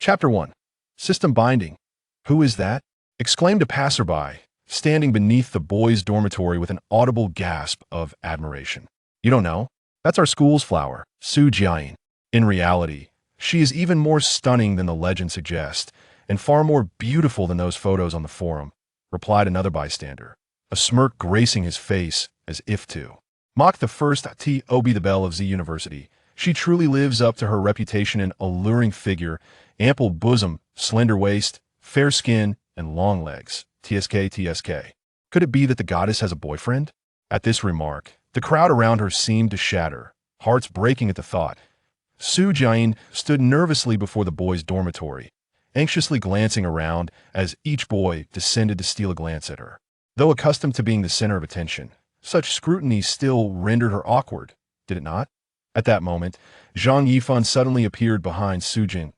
Chapter 1. System Binding. Who is that? Exclaimed a passerby, standing beneath the boys' dormitory with an audible gasp of admiration. You don't know? That's our school's flower, Su Jiayin. In reality, she is even more stunning than the legend suggests, and far more beautiful than those photos on the forum, replied another bystander, a smirk gracing his face as if to mock the first TOB the belle of Z University. She truly lives up to her reputation, an alluring figure, ample bosom, slender waist, fair skin, and long legs. TSK. Could it be that the goddess has a boyfriend? At this remark, the crowd around her seemed to shatter, hearts breaking at the thought. Su Jiayin stood nervously before the boys' dormitory, anxiously glancing around as each boy descended to steal a glance at her. Though accustomed to being the center of attention, such scrutiny still rendered her awkward, did it not? At that moment, Zhang Yifan suddenly appeared behind Su Jin,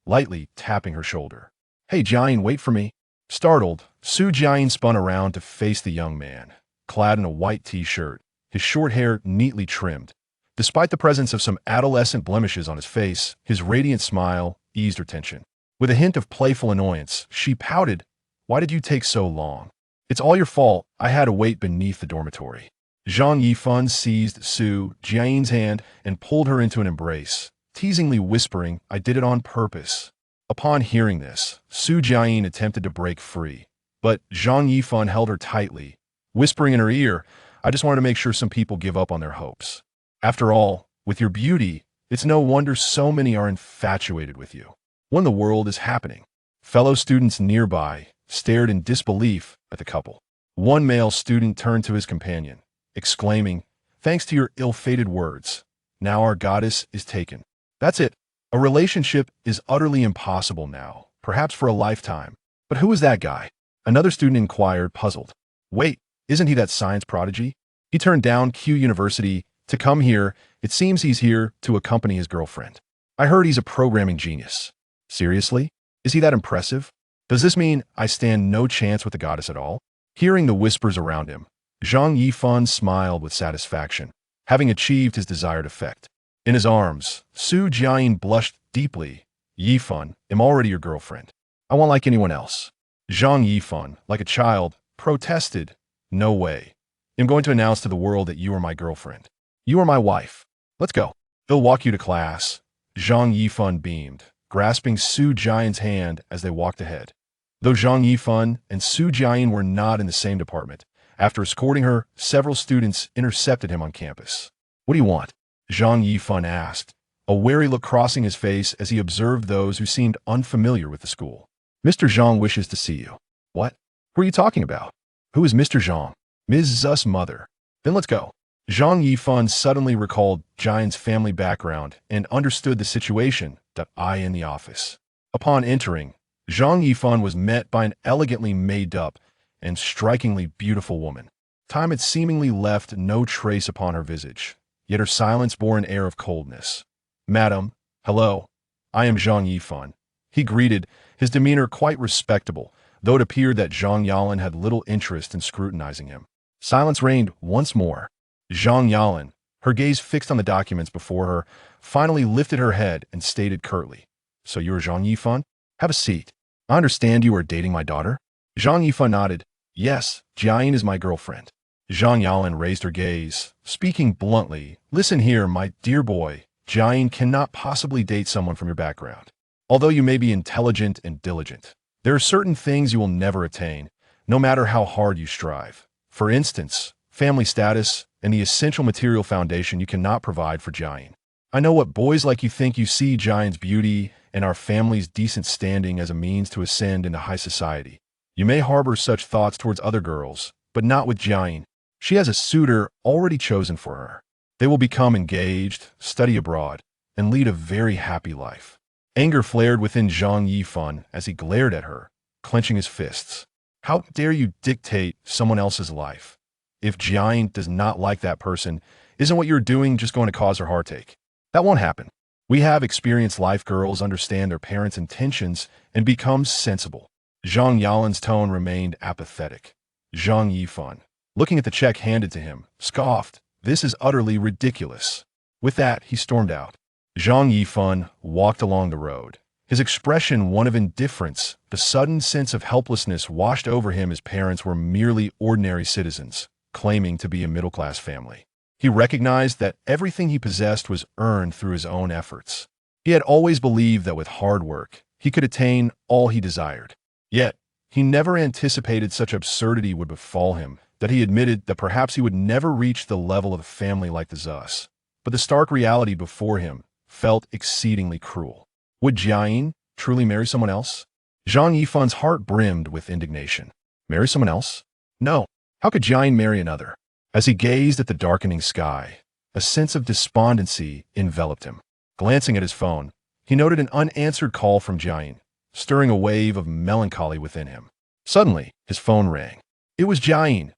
lightly tapping her shoulder. Hey Jiayin, wait for me. Startled, Su Jiayin spun around to face the young man, clad in a white t-shirt, his short hair neatly trimmed. Despite the presence of some adolescent blemishes on his face, his radiant smile eased her tension. With a hint of playful annoyance, she pouted, "Why did you take so long? It's all your fault. I had to wait beneath the dormitory." Zhang Yifan seized Su Jiayin's hand and pulled her into an embrace, teasingly whispering, "I did it on purpose." Upon hearing this, Su Jiayin attempted to break free, but Zhang Yifan held her tightly, whispering in her ear, "I just wanted to make sure some people give up on their hopes. After all, with your beauty, it's no wonder so many are infatuated with you. What in the world is happening?" Fellow students nearby stared in disbelief at the couple. One male student turned to his companion, exclaiming, "Thanks to your ill-fated words, now our goddess is taken. That's it. A relationship is utterly impossible now, perhaps for a lifetime. But who is that guy?" Another student inquired, puzzled. "Wait, isn't he that science prodigy? He turned down Q University to come here. It seems he's here to accompany his girlfriend. I heard he's a programming genius." "Seriously? Is he that impressive? Does this mean I stand no chance with the goddess at all?" Hearing the whispers around him, Zhang Yifan smiled with satisfaction, having achieved his desired effect. In his arms, Su Jiayin blushed deeply. "Yifan, am already your girlfriend. I won't like anyone else." Zhang Yifan, like a child, protested, "No way. I'm going to announce to the world that you are my girlfriend. You are my wife. Let's go. They'll walk you to class." Zhang Yifan beamed, grasping Su Jiayin's hand as they walked ahead. Though Zhang Yifan and Su Jiayin were not in the same department, after escorting her, several students intercepted him on campus. "What do you want?" Zhang Yifan asked, a wary look crossing his face as he observed those who seemed unfamiliar with the school. "Mr. Zhang wishes to see you." "What? Who are you talking about? Who is Mr. Zhang?" "Ms. Zh's mother." "Then let's go." Zhang Yifan suddenly recalled Jian's family background and understood the situation in the office. Upon entering, Zhang Yifan was met by an elegantly made-up and strikingly beautiful woman. Time had seemingly left no trace upon her visage, yet her silence bore an air of coldness. "Madam, hello. I am Zhang Yifan," he greeted, his demeanor quite respectable, though it appeared that Zhang Yalan had little interest in scrutinizing him. Silence reigned once more. Zhang Yalan, her gaze fixed on the documents before her, finally lifted her head and stated curtly, "So you are Zhang Yifan? Have a seat. I understand you are dating my daughter?" Zhang Yifan nodded. "Yes, Jiayin is my girlfriend." Zhang Yalan raised her gaze, speaking bluntly, "Listen here, my dear boy. Jiayin cannot possibly date someone from your background. Although you may be intelligent and diligent, there are certain things you will never attain, no matter how hard you strive. For instance, family status and the essential material foundation you cannot provide for Jiayin. I know what boys like you think. You see Jiayin's beauty and our family's decent standing as a means to ascend into high society. You may harbor such thoughts towards other girls, but not with Jiayin. She has a suitor already chosen for her. They will become engaged, study abroad, and lead a very happy life." Anger flared within Zhang Yifan as he glared at her, clenching his fists. "How dare you dictate someone else's life? If Jiayin does not like that person, isn't what you're doing just going to cause her heartache? That won't happen. We have experienced life. Girls understand their parents' intentions and become sensible." Zhang Yalan's tone remained apathetic. Zhang Yifan, looking at the check handed to him, scoffed, "This is utterly ridiculous." With that, he stormed out. Zhang Yifan walked along the road, his expression one of indifference. The sudden sense of helplessness washed over him. His parents were merely ordinary citizens, claiming to be a middle-class family. He recognized that everything he possessed was earned through his own efforts. He had always believed that with hard work, he could attain all he desired. Yet, he never anticipated such absurdity would befall him, that he admitted that perhaps he would never reach the level of a family like the Zus. But the stark reality before him felt exceedingly cruel. Would Jiayin truly marry someone else? Zhang Yifan's heart brimmed with indignation. Marry someone else? No. How could Jiayin marry another? As he gazed at the darkening sky, a sense of despondency enveloped him. Glancing at his phone, he noted an unanswered call from Jiayin, stirring a wave of melancholy within him. Suddenly, his phone rang. It was Jiayin.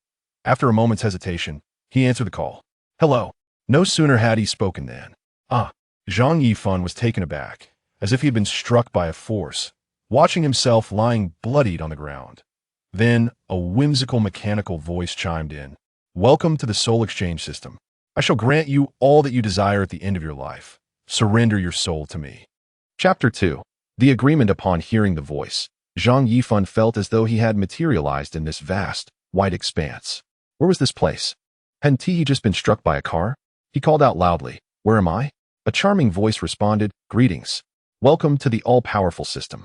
After a moment's hesitation, he answered the call. Hello. No sooner had he spoken than, Zhang Yifan was taken aback, as if he had been struck by a force, watching himself lying bloodied on the ground. Then, a whimsical mechanical voice chimed in. Welcome to the soul exchange system. I shall grant you all that you desire at the end of your life. Surrender your soul to me. Chapter 2. The agreement. Upon hearing the voice, Zhang Yifan felt as though he had materialized in this vast, white expanse. Where was this place? Hadn't he just been struck by a car? He called out loudly, Where am I? A charming voice responded, Greetings. Welcome to the all-powerful system.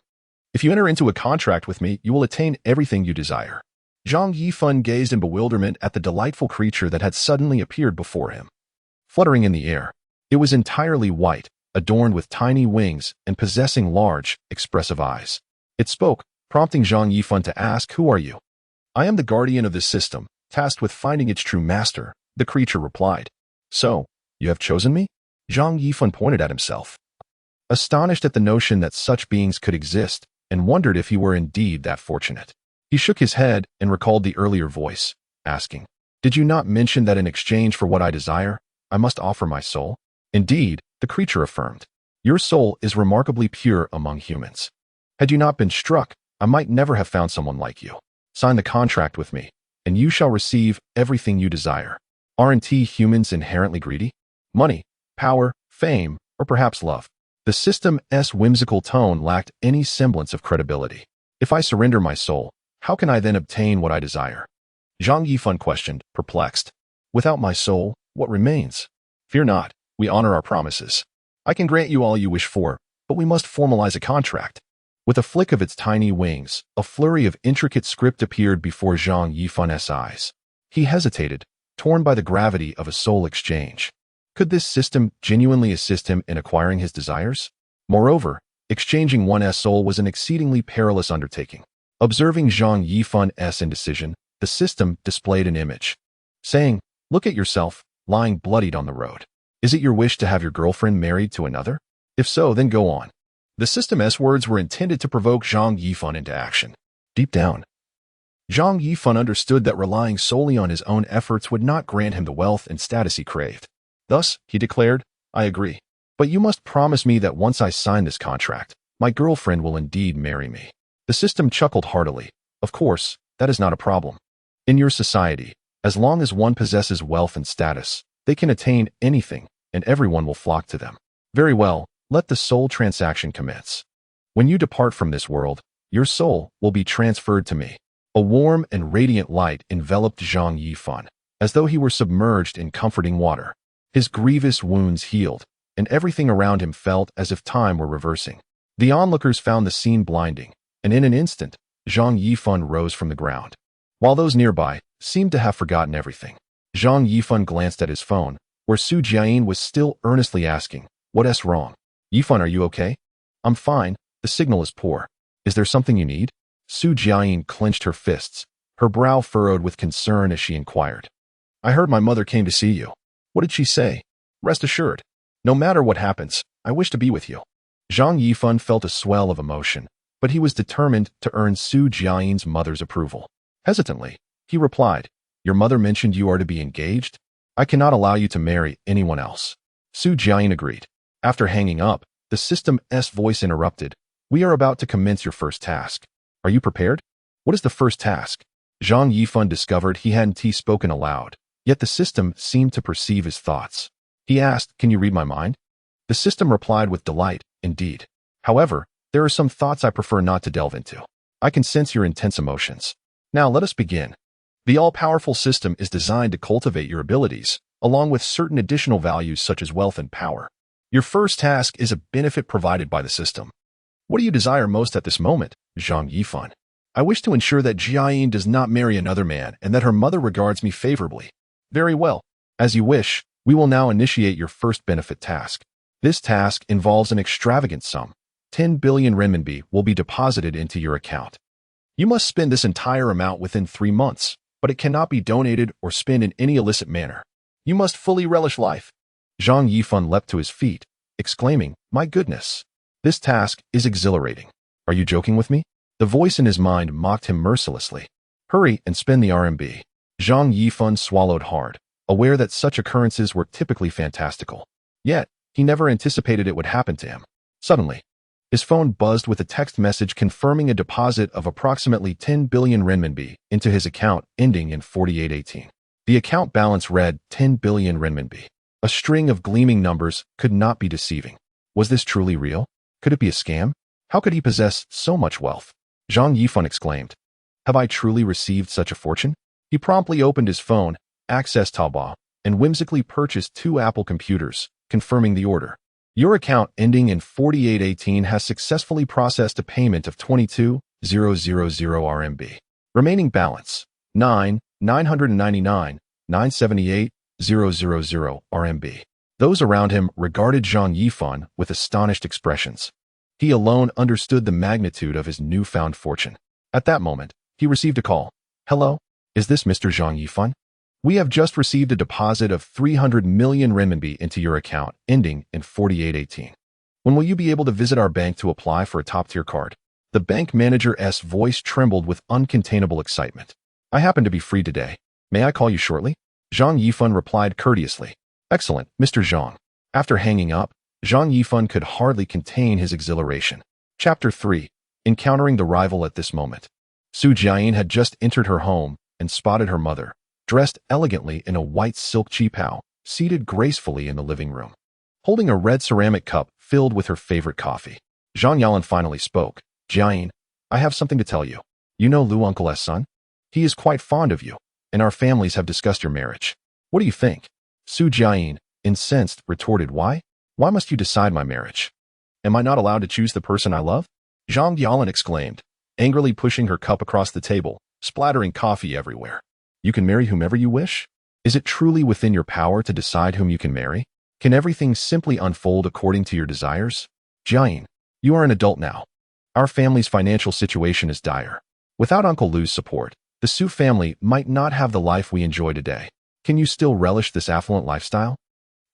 If you enter into a contract with me, you will attain everything you desire. Zhang Yifan gazed in bewilderment at the delightful creature that had suddenly appeared before him. Fluttering in the air, it was entirely white, adorned with tiny wings and possessing large, expressive eyes. It spoke, prompting Zhang Yifan to ask, Who are you? I am the guardian of this system, tasked with finding its true master, the creature replied. So, you have chosen me? Zhang Yifan pointed at himself, astonished at the notion that such beings could exist, and wondered if he were indeed that fortunate. He shook his head and recalled the earlier voice, asking, Did you not mention that in exchange for what I desire, I must offer my soul? Indeed, the creature affirmed, Your soul is remarkably pure among humans. Had you not been struck, I might never have found someone like you. Sign the contract with me, and you shall receive everything you desire. Aren't humans inherently greedy? Money, power, fame, or perhaps love? The system's whimsical tone lacked any semblance of credibility. If I surrender my soul, how can I then obtain what I desire? Zhang Yifan questioned, perplexed. Without my soul, what remains? Fear not, we honor our promises. I can grant you all you wish for, but we must formalize a contract. With a flick of its tiny wings, a flurry of intricate script appeared before Zhang Yifan's eyes. He hesitated, torn by the gravity of a soul exchange. Could this system genuinely assist him in acquiring his desires? Moreover, exchanging one's soul was an exceedingly perilous undertaking. Observing Zhang Yifan's indecision, the system displayed an image, saying, Look at yourself, lying bloodied on the road. Is it your wish to have your girlfriend married to another? If so, then go on. The system's words were intended to provoke Zhang Yifan into action. Deep down, Zhang Yifan understood that relying solely on his own efforts would not grant him the wealth and status he craved. Thus, he declared, I agree. But you must promise me that once I sign this contract, my girlfriend will indeed marry me. The system chuckled heartily. Of course, that is not a problem. In your society, as long as one possesses wealth and status, they can attain anything, and everyone will flock to them. Very well, let the soul transaction commence. When you depart from this world, your soul will be transferred to me. A warm and radiant light enveloped Zhang Yifan, as though he were submerged in comforting water. His grievous wounds healed, and everything around him felt as if time were reversing. The onlookers found the scene blinding, and in an instant, Zhang Yifan rose from the ground. While those nearby seemed to have forgotten everything, Zhang Yifan glanced at his phone, where Su Jiayin was still earnestly asking, What's wrong? Yifan, are you okay? I'm fine, the signal is poor. Is there something you need? Su Jiayin clenched her fists, her brow furrowed with concern as she inquired. I heard my mother came to see you. What did she say? Rest assured, no matter what happens, I wish to be with you. Zhang Yifan felt a swell of emotion, but he was determined to earn Su Jiayin's mother's approval. Hesitantly, he replied, Your mother mentioned you are to be engaged? I cannot allow you to marry anyone else. Su Jiayin agreed. After hanging up, the system's voice interrupted. We are about to commence your first task. Are you prepared? What is the first task? Zhang Yifan discovered he hadn't spoken aloud, yet the system seemed to perceive his thoughts. He asked, Can you read my mind? The system replied with delight, Indeed. However, There are some thoughts I prefer not to delve into. I can sense your intense emotions. Now let us begin. The all-powerful system is designed to cultivate your abilities, along with certain additional values such as wealth and power. Your first task is a benefit provided by the system. What do you desire most at this moment, Zhang Yifan? I wish to ensure that Jiayin does not marry another man and that her mother regards me favorably. Very well. As you wish, we will now initiate your first benefit task. This task involves an extravagant sum. 10 billion renminbi will be deposited into your account. You must spend this entire amount within 3 months, but it cannot be donated or spent in any illicit manner. You must fully relish life. Zhang Yifan leapt to his feet, exclaiming, "My goodness! This task is exhilarating. Are you joking with me?" The voice in his mind mocked him mercilessly. "Hurry and spend the RMB." Zhang Yifan swallowed hard, aware that such occurrences were typically fantastical. Yet, he never anticipated it would happen to him. Suddenly, his phone buzzed with a text message confirming a deposit of approximately 10 billion renminbi into his account ending in 4818. The account balance read 10 billion renminbi. A string of gleaming numbers could not be deceiving. Was this truly real? Could it be a scam? How could he possess so much wealth? Zhang Yifan exclaimed, "Have I truly received such a fortune?" He promptly opened his phone, accessed Taobao, and whimsically purchased 2 Apple computers, confirming the order. Your account ending in 4818 has successfully processed a payment of 22,000 RMB. Remaining balance, 9,999,978,000 RMB. Those around him regarded Zhang Yifan with astonished expressions. He alone understood the magnitude of his newfound fortune. At that moment, he received a call. "Hello, is this Mr. Zhang Yifan? We have just received a deposit of 300 million renminbi into your account, ending in 4818. When will you be able to visit our bank to apply for a top-tier card?" The bank manager's voice trembled with uncontainable excitement. "I happen to be free today. May I call you shortly?" Zhang Yifan replied courteously. "Excellent, Mr. Zhang." After hanging up, Zhang Yifan could hardly contain his exhilaration. Chapter 3. Encountering the rival at this moment. Su Jiayin had just entered her home and spotted her mother, dressed elegantly in a white silk qipao, seated gracefully in the living room, holding a red ceramic cup filled with her favorite coffee. Zhang Yifan finally spoke. "Jiayin, I have something to tell you. You know Lu Uncle's son? He is quite fond of you, and our families have discussed your marriage. What do you think?" Su Jiayin, incensed, retorted, "Why? Why must you decide my marriage? Am I not allowed to choose the person I love?" Zhang Yifan exclaimed, angrily pushing her cup across the table, splattering coffee everywhere. "You can marry whomever you wish? Is it truly within your power to decide whom you can marry? Can everything simply unfold according to your desires? Jiayin, you are an adult now. Our family's financial situation is dire. Without Uncle Lu's support, the Su family might not have the life we enjoy today. Can you still relish this affluent lifestyle?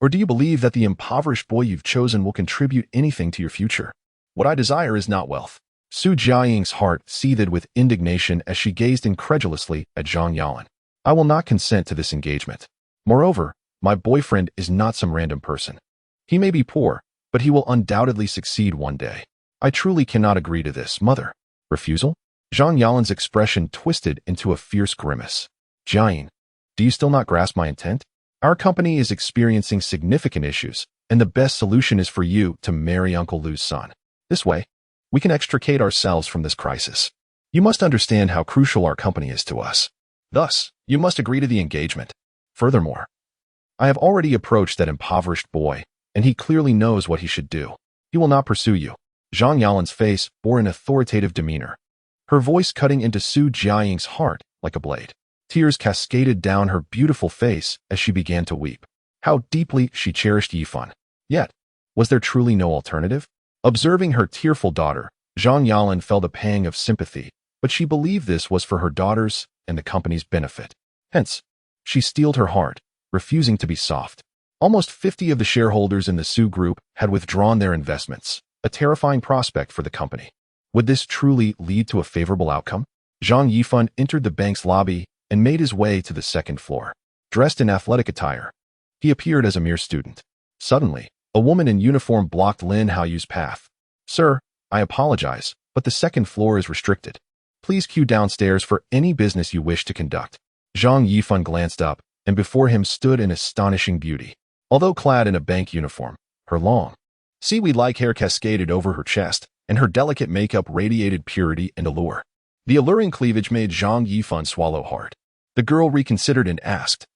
Or do you believe that the impoverished boy you've chosen will contribute anything to your future? What I desire is not wealth." Su Jiaying's heart seethed with indignation as she gazed incredulously at Zhang Yifan. "I will not consent to this engagement. Moreover, my boyfriend is not some random person. He may be poor, but he will undoubtedly succeed one day. I truly cannot agree to this, mother." Refusal? Zhang Yifan's expression twisted into a fierce grimace. "Jiayin, do you still not grasp my intent? Our company is experiencing significant issues, and the best solution is for you to marry Uncle Lu's son. This way, we can extricate ourselves from this crisis. You must understand how crucial our company is to us. Thus, you must agree to the engagement. Furthermore, I have already approached that impoverished boy, and he clearly knows what he should do. He will not pursue you." Zhang Yifan's face bore an authoritative demeanor, her voice cutting into Su Jiaying's heart like a blade. Tears cascaded down her beautiful face as she began to weep. How deeply she cherished Yifan. Yet, was there truly no alternative? Observing her tearful daughter, Zhang Yifan felt a pang of sympathy, but she believed this was for her daughter's and the company's benefit. Hence, she steeled her heart, refusing to be soft. Almost 50 of the shareholders in the Su Group had withdrawn their investments, a terrifying prospect for the company. Would this truly lead to a favorable outcome? Zhang Yifan entered the bank's lobby and made his way to the second floor. Dressed in athletic attire, he appeared as a mere student. Suddenly, a woman in uniform blocked Lin Haoyu's path. "Sir, I apologize, but the second floor is restricted. Please queue downstairs for any business you wish to conduct." Zhang Yifan glanced up, and before him stood an astonishing beauty. Although clad in a bank uniform, her long, seaweed-like hair cascaded over her chest, and her delicate makeup radiated purity and allure. The alluring cleavage made Zhang Yifan swallow hard. The girl reconsidered and asked,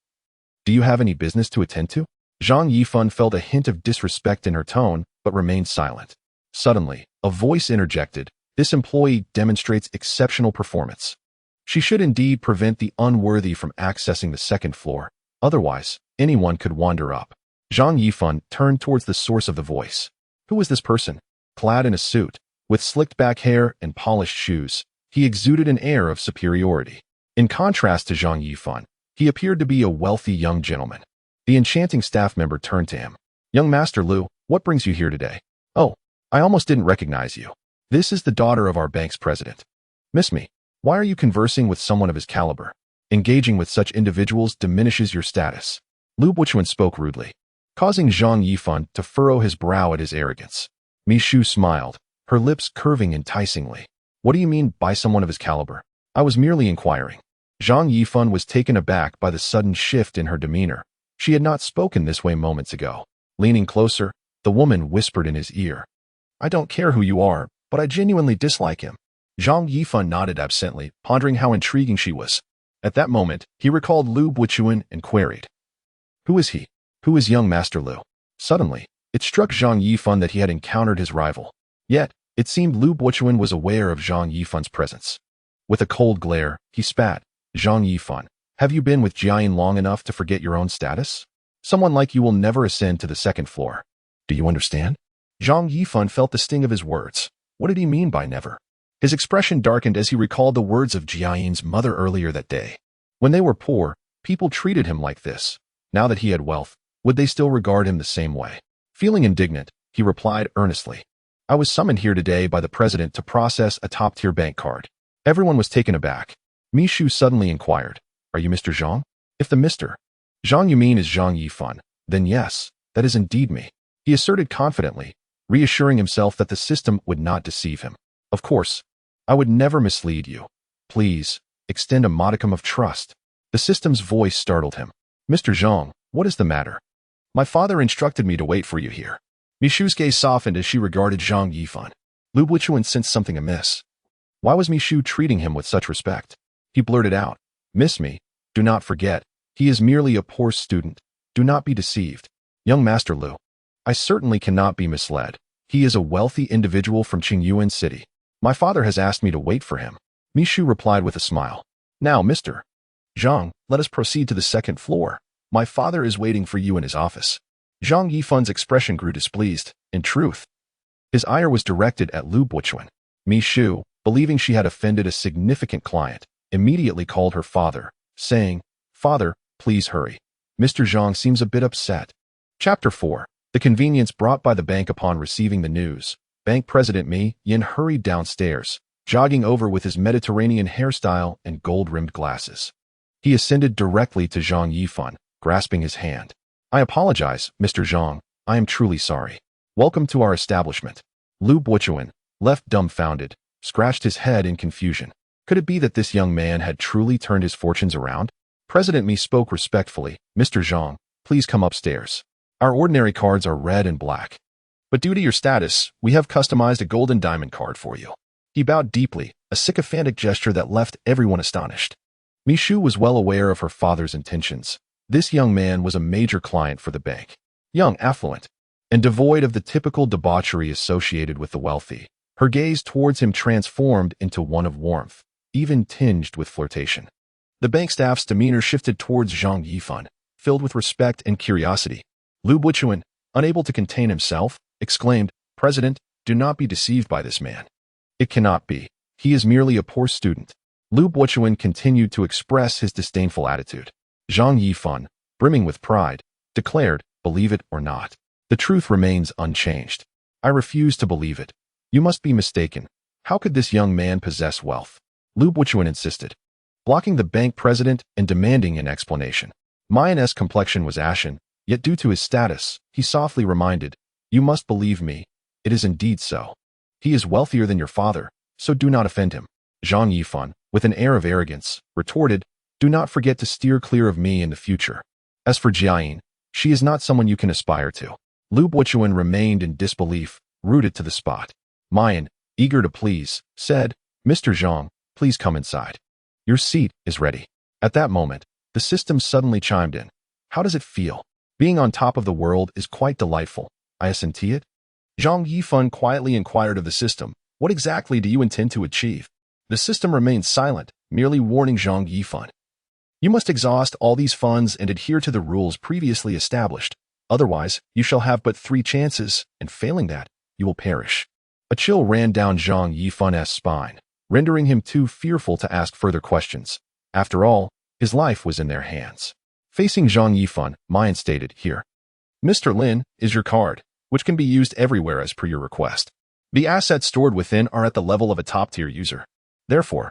"Do you have any business to attend to?" Zhang Yifan felt a hint of disrespect in her tone, but remained silent. Suddenly, a voice interjected, "This employee demonstrates exceptional performance. She should indeed prevent the unworthy from accessing the second floor. Otherwise, anyone could wander up." Zhang Yifan turned towards the source of the voice. Who was this person? Clad in a suit, with slicked-back hair and polished shoes, he exuded an air of superiority. In contrast to Zhang Yifan, he appeared to be a wealthy young gentleman. The enchanting staff member turned to him. "Young Master Liu, what brings you here today?" "Oh, I almost didn't recognize you. This is the daughter of our bank's president." "Miss me, why are you conversing with someone of his caliber? Engaging with such individuals diminishes your status." Liu Buchuan spoke rudely, causing Zhang Yifan to furrow his brow at his arrogance. Mishu smiled, her lips curving enticingly. "What do you mean by someone of his caliber? I was merely inquiring." Zhang Yifan was taken aback by the sudden shift in her demeanor. She had not spoken this way moments ago. Leaning closer, the woman whispered in his ear, "I don't care who you are, but I genuinely dislike him." Zhang Yifan nodded absently, pondering how intriguing she was. At that moment, he recalled Liu Buchuan and queried, "Who is he? Who is young Master Liu?" Suddenly, it struck Zhang Yifan that he had encountered his rival. Yet, it seemed Liu Buchuan was aware of Zhang Yifan's presence. With a cold glare, he spat, "Zhang Yifan, have you been with Jiayin long enough to forget your own status? Someone like you will never ascend to the second floor. Do you understand?" Zhang Yifan felt the sting of his words. What did he mean by never? His expression darkened as he recalled the words of Jiayin's mother earlier that day. When they were poor, people treated him like this. Now that he had wealth, would they still regard him the same way? Feeling indignant, he replied earnestly, "I was summoned here today by the president to process a top-tier bank card." Everyone was taken aback. Mishu suddenly inquired, "Are you Mr. Zhang?" If the Mr. Zhang you mean is Zhang Yifan, then yes, that is indeed me, he asserted confidently, reassuring himself that the system would not deceive him. "Of course, I would never mislead you. Please, extend a modicum of trust." The system's voice startled him. "Mr. Zhang, what is the matter?" "My father instructed me to wait for you here." Mishu's gaze softened as she regarded Zhang Yifan. Liu Buchuan sensed something amiss. Why was Mishu treating him with such respect? He blurted out, "Miss me, do not forget, he is merely a poor student. Do not be deceived." "Young Master Liu, I certainly cannot be misled. He is a wealthy individual from Qingyuan City. My father has asked me to wait for him." Mishu replied with a smile. "Now, Mr. Zhang, let us proceed to the second floor. My father is waiting for you in his office." Zhang Yifan's expression grew displeased. In truth, his ire was directed at Liu Buchuan. Mishu, believing she had offended a significant client, immediately called her father, saying, "Father, please hurry. Mr. Zhang seems a bit upset." Chapter 4. The convenience brought by the bank upon receiving the news. Bank President Mi Yin hurried downstairs, jogging over with his Mediterranean hairstyle and gold-rimmed glasses. He ascended directly to Zhang Yifan, grasping his hand. "I apologize, Mr. Zhang. I am truly sorry. Welcome to our establishment." Liu Buchuan, left dumbfounded, scratched his head in confusion. Could it be that this young man had truly turned his fortunes around? President Mi spoke respectfully, "Mr. Zhang, please come upstairs. Our ordinary cards are red and black. But due to your status, we have customized a golden diamond card for you." He bowed deeply, a sycophantic gesture that left everyone astonished. Mishu was well aware of her father's intentions. This young man was a major client for the bank. Young, affluent, and devoid of the typical debauchery associated with the wealthy. Her gaze towards him transformed into one of warmth, even tinged with flirtation. The bank staff's demeanor shifted towards Zhang Yifan, filled with respect and curiosity. Liu Buchuan, unable to contain himself, exclaimed, "President, do not be deceived by this man. It cannot be. He is merely a poor student." Liu Buchuan continued to express his disdainful attitude. Zhang Yifan, brimming with pride, declared, "Believe it or not, the truth remains unchanged. I refuse to believe it. You must be mistaken. How could this young man possess wealth?" Liu Buchuan insisted, blocking the bank president and demanding an explanation. Mayan's complexion was ashen, yet due to his status, he softly reminded, "You must believe me. It is indeed so. He is wealthier than your father, so do not offend him." Zhang Yifan, with an air of arrogance, retorted, "Do not forget to steer clear of me in the future. As for Jiayin, she is not someone you can aspire to." Liu Buchuan remained in disbelief, rooted to the spot. "Mayan, Eager to please, said, "Mr. Zhang, please come inside. Your seat is ready." At that moment, the system suddenly chimed in. "How does it feel? Being on top of the world is quite delightful. I assent it." Zhang Yifan quietly inquired of the system, "What exactly do you intend to achieve?" The system remained silent, merely warning Zhang Yifan. "You must exhaust all these funds and adhere to the rules previously established. Otherwise, you shall have but 3 chances, and failing that, you will perish." A chill ran down Zhang Yifan's spine, rendering him too fearful to ask further questions. After all, his life was in their hands. Facing Zhang Yifan, Mayan stated, "Here, Mr. Lin, is your card, which can be used everywhere as per your request. The assets stored within are at the level of a top-tier user. Therefore,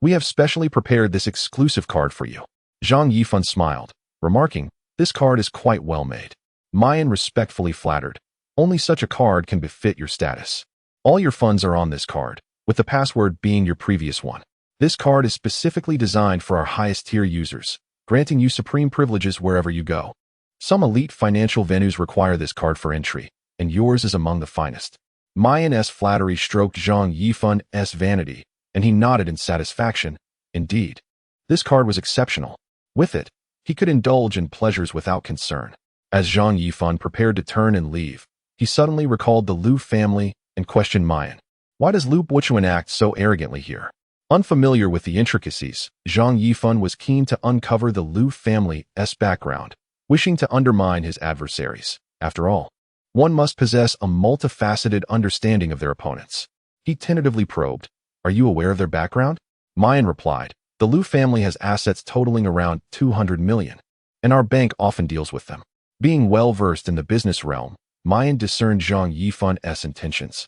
we have specially prepared this exclusive card for you." Zhang Yifan smiled, remarking, "This card is quite well made." Mayan respectfully flattered, "Only such a card can befit your status. All your funds are on this card, with the password being your previous one. This card is specifically designed for our highest-tier users, granting you supreme privileges wherever you go. Some elite financial venues require this card for entry, and yours is among the finest." Mayan's flattery stroked Zhang Yifan's vanity, and he nodded in satisfaction. Indeed, this card was exceptional. With it, he could indulge in pleasures without concern. As Zhang Yifan prepared to turn and leave, he suddenly recalled the Liu family and questioned Mayan. Why does Liu Buchuan act so arrogantly here? Unfamiliar with the intricacies, Zhang Yifan was keen to uncover the Liu family's background, wishing to undermine his adversaries. After all, one must possess a multifaceted understanding of their opponents. He tentatively probed, "Are you aware of their background?" Mayan replied, "The Liu family has assets totaling around 200 million, and our bank often deals with them." Being well-versed in the business realm, Mayan discerned Zhang Yifan's intentions.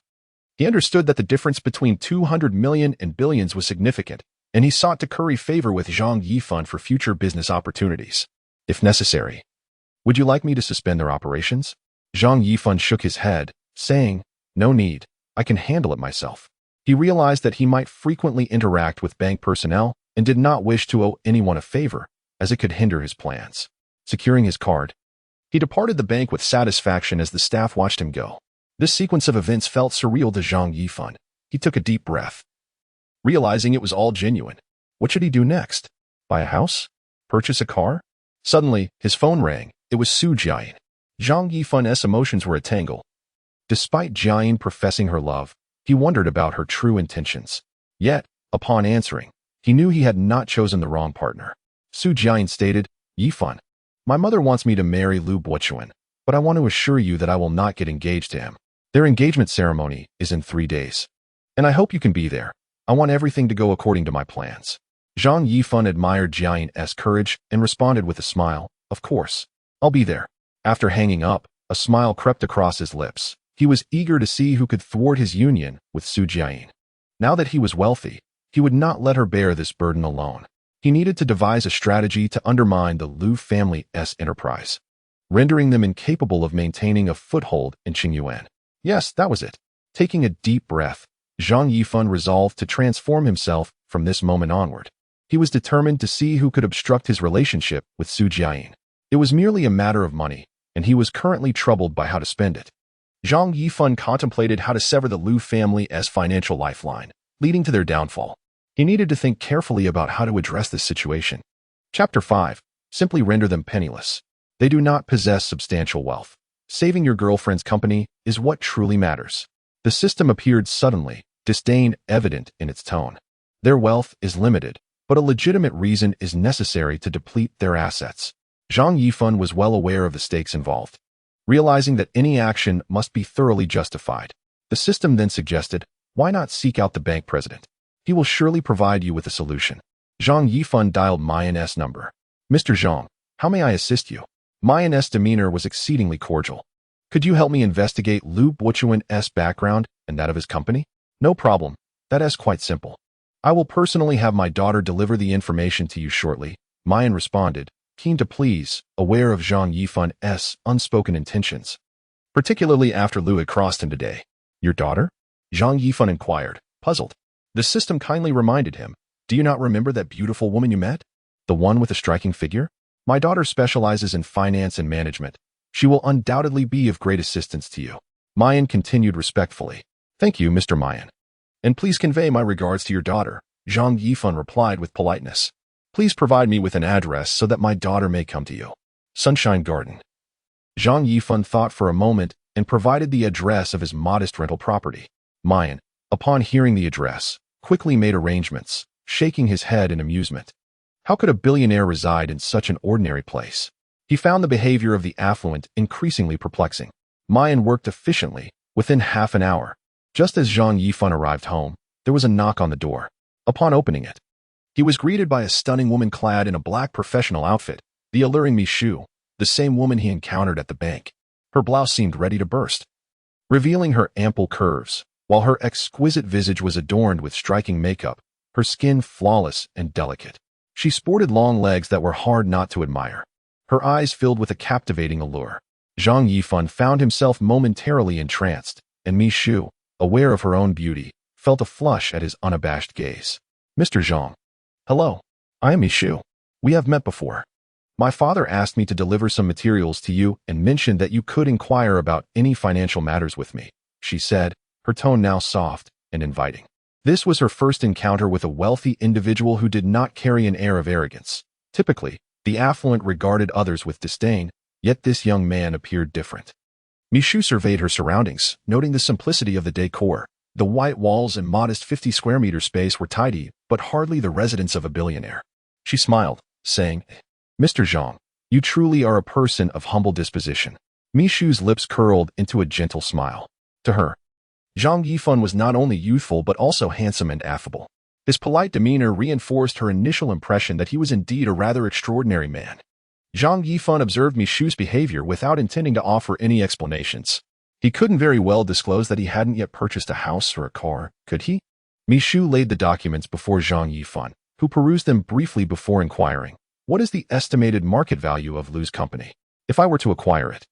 He understood that the difference between 200 million and billions was significant, and he sought to curry favor with Zhang Yifan for future business opportunities. If necessary, "Would you like me to suspend their operations?" Zhang Yifan shook his head, saying, "No need, I can handle it myself." He realized that he might frequently interact with bank personnel and did not wish to owe anyone a favor, as it could hinder his plans. Securing his card, he departed the bank with satisfaction as the staff watched him go. This sequence of events felt surreal to Zhang Yifan. He took a deep breath, realizing it was all genuine. What should he do next? Buy a house? Purchase a car? Suddenly, his phone rang. It was Su Jiayin. Zhang Yifan's emotions were a tangle. Despite Jiayin professing her love, he wondered about her true intentions. Yet, upon answering, he knew he had not chosen the wrong partner. Su Jiayin stated, "Yifan, my mother wants me to marry Liu Buchuan, but I want to assure you that I will not get engaged to him. Their engagement ceremony is in 3 days, and I hope you can be there. I want everything to go according to my plans." Zhang Yifan admired Jiayin's courage and responded with a smile, "Of course, I'll be there." After hanging up, a smile crept across his lips. He was eager to see who could thwart his union with Su Jiayin. Now that he was wealthy, he would not let her bear this burden alone. He needed to devise a strategy to undermine the Liu family's enterprise, rendering them incapable of maintaining a foothold in Qingyuan. Yes, that was it. Taking a deep breath, Zhang Yifan resolved to transform himself from this moment onward. He was determined to see who could obstruct his relationship with Su Jiayin. It was merely a matter of money, and he was currently troubled by how to spend it. Zhang Yifan contemplated how to sever the Liu family's financial lifeline, leading to their downfall. He needed to think carefully about how to address this situation. Chapter 5. Simply render them penniless. They do not possess substantial wealth. Saving your girlfriend's company is what truly matters. The system appeared suddenly, disdain evident in its tone. Their wealth is limited, but a legitimate reason is necessary to deplete their assets. Zhang Yifan was well aware of the stakes involved, realizing that any action must be thoroughly justified. The system then suggested, "Why not seek out the bank president? He will surely provide you with a solution." Zhang Yifan dialed Mayan's number. "Mr. Zhang, how may I assist you?" Mayan's demeanor was exceedingly cordial. "Could you help me investigate Liu Buchuan's background and that of his company?" "No problem. That is quite simple. I will personally have my daughter deliver the information to you shortly," Mayan responded, keen to please, aware of Zhang Yifan's unspoken intentions, particularly after Liu had crossed him today. "Your daughter?" Zhang Yifan inquired, puzzled. The system kindly reminded him, "Do you not remember that beautiful woman you met? The one with the striking figure? My daughter specializes in finance and management. She will undoubtedly be of great assistance to you." Mayan continued respectfully, "Thank you, Mr. Mayan. And please convey my regards to your daughter, Zhang Yifan replied with politeness. Please provide me with an address so that my daughter may come to you. Sunshine Garden. Zhang Yifan thought for a moment and provided the address of his modest rental property. Mayan, upon hearing the address, quickly made arrangements, shaking his head in amusement. How could a billionaire reside in such an ordinary place? He found the behavior of the affluent increasingly perplexing. Mayan worked efficiently. Within half an hour, just as Zhang Yifan arrived home, there was a knock on the door. Upon opening it, he was greeted by a stunning woman clad in a black professional outfit, the alluring Mishu, the same woman he encountered at the bank. Her blouse seemed ready to burst, revealing her ample curves, while her exquisite visage was adorned with striking makeup, her skin flawless and delicate. She sported long legs that were hard not to admire, her eyes filled with a captivating allure. Zhang Yifan found himself momentarily entranced, and Mishu, aware of her own beauty, felt a flush at his unabashed gaze. Mr. Zhang. Hello. I am Mishu. We have met before. My father asked me to deliver some materials to you and mentioned that you could inquire about any financial matters with me, she said, her tone now soft and inviting. This was her first encounter with a wealthy individual who did not carry an air of arrogance. Typically, the affluent regarded others with disdain, yet this young man appeared different. Mishu surveyed her surroundings, noting the simplicity of the decor. The white walls and modest 50 square meter space were tidy, but hardly the residence of a billionaire. She smiled, saying, Mr. Zhang, you truly are a person of humble disposition. Mishu's lips curled into a gentle smile. To her, Zhang Yifan was not only youthful but also handsome and affable. His polite demeanor reinforced her initial impression that he was indeed a rather extraordinary man. Zhang Yifan observed Mishu's behavior without intending to offer any explanations. He couldn't very well disclose that he hadn't yet purchased a house or a car, could he? Mishu laid the documents before Zhang Yifan, who perused them briefly before inquiring, what is the estimated market value of Lu's company? If I were to acquire it,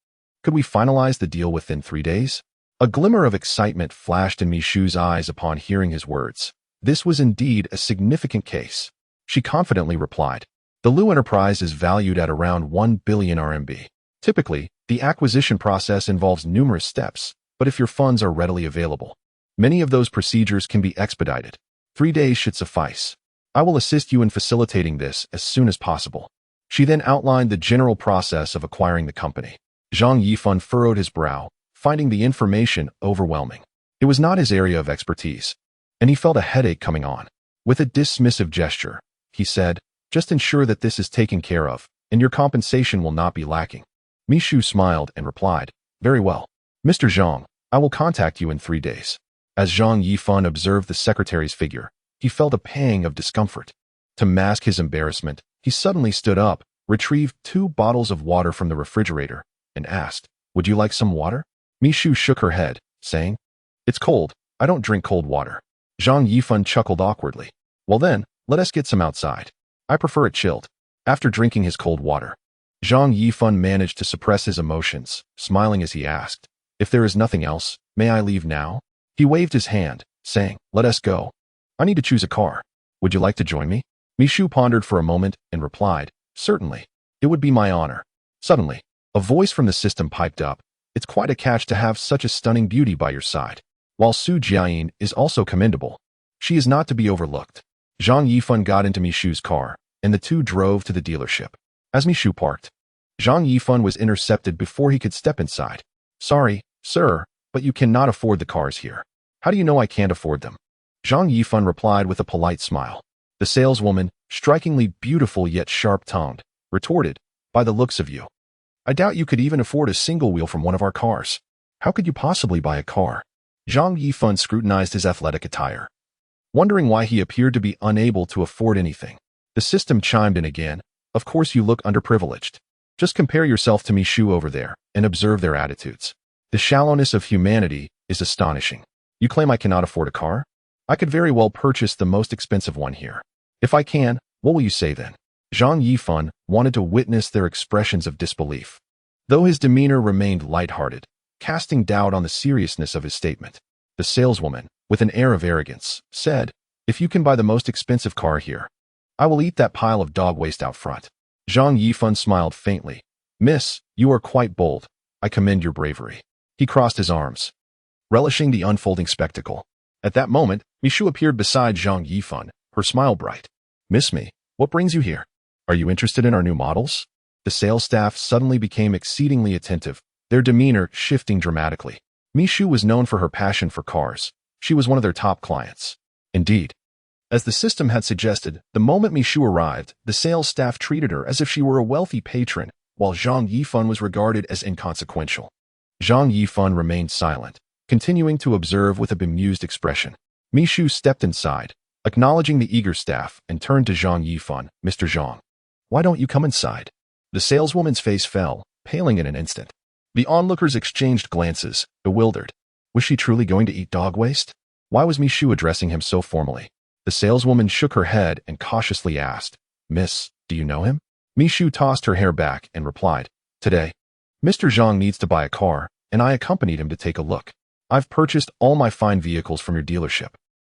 could we finalize the deal within 3 days? A glimmer of excitement flashed in Mishu's eyes upon hearing his words. This was indeed a significant case. She confidently replied, the Lu enterprise is valued at around 1 billion RMB. Typically, the acquisition process involves numerous steps, but if your funds are readily available, many of those procedures can be expedited. 3 days should suffice. I will assist you in facilitating this as soon as possible. She then outlined the general process of acquiring the company. Zhang Yifan furrowed his brow, finding the information overwhelming. It was not his area of expertise, and he felt a headache coming on. With a dismissive gesture, he said, just ensure that this is taken care of, and your compensation will not be lacking. Mishu smiled and replied, very well. Mr. Zhang, I will contact you in 3 days. As Zhang Yifan observed the secretary's figure, he felt a pang of discomfort. To mask his embarrassment, he suddenly stood up, retrieved 2 bottles of water from the refrigerator, and asked, would you like some water? Mishu shook her head, saying, it's cold, I don't drink cold water. Zhang Yifan chuckled awkwardly. Well then, let us get some outside. I prefer it chilled. After drinking his cold water, Zhang Yifan managed to suppress his emotions, smiling as he asked, if there is nothing else, may I leave now? He waved his hand, saying, let us go. I need to choose a car. Would you like to join me? Mishu pondered for a moment and replied, certainly. It would be my honor. Suddenly, a voice from the system piped up. It's quite a catch to have such a stunning beauty by your side. While Su Jiayin is also commendable, she is not to be overlooked. Zhang Yifan got into Mishu's car, and the two drove to the dealership. As Mishu parked, Zhang Yifan was intercepted before he could step inside. Sorry, sir, but you cannot afford the cars here. How do you know I can't afford them? Zhang Yifan replied with a polite smile. The saleswoman, strikingly beautiful yet sharp-tongued, retorted, by the looks of you, I doubt you could even afford a single wheel from one of our cars. How could you possibly buy a car? Zhang Yifan scrutinized his athletic attire, wondering why he appeared to be unable to afford anything. The system chimed in again. Of course you look underprivileged. Just compare yourself to Mishu over there and observe their attitudes. The shallowness of humanity is astonishing. You claim I cannot afford a car? I could very well purchase the most expensive one here. If I can, what will you say then? Zhang Yifan wanted to witness their expressions of disbelief, though his demeanor remained lighthearted, casting doubt on the seriousness of his statement. The saleswoman, with an air of arrogance, said, if you can buy the most expensive car here, I will eat that pile of dog waste out front. Zhang Yifan smiled faintly. Miss, you are quite bold. I commend your bravery. He crossed his arms, relishing the unfolding spectacle. At that moment, Mishu appeared beside Zhang Yifan, her smile bright. Miss me, what brings you here? Are you interested in our new models? The sales staff suddenly became exceedingly attentive, their demeanor shifting dramatically. Mishu was known for her passion for cars. She was one of their top clients. Indeed, as the system had suggested, the moment Mishu arrived, the sales staff treated her as if she were a wealthy patron, while Zhang Yifan was regarded as inconsequential. Zhang Yifan remained silent, continuing to observe with a bemused expression. Mishu stepped inside, acknowledging the eager staff, and turned to Zhang Yifan. Mr. Zhang, why don't you come inside? The saleswoman's face fell, paling in an instant. The onlookers exchanged glances, bewildered. Was she truly going to eat dog waste? Why was Mishu addressing him so formally? The saleswoman shook her head and cautiously asked, Miss, do you know him? Mishu tossed her hair back and replied, Today, Mr. Zhang needs to buy a car, and I accompanied him to take a look. I've purchased all my fine vehicles from your dealership.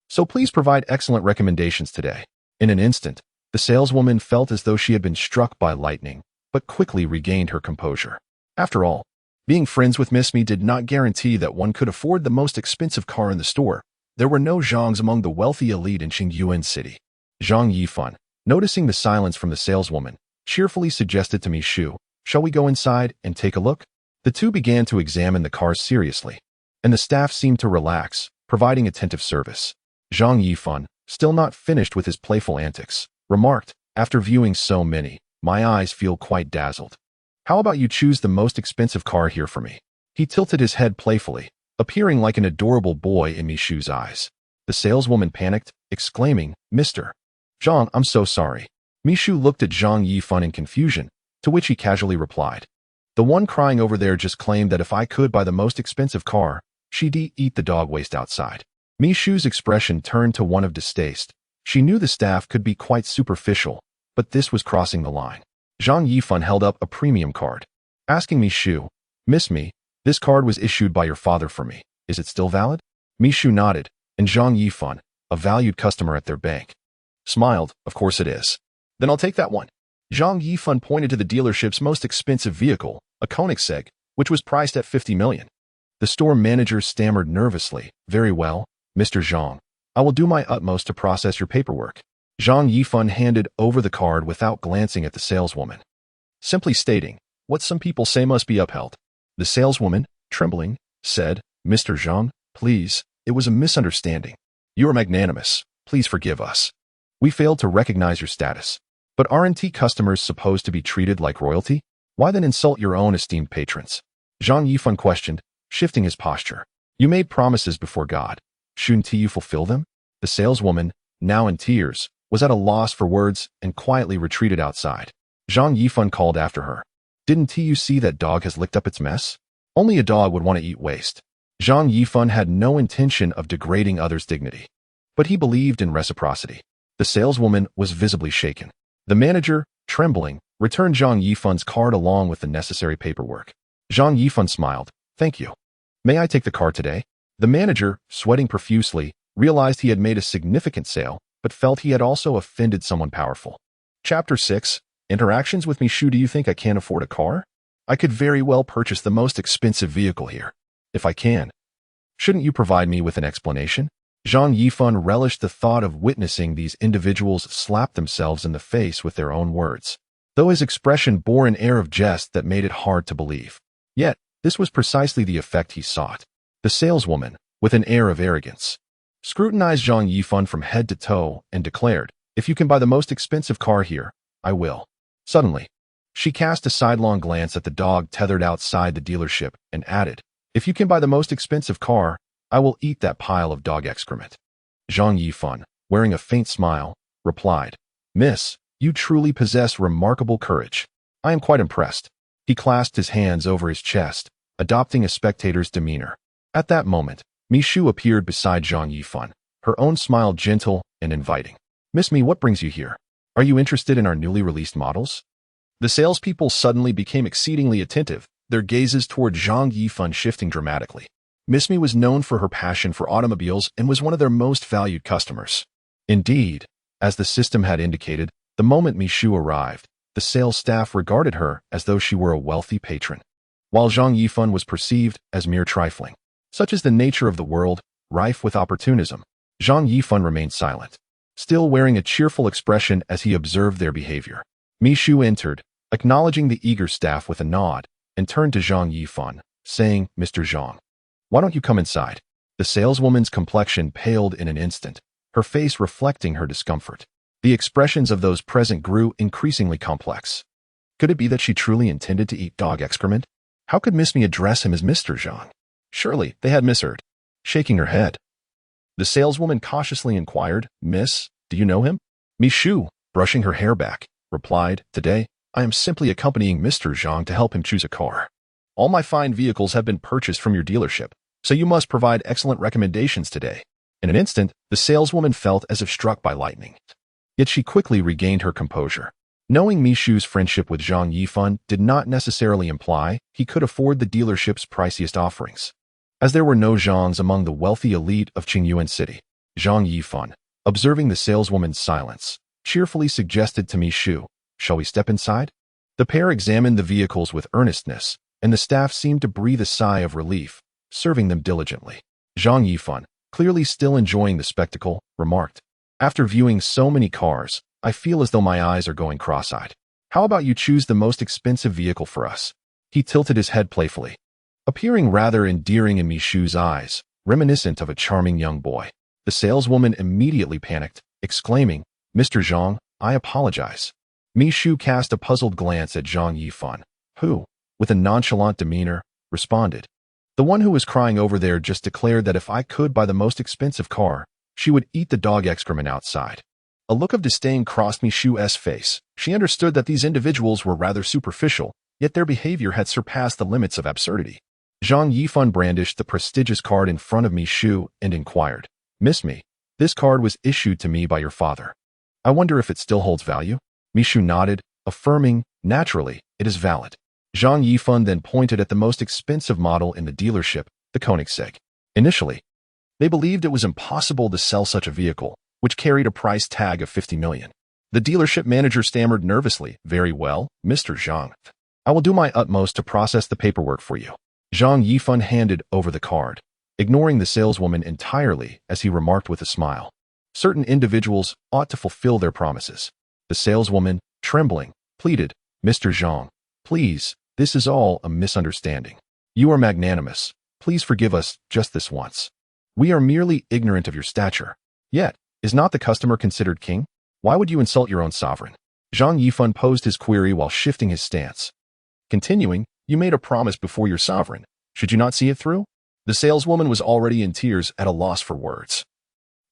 So please provide excellent recommendations today. In an instant, the saleswoman felt as though she had been struck by lightning, but quickly regained her composure. After all, being friends with Miss Me did not guarantee that one could afford the most expensive car in the store. There were no Zhangs among the wealthy elite in Qingyuan City. Zhang Yifan, noticing the silence from the saleswoman, cheerfully suggested to Mishu, Shall we go inside and take a look? The two began to examine the cars seriously, and the staff seemed to relax, providing attentive service. Zhang Yifan, still not finished with his playful antics, remarked, After viewing so many, my eyes feel quite dazzled. How about you choose the most expensive car here for me? He tilted his head playfully, appearing like an adorable boy in Mishu's eyes. The saleswoman panicked, exclaiming, Mr. Zhang, I'm so sorry. Mishu looked at Zhang Yifan in confusion, to which he casually replied, The one crying over there just claimed that if I could buy the most expensive car, she'd eat the dog waste outside. Mishu's expression turned to one of distaste. She knew the staff could be quite superficial, but this was crossing the line. Zhang Yifan held up a premium card, asking Mishu, Miss Me, this card was issued by your father for me. Is it still valid? Mishu nodded, and Zhang Yifan, a valued customer at their bank, smiled. Of course it is. Then I'll take that one. Zhang Yifan pointed to the dealership's most expensive vehicle, a Koenigsegg, which was priced at 50 million. The store manager stammered nervously, Very well, Mr. Zhang. I will do my utmost to process your paperwork. Zhang Yifan handed over the card without glancing at the saleswoman, simply stating, What some people say must be upheld. The saleswoman, trembling, said, Mr. Zhang, please, it was a misunderstanding. You are magnanimous. Please forgive us. We failed to recognize your status. But aren't customers supposed to be treated like royalty? Why then insult your own esteemed patrons? Zhang Yifan questioned, shifting his posture. You made promises before God. Shouldn't you fulfill them? The saleswoman, now in tears, was at a loss for words and quietly retreated outside. Zhang Yifan called after her. Didn't you see that dog has licked up its mess? Only a dog would want to eat waste. Zhang Yifan had no intention of degrading others' dignity, but he believed in reciprocity. The saleswoman was visibly shaken. The manager, trembling, returned Zhang Yifan's card along with the necessary paperwork. Zhang Yifan smiled. Thank you. May I take the car today? The manager, sweating profusely, realized he had made a significant sale, but felt he had also offended someone powerful. Chapter 6. Interactions with Mishu. Do you think I can't afford a car? I could very well purchase the most expensive vehicle here. If I can, shouldn't you provide me with an explanation? Zhang Yifan relished the thought of witnessing these individuals slap themselves in the face with their own words, though his expression bore an air of jest that made it hard to believe. Yet, this was precisely the effect he sought. The saleswoman, with an air of arrogance, scrutinized Zhang Yifan from head to toe and declared, If you can buy the most expensive car here, I will. Suddenly, she cast a sidelong glance at the dog tethered outside the dealership and added, If you can buy the most expensive car, I will eat that pile of dog excrement. Zhang Yifan, wearing a faint smile, replied, Miss, you truly possess remarkable courage. I am quite impressed. He clasped his hands over his chest, adopting a spectator's demeanor. At that moment, Mishu appeared beside Zhang Yifan, her own smile gentle and inviting. Miss Me, what brings you here? Are you interested in our newly released models? The salespeople suddenly became exceedingly attentive, their gazes toward Zhang Yifan shifting dramatically. Miss Me was known for her passion for automobiles and was one of their most valued customers. Indeed, as the system had indicated, the moment Mishu arrived, the sales staff regarded her as though she were a wealthy patron, while Zhang Yifan was perceived as mere trifling. Such is the nature of the world, rife with opportunism. Zhang Yifan remained silent, still wearing a cheerful expression as he observed their behavior. Mi Shu entered, acknowledging the eager staff with a nod, and turned to Zhang Yifan, saying, "Mr. Zhang, why don't you come inside?" The saleswoman's complexion paled in an instant, her face reflecting her discomfort. The expressions of those present grew increasingly complex. Could it be that she truly intended to eat dog excrement? How could Miss Me address him as Mr. Zhang? Surely they had misheard. Shaking her head, the saleswoman cautiously inquired, "Miss, do you know him?" Mi Shu, brushing her hair back, replied, "Today, I am simply accompanying Mr. Zhang to help him choose a car. All my fine vehicles have been purchased from your dealership, so you must provide excellent recommendations today." In an instant, the saleswoman felt as if struck by lightning. Yet she quickly regained her composure. Knowing Mi Shu's friendship with Zhang Yifan did not necessarily imply he could afford the dealership's priciest offerings. As there were no Zhangs among the wealthy elite of Qingyuan City, Zhang Yifan, observing the saleswoman's silence, cheerfully suggested to Mi Shu, "Shall we step inside?" The pair examined the vehicles with earnestness, and the staff seemed to breathe a sigh of relief, serving them diligently. Zhang Yifan, clearly still enjoying the spectacle, remarked, "After viewing so many cars, I feel as though my eyes are going cross-eyed. How about you choose the most expensive vehicle for us?" He tilted his head playfully, appearing rather endearing in Mi Shu's eyes, reminiscent of a charming young boy. The saleswoman immediately panicked, exclaiming, "Mr. Zhang, I apologize." Mi Shu cast a puzzled glance at Zhang Yifan, who, with a nonchalant demeanor, responded, "The one who was crying over there just declared that if I could buy the most expensive car, she would eat the dog excrement outside." A look of disdain crossed Mi Shu's face. She understood that these individuals were rather superficial, yet their behavior had surpassed the limits of absurdity. Zhang Yifan brandished the prestigious card in front of Mi Shu and inquired, "Miss Me, this card was issued to me by your father. I wonder if it still holds value?" Mi Shu nodded, affirming, "Naturally, it is valid." Zhang Yifan then pointed at the most expensive model in the dealership, the Koenigsegg. Initially, they believed it was impossible to sell such a vehicle, which carried a price tag of 50 million. The dealership manager stammered nervously, "Very well, Mr. Zhang. I will do my utmost to process the paperwork for you." Zhang Yifan handed over the card, ignoring the saleswoman entirely as he remarked with a smile, "Certain individuals ought to fulfill their promises." The saleswoman, trembling, pleaded, "Mr. Zhang, please, this is all a misunderstanding. You are magnanimous. Please forgive us just this once. We are merely ignorant of your stature. Yet, is not the customer considered king? Why would you insult your own sovereign?" Zhang Yifan posed his query while shifting his stance. Continuing, "You made a promise before your sovereign. Should you not see it through?" The saleswoman was already in tears at a loss for words,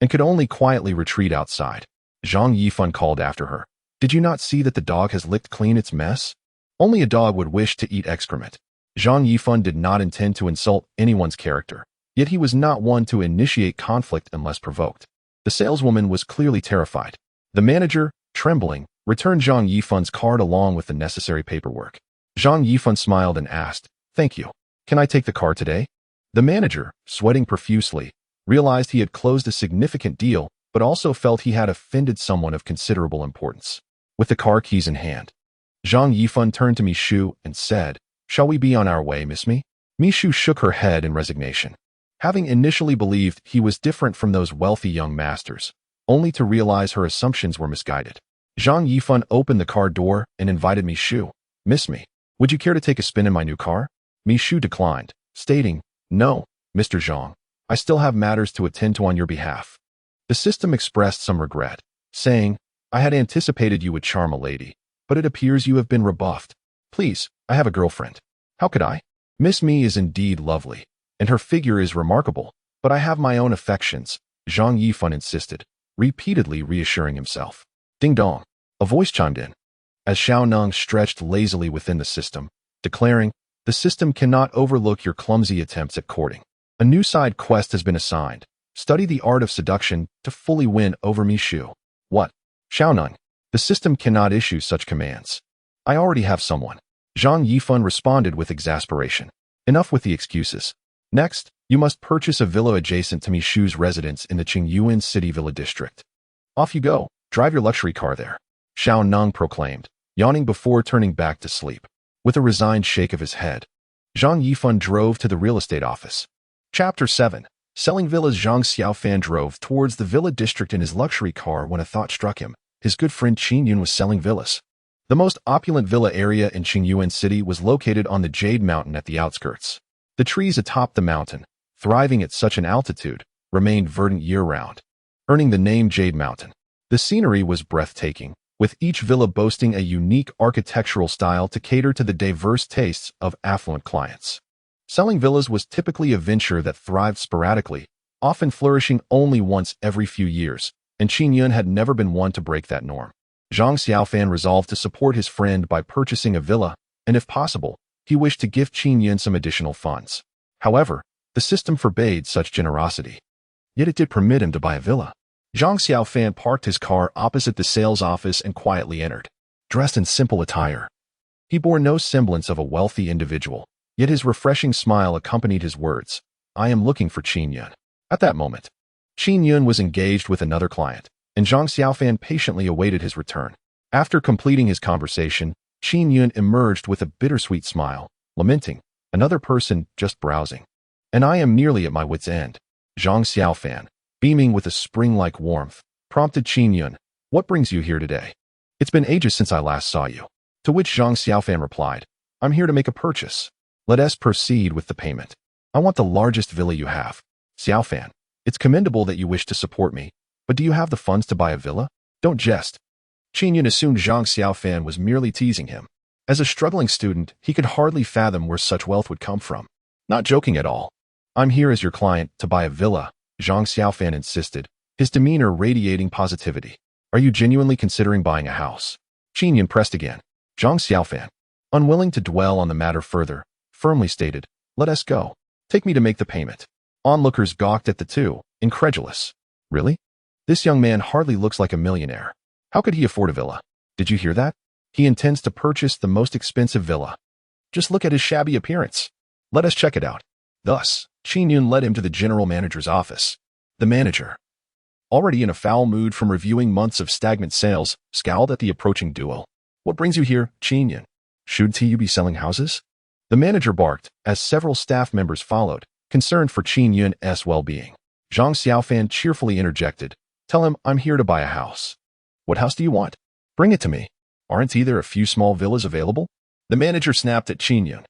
and could only quietly retreat outside. Zhang Yifan called after her, "Did you not see that the dog has licked clean its mess? Only a dog would wish to eat excrement." Zhang Yifan did not intend to insult anyone's character, yet he was not one to initiate conflict unless provoked. The saleswoman was clearly terrified. The manager, trembling, returned Zhang Yifan's card along with the necessary paperwork. Zhang Yifan smiled and asked, "Thank you. Can I take the car today?" The manager, sweating profusely, realized he had closed a significant deal, but also felt he had offended someone of considerable importance. With the car keys in hand, Zhang Yifan turned to Mi Shu and said, "Shall we be on our way, Miss Me?" Mi Shu shook her head in resignation, having initially believed he was different from those wealthy young masters, only to realize her assumptions were misguided. Zhang Yifan opened the car door and invited Mi Shu, "Miss Me, would you care to take a spin in my new car?" Mi Shu declined, stating, "No, Mr. Zhang, I still have matters to attend to on your behalf." The system expressed some regret, saying, "I had anticipated you would charm a lady, but it appears you have been rebuffed. Please, I have a girlfriend." "How could I? Miss Me is indeed lovely, and her figure is remarkable, but I have my own affections," Zhang Yifan insisted, repeatedly reassuring himself. Ding dong, a voice chimed in, as Xiao Neng stretched lazily within the system, declaring, "The system cannot overlook your clumsy attempts at courting. A new side quest has been assigned. Study the art of seduction to fully win over Mi Shu." "What? Xiao Neng, the system cannot issue such commands. I already have someone." Zhang Yifan responded with exasperation. "Enough with the excuses. Next, you must purchase a villa adjacent to Mi Shu's residence in the Qingyuan City Villa District. Off you go, drive your luxury car there," Xiao Neng proclaimed, yawning before turning back to sleep. With a resigned shake of his head, Zhang Yifan drove to the real estate office. Chapter 7. Selling villas. Zhang Xiaofan drove towards the villa district in his luxury car when a thought struck him. His good friend Qin Yun was selling villas. The most opulent villa area in Qingyuan City was located on the Jade Mountain at the outskirts. The trees atop the mountain, thriving at such an altitude, remained verdant year-round, earning the name Jade Mountain. The scenery was breathtaking, with each villa boasting a unique architectural style to cater to the diverse tastes of affluent clients. Selling villas was typically a venture that thrived sporadically, often flourishing only once every few years, and Qin Yun had never been one to break that norm. Zhang Xiaofan resolved to support his friend by purchasing a villa, and if possible, he wished to give Qin Yun some additional funds. However, the system forbade such generosity. Yet it did permit him to buy a villa. Zhang Xiaofan parked his car opposite the sales office and quietly entered. Dressed in simple attire, he bore no semblance of a wealthy individual, yet his refreshing smile accompanied his words. "I am looking for Qin Yun." At that moment, Qin Yun was engaged with another client, and Zhang Xiaofan patiently awaited his return. After completing his conversation, Qin Yun emerged with a bittersweet smile, lamenting, "Another person just browsing. And I am nearly at my wit's end." Zhang Xiaofan, beaming with a spring-like warmth, prompted Qin Yun, "What brings you here today? It's been ages since I last saw you." To which Zhang Xiaofan replied, "I'm here to make a purchase. Let us proceed with the payment. I want the largest villa you have." "Xiaofan, it's commendable that you wish to support me, but do you have the funds to buy a villa? Don't jest." Qin Yun assumed Zhang Xiaofan was merely teasing him. As a struggling student, he could hardly fathom where such wealth would come from. "Not joking at all. I'm here as your client to buy a villa," Zhang Xiaofan insisted, his demeanor radiating positivity. "Are you genuinely considering buying a house?" Qin Yun pressed again. Zhang Xiaofan, unwilling to dwell on the matter further, firmly stated, "Let us go. Take me to make the payment." Onlookers gawked at the two, incredulous. "Really? This young man hardly looks like a millionaire. How could he afford a villa? Did you hear that? He intends to purchase the most expensive villa. Just look at his shabby appearance. Let us check it out." Thus, Qin Yun led him to the general manager's office. The manager, already in a foul mood from reviewing months of stagnant sales, scowled at the approaching duo. "What brings you here, Qin Yun? Shouldn't you be selling houses?" The manager barked, as several staff members followed, concerned for Qin Yun's well-being. Zhang Xiaofan cheerfully interjected, "Tell him I'm here to buy a house." "What house do you want? Bring it to me. Aren't there a few small villas available?" The manager snapped at Qin Yun.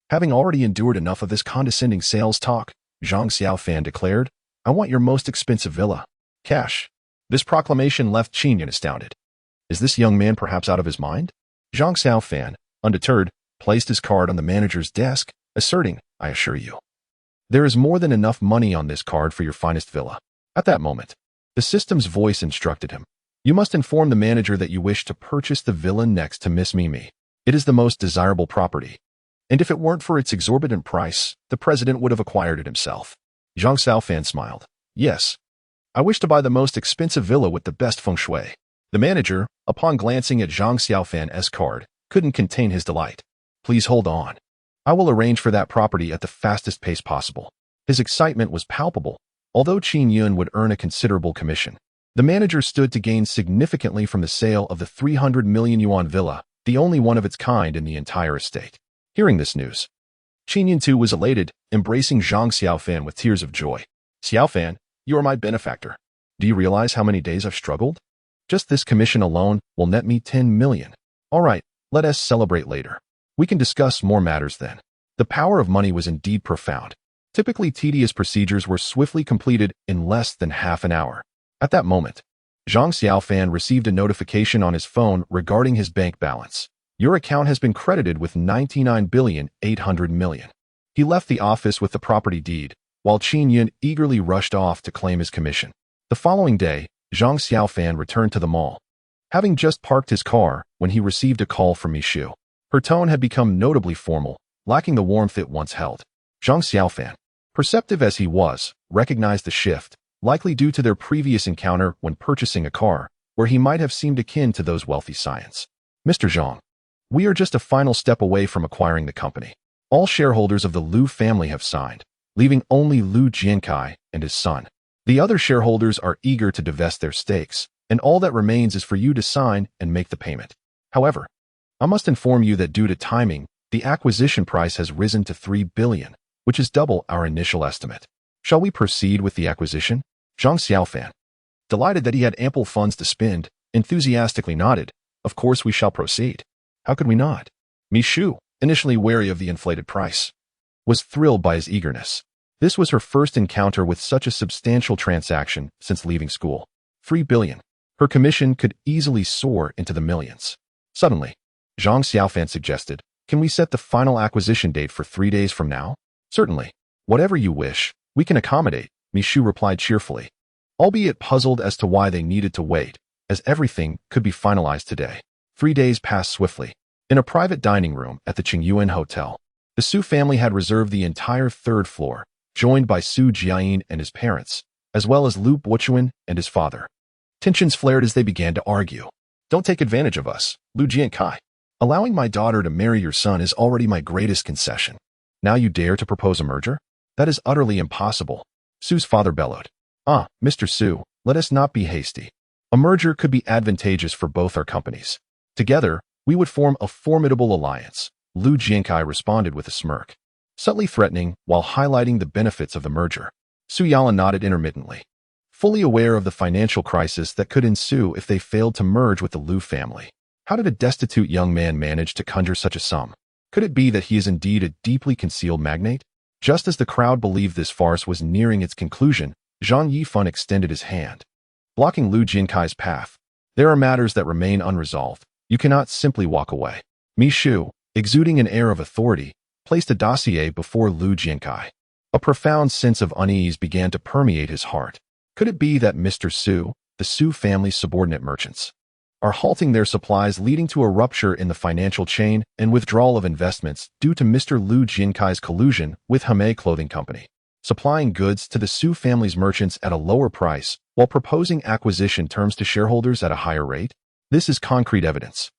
Having already endured enough of this condescending sales talk, Zhang Xiaofan declared, "I want your most expensive villa. Cash." This proclamation left Qin Yun astounded. Is this young man perhaps out of his mind? Zhang Xiaofan, undeterred, placed his card on the manager's desk, asserting, "I assure you, there is more than enough money on this card for your finest villa." At that moment, the system's voice instructed him, "You must inform the manager that you wish to purchase the villa next to Miss Mimi. It is the most desirable property. And if it weren't for its exorbitant price, the president would have acquired it himself." Zhang Xiaofan smiled. "Yes, I wish to buy the most expensive villa with the best feng shui." The manager, upon glancing at Zhang Xiaofan's card, couldn't contain his delight. "Please hold on. I will arrange for that property at the fastest pace possible." His excitement was palpable, although Qin Yun would earn a considerable commission. The manager stood to gain significantly from the sale of the 300 million yuan villa, the only one of its kind in the entire estate. Hearing this news, Qin Yun too was elated, embracing Zhang Xiaofan with tears of joy. "Xiaofan, you are my benefactor. Do you realize how many days I've struggled? Just this commission alone will net me 10 million. All right, let us celebrate later. We can discuss more matters then." The power of money was indeed profound. Typically tedious procedures were swiftly completed in less than half an hour. At that moment, Zhang Xiaofan received a notification on his phone regarding his bank balance. "Your account has been credited with 99,800 million. He left the office with the property deed, while Qin Yun eagerly rushed off to claim his commission. The following day, Zhang Xiaofan returned to the mall, having just parked his car when he received a call from Mishu. Her tone had become notably formal, lacking the warmth it once held. Zhang Xiaofan, perceptive as he was, recognized the shift, likely due to their previous encounter when purchasing a car, where he might have seemed akin to those wealthy scions. "Mr. Zhang, we are just a final step away from acquiring the company. All shareholders of the Liu family have signed, leaving only Liu Jiankai and his son. The other shareholders are eager to divest their stakes, and all that remains is for you to sign and make the payment. However, I must inform you that due to timing, the acquisition price has risen to 3 billion, which is double our initial estimate. Shall we proceed with the acquisition? Zhang Yifan, delighted that he had ample funds to spend, enthusiastically nodded. Of course we shall proceed. How could we not? Mishu, initially wary of the inflated price, was thrilled by his eagerness. This was her first encounter with such a substantial transaction since leaving school. 3 billion. Her commission could easily soar into the millions. Suddenly, Zhang Yifan suggested, can we set the final acquisition date for 3 days from now? Certainly. Whatever you wish, we can accommodate, Mishu replied cheerfully, albeit puzzled as to why they needed to wait, as everything could be finalized today. 3 days passed swiftly. In a private dining room at the Qingyuan Hotel, the Su family had reserved the entire third floor, joined by Su Jiayin and his parents, as well as Lu Buchuan and his father. Tensions flared as they began to argue. Don't take advantage of us, Lu Jiankai. Allowing my daughter to marry your son is already my greatest concession. Now you dare to propose a merger? That is utterly impossible, Su's father bellowed. Mr. Su, let us not be hasty. A merger could be advantageous for both our companies. Together, we would form a formidable alliance, Lu Jiankai responded with a smirk, subtly threatening while highlighting the benefits of the merger. Su Yalan nodded intermittently, fully aware of the financial crisis that could ensue if they failed to merge with the Lu family. How did a destitute young man manage to conjure such a sum? Could it be that he is indeed a deeply concealed magnate? Just as the crowd believed this farce was nearing its conclusion, Zhang Yifan extended his hand, blocking Lu Jiankai's path. There are matters that remain unresolved. You cannot simply walk away. Mishu, exuding an air of authority, placed a dossier before Lu Jiankai. A profound sense of unease began to permeate his heart. Could it be that Mr. Su, the Su family's subordinate merchants, are halting their supplies, leading to a rupture in the financial chain and withdrawal of investments due to Mr. Lu Jiankai's collusion with Hame Clothing Company, supplying goods to the Su family's merchants at a lower price while proposing acquisition terms to shareholders at a higher rate? This is concrete evidence,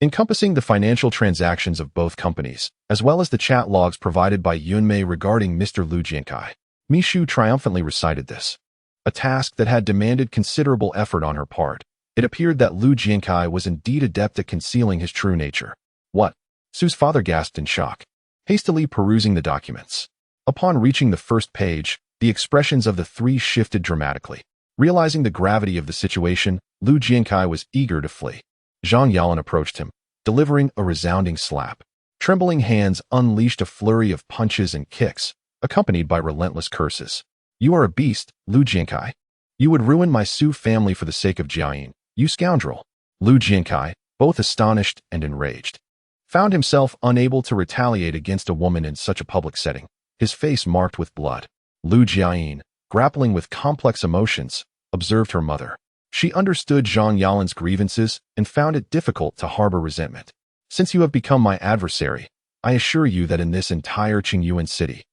encompassing the financial transactions of both companies, as well as the chat logs provided by Yunmei regarding Mr. Lu Jiankai. Mishu triumphantly recited this, a task that had demanded considerable effort on her part. It appeared that Lu Jiankai was indeed adept at concealing his true nature. What? Su's father gasped in shock, hastily perusing the documents. Upon reaching the first page, the expressions of the three shifted dramatically. Realizing the gravity of the situation, Lu Jiankai was eager to flee. Zhang Yalan approached him, delivering a resounding slap. Trembling hands unleashed a flurry of punches and kicks, accompanied by relentless curses. You are a beast, Lu Jiankai. You would ruin my Su family for the sake of Jiayin. You scoundrel. Lu Jiankai, both astonished and enraged, found himself unable to retaliate against a woman in such a public setting, his face marked with blood. Lu Jiayin, grappling with complex emotions, observed her mother. She understood Zhang Yalan's grievances and found it difficult to harbor resentment. Since you have become my adversary, I assure you that in this entire Qingyuan city,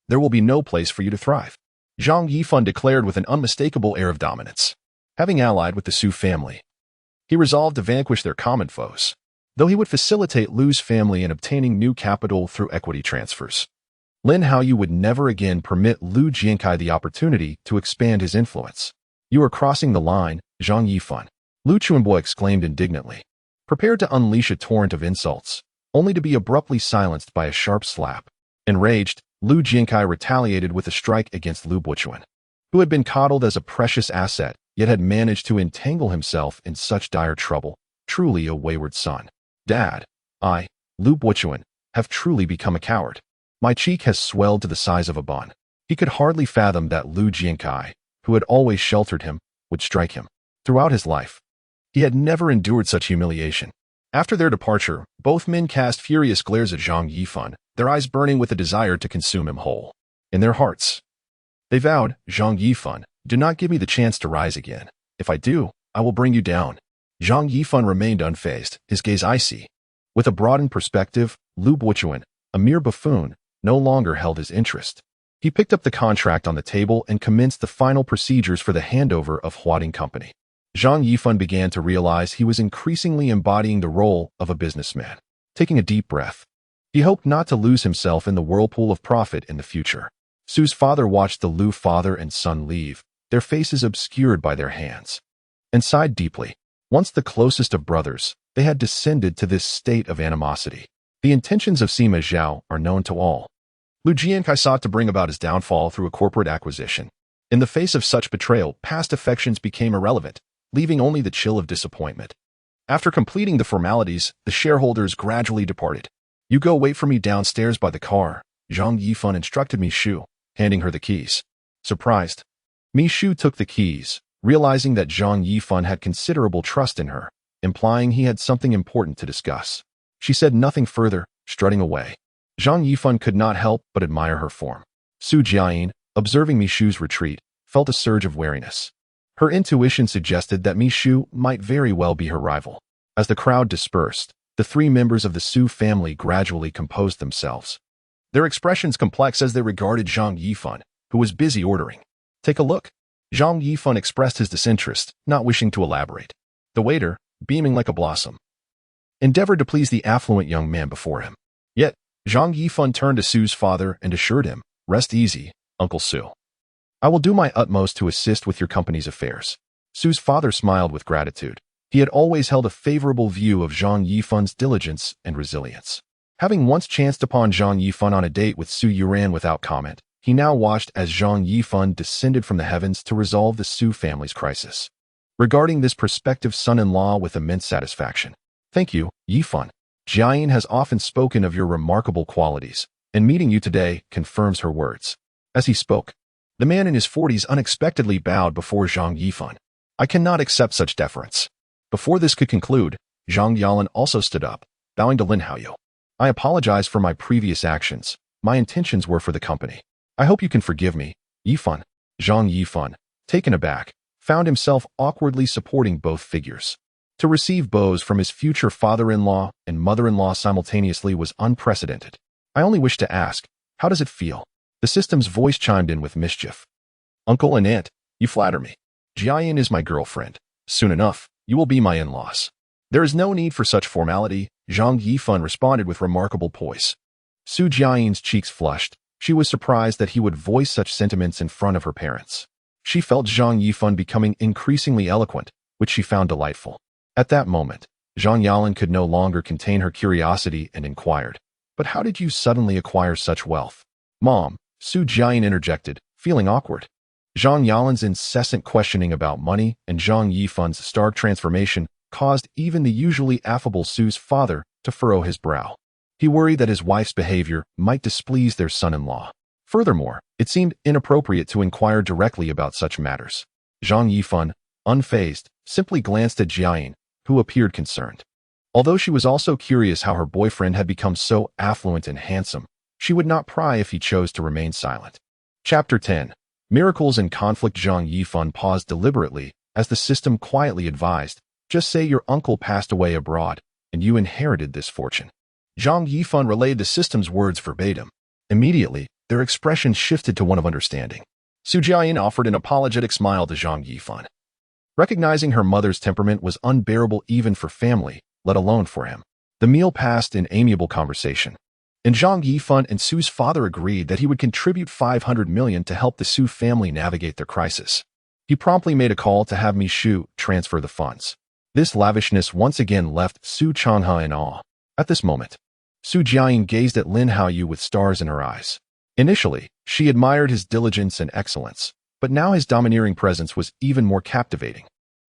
there will be no place for you to thrive, Zhang Yifan declared with an unmistakable air of dominance. Having allied with the Su family, he resolved to vanquish their common foes, though he would facilitate Lu's family in obtaining new capital through equity transfers. Lin Haoyu would never again permit Lu Jiankai the opportunity to expand his influence. You are crossing the line, Zhang Yifan, Lu Chuanbo exclaimed indignantly, prepared to unleash a torrent of insults, only to be abruptly silenced by a sharp slap. Enraged, Lu Jiankai retaliated with a strike against Lu Buchuan, who had been coddled as a precious asset, yet had managed to entangle himself in such dire trouble. Truly a wayward son. Dad, I, Lu Buchuan, have truly become a coward. My cheek has swelled to the size of a bun. He could hardly fathom that Lu Jiankai, who had always sheltered him, would strike him. Throughout his life, he had never endured such humiliation. After their departure, both men cast furious glares at Zhang Yifan, their eyes burning with a desire to consume him whole. In their hearts, they vowed, Zhang Yifan, do not give me the chance to rise again. If I do, I will bring you down. Zhang Yifan remained unfazed, his gaze icy. With a broadened perspective, Lu Buchuan, a mere buffoon, no longer held his interest. He picked up the contract on the table and commenced the final procedures for the handover of Huading Company. Zhang Yifan began to realize he was increasingly embodying the role of a businessman. Taking a deep breath, he hoped not to lose himself in the whirlpool of profit in the future. Su's father watched the Lu father and son leave, their faces obscured by their hands, and sighed deeply. Once the closest of brothers, they had descended to this state of animosity. The intentions of Sima Zhao are known to all. Lu Jiankai sought to bring about his downfall through a corporate acquisition. In the face of such betrayal, past affections became irrelevant, leaving only the chill of disappointment. After completing the formalities, the shareholders gradually departed. "You go wait for me downstairs by the car," Zhang Yifan instructed Mi Shu, handing her the keys. Surprised, Mi Shu took the keys, realizing that Zhang Yifan had considerable trust in her, implying he had something important to discuss. She said nothing further, strutting away. Zhang Yifan could not help but admire her form. Su Jiayin, observing Mi Shu's retreat, felt a surge of wariness. Her intuition suggested that Mi Shu might very well be her rival. As the crowd dispersed, the three members of the Su family gradually composed themselves. Their expressions complex as they regarded Zhang Yifan, who was busy ordering. "Take a look." Zhang Yifan expressed his disinterest, not wishing to elaborate. The waiter, beaming like a blossom, endeavored to please the affluent young man before him. Yet, Zhang Yifan turned to Su's father and assured him, "Rest easy, Uncle Su. I will do my utmost to assist with your company's affairs." Su's father smiled with gratitude. He had always held a favorable view of Zhang Yifan's diligence and resilience. Having once chanced upon Zhang Yifan on a date with Su Yuran without comment, he now watched as Zhang Yifan descended from the heavens to resolve the Su family's crisis. Regarding this prospective son-in-law with immense satisfaction. "Thank you, Yifan. Jiayin has often spoken of your remarkable qualities, and meeting you today confirms her words." As he spoke, the man in his 40s unexpectedly bowed before Zhang Yifan. "I cannot accept such deference." Before this could conclude, Zhang Yalan also stood up, bowing to Lin Haoyu. "I apologize for my previous actions. My intentions were for the company. I hope you can forgive me, Yifan." Zhang Yifan, taken aback, found himself awkwardly supporting both figures. To receive bows from his future father-in-law and mother-in-law simultaneously was unprecedented. "I only wish to ask, how does it feel?" The system's voice chimed in with mischief. "Uncle and aunt, you flatter me. Jiayin is my girlfriend. Soon enough, you will be my in-laws." "There is no need for such formality," Zhang Yifan responded with remarkable poise. Su Jiayin's cheeks flushed. She was surprised that he would voice such sentiments in front of her parents. She felt Zhang Yifan becoming increasingly eloquent, which she found delightful. At that moment, Zhang Yalan could no longer contain her curiosity and inquired, "But how did you suddenly acquire such wealth?" "Mom," Su Jiayin interjected, feeling awkward. Zhang Yalan's incessant questioning about money and Zhang Yifan's stark transformation caused even the usually affable Su's father to furrow his brow. He worried that his wife's behavior might displease their son-in-law. Furthermore, it seemed inappropriate to inquire directly about such matters. Zhang Yifan, unfazed, simply glanced at Jiayin, who appeared concerned. Although she was also curious how her boyfriend had become so affluent and handsome, she would not pry if he chose to remain silent. Chapter 10. Miracles and Conflict. Zhang Yifan paused deliberately as the system quietly advised, "Just say your uncle passed away abroad, and you inherited this fortune." Zhang Yifan relayed the system's words verbatim. Immediately, their expression shifted to one of understanding. Su Jiayin offered an apologetic smile to Zhang Yifan. Recognizing her mother's temperament was unbearable even for family, let alone for him. The meal passed in amiable conversation. And Zhang Yifan and Su's father agreed that he would contribute 500 million to help the Su family navigate their crisis. He promptly made a call to have Mi Shu transfer the funds. This lavishness once again left Su Changhe in awe. At this moment, Su Jiayin gazed at Lin Haoyu with stars in her eyes. Initially, she admired his diligence and excellence, but now his domineering presence was even more captivating,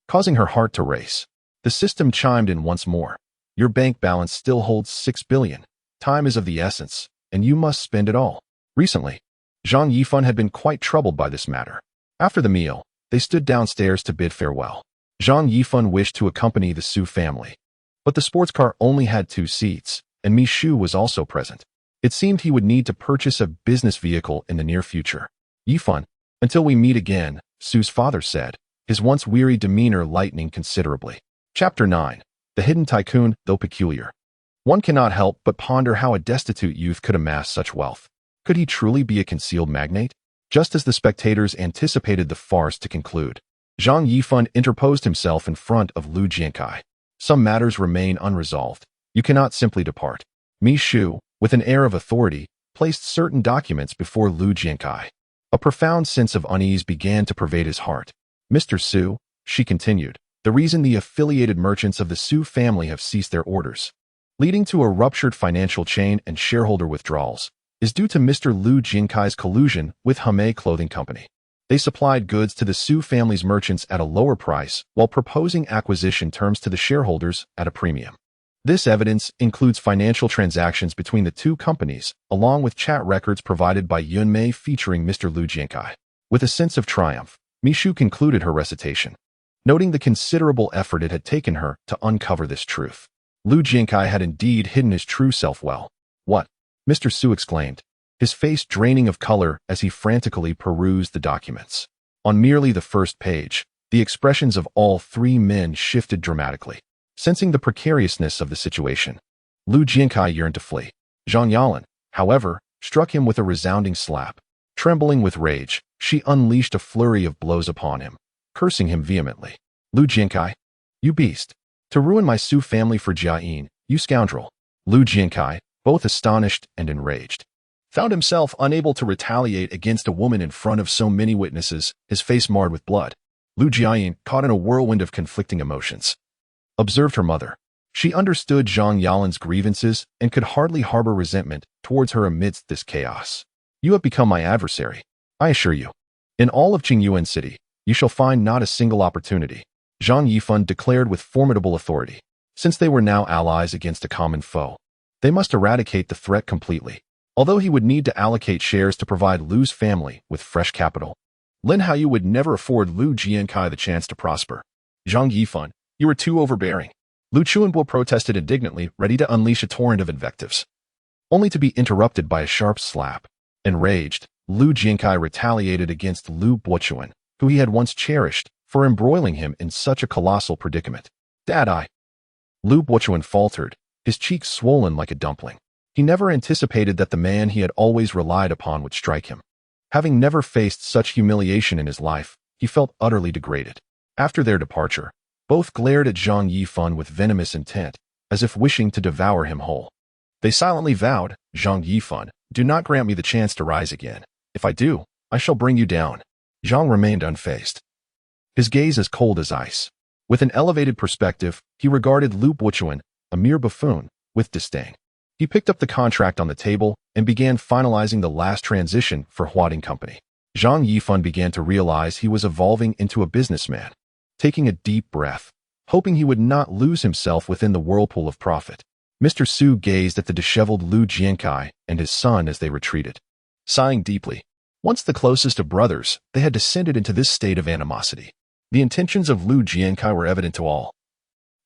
causing her heart to race. The system chimed in once more. "Your bank balance still holds 6 billion. Time is of the essence, and you must spend it all." Recently, Zhang Yifan had been quite troubled by this matter. After the meal, they stood downstairs to bid farewell. Zhang Yifan wished to accompany the Su family, but the sports car only had 2 seats, and Mi Shu was also present. It seemed he would need to purchase a business vehicle in the near future. "Yifan, until we meet again," Su's father said, his once weary demeanor lightening considerably. Chapter 9. The Hidden Tycoon, though peculiar. One cannot help but ponder how a destitute youth could amass such wealth. Could he truly be a concealed magnate? Just as the spectators anticipated the farce to conclude, Zhang Yifan interposed himself in front of Lu Jiankai. "Some matters remain unresolved. You cannot simply depart." Mi Shu, with an air of authority, placed certain documents before Lu Jiankai. A profound sense of unease began to pervade his heart. "Mr. Su," she continued, "the reason the affiliated merchants of the Su family have ceased their orders, leading to a ruptured financial chain and shareholder withdrawals, is due to Mr. Lu Jinkai's collusion with Hame Clothing Company. They supplied goods to the Su family's merchants at a lower price while proposing acquisition terms to the shareholders at a premium. This evidence includes financial transactions between the two companies, along with chat records provided by Yunmei featuring Mr. Lu Jinkai. With a sense of triumph, Mishu concluded her recitation, noting the considerable effort it had taken her to uncover this truth. Lu Jinkai had indeed hidden his true self well. "What?" Mr. Su exclaimed, his face draining of color as he frantically perused the documents. On merely the first page, the expressions of all three men shifted dramatically. Sensing the precariousness of the situation, Lu Jinkai yearned to flee. Zhang Yifan, however, struck him with a resounding slap. Trembling with rage, she unleashed a flurry of blows upon him, cursing him vehemently. "Lu Jinkai, you beast! To ruin my Su family for Jiayin, you scoundrel!" Lu Jinkai, both astonished and enraged, found himself unable to retaliate against a woman in front of so many witnesses, his face marred with blood. Lu Jiayin, caught in a whirlwind of conflicting emotions, observed her mother. She understood Zhang Yalin's grievances and could hardly harbor resentment towards her amidst this chaos. "You have become my adversary. I assure you. In all of Qingyuan City, you shall find not a single opportunity," Zhang Yifan declared with formidable authority. Since they were now allies against a common foe, they must eradicate the threat completely. Although he would need to allocate shares to provide Lu's family with fresh capital, Lin Haoyu would never afford Lu Jiankai the chance to prosper. "Zhang Yifan, you were too overbearing." Lu Chuanbo protested indignantly, ready to unleash a torrent of invectives, only to be interrupted by a sharp slap. Enraged, Lu Jinkai retaliated against Lu Bochuan, who he had once cherished, for embroiling him in such a colossal predicament. "Dad, Lu Bochuan faltered, his cheeks swollen like a dumpling. He never anticipated that the man he had always relied upon would strike him. Having never faced such humiliation in his life, he felt utterly degraded. After their departure, both glared at Zhang Yifan with venomous intent, as if wishing to devour him whole. They silently vowed, "Zhang Yifan, do not grant me the chance to rise again. If I do, I shall bring you down." Zhang remained unfazed, his gaze as cold as ice. With an elevated perspective, he regarded Lu Bochuan, a mere buffoon, with disdain. He picked up the contract on the table and began finalizing the last transition for Huading Company. Zhang Yifan began to realize he was evolving into a businessman. Taking a deep breath, hoping he would not lose himself within the whirlpool of profit, Mr. Su gazed at the disheveled Lu Jiankai and his son as they retreated. Sighing deeply, once the closest of brothers, they had descended into this state of animosity. The intentions of Lu Jiankai were evident to all.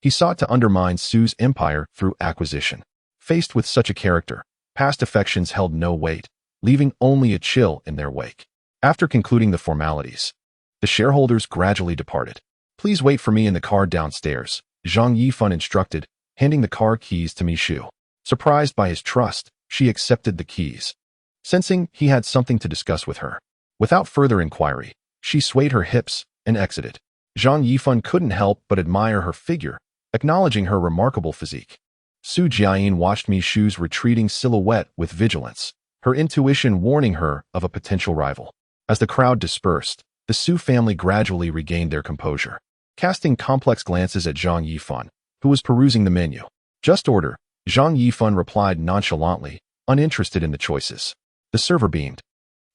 He sought to undermine Su's empire through acquisition. Faced with such a character, past affections held no weight, leaving only a chill in their wake. After concluding the formalities, the shareholders gradually departed. "Please wait for me in the car downstairs," Zhang Yifan instructed, handing the car keys to Mishu. Surprised by his trust, she accepted the keys, sensing he had something to discuss with her. Without further inquiry, she swayed her hips and exited. Zhang Yifan couldn't help but admire her figure, acknowledging her remarkable physique. Su Jiayin watched Mishu's retreating silhouette with vigilance, her intuition warning her of a potential rival. As the crowd dispersed, the Su family gradually regained their composure, casting complex glances at Zhang Yifan, who was perusing the menu. "Just order," Zhang Yifan replied nonchalantly, uninterested in the choices. The server beamed,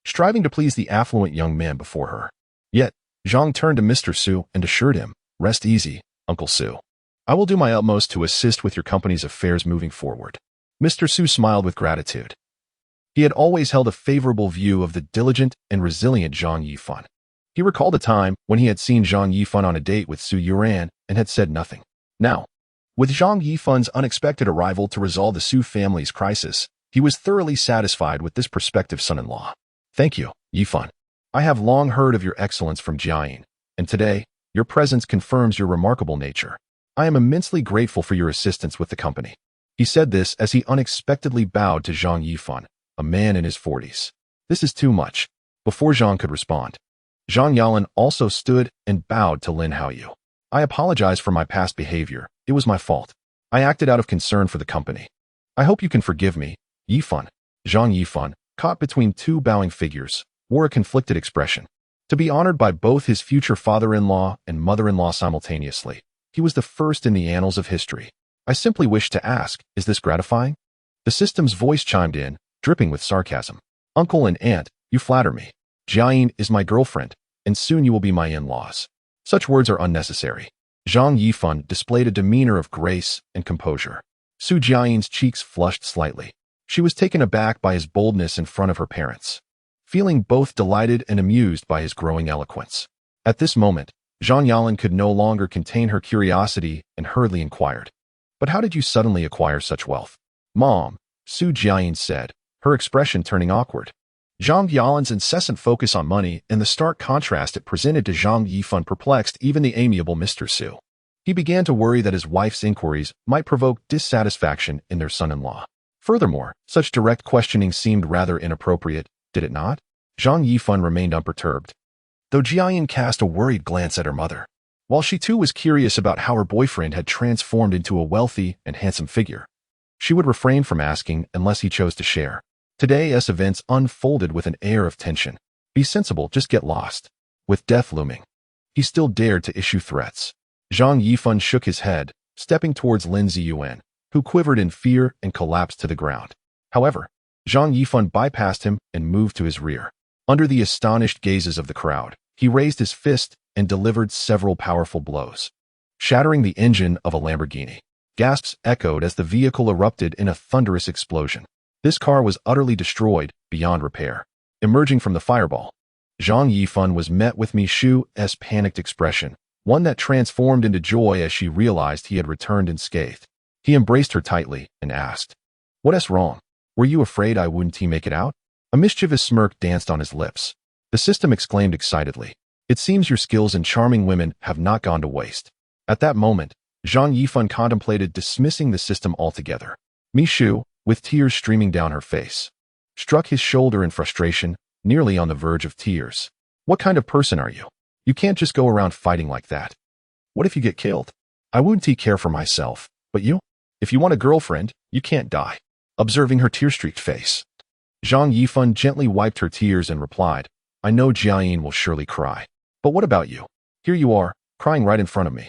striving to please the affluent young man before her. Yet, Zhang turned to Mr. Su and assured him, "Rest easy, Uncle Su. I will do my utmost to assist with your company's affairs moving forward." Mr. Su smiled with gratitude. He had always held a favorable view of the diligent and resilient Zhang Yifan. He recalled a time when he had seen Zhang Yifan on a date with Su Yuran and had said nothing. Now, with Zhang Yifan's unexpected arrival to resolve the Su family's crisis, he was thoroughly satisfied with this prospective son-in-law. "Thank you, Yifan. I have long heard of your excellence from Jiayin, and today, your presence confirms your remarkable nature. I am immensely grateful for your assistance with the company." He said this as he unexpectedly bowed to Zhang Yifan, a man in his 40s. "This is too much." Before Zhang could respond, Zhang Yalin also stood and bowed to Lin Haoyu. "I apologize for my past behavior. It was my fault. I acted out of concern for the company. I hope you can forgive me, Yifan." Zhang Yifan, caught between two bowing figures, wore a conflicted expression. To be honored by both his future father-in-law and mother-in-law simultaneously, he was the first in the annals of history. "I simply wish to ask, is this gratifying?" The system's voice chimed in, dripping with sarcasm. Uncle and aunt, you flatter me. Jiayin is my girlfriend, and soon you will be my in-laws. Such words are unnecessary. Zhang Yifan displayed a demeanor of grace and composure. Su Jiayin's cheeks flushed slightly. She was taken aback by his boldness in front of her parents, feeling both delighted and amused by his growing eloquence. At this moment, Zhang Yalin could no longer contain her curiosity and hurriedly inquired, "But how did you suddenly acquire such wealth?" "Mom," Su Jiayin said, her expression turning awkward. Zhang Yalin's incessant focus on money and the stark contrast it presented to Zhang Yifan perplexed even the amiable Mr. Su. He began to worry that his wife's inquiries might provoke dissatisfaction in their son-in-law. Furthermore, such direct questioning seemed rather inappropriate, did it not? Zhang Yifan remained unperturbed, though Jiayin cast a worried glance at her mother. While she too was curious about how her boyfriend had transformed into a wealthy and handsome figure, she would refrain from asking unless he chose to share. Today's events unfolded with an air of tension. Be sensible, just get lost. With death looming, he still dared to issue threats. Zhang Yifan shook his head, stepping towards Lin Ziyuan, who quivered in fear and collapsed to the ground. However, Zhang Yifan bypassed him and moved to his rear. Under the astonished gazes of the crowd, he raised his fist and delivered several powerful blows, shattering the engine of a Lamborghini. Gasps echoed as the vehicle erupted in a thunderous explosion. This car was utterly destroyed beyond repair. Emerging from the fireball, Zhang Yifan was met with Mi Shu's panicked expression, one that transformed into joy as she realized he had returned unscathed. He embraced her tightly and asked, "What's wrong? Were you afraid I wouldn't make it out?" A mischievous smirk danced on his lips. The system exclaimed excitedly, "It seems your skills in charming women have not gone to waste." At that moment, Zhang Yifan contemplated dismissing the system altogether. Mi Shu, with tears streaming down her face, struck his shoulder in frustration, nearly on the verge of tears. "What kind of person are you? You can't just go around fighting like that. What if you get killed? I wouldn't care for myself, but you? If you want a girlfriend, you can't die." Observing her tear-streaked face, Zhang Yifan gently wiped her tears and replied, "I know Jiayin will surely cry. But what about you? Here you are, crying right in front of me.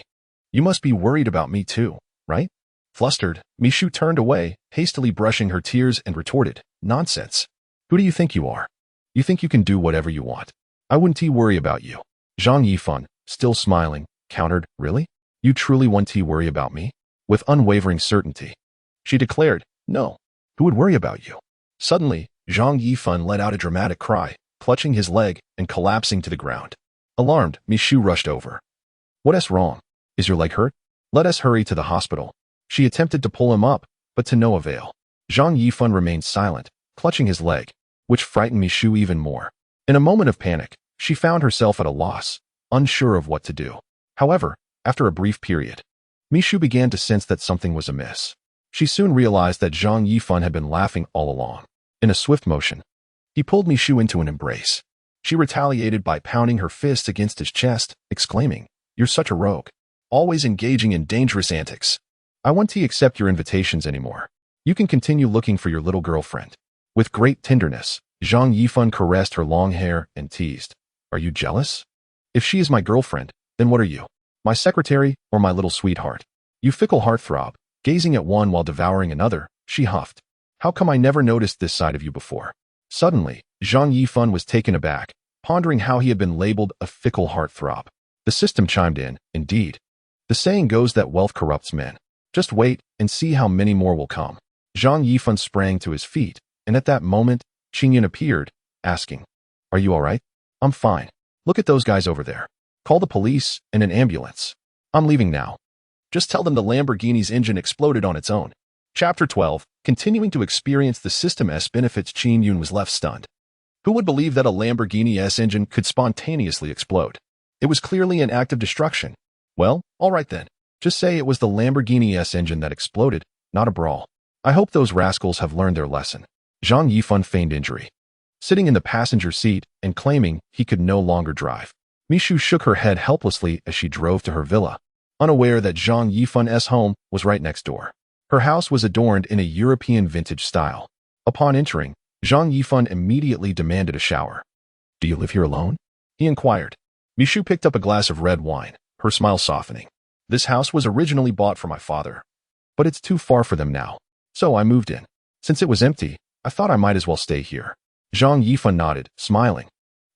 You must be worried about me too, right?" Flustered, Mi Shu turned away, hastily brushing her tears and retorted, "Nonsense. Who do you think you are? You think you can do whatever you want. I wouldn't worry about you." Zhang Yifan, still smiling, countered, "Really? You truly won't worry about me?" With unwavering certainty, she declared, "No. Who would worry about you?" Suddenly, Zhang Yifan let out a dramatic cry, clutching his leg and collapsing to the ground. Alarmed, Mi Shu rushed over. "What's wrong? Is your leg hurt? Let us hurry to the hospital." She attempted to pull him up, but to no avail. Zhang Yifan remained silent, clutching his leg, which frightened Mi Shu even more. In a moment of panic, she found herself at a loss, unsure of what to do. However, after a brief period, Mi Shu began to sense that something was amiss. She soon realized that Zhang Yifan had been laughing all along. In a swift motion, he pulled Mi Shu into an embrace. She retaliated by pounding her fist against his chest, exclaiming, "You're such a rogue, always engaging in dangerous antics. I won't accept your invitations anymore. You can continue looking for your little girlfriend." With great tenderness, Zhang Yifan caressed her long hair and teased, "Are you jealous? If she is my girlfriend, then what are you? My secretary or my little sweetheart? You fickle heartthrob." Gazing at one while devouring another, she huffed, "How come I never noticed this side of you before?" Suddenly, Zhang Yifan was taken aback, pondering how he had been labeled a fickle heartthrob. The system chimed in, "Indeed. The saying goes that wealth corrupts men. Just wait and see how many more will come." Zhang Yifan sprang to his feet, and at that moment, Qingyan appeared, asking, "Are you all right?" "I'm fine. Look at those guys over there. Call the police and an ambulance. I'm leaving now. Just tell them the Lamborghini's engine exploded on its own." Chapter 12. Continuing to experience the system's benefits, Qingyun was left stunned. Who would believe that a Lamborghini's engine could spontaneously explode? It was clearly an act of destruction. Well, all right then. Just say it was the Lamborghini's engine that exploded, not a brawl. I hope those rascals have learned their lesson. Zhang Yifan feigned injury, sitting in the passenger seat and claiming he could no longer drive. Mi Shu shook her head helplessly as she drove to her villa, unaware that Zhang Yifan's home was right next door. Her house was adorned in a European vintage style. Upon entering, Zhang Yifan immediately demanded a shower. "Do you live here alone?" he inquired. Mi Shu picked up a glass of red wine, her smile softening. "This house was originally bought for my father, but it's too far for them now, so I moved in. Since it was empty, I thought I might as well stay here. Zhang Yifan nodded, smiling.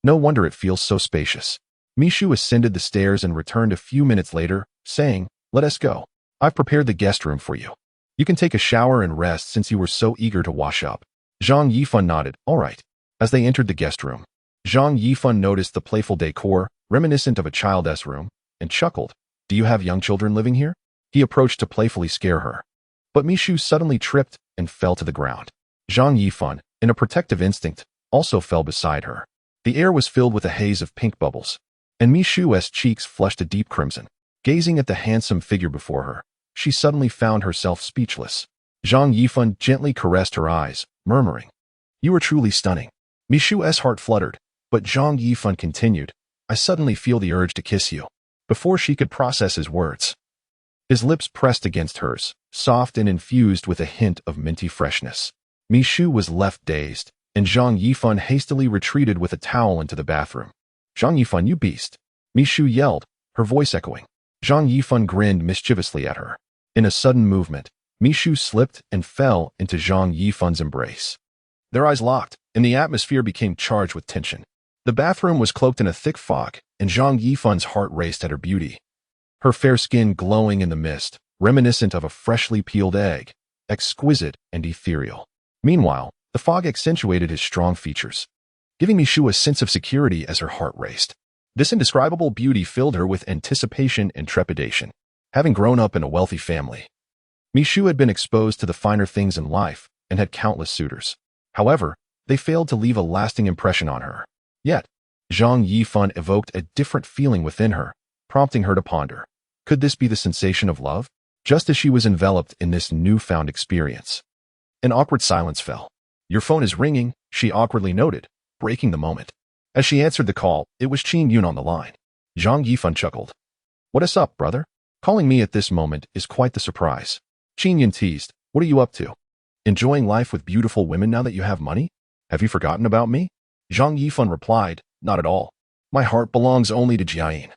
No wonder it feels so spacious. Mishu ascended the stairs and returned a few minutes later, saying, let us go. I've prepared the guest room for you. You can take a shower and rest since you were so eager to wash up. Zhang Yifan nodded, all right. As they entered the guest room, Zhang Yifan noticed the playful decor, reminiscent of a child's room, and chuckled. Do you have young children living here? He approached to playfully scare her. But Mishu suddenly tripped and fell to the ground. Zhang Yifan, in a protective instinct, also fell beside her. The air was filled with a haze of pink bubbles, and Mishu's cheeks flushed a deep crimson. Gazing at the handsome figure before her, she suddenly found herself speechless. Zhang Yifan gently caressed her eyes, murmuring, you are truly stunning. Mishu's heart fluttered, but Zhang Yifan continued, I suddenly feel the urge to kiss you. Before she could process his words, his lips pressed against hers, soft and infused with a hint of minty freshness. Mishu was left dazed, and Zhang Yifan hastily retreated with a towel into the bathroom. Zhang Yifan, you beast! Mishu yelled, her voice echoing. Zhang Yifan grinned mischievously at her. In a sudden movement, Mishu slipped and fell into Zhang Yifan's embrace. Their eyes locked, and the atmosphere became charged with tension. The bathroom was cloaked in a thick fog, and Zhang Yifan's heart raced at her beauty. Her fair skin glowing in the mist, reminiscent of a freshly peeled egg, exquisite and ethereal. Meanwhile, the fog accentuated his strong features, giving Mishu a sense of security as her heart raced. This indescribable beauty filled her with anticipation and trepidation. Having grown up in a wealthy family, Mishu had been exposed to the finer things in life and had countless suitors. However, they failed to leave a lasting impression on her. Yet, Zhang Yifan evoked a different feeling within her, prompting her to ponder. Could this be the sensation of love? Just as she was enveloped in this newfound experience, an awkward silence fell. Your phone is ringing, she awkwardly noted, breaking the moment. As she answered the call, it was Qin Yun on the line. Zhang Yifan chuckled. What is up, brother? Calling me at this moment is quite the surprise. Qin Yun teased. What are you up to? Enjoying life with beautiful women now that you have money? Have you forgotten about me? Zhang Yifan replied, not at all. My heart belongs only to Jiayin.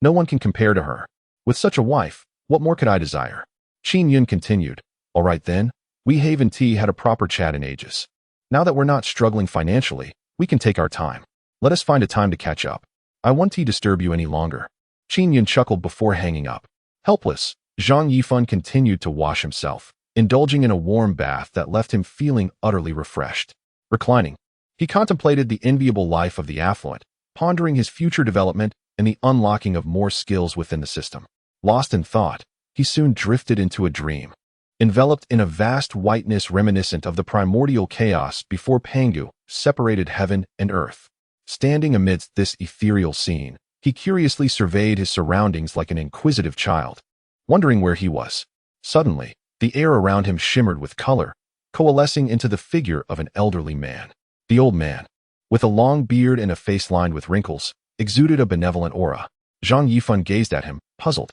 No one can compare to her. With such a wife, what more could I desire? Qin Yun continued. All right then, we Haven T had a proper chat in ages. Now that we're not struggling financially, we can take our time. Let us find a time to catch up. I won't disturb you any longer. Qin Yun chuckled before hanging up. Helpless, Zhang Yifan continued to wash himself, indulging in a warm bath that left him feeling utterly refreshed. Reclining, he contemplated the enviable life of the affluent, pondering his future development and the unlocking of more skills within the system. Lost in thought, he soon drifted into a dream, enveloped in a vast whiteness reminiscent of the primordial chaos before Pangu separated heaven and earth. Standing amidst this ethereal scene, he curiously surveyed his surroundings like an inquisitive child, wondering where he was. Suddenly, the air around him shimmered with color, coalescing into the figure of an elderly man. The old man, with a long beard and a face lined with wrinkles, exuded a benevolent aura. Zhang Yifan gazed at him, puzzled.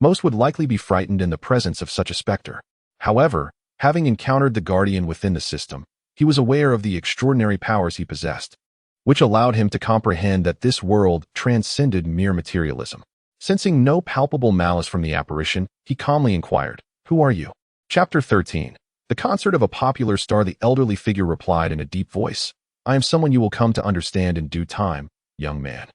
Most would likely be frightened in the presence of such a specter. However, having encountered the guardian within the system, he was aware of the extraordinary powers he possessed, which allowed him to comprehend that this world transcended mere materialism. Sensing no palpable malice from the apparition, he calmly inquired, Who are you? Chapter 13. The concert of a popular star. The elderly figure replied in a deep voice, I am someone you will come to understand in due time, young man.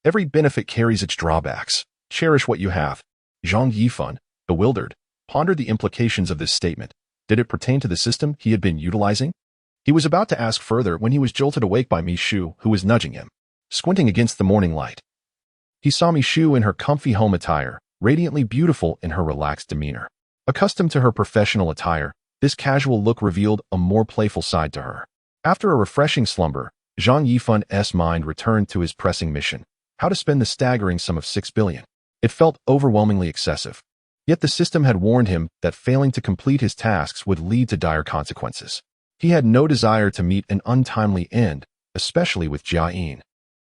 Every benefit carries its drawbacks. Cherish what you have. Zhang Yifan, bewildered, pondered the implications of this statement. Did it pertain to the system he had been utilizing? He was about to ask further when he was jolted awake by Mishu, who was nudging him. Squinting against the morning light, he saw Mishu in her comfy home attire, radiantly beautiful in her relaxed demeanor. Accustomed to her professional attire, this casual look revealed a more playful side to her. After a refreshing slumber, Zhang Yifan's mind returned to his pressing mission, how to spend the staggering sum of 6 billion. It felt overwhelmingly excessive. Yet the system had warned him that failing to complete his tasks would lead to dire consequences. He had no desire to meet an untimely end, especially with Jiayin,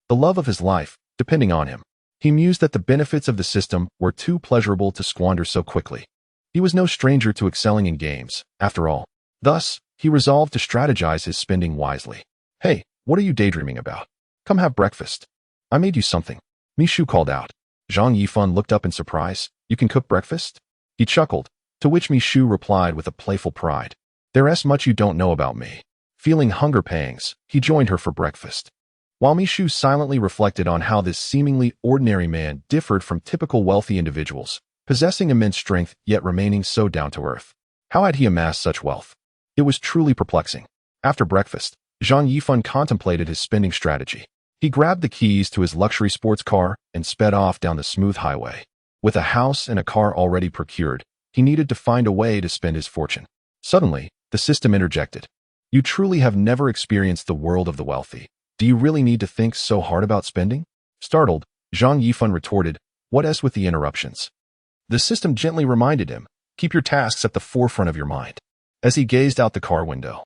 the love of his life, depending on him. He mused that the benefits of the system were too pleasurable to squander so quickly. He was no stranger to excelling in games, after all. Thus, he resolved to strategize his spending wisely. Hey, what are you daydreaming about? Come have breakfast. I made you something. Mishu called out. Zhang Yifan looked up in surprise. You can cook breakfast? He chuckled, to which Mishu replied with a playful pride. There's much you don't know about me. Feeling hunger pangs, he joined her for breakfast. While Mishu silently reflected on how this seemingly ordinary man differed from typical wealthy individuals, possessing immense strength yet remaining so down-to-earth. How had he amassed such wealth? It was truly perplexing. After breakfast, Zhang Yifan contemplated his spending strategy. He grabbed the keys to his luxury sports car and sped off down the smooth highway. With a house and a car already procured, he needed to find a way to spend his fortune. Suddenly, the system interjected. You truly have never experienced the world of the wealthy. Do you really need to think so hard about spending? Startled, Zhang Yifan retorted, what else with the interruptions? The system gently reminded him, keep your tasks at the forefront of your mind. As he gazed out the car window,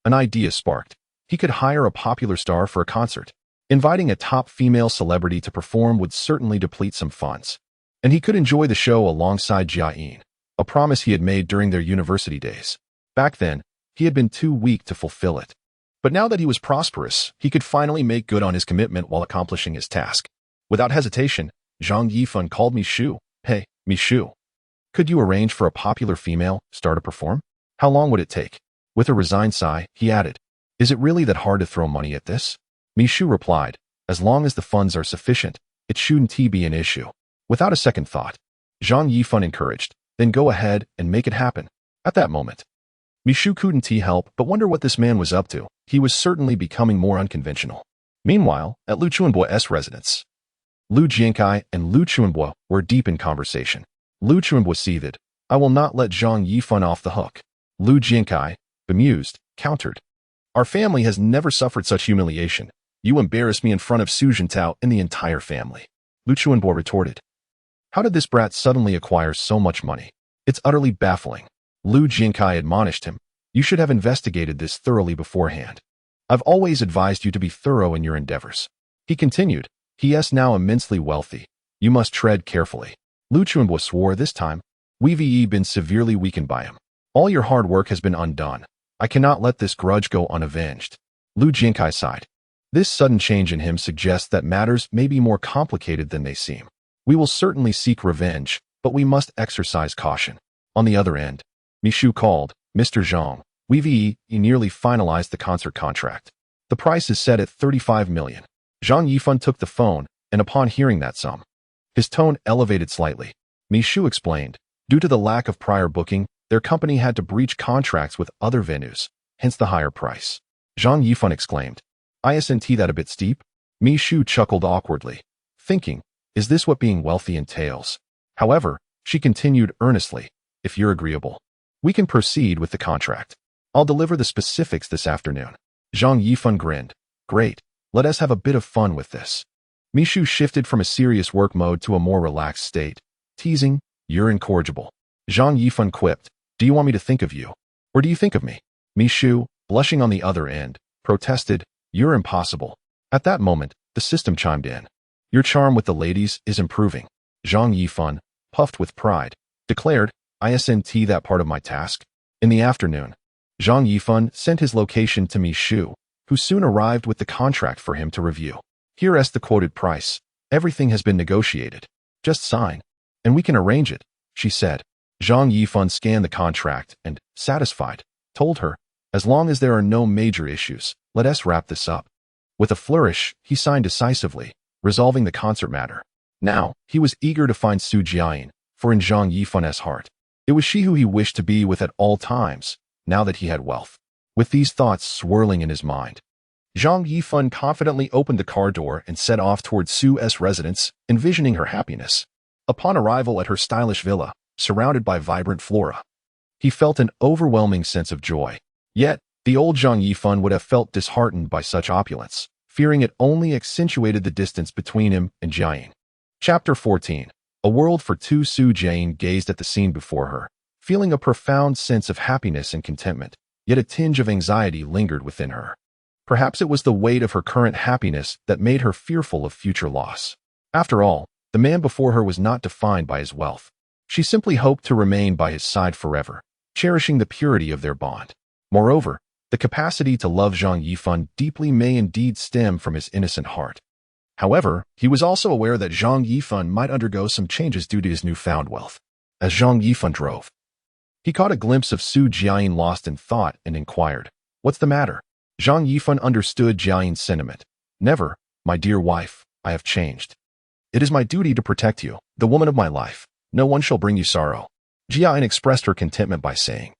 an idea sparked. He could hire a popular star for a concert. Inviting a top female celebrity to perform would certainly deplete some funds. And he could enjoy the show alongside Jiayin, a promise he had made during their university days. Back then, he had been too weak to fulfill it. But now that he was prosperous, he could finally make good on his commitment while accomplishing his task. Without hesitation, Zhang Yifan called Mishu. Hey, Mishu. Could you arrange for a popular female star to perform? How long would it take? With a resigned sigh, he added, is it really that hard to throw money at this? Mishu replied, as long as the funds are sufficient, it shouldn't be an issue. Without a second thought, Zhang Yifan encouraged, then go ahead and make it happen. At that moment, Mishu couldn't help but wonder what this man was up to. He was certainly becoming more unconventional. Meanwhile, at Lu Chuanbo's residence, Lu Jiankai and Lu Chuanbo were deep in conversation. Lu Chuanbo seethed, I will not let Zhang Yifan off the hook. Lu Jiankai, bemused, countered, our family has never suffered such humiliation. You embarrass me in front of Su Jintao and the entire family. Lu Chuanbo retorted, how did this brat suddenly acquire so much money? It's utterly baffling. Lu Jiankai admonished him, you should have investigated this thoroughly beforehand. I've always advised you to be thorough in your endeavors. He continued, he is now immensely wealthy. You must tread carefully. Lu Chuanbo swore this time, we've been severely weakened by him. All your hard work has been undone. I cannot let this grudge go unavenged. Lu Jiankai sighed. This sudden change in him suggests that matters may be more complicated than they seem. We will certainly seek revenge, but we must exercise caution. On the other end, Mishu called, Mr. Zhang, we've nearly finalized the concert contract. The price is set at 35 million. Zhang Yifan took the phone, and upon hearing that sum, his tone elevated slightly. Mishu explained, due to the lack of prior booking, their company had to breach contracts with other venues, hence the higher price. Zhang Yifan exclaimed, isn't that a bit steep? Mishu chuckled awkwardly, thinking, is this what being wealthy entails? However, she continued earnestly, if you're agreeable, we can proceed with the contract. I'll deliver the specifics this afternoon. Zhang Yifan grinned, great, let us have a bit of fun with this. Mishu shifted from a serious work mode to a more relaxed state, teasing, you're incorrigible. Zhang Yifan quipped, do you want me to think of you? Or do you think of me? Mishu, blushing on the other end, protested, you're impossible. At that moment, the system chimed in. Your charm with the ladies is improving. Zhang Yifan, puffed with pride, declared, isn't that part of my task? In the afternoon, Zhang Yifan sent his location to Mishu, who soon arrived with the contract for him to review. Here is the quoted price. Everything has been negotiated. Just sign, and we can arrange it, she said. Zhang Yifan scanned the contract and, satisfied, told her, as long as there are no major issues, let us wrap this up. With a flourish, he signed decisively, resolving the concert matter. Now, he was eager to find Su Jiayin, for in Zhang Yifan's heart, it was she who he wished to be with at all times, now that he had wealth. With these thoughts swirling in his mind, Zhang Yifan confidently opened the car door and set off towards Su's residence, envisioning her happiness. Upon arrival at her stylish villa, surrounded by vibrant flora, he felt an overwhelming sense of joy. Yet, the old Zhang Yifan would have felt disheartened by such opulence, fearing it only accentuated the distance between him and Jiayin. Chapter 14. A world for two. Su Jiayin gazed at the scene before her, feeling a profound sense of happiness and contentment, yet a tinge of anxiety lingered within her. Perhaps it was the weight of her current happiness that made her fearful of future loss. After all, the man before her was not defined by his wealth. She simply hoped to remain by his side forever, cherishing the purity of their bond. Moreover, the capacity to love Zhang Yifan deeply may indeed stem from his innocent heart. However, he was also aware that Zhang Yifan might undergo some changes due to his newfound wealth. As Zhang Yifan drove, he caught a glimpse of Su Jiayin lost in thought and inquired, "What's the matter?" Zhang Yifan understood Jiayin's sentiment. Never, my dear wife, I have changed. It is my duty to protect you, the woman of my life. No one shall bring you sorrow. Jiayin expressed her contentment by saying,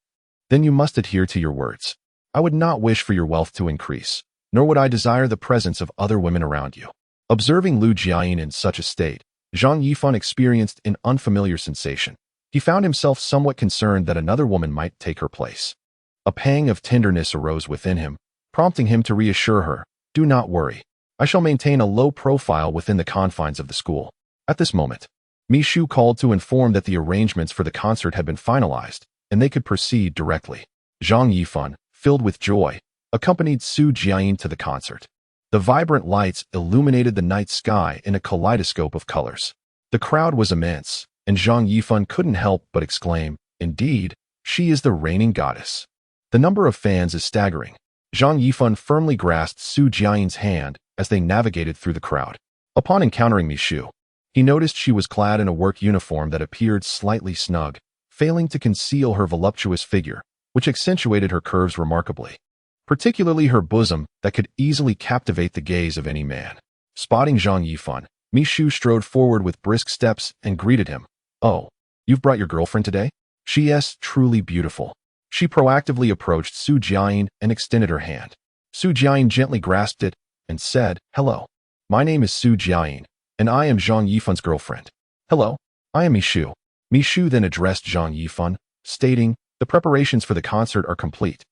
Then you must adhere to your words. I would not wish for your wealth to increase, nor would I desire the presence of other women around you. Observing Lu Jiayin in such a state, Zhang Yifan experienced an unfamiliar sensation. He found himself somewhat concerned that another woman might take her place. A pang of tenderness arose within him, prompting him to reassure her, Do not worry. I shall maintain a low profile within the confines of the school. At this moment, Mi Shu called to inform that the arrangements for the concert had been finalized, and they could proceed directly. Zhang Yifan, filled with joy, accompanied Su Jiayin to the concert. The vibrant lights illuminated the night sky in a kaleidoscope of colors. The crowd was immense, and Zhang Yifan couldn't help but exclaim, Indeed, she is the reigning goddess. The number of fans is staggering. Zhang Yifan firmly grasped Su Jiayin's hand as they navigated through the crowd. Upon encountering Mi Shu, he noticed she was clad in a work uniform that appeared slightly snug, failing to conceal her voluptuous figure, which accentuated her curves remarkably, particularly her bosom that could easily captivate the gaze of any man. Spotting Zhang Yifan, Mi Shu strode forward with brisk steps and greeted him. Oh, you've brought your girlfriend today? She is truly beautiful. She proactively approached Su Jiayin and extended her hand. Su Jiayin gently grasped it and said, Hello. My name is Su Jiayin, and I am Zhang Yifan's girlfriend. Hello, I am Mi Shu. Mi Shu then addressed Zhang Yifan, stating, The preparations for the concert are complete,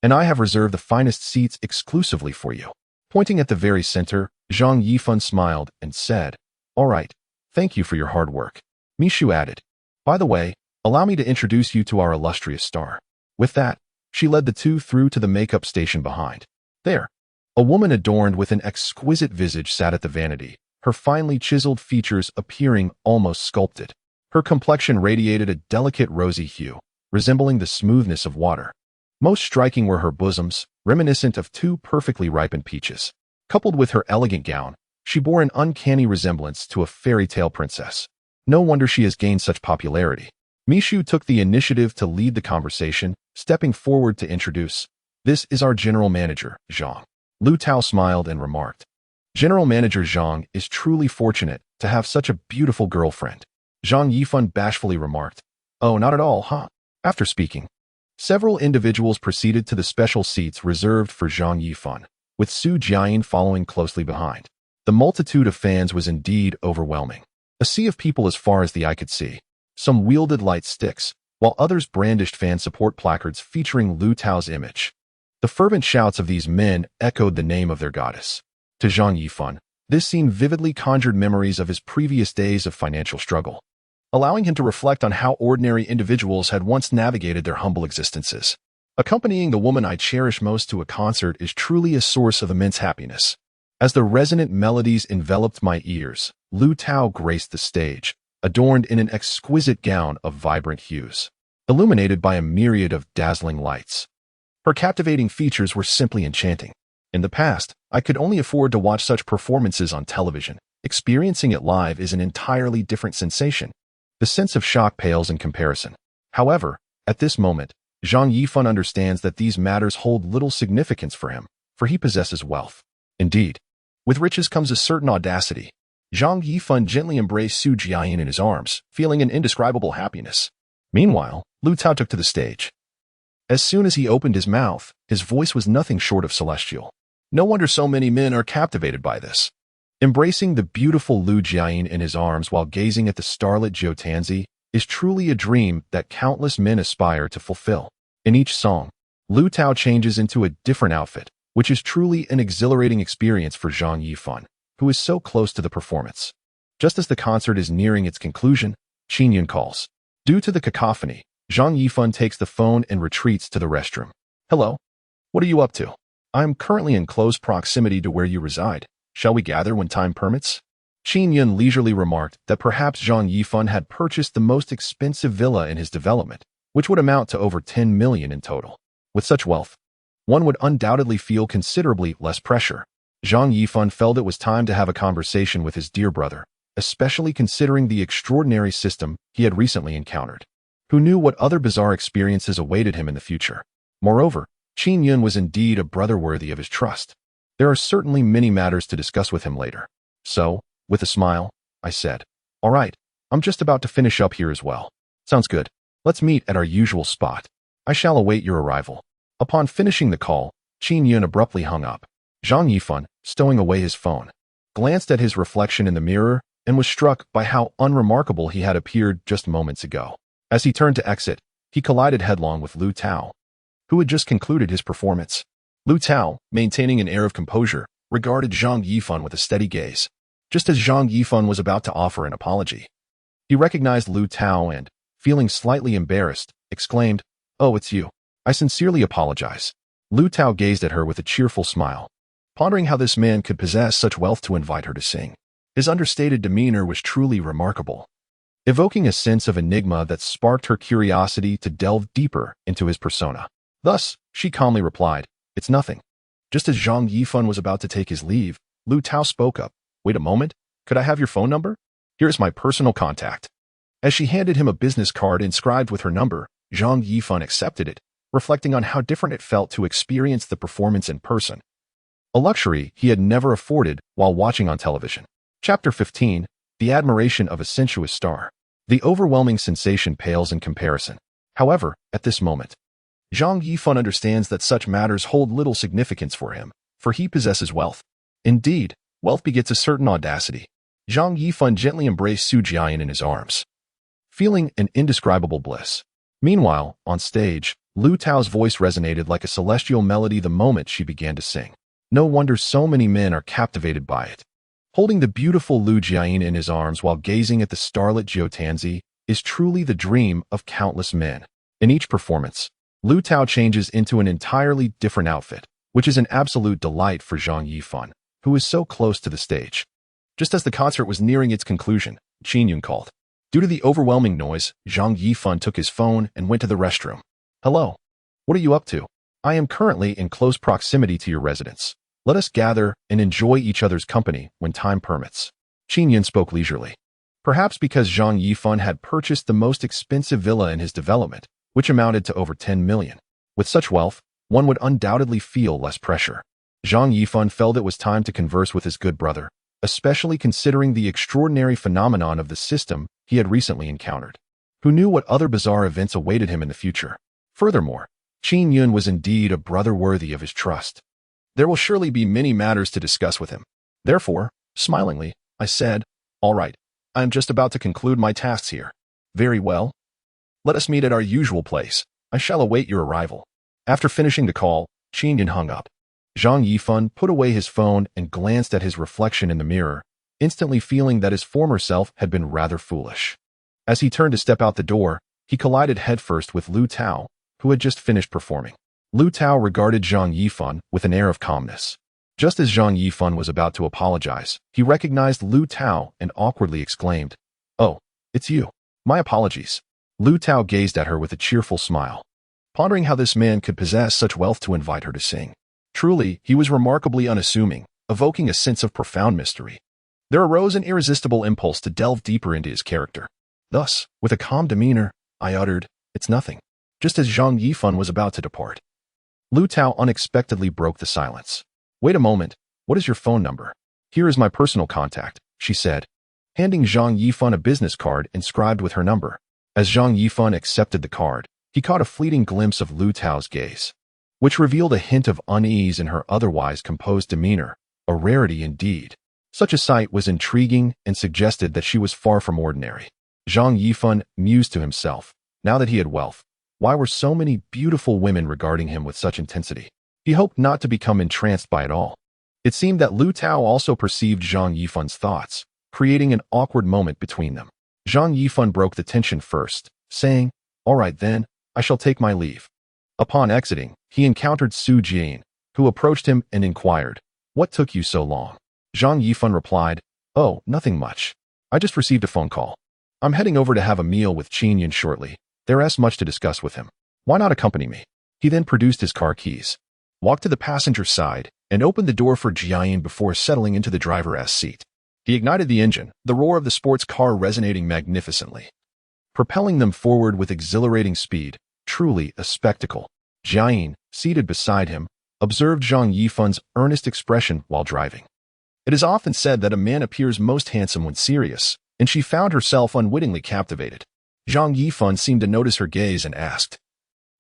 and I have reserved the finest seats exclusively for you. Pointing at the very center, Zhang Yifan smiled and said, All right, thank you for your hard work. Mi Shu added, By the way, allow me to introduce you to our illustrious star. With that, she led the two through to the makeup station behind. There, a woman adorned with an exquisite visage sat at the vanity, her finely chiseled features appearing almost sculpted. Her complexion radiated a delicate rosy hue, resembling the smoothness of water. Most striking were her bosoms, reminiscent of two perfectly ripened peaches. Coupled with her elegant gown, she bore an uncanny resemblance to a fairy tale princess. No wonder she has gained such popularity. Mi Shu took the initiative to lead the conversation, stepping forward to introduce, This is our general manager, Zhang. Lu Tao smiled and remarked, General Manager Zhang is truly fortunate to have such a beautiful girlfriend. Zhang Yifan bashfully remarked, Oh, not at all, huh? After speaking, several individuals proceeded to the special seats reserved for Zhang Yifan, with Su Jiayin following closely behind. The multitude of fans was indeed overwhelming. A sea of people as far as the eye could see. Some wielded light sticks, while others brandished fan support placards featuring Lu Tao's image. The fervent shouts of these men echoed the name of their goddess. To Zhang Yifan, this scene vividly conjured memories of his previous days of financial struggle, allowing him to reflect on how ordinary individuals had once navigated their humble existences. Accompanying the woman I cherish most to a concert is truly a source of immense happiness. As the resonant melodies enveloped my ears, Lu Tao graced the stage, adorned in an exquisite gown of vibrant hues, illuminated by a myriad of dazzling lights. Her captivating features were simply enchanting. In the past, I could only afford to watch such performances on television. Experiencing it live is an entirely different sensation. The sense of shock pales in comparison. However, at this moment, Zhang Yifan understands that these matters hold little significance for him, for he possesses wealth. Indeed, with riches comes a certain audacity. Zhang Yifan gently embraced Su Jiayin in his arms, feeling an indescribable happiness. Meanwhile, Lu Tao took to the stage. As soon as he opened his mouth, his voice was nothing short of celestial. No wonder so many men are captivated by this. Embracing the beautiful Lu Jiayin in his arms while gazing at the starlit Zhou Tanzi is truly a dream that countless men aspire to fulfill. In each song, Lu Tao changes into a different outfit, which is truly an exhilarating experience for Zhang Yifan, who is so close to the performance. Just as the concert is nearing its conclusion, Qin Yun calls. Due to the cacophony, Zhang Yifan takes the phone and retreats to the restroom. Hello? What are you up to? I am currently in close proximity to where you reside. Shall we gather when time permits? Qin Yun leisurely remarked that perhaps Zhang Yifan had purchased the most expensive villa in his development, which would amount to over 10 million in total. With such wealth, one would undoubtedly feel considerably less pressure. Zhang Yifan felt it was time to have a conversation with his dear brother, especially considering the extraordinary system he had recently encountered. Who knew what other bizarre experiences awaited him in the future? Moreover, Qin Yun was indeed a brother worthy of his trust. There are certainly many matters to discuss with him later. So, with a smile, I said, "All right, I'm just about to finish up here as well. Sounds good. Let's meet at our usual spot. I shall await your arrival." Upon finishing the call, Qin Yun abruptly hung up. Zhang Yifan, stowing away his phone, glanced at his reflection in the mirror and was struck by how unremarkable he had appeared just moments ago. As he turned to exit, he collided headlong with Lu Tao, who had just concluded his performance. Lu Tao, maintaining an air of composure, regarded Zhang Yifan with a steady gaze. Just as Zhang Yifan was about to offer an apology, he recognized Lu Tao and, feeling slightly embarrassed, exclaimed, "Oh, it's you. I sincerely apologize." Lu Tao gazed at her with a cheerful smile, pondering how this man could possess such wealth to invite her to sing. His understated demeanor was truly remarkable, evoking a sense of enigma that sparked her curiosity to delve deeper into his persona. Thus, she calmly replied, "It's nothing." Just as Zhang Yifan was about to take his leave, Lu Tao spoke up. "Wait a moment, could I have your phone number? Here is my personal contact." As she handed him a business card inscribed with her number, Zhang Yifan accepted it, reflecting on how different it felt to experience the performance in person, a luxury he had never afforded while watching on television. Chapter 15, The Admiration of a Sensuous Star. The overwhelming sensation pales in comparison. However, at this moment, Zhang Yifan understands that such matters hold little significance for him, for he possesses wealth. Indeed, wealth begets a certain audacity. Zhang Yifan gently embraced Su Jiayin in his arms, feeling an indescribable bliss. Meanwhile, on stage, Lu Tao's voice resonated like a celestial melody the moment she began to sing. No wonder so many men are captivated by it. Holding the beautiful Lu Jiayin in his arms while gazing at the starlit Jiu Tanzi is truly the dream of countless men. In each performance, Lu Tao changes into an entirely different outfit, which is an absolute delight for Zhang Yifan, who is so close to the stage. Just as the concert was nearing its conclusion, Qin Yun called. Due to the overwhelming noise, Zhang Yifan took his phone and went to the restroom. "Hello. What are you up to? I am currently in close proximity to your residence. Let us gather and enjoy each other's company when time permits." Qin Yun spoke leisurely. Perhaps because Zhang Yifan had purchased the most expensive villa in his development, which amounted to over 10 million. With such wealth, one would undoubtedly feel less pressure. Zhang Yifan felt it was time to converse with his good brother, especially considering the extraordinary phenomenon of the system he had recently encountered. Who knew what other bizarre events awaited him in the future? Furthermore, Qin Yun was indeed a brother worthy of his trust. There will surely be many matters to discuss with him. Therefore, smilingly, I said, "All right, I am just about to conclude my tasks here." "Very well. Let us meet at our usual place. I shall await your arrival." After finishing the call, Qin Yun hung up. Zhang Yifan put away his phone and glanced at his reflection in the mirror, instantly feeling that his former self had been rather foolish. As he turned to step out the door, he collided headfirst with Lu Tao, who had just finished performing. Lu Tao regarded Zhang Yifan with an air of calmness. Just as Zhang Yifan was about to apologize, he recognized Lu Tao and awkwardly exclaimed, "Oh, it's you. My apologies." Lu Tao gazed at her with a cheerful smile, pondering how this man could possess such wealth to invite her to sing. Truly, he was remarkably unassuming, evoking a sense of profound mystery. There arose an irresistible impulse to delve deeper into his character. Thus, with a calm demeanor, I uttered, "It's nothing." Just as Zhang Yifan was about to depart, Lu Tao unexpectedly broke the silence. "Wait a moment, what is your phone number?" "Here is my personal contact," she said, handing Zhang Yifan a business card inscribed with her number. As Zhang Yifan accepted the card, he caught a fleeting glimpse of Lu Tao's gaze, which revealed a hint of unease in her otherwise composed demeanor, a rarity indeed. Such a sight was intriguing and suggested that she was far from ordinary. Zhang Yifan mused to himself, now that he had wealth, why were so many beautiful women regarding him with such intensity? He hoped not to become entranced by it all. It seemed that Lu Tao also perceived Zhang Yifan's thoughts, creating an awkward moment between them. Zhang Yifan broke the tension first, saying, "All right then, I shall take my leave." Upon exiting, he encountered Su Jiayin, who approached him and inquired, "What took you so long?" Zhang Yifan replied, "Oh, nothing much. I just received a phone call. I'm heading over to have a meal with Qin Yun shortly. There is much to discuss with him. Why not accompany me?" He then produced his car keys, walked to the passenger side, and opened the door for Jiayin before settling into the driver's seat. He ignited the engine, the roar of the sports car resonating magnificently, propelling them forward with exhilarating speed, truly a spectacle. Jiayin, seated beside him, observed Zhang Yifan's earnest expression while driving. It is often said that a man appears most handsome when serious, and she found herself unwittingly captivated. Zhang Yifan seemed to notice her gaze and asked,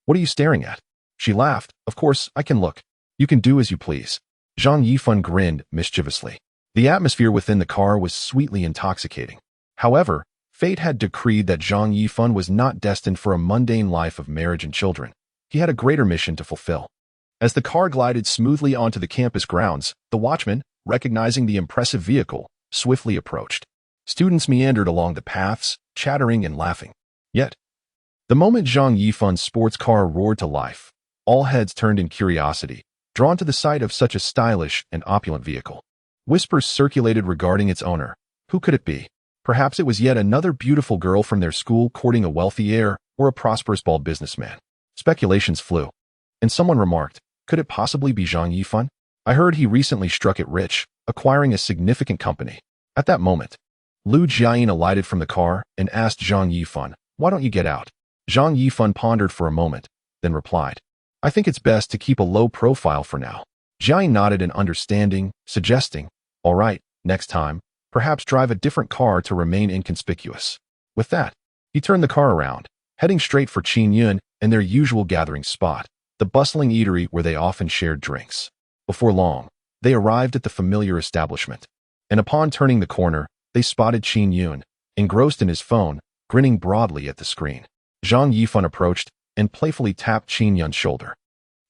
"What are you staring at?" She laughed. "Of course, I can look. You can do as you please." Zhang Yifan grinned mischievously. The atmosphere within the car was sweetly intoxicating. However, fate had decreed that Zhang Yifan was not destined for a mundane life of marriage and children. He had a greater mission to fulfill. As the car glided smoothly onto the campus grounds, the watchman, recognizing the impressive vehicle, swiftly approached. Students meandered along the paths, chattering and laughing. Yet, the moment Zhang Yifan's sports car roared to life, all heads turned in curiosity, drawn to the sight of such a stylish and opulent vehicle. Whispers circulated regarding its owner. Who could it be? Perhaps it was yet another beautiful girl from their school courting a wealthy heir or a prosperous bald businessman. Speculations flew. And someone remarked, could it possibly be Zhang Yifan? I heard he recently struck it rich, acquiring a significant company. At that moment, Lu Jiayin alighted from the car and asked Zhang Yifan, "Why don't you get out?" Zhang Yifan pondered for a moment, then replied, "I think it's best to keep a low profile for now." Jiayin nodded in understanding, suggesting, "All right, next time, perhaps drive a different car to remain inconspicuous." With that, he turned the car around, heading straight for Qin Yun and their usual gathering spot, the bustling eatery where they often shared drinks. Before long, they arrived at the familiar establishment, and upon turning the corner, they spotted Qin Yun, engrossed in his phone, grinning broadly at the screen. Zhang Yifan approached and playfully tapped Qin Yun's shoulder.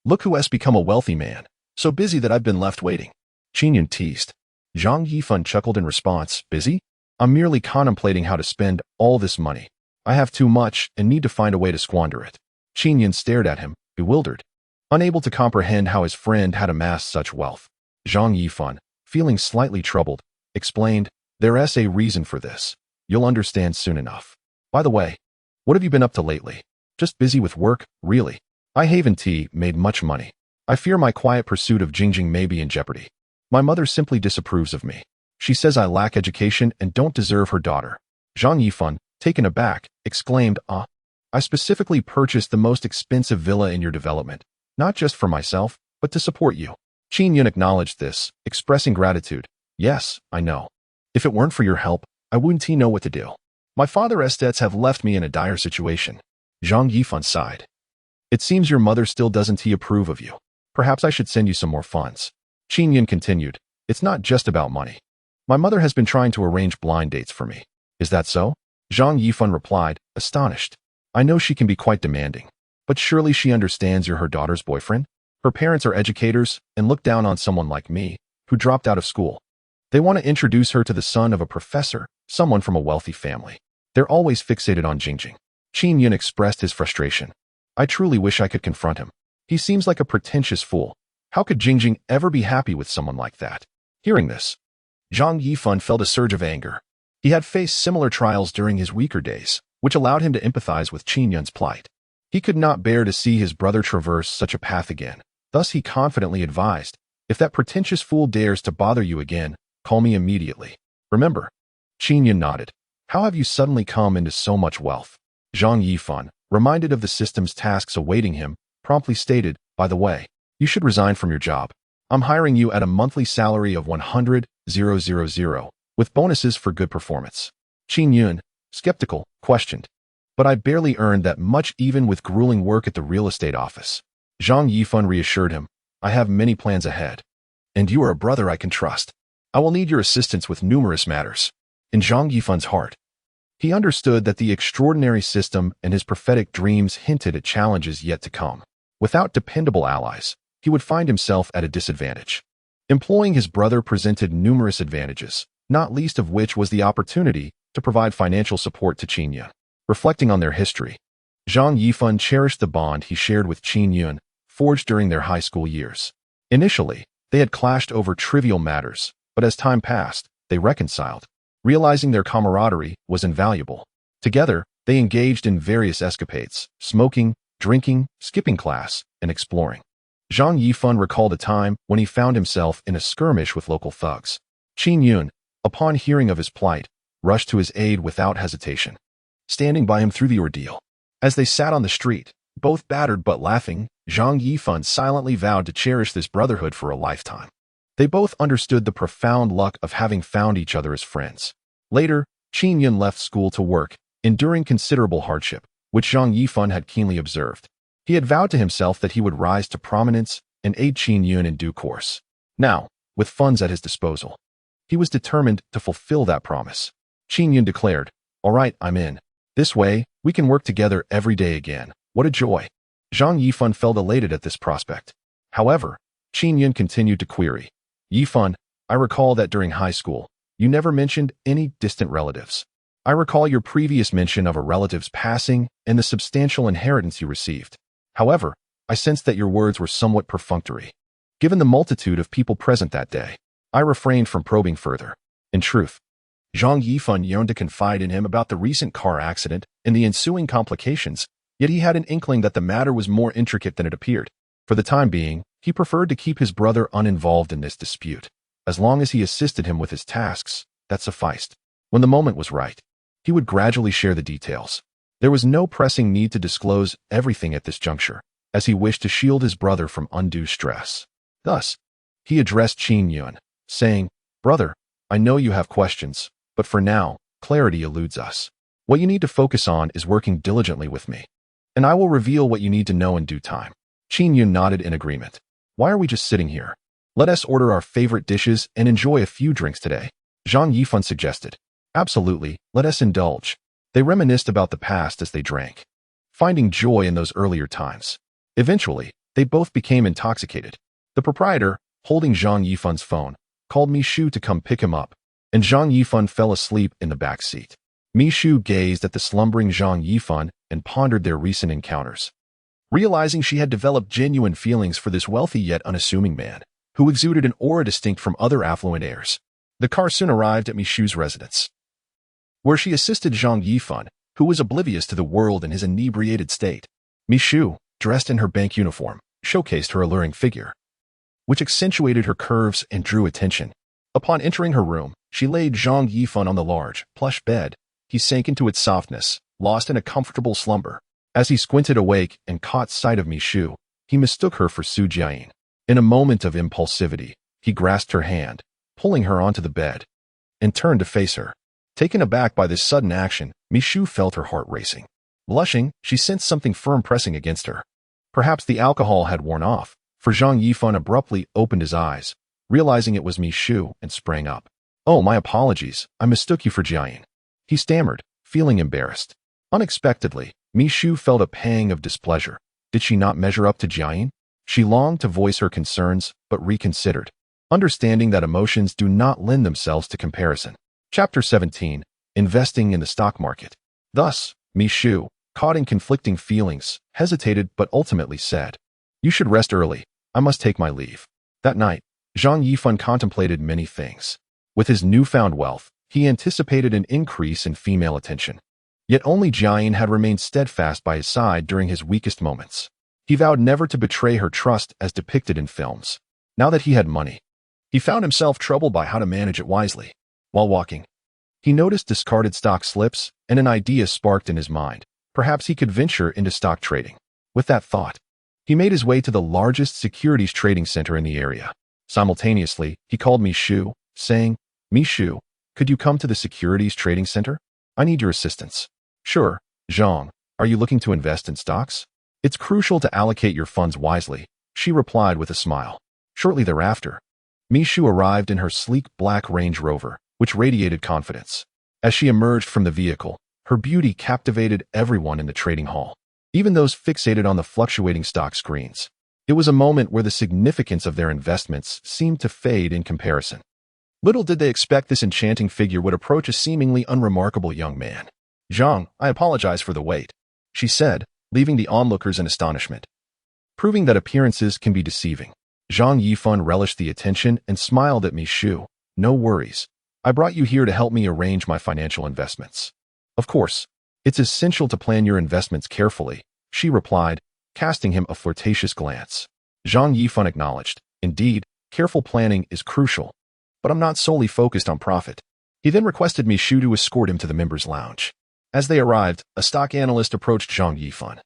"Look who has become a wealthy man, so busy that I've been left waiting." Qin Yun teased. Zhang Yifan chuckled in response, "Busy? I'm merely contemplating how to spend all this money. I have too much and need to find a way to squander it." Qin Yun stared at him, bewildered, unable to comprehend how his friend had amassed such wealth. Zhang Yifan, feeling slightly troubled, explained, "There's a reason for this. You'll understand soon enough. By the way, what have you been up to lately? Just busy with work, really? I Haven Tea made much money. I fear my quiet pursuit of Jingjing may be in jeopardy. My mother simply disapproves of me. She says I lack education and don't deserve her daughter." Zhang Yifan, taken aback, exclaimed, I specifically purchased the most expensive villa in your development, not just for myself, but to support you." Qin Yun acknowledged this, expressing gratitude. "Yes, I know. If it weren't for your help, I wouldn't know what to do. My father's debts have left me in a dire situation." Zhang Yifan sighed. "It seems your mother still doesn't approve of you. Perhaps I should send you some more funds." Qin Yun continued, "It's not just about money. My mother has been trying to arrange blind dates for me." "Is that so?" Zhang Yifan replied, astonished. "I know she can be quite demanding, but surely she understands you're her daughter's boyfriend? Her parents are educators and look down on someone like me, who dropped out of school. They want to introduce her to the son of a professor, someone from a wealthy family. They're always fixated on Jingjing." Qin Yun expressed his frustration. "I truly wish I could confront him. He seems like a pretentious fool. How could Jingjing ever be happy with someone like that?" Hearing this, Zhang Yifan felt a surge of anger. He had faced similar trials during his weaker days, which allowed him to empathize with Qin Yun's plight. He could not bear to see his brother traverse such a path again. Thus he confidently advised, "If that pretentious fool dares to bother you again, call me immediately. Remember." Qin Yun nodded. "How have you suddenly come into so much wealth?" Zhang Yifan, reminded of the system's tasks awaiting him, promptly stated, "By the way, you should resign from your job. I'm hiring you at a monthly salary of 100,000, with bonuses for good performance." Qin Yun, skeptical, questioned, "But I barely earned that much even with grueling work at the real estate office." Zhang Yifan reassured him, "I have many plans ahead. And you are a brother I can trust. I will need your assistance with numerous matters." In Zhang Yifan's heart, he understood that the extraordinary system and his prophetic dreams hinted at challenges yet to come. Without dependable allies, he would find himself at a disadvantage. Employing his brother presented numerous advantages, not least of which was the opportunity to provide financial support to Qin Yun. Reflecting on their history, Zhang Yifan cherished the bond he shared with Qin Yun, forged during their high school years. Initially, they had clashed over trivial matters, but as time passed, they reconciled, realizing their camaraderie was invaluable. Together, they engaged in various escapades, smoking, drinking, skipping class, and exploring. Zhang Yifan recalled a time when he found himself in a skirmish with local thugs. Qin Yun, upon hearing of his plight, rushed to his aid without hesitation, standing by him through the ordeal. As they sat on the street, both battered but laughing, Zhang Yifan silently vowed to cherish this brotherhood for a lifetime. They both understood the profound luck of having found each other as friends. Later, Qin Yun left school to work, enduring considerable hardship, which Zhang Yifan had keenly observed. He had vowed to himself that he would rise to prominence and aid Qin Yun in due course. Now, with funds at his disposal, he was determined to fulfill that promise. Qin Yun declared, "All right, I'm in. This way, we can work together every day again. What a joy." Zhang Yifan felt elated at this prospect. However, Qin Yun continued to query, "Yifan, I recall that during high school, you never mentioned any distant relatives. I recall your previous mention of a relative's passing and the substantial inheritance you received. However, I sensed that your words were somewhat perfunctory. Given the multitude of people present that day, I refrained from probing further. In truth, Zhang Yifan yearned to confide in him about the recent car accident and the ensuing complications, yet he had an inkling that the matter was more intricate than it appeared. For the time being, he preferred to keep his brother uninvolved in this dispute. As long as he assisted him with his tasks, that sufficed. When the moment was right, he would gradually share the details. There was no pressing need to disclose everything at this juncture, as he wished to shield his brother from undue stress. Thus, he addressed Qin Yun, saying, "Brother, I know you have questions, but for now, clarity eludes us. What you need to focus on is working diligently with me, and I will reveal what you need to know in due time." Qin Yun nodded in agreement. "Why are we just sitting here? Let us order our favorite dishes and enjoy a few drinks today," Zhang Yifan suggested. "Absolutely, let us indulge." They reminisced about the past as they drank, finding joy in those earlier times. Eventually, they both became intoxicated. The proprietor, holding Zhang Yifan's phone, called Mishu to come pick him up, and Zhang Yifan fell asleep in the back seat. Mishu gazed at the slumbering Zhang Yifan and pondered their recent encounters, realizing she had developed genuine feelings for this wealthy yet unassuming man, who exuded an aura distinct from other affluent heirs. The car soon arrived at Mishu's residence, where she assisted Zhang Yifan, who was oblivious to the world in his inebriated state. Mishu, dressed in her bank uniform, showcased her alluring figure, which accentuated her curves and drew attention. Upon entering her room, she laid Zhang Yifan on the large, plush bed. He sank into its softness, lost in a comfortable slumber. As he squinted awake and caught sight of Mishu, he mistook her for Su Jiayin. In a moment of impulsivity, he grasped her hand, pulling her onto the bed, and turned to face her. Taken aback by this sudden action, Mishu felt her heart racing. Blushing, she sensed something firm pressing against her. Perhaps the alcohol had worn off, for Zhang Yifan abruptly opened his eyes, realizing it was Mishu, and sprang up. "Oh, my apologies, I mistook you for Jiayin," he stammered, feeling embarrassed. Unexpectedly, Mishu felt a pang of displeasure. Did she not measure up to Jiayin? She longed to voice her concerns, but reconsidered, understanding that emotions do not lend themselves to comparison. Chapter 17. Investing in the stock market. Thus, Mishu, caught in conflicting feelings, hesitated but ultimately said, "You should rest early. I must take my leave." That night, Zhang Yifan contemplated many things. With his newfound wealth, he anticipated an increase in female attention. Yet only Jiayin had remained steadfast by his side during his weakest moments. He vowed never to betray her trust as depicted in films. Now that he had money, he found himself troubled by how to manage it wisely. While walking, he noticed discarded stock slips, and an idea sparked in his mind. Perhaps he could venture into stock trading. With that thought, he made his way to the largest securities trading center in the area. Simultaneously, he called Mishu, saying, "Mishu, could you come to the securities trading center? I need your assistance." "Sure, Zhang. Are you looking to invest in stocks?" "It's crucial to allocate your funds wisely," she replied with a smile. Shortly thereafter, Mishu arrived in her sleek black Range Rover, which radiated confidence. As she emerged from the vehicle, her beauty captivated everyone in the trading hall, even those fixated on the fluctuating stock screens. It was a moment where the significance of their investments seemed to fade in comparison. Little did they expect this enchanting figure would approach a seemingly unremarkable young man. "Zhang, I apologize for the wait," she said, leaving the onlookers in astonishment, proving that appearances can be deceiving. Zhang Yifan relished the attention and smiled at Mishu. "No worries. I brought you here to help me arrange my financial investments." "Of course. It's essential to plan your investments carefully," she replied, casting him a flirtatious glance. Zhang Yifan acknowledged, "Indeed, careful planning is crucial, but I'm not solely focused on profit." He then requested Mishu to escort him to the members' lounge. As they arrived, a stock analyst approached Zhang Yifan.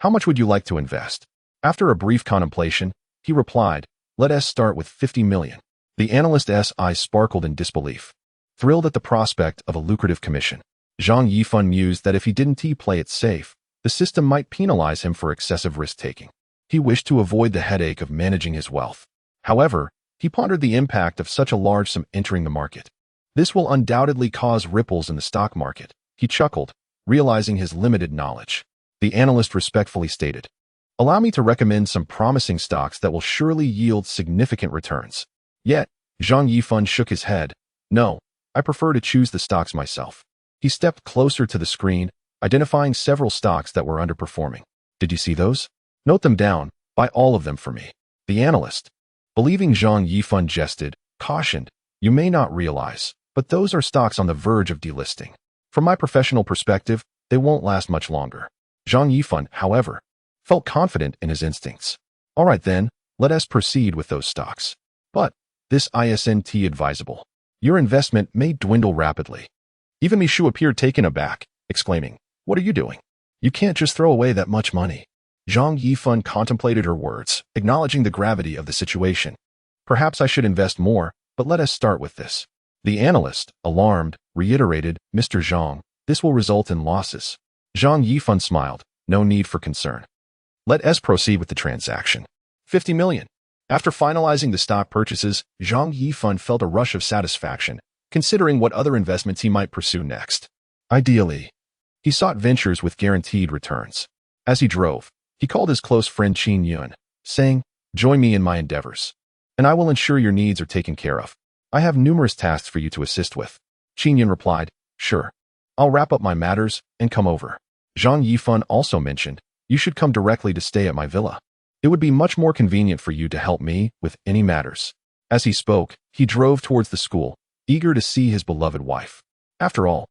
"How much would you like to invest?" After a brief contemplation, he replied, "Let us start with 50 million. The analyst's eyes sparkled in disbelief. Thrilled at the prospect of a lucrative commission, Zhang Yifan mused that if he didn't play it safe, the system might penalize him for excessive risk-taking. He wished to avoid the headache of managing his wealth. However, he pondered the impact of such a large sum entering the market. This will undoubtedly cause ripples in the stock market. He chuckled, realizing his limited knowledge. The analyst respectfully stated, "Allow me to recommend some promising stocks that will surely yield significant returns." Yet, Zhang Yifan shook his head. "No, I prefer to choose the stocks myself." He stepped closer to the screen, identifying several stocks that were underperforming. "Did you see those? Note them down, buy all of them for me." The analyst, believing Zhang Yifan jested, cautioned, "You may not realize, but those are stocks on the verge of delisting. From my professional perspective, they won't last much longer." Zhang Yifan, however, felt confident in his instincts. "All right then, let us proceed with those stocks. But this isn't advisable. Your investment may dwindle rapidly." Even Mishu appeared taken aback, exclaiming, "What are you doing? You can't just throw away that much money." Zhang Yifan contemplated her words, acknowledging the gravity of the situation. "Perhaps I should invest more, but let us start with this." The analyst, alarmed, reiterated, "Mr. Zhang, this will result in losses." Zhang Yifan smiled, "No need for concern. Let us proceed with the transaction." 50 million. After finalizing the stock purchases, Zhang Yifan felt a rush of satisfaction, considering what other investments he might pursue next. Ideally, he sought ventures with guaranteed returns. As he drove, he called his close friend Qin Yun, saying, "Join me in my endeavors, and I will ensure your needs are taken care of. I have numerous tasks for you to assist with." Qin Yun replied, "Sure. I'll wrap up my matters and come over." Zhang Yifan also mentioned, "You should come directly to stay at my villa. It would be much more convenient for you to help me with any matters." As he spoke, he drove towards the school, eager to see his beloved wife. After all,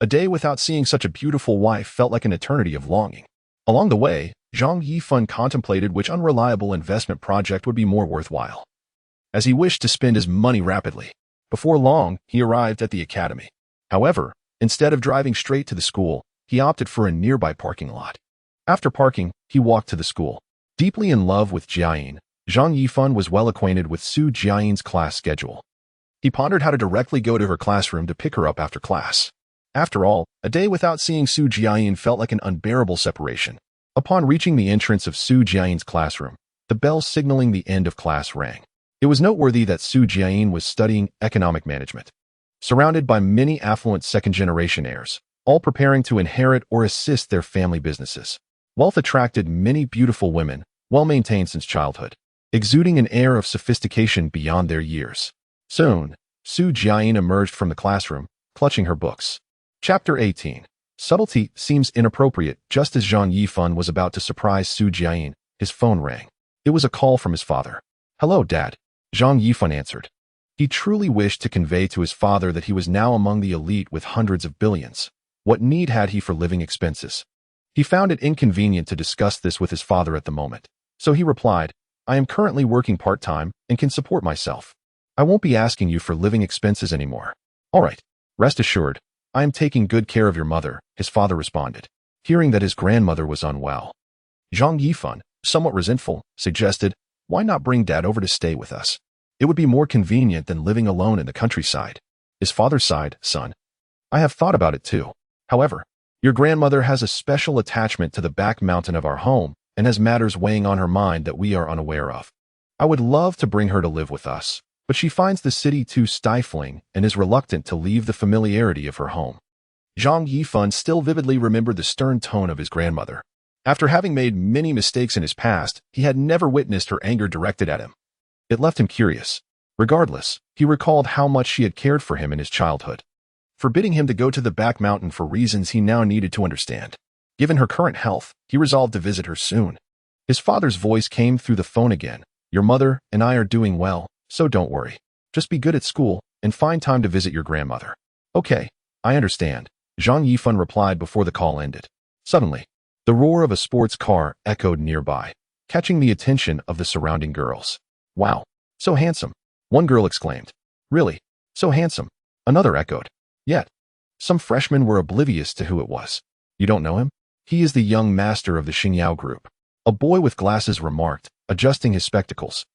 a day without seeing such a beautiful wife felt like an eternity of longing. Along the way, Zhang Yifan contemplated which unreliable investment project would be more worthwhile, as he wished to spend his money rapidly. Before long, he arrived at the academy. However, instead of driving straight to the school, he opted for a nearby parking lot. After parking, he walked to the school. Deeply in love with Jiayin, Zhang Yifan was well acquainted with Su Jiayin's class schedule. He pondered how to directly go to her classroom to pick her up after class. After all, a day without seeing Su Jiayin felt like an unbearable separation. Upon reaching the entrance of Su Jiayin's classroom, the bell signaling the end of class rang. It was noteworthy that Su Jiayin was studying economic management, surrounded by many affluent second-generation heirs, all preparing to inherit or assist their family businesses. Wealth attracted many beautiful women, well-maintained since childhood, exuding an air of sophistication beyond their years. Soon, Su Jiayin emerged from the classroom, clutching her books. Chapter 18. Subtlety seems inappropriate. Just as Zhang Yifan was about to surprise Su Jiayin, his phone rang. It was a call from his father. "Hello, Dad," Zhang Yifan answered. He truly wished to convey to his father that he was now among the elite with hundreds of billions. What need had he for living expenses? He found it inconvenient to discuss this with his father at the moment. So he replied, "I am currently working part-time and can support myself. I won't be asking you for living expenses anymore." "All right, rest assured, I am taking good care of your mother," his father responded, hearing that his grandmother was unwell. Zhang Yifan, somewhat resentful, suggested, "Why not bring Dad over to stay with us? It would be more convenient than living alone in the countryside." His father sighed, "Son, I have thought about it too. However, your grandmother has a special attachment to the back mountain of our home and has matters weighing on her mind that we are unaware of. I would love to bring her to live with us, but she finds the city too stifling and is reluctant to leave the familiarity of her home." Zhang Yifan still vividly remembered the stern tone of his grandmother. After having made many mistakes in his past, he had never witnessed her anger directed at him. It left him curious. Regardless, he recalled how much she had cared for him in his childhood, forbidding him to go to the back mountain for reasons he now needed to understand. Given her current health, he resolved to visit her soon. His father's voice came through the phone again. "Your mother and I are doing well, so don't worry. Just be good at school and find time to visit your grandmother." "Okay, I understand," Zhang Yifan replied before the call ended. Suddenly, the roar of a sports car echoed nearby, catching the attention of the surrounding girls. "Wow, so handsome," one girl exclaimed. "Really, so handsome," another echoed. Yet, some freshmen were oblivious to who it was. "You don't know him? He is the young master of the Xingyao group." A boy with glasses remarked, adjusting his spectacles.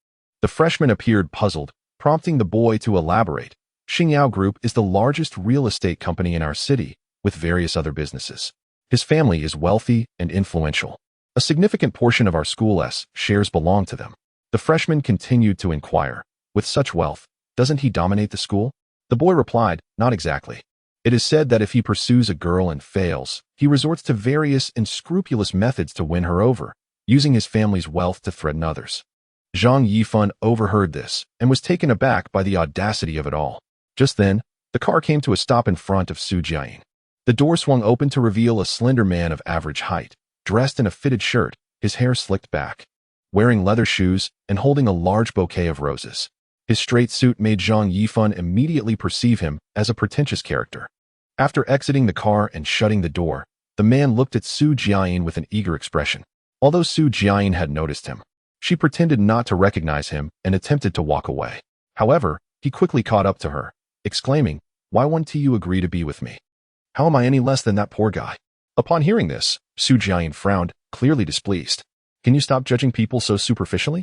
The freshman appeared puzzled, prompting the boy to elaborate. Xingyao Group is the largest real estate company in our city, with various other businesses. His family is wealthy and influential. A significant portion of our school's shares belong to them. The freshman continued to inquire, with such wealth, doesn't he dominate the school? The boy replied, not exactly. It is said that if he pursues a girl and fails, he resorts to various unscrupulous methods to win her over, using his family's wealth to threaten others. Zhang Yifan overheard this and was taken aback by the audacity of it all. Just then, the car came to a stop in front of Su Jiayin. The door swung open to reveal a slender man of average height, dressed in a fitted shirt, his hair slicked back, wearing leather shoes and holding a large bouquet of roses. His straight suit made Zhang Yifan immediately perceive him as a pretentious character. After exiting the car and shutting the door, the man looked at Su Jiayin with an eager expression. Although Su Jiayin had noticed him, she pretended not to recognize him and attempted to walk away. However, he quickly caught up to her, exclaiming, "Why won't you agree to be with me? How am I any less than that poor guy?" Upon hearing this, Su Jiayin frowned, clearly displeased. "Can you stop judging people so superficially?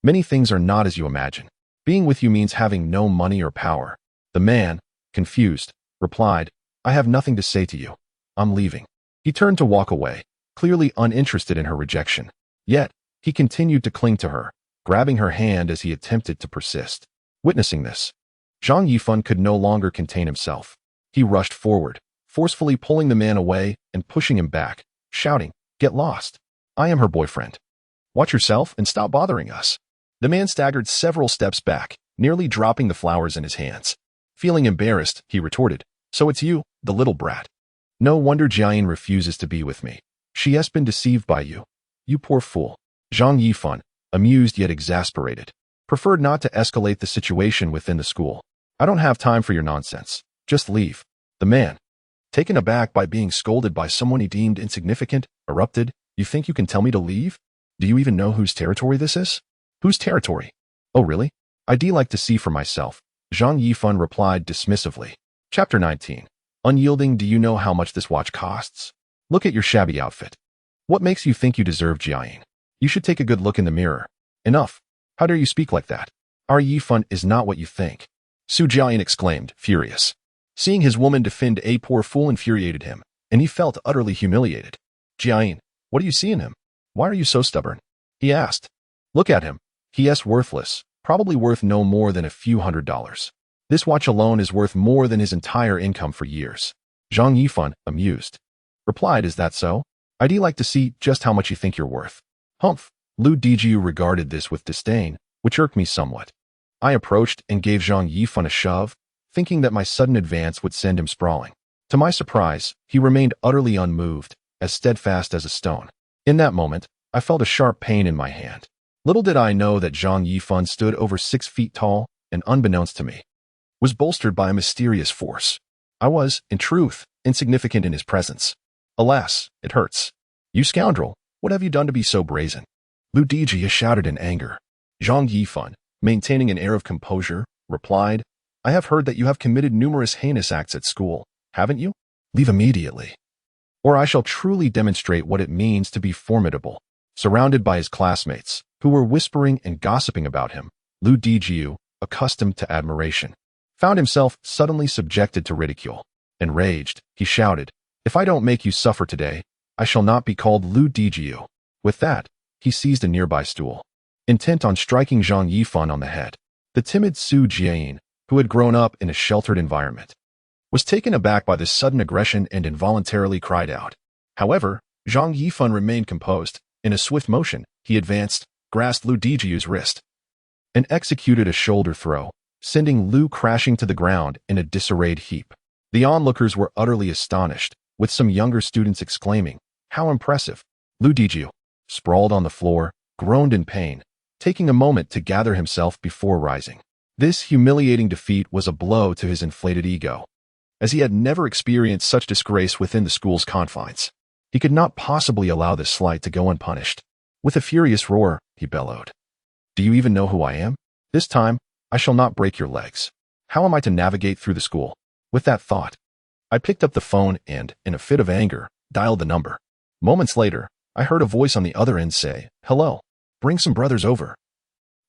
Many things are not as you imagine. Being with you means having no money or power." The man, confused, replied, "I have nothing to say to you. I'm leaving." He turned to walk away, clearly uninterested in her rejection. Yet, he continued to cling to her, grabbing her hand as he attempted to persist. Witnessing this, Zhang Yifan could no longer contain himself. He rushed forward, forcefully pulling the man away and pushing him back, shouting, "Get lost. I am her boyfriend. Watch yourself and stop bothering us." The man staggered several steps back, nearly dropping the flowers in his hands. Feeling embarrassed, he retorted, "So it's you, the little brat. No wonder Jiayin refuses to be with me. She has been deceived by you. You poor fool." Zhang Yifan, amused yet exasperated, preferred not to escalate the situation within the school. "I don't have time for your nonsense. Just leave." The man, taken aback by being scolded by someone he deemed insignificant, erupted, "You think you can tell me to leave? Do you even know whose territory this is?" "Whose territory? Oh really? I'd like to see for myself," Zhang Yifan replied dismissively. Chapter 19. Unyielding. Do you know how much this watch costs? Look at your shabby outfit. What makes you think you deserve Jiayin? You should take a good look in the mirror. Enough. How dare you speak like that? Our Yifan is not what you think. Su Jiayin exclaimed, furious. Seeing his woman defend a poor fool infuriated him, and he felt utterly humiliated. "Jiayin, what do you see in him? Why are you so stubborn?" he asked. "Look at him. He is worthless, probably worth no more than a few $100s. This watch alone is worth more than his entire income for years." Zhang Yifan, amused, replied, "Is that so? I'd like to see just how much you think you're worth." "Humph." Lu Dijiu regarded this with disdain, which irked me somewhat. I approached and gave Zhang Yifan a shove, thinking that my sudden advance would send him sprawling. To my surprise, he remained utterly unmoved, as steadfast as a stone. In that moment, I felt a sharp pain in my hand. Little did I know that Zhang Yifan stood over 6 feet tall and, unbeknownst to me, was bolstered by a mysterious force. I was, in truth, insignificant in his presence. Alas, it hurts. "You scoundrel, what have you done to be so brazen?" Lu Dijia shouted in anger. Zhang Yifan, maintaining an air of composure, replied, "I have heard that you have committed numerous heinous acts at school, haven't you? Leave immediately, or I shall truly demonstrate what it means to be formidable." Surrounded by his classmates, who were whispering and gossiping about him, Lu Dijiu, accustomed to admiration, found himself suddenly subjected to ridicule. Enraged, he shouted, "If I don't make you suffer today, I shall not be called Lu Dijiu." With that, he seized a nearby stool, intent on striking Zhang Yifan on the head. The timid Su Jiayin, who had grown up in a sheltered environment, was taken aback by this sudden aggression and involuntarily cried out. However, Zhang Yifan remained composed. In a swift motion, he advanced, grasped Lu Dijiu's wrist, and executed a shoulder throw, sending Lu crashing to the ground in a disarrayed heap. The onlookers were utterly astonished, with some younger students exclaiming, "How impressive!" Lu Dijiu, sprawled on the floor, groaned in pain, taking a moment to gather himself before rising. This humiliating defeat was a blow to his inflated ego, as he had never experienced such disgrace within the school's confines. He could not possibly allow this slight to go unpunished. With a furious roar, he bellowed, "Do you even know who I am? This time, I shall not break your legs. How am I to navigate through the school?" With that thought, I picked up the phone and, in a fit of anger, dialed the number. Moments later, I heard a voice on the other end say, "Hello. Bring some brothers over.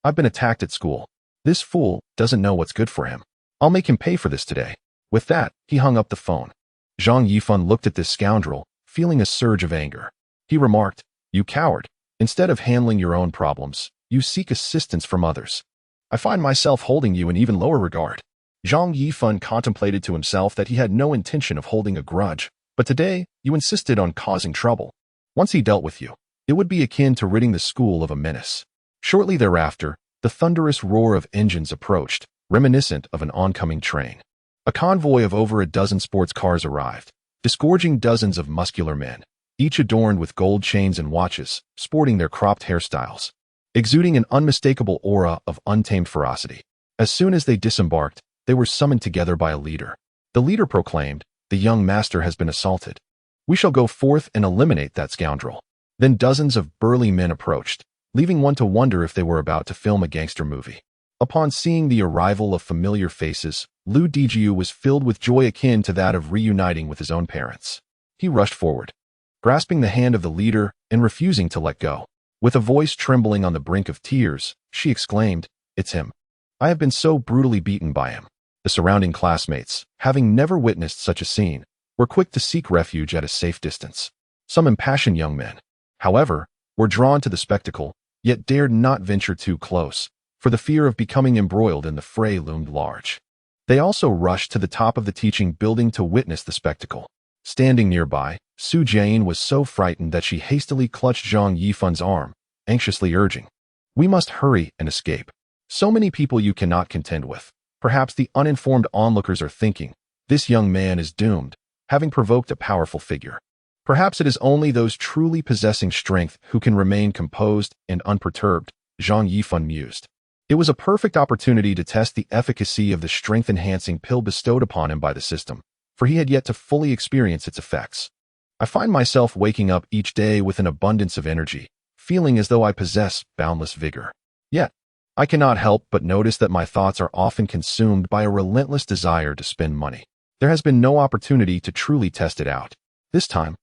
I've been attacked at school. This fool doesn't know what's good for him. I'll make him pay for this today." With that, he hung up the phone. Zhang Yifan looked at this scoundrel, feeling a surge of anger. He remarked, "You coward. Instead of handling your own problems, you seek assistance from others. I find myself holding you in even lower regard." Zhang Yifan contemplated to himself that he had no intention of holding a grudge, but today you insisted on causing trouble. Once he dealt with you, it would be akin to ridding the school of a menace. Shortly thereafter, the thunderous roar of engines approached, reminiscent of an oncoming train. A convoy of over a dozen sports cars arrived, disgorging dozens of muscular men, each adorned with gold chains and watches, sporting their cropped hairstyles, exuding an unmistakable aura of untamed ferocity. As soon as they disembarked, they were summoned together by a leader. The leader proclaimed, "The young master has been assaulted. We shall go forth and eliminate that scoundrel." Then dozens of burly men approached, leaving one to wonder if they were about to film a gangster movie. Upon seeing the arrival of familiar faces, Lu Dijiu was filled with joy akin to that of reuniting with his own parents. He rushed forward, grasping the hand of the leader and refusing to let go. With a voice trembling on the brink of tears, she exclaimed, "It's him. I have been so brutally beaten by him." The surrounding classmates, having never witnessed such a scene, were quick to seek refuge at a safe distance. Some impassioned young men, however, were drawn to the spectacle, yet dared not venture too close, for the fear of becoming embroiled in the fray loomed large. They also rushed to the top of the teaching building to witness the spectacle. Standing nearby, Su Jian was so frightened that she hastily clutched Zhang Yifan's arm, anxiously urging, "We must hurry and escape. So many people you cannot contend with." Perhaps the uninformed onlookers are thinking, "This young man is doomed, having provoked a powerful figure." Perhaps it is only those truly possessing strength who can remain composed and unperturbed, Zhang Yifan mused. It was a perfect opportunity to test the efficacy of the strength-enhancing pill bestowed upon him by the system, for he had yet to fully experience its effects. "I find myself waking up each day with an abundance of energy, feeling as though I possess boundless vigor. Yet, I cannot help but notice that my thoughts are often consumed by a relentless desire to spend money. There has been no opportunity to truly test it out. This time,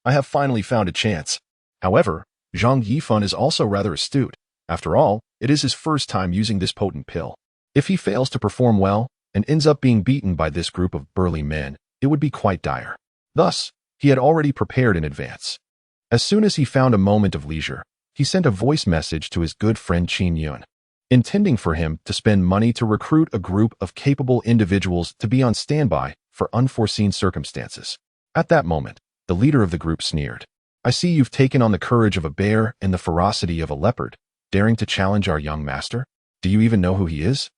I have finally found a chance." However, Zhang Yifan is also rather astute. After all, it is his first time using this potent pill. If he fails to perform well and ends up being beaten by this group of burly men, it would be quite dire. Thus, he had already prepared in advance. As soon as he found a moment of leisure, he sent a voice message to his good friend Qin Yun, intending for him to spend money to recruit a group of capable individuals to be on standby for unforeseen circumstances. At that moment, the leader of the group sneered, "I see you've taken on the courage of a bear and the ferocity of a leopard, daring to challenge our young master. Do you even know who he is?"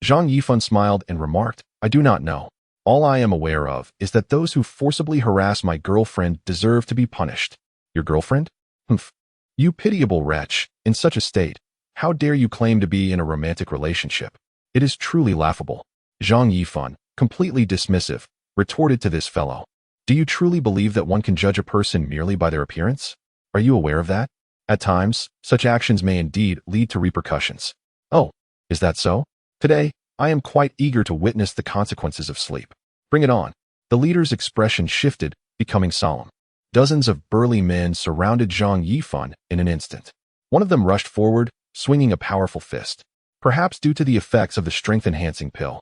Zhang Yifan smiled and remarked, "I do not know. All I am aware of is that those who forcibly harass my girlfriend deserve to be punished." "Your girlfriend? Humph. You pitiable wretch, in such a state, how dare you claim to be in a romantic relationship? It is truly laughable." Zhang Yifan, completely dismissive, retorted to this fellow, "Do you truly believe that one can judge a person merely by their appearance? Are you aware of that? At times, such actions may indeed lead to repercussions." "Oh, is that so? Today, I am quite eager to witness the consequences of sleep. Bring it on." The leader's expression shifted, becoming solemn. Dozens of burly men surrounded Zhang Yifan in an instant. One of them rushed forward, swinging a powerful fist. Perhaps due to the effects of the strength-enhancing pill,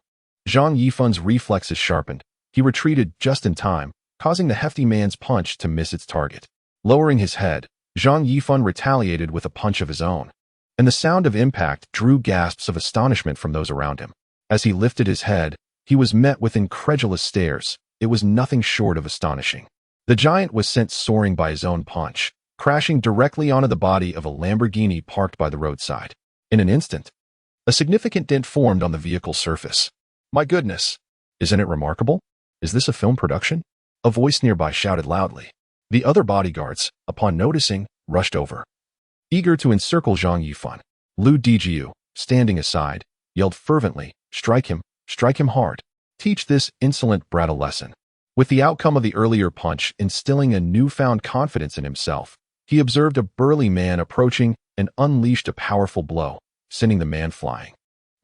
Zhang Yifan's reflexes sharpened. He retreated just in time, causing the hefty man's punch to miss its target. Lowering his head, Zhang Yifan retaliated with a punch of his own, and the sound of impact drew gasps of astonishment from those around him. As he lifted his head, he was met with incredulous stares. It was nothing short of astonishing. The giant was sent soaring by his own punch, crashing directly onto the body of a Lamborghini parked by the roadside. In an instant, a significant dent formed on the vehicle's surface. "My goodness! Isn't it remarkable? Is this a film production?" A voice nearby shouted loudly. The other bodyguards, upon noticing, rushed over, eager to encircle Zhang Yifan. Lu Dijiu, standing aside, yelled fervently, strike him hard. Teach this insolent brat a lesson." With the outcome of the earlier punch instilling a newfound confidence in himself, he observed a burly man approaching and unleashed a powerful blow, sending the man flying.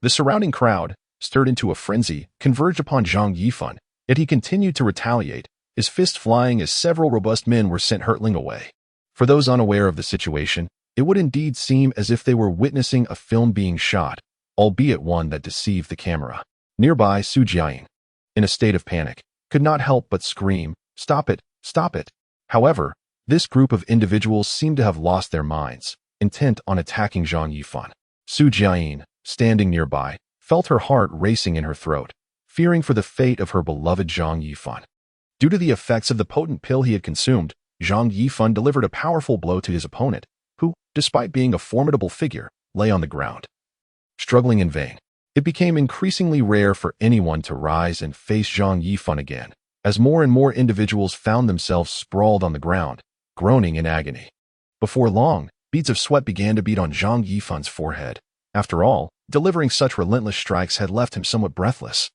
The surrounding crowd, stirred into a frenzy, converged upon Zhang Yifan, yet he continued to retaliate, his fist flying as several robust men were sent hurtling away. For those unaware of the situation, it would indeed seem as if they were witnessing a film being shot, albeit one that deceived the camera. Nearby, Su Jiaying, in a state of panic, could not help but scream, "Stop it! Stop it!" However, this group of individuals seemed to have lost their minds, intent on attacking Zhang Yifan. Su Jiaying, standing nearby, felt her heart racing in her throat, fearing for the fate of her beloved Zhang Yifan. Due to the effects of the potent pill he had consumed, Zhang Yifan delivered a powerful blow to his opponent, who, despite being a formidable figure, lay on the ground, struggling in vain. It became increasingly rare for anyone to rise and face Zhang Yifan again, as more and more individuals found themselves sprawled on the ground, groaning in agony. Before long, beads of sweat began to bead on Zhang Yifan's forehead. After all, delivering such relentless strikes had left him somewhat breathless.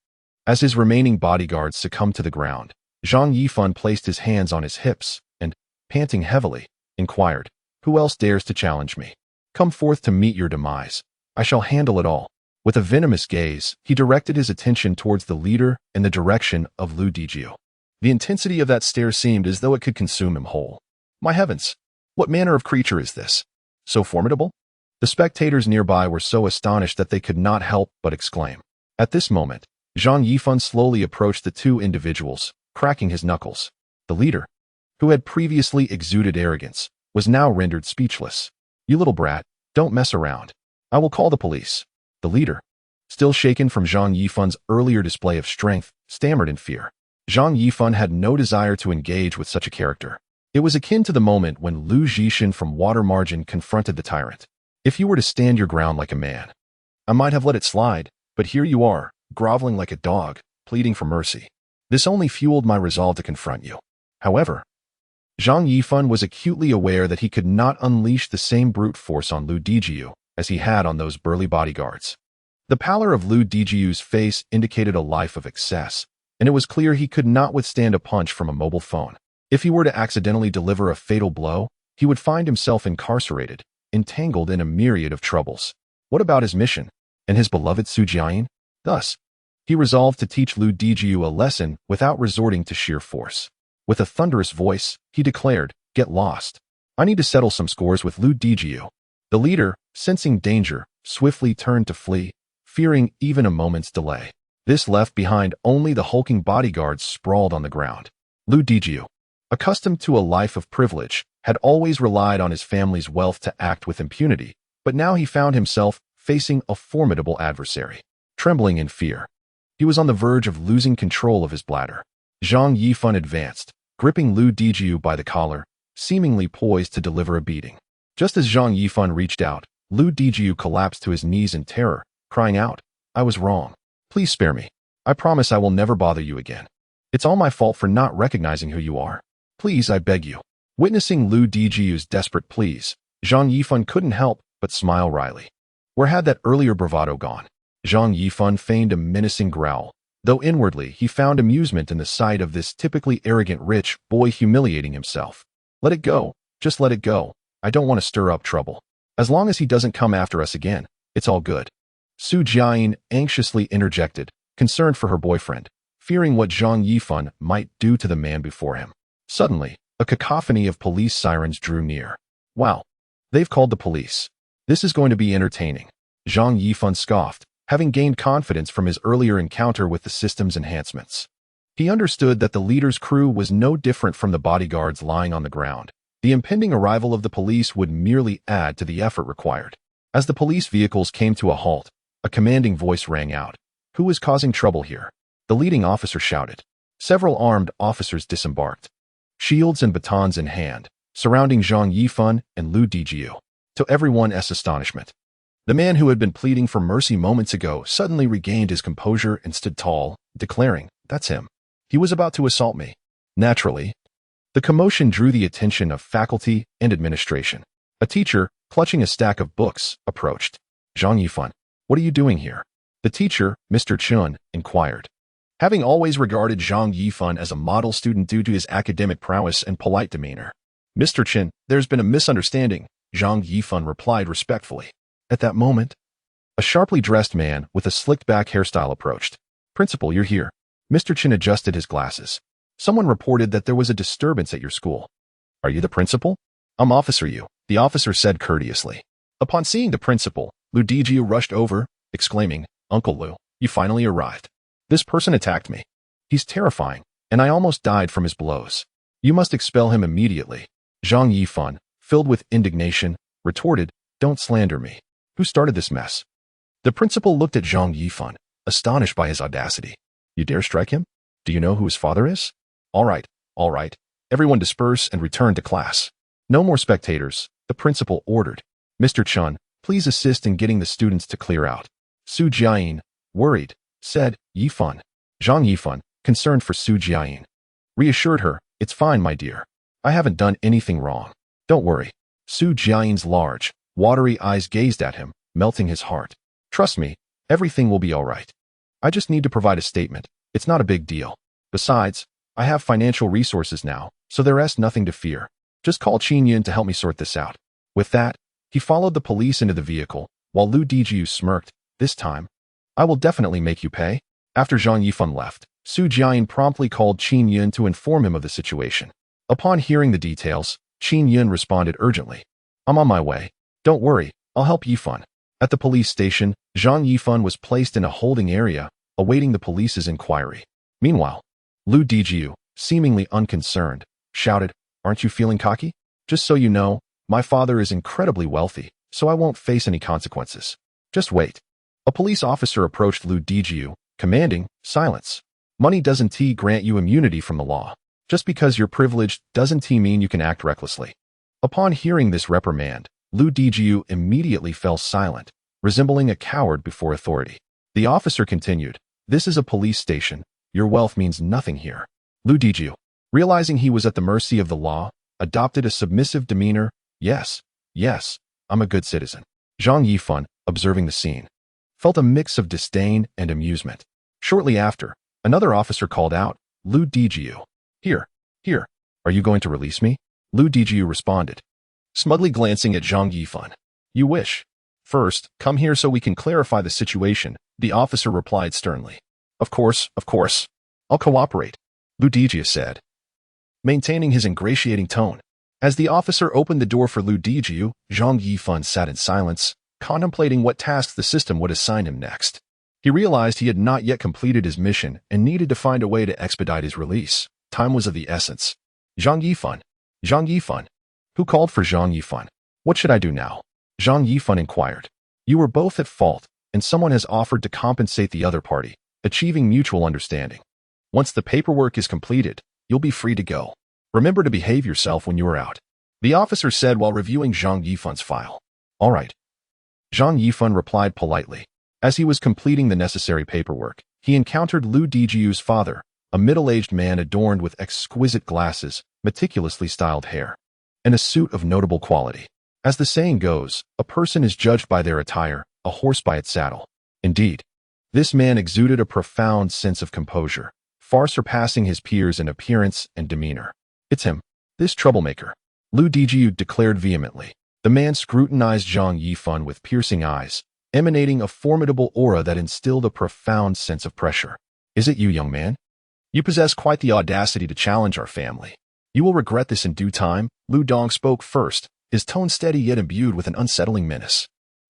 As his remaining bodyguards succumbed to the ground, Zhang Yifan placed his hands on his hips and, panting heavily, inquired, "Who else dares to challenge me? Come forth to meet your demise. I shall handle it all." With a venomous gaze, he directed his attention towards the leader in the direction of Lu Dijiu. The intensity of that stare seemed as though it could consume him whole. My heavens! What manner of creature is this? So formidable? The spectators nearby were so astonished that they could not help but exclaim. At this moment, Zhang Yifan slowly approached the two individuals, cracking his knuckles. The leader, who had previously exuded arrogance, was now rendered speechless. "You little brat, don't mess around. I will call the police." The leader, still shaken from Zhang Yifan's earlier display of strength, stammered in fear. Zhang Yifan had no desire to engage with such a character. It was akin to the moment when Lu Zhishan from Water Margin confronted the tyrant. "If you were to stand your ground like a man, I might have let it slide, but here you are, groveling like a dog, pleading for mercy. This only fueled my resolve to confront you." However, Zhang Yifan was acutely aware that he could not unleash the same brute force on Lu Dijiu as he had on those burly bodyguards. The pallor of Lu Dijiu's face indicated a life of excess, and it was clear he could not withstand a punch from a mobile phone. If he were to accidentally deliver a fatal blow, he would find himself incarcerated, entangled in a myriad of troubles. What about his mission, and his beloved Su Jiaying? Thus, he resolved to teach Lu Dijiu a lesson without resorting to sheer force. With a thunderous voice, he declared, "Get lost. I need to settle some scores with Lu Dijiu." The leader, sensing danger, swiftly turned to flee, fearing even a moment's delay. This left behind only the hulking bodyguards sprawled on the ground. Lu Dijiu, accustomed to a life of privilege, had always relied on his family's wealth to act with impunity, but now he found himself facing a formidable adversary. Trembling in fear, he was on the verge of losing control of his bladder. Zhang Yifan advanced, gripping Lu Dijiu by the collar, seemingly poised to deliver a beating. Just as Zhang Yifan reached out, Lu Dijiu collapsed to his knees in terror, crying out, "I was wrong. Please spare me. I promise I will never bother you again. It's all my fault for not recognizing who you are. Please, I beg you." Witnessing Lu Dijiu's desperate pleas, Zhang Yifan couldn't help but smile wryly. Where had that earlier bravado gone? Zhang Yifan feigned a menacing growl, though inwardly he found amusement in the sight of this typically arrogant rich boy humiliating himself. "Let it go. Just let it go. I don't want to stir up trouble. As long as he doesn't come after us again, it's all good." Su Jiaying anxiously interjected, concerned for her boyfriend, fearing what Zhang Yifan might do to the man before him. Suddenly, a cacophony of police sirens drew near. "Wow, they've called the police. This is going to be entertaining." Zhang Yifan scoffed, having gained confidence from his earlier encounter with the system's enhancements. He understood that the leader's crew was no different from the bodyguards lying on the ground. The impending arrival of the police would merely add to the effort required. As the police vehicles came to a halt, a commanding voice rang out. "Who is causing trouble here?" The leading officer shouted. Several armed officers disembarked, shields and batons in hand, surrounding Zhang Yifan and Lu Dijiu. To everyone's astonishment, the man who had been pleading for mercy moments ago suddenly regained his composure and stood tall, declaring, "That's him. He was about to assault me." Naturally, the commotion drew the attention of faculty and administration. A teacher, clutching a stack of books, approached. "Zhang Yifan, what are you doing here?" The teacher, Mr. Chun, inquired. Having always regarded Zhang Yifan as a model student due to his academic prowess and polite demeanor, "Mr. Chen, there's been a misunderstanding," Zhang Yifan replied respectfully. At that moment, a sharply dressed man with a slicked-back hairstyle approached. "Principal, you're here." Mr. Chen adjusted his glasses. "Someone reported that there was a disturbance at your school." "Are you the principal?" I'm Officer Yu, the officer said courteously. Upon seeing the principal, Lu Dijiu rushed over, exclaiming, Uncle Lu, you finally arrived. This person attacked me. He's terrifying, and I almost died from his blows. You must expel him immediately. Zhang Yifan, filled with indignation, retorted, Don't slander me. Who started this mess? The principal looked at Zhang Yifan, astonished by his audacity. You dare strike him? Do you know who his father is? All right. Everyone disperse and return to class. No more spectators, the principal ordered. Mr. Chun, please assist in getting the students to clear out. Su Jiayin, worried, said, Yifan. Zhang Yifan, concerned for Su Jiayin, reassured her, It's fine, my dear. I haven't done anything wrong. Don't worry. Su Jiayin's large, watery eyes gazed at him, melting his heart. Trust me, everything will be all right. I just need to provide a statement. It's not a big deal. Besides, I have financial resources now, so there is nothing to fear. Just call Qin Yun to help me sort this out. With that, he followed the police into the vehicle, while Lu Dijiu smirked. This time, I will definitely make you pay. After Zhang Yifan left, Su Jiayin promptly called Qin Yun to inform him of the situation. Upon hearing the details, Qin Yun responded urgently. I'm on my way. Don't worry, I'll help Yifan. At the police station, Zhang Yifan was placed in a holding area, awaiting the police's inquiry. Meanwhile, Lu Dijiu, seemingly unconcerned, shouted, Aren't you feeling cocky? Just so you know, my father is incredibly wealthy, so I won't face any consequences. Just wait. A police officer approached Lu Dijiu, commanding, Silence. Money doesn't grant you immunity from the law. Just because you're privileged doesn't mean you can act recklessly. Upon hearing this reprimand, Lu Dijiu immediately fell silent, resembling a coward before authority. The officer continued, This is a police station. Your wealth means nothing here. Lu Dijiu, realizing he was at the mercy of the law, adopted a submissive demeanor. Yes, I'm a good citizen. Zhang Yifan, observing the scene, felt a mix of disdain and amusement. Shortly after, another officer called out, Lu Dijiu. Here. Are you going to release me? Lu Dijiu responded, smugly glancing at Zhang Yifan. You wish. First, come here so we can clarify the situation, the officer replied sternly. Of course. I'll cooperate, Lu Dijiu said, maintaining his ingratiating tone. As the officer opened the door for Lu Dijiu, Zhang Yifan sat in silence, contemplating what tasks the system would assign him next. He realized he had not yet completed his mission and needed to find a way to expedite his release. Time was of the essence. Zhang Yifan. Who called for Zhang Yifan? What should I do now? Zhang Yifan inquired. You were both at fault, and someone has offered to compensate the other party, achieving mutual understanding. Once the paperwork is completed, you'll be free to go. Remember to behave yourself when you are out, the officer said while reviewing Zhang Yifan's file. All right. Zhang Yifan replied politely. As he was completing the necessary paperwork, he encountered Lu Dijiu's father, a middle-aged man adorned with exquisite glasses, meticulously styled hair, and a suit of notable quality. As the saying goes, a person is judged by their attire, a horse by its saddle. Indeed, this man exuded a profound sense of composure, far surpassing his peers in appearance and demeanor. It's him, this troublemaker, Lu Dijiu declared vehemently. The man scrutinized Zhang Yifan with piercing eyes, emanating a formidable aura that instilled a profound sense of pressure. Is it you, young man? You possess quite the audacity to challenge our family. You will regret this in due time. Lu Dong spoke first, his tone steady yet imbued with an unsettling menace.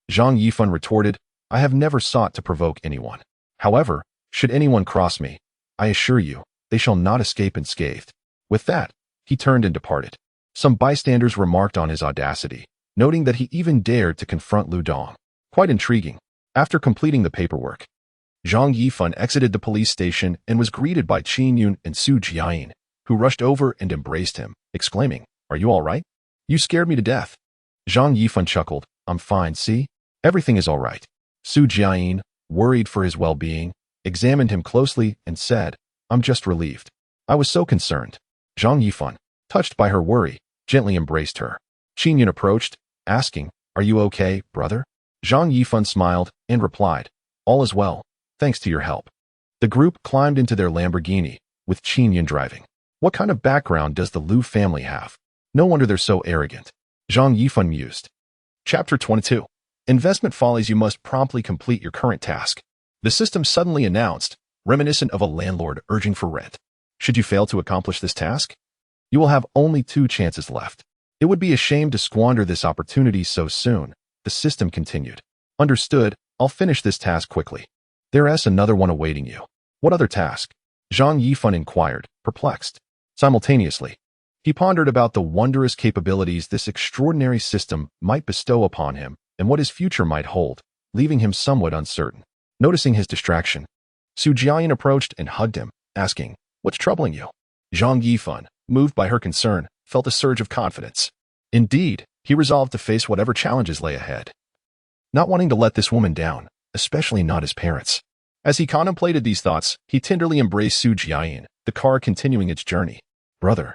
Zhang Yifan retorted, I have never sought to provoke anyone. However, should anyone cross me, I assure you, they shall not escape unscathed. With that, he turned and departed. Some bystanders remarked on his audacity, noting that he even dared to confront Lu Dong. Quite intriguing. After completing the paperwork, Zhang Yifan exited the police station and was greeted by Qin Yun and Su Jiayin, who rushed over and embraced him, exclaiming, Are you all right? You scared me to death. Zhang Yifan chuckled, I'm fine, see? Everything is all right. Su Jiayin, worried for his well-being, examined him closely and said, I'm just relieved. I was so concerned. Zhang Yifan, touched by her worry, gently embraced her. Qin Yun approached, asking, Are you okay, brother? Zhang Yifan smiled and replied, All is well, thanks to your help. The group climbed into their Lamborghini, with Qin Yun driving. What kind of background does the Lu family have? No wonder they're so arrogant. Zhang Yifan mused. Chapter 22. Investment follies. You must promptly complete your current task. The system suddenly announced, reminiscent of a landlord urging for rent. Should you fail to accomplish this task, you will have only 2 chances left. It would be a shame to squander this opportunity so soon, the system continued. Understood, I'll finish this task quickly. There's another one awaiting you. What other task? Zhang Yifan inquired, perplexed. Simultaneously, he pondered about the wondrous capabilities this extraordinary system might bestow upon him and what his future might hold, leaving him somewhat uncertain. Noticing his distraction, Su Jiayin approached and hugged him, asking, "What's troubling you?" Zhang Yifan, moved by her concern, felt a surge of confidence. Indeed, he resolved to face whatever challenges lay ahead, not wanting to let this woman down, especially not his parents. As he contemplated these thoughts, he tenderly embraced Su Jiayin, the car continuing its journey. "Brother,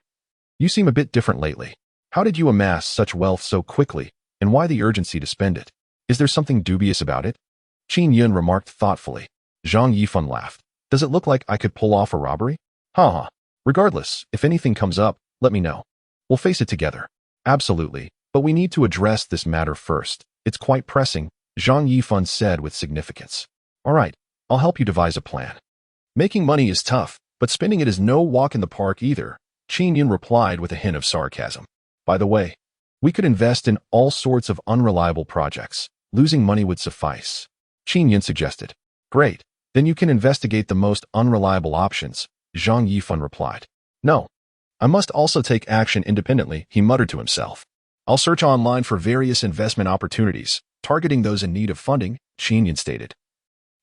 you seem a bit different lately. How did you amass such wealth so quickly, and why the urgency to spend it? Is there something dubious about it?" Qin Yun remarked thoughtfully. Zhang Yifan laughed. "Does it look like I could pull off a robbery?" "Ha. Regardless, if anything comes up, let me know. We'll face it together." "Absolutely, but we need to address this matter first. It's quite pressing," Zhang Yifan said with significance. "All right, I'll help you devise a plan." "Making money is tough, but spending it is no walk in the park either," Qin Yun replied with a hint of sarcasm. "By the way, we could invest in all sorts of unreliable projects. Losing money would suffice," Qin Yun suggested. "Great, then you can investigate the most unreliable options," Zhang Yifan replied. "No, I must also take action independently," he muttered to himself. "I'll search online for various investment opportunities, targeting those in need of funding," Qin Yun stated,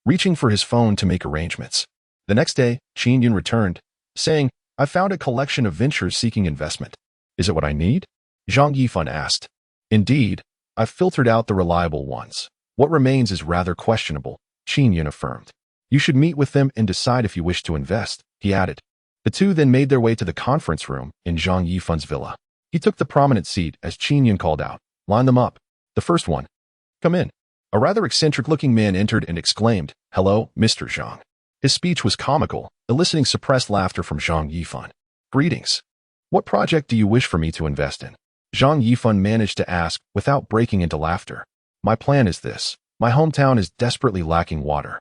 reaching for his phone to make arrangements. The next day, Qin Yun returned, saying, "I found a collection of ventures seeking investment." "Is it what I need?" Zhang Yifan asked. "Indeed, I've filtered out the reliable ones. What remains is rather questionable," Qin Yun affirmed. "You should meet with them and decide if you wish to invest," he added. The two then made their way to the conference room in Zhang Yifan's villa. He took the prominent seat as Qin Yun called out, "Line them up. The first one. Come in." A rather eccentric-looking man entered and exclaimed, "Hello, Mr. Zhang." His speech was comical, eliciting suppressed laughter from Zhang Yifan. "Greetings. What project do you wish for me to invest in?" Zhang Yifan managed to ask without breaking into laughter. "My plan is this. My hometown is desperately lacking water.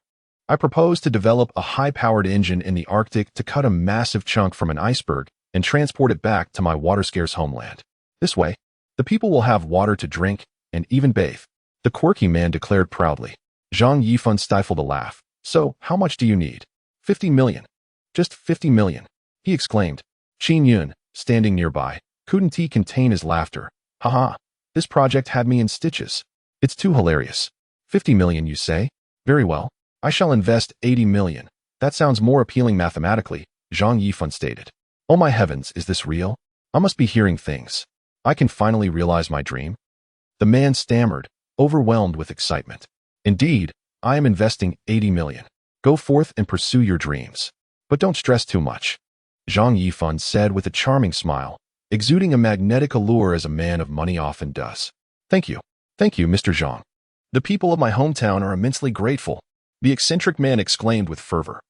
I propose to develop a high-powered engine in the Arctic to cut a massive chunk from an iceberg and transport it back to my water-scarce homeland. This way, the people will have water to drink and even bathe," the quirky man declared proudly. Zhang Yifan stifled a laugh. "So, how much do you need?" 50 million. "Just 50 million, he exclaimed. Qin Yun, standing nearby, couldn't he contain his laughter. "Haha, this project had me in stitches. It's too hilarious. 50 million, you say? Very well. I shall invest 80 million. That sounds more appealing mathematically," Zhang Yifan stated. "Oh my heavens, is this real? I must be hearing things. I can finally realize my dream." The man stammered, overwhelmed with excitement. "Indeed, I am investing 80 million. Go forth and pursue your dreams. But don't stress too much," Zhang Yifan said with a charming smile, exuding a magnetic allure as a man of money often does. Thank you, Mr. Zhang. The people of my hometown are immensely grateful," the eccentric man exclaimed with fervor.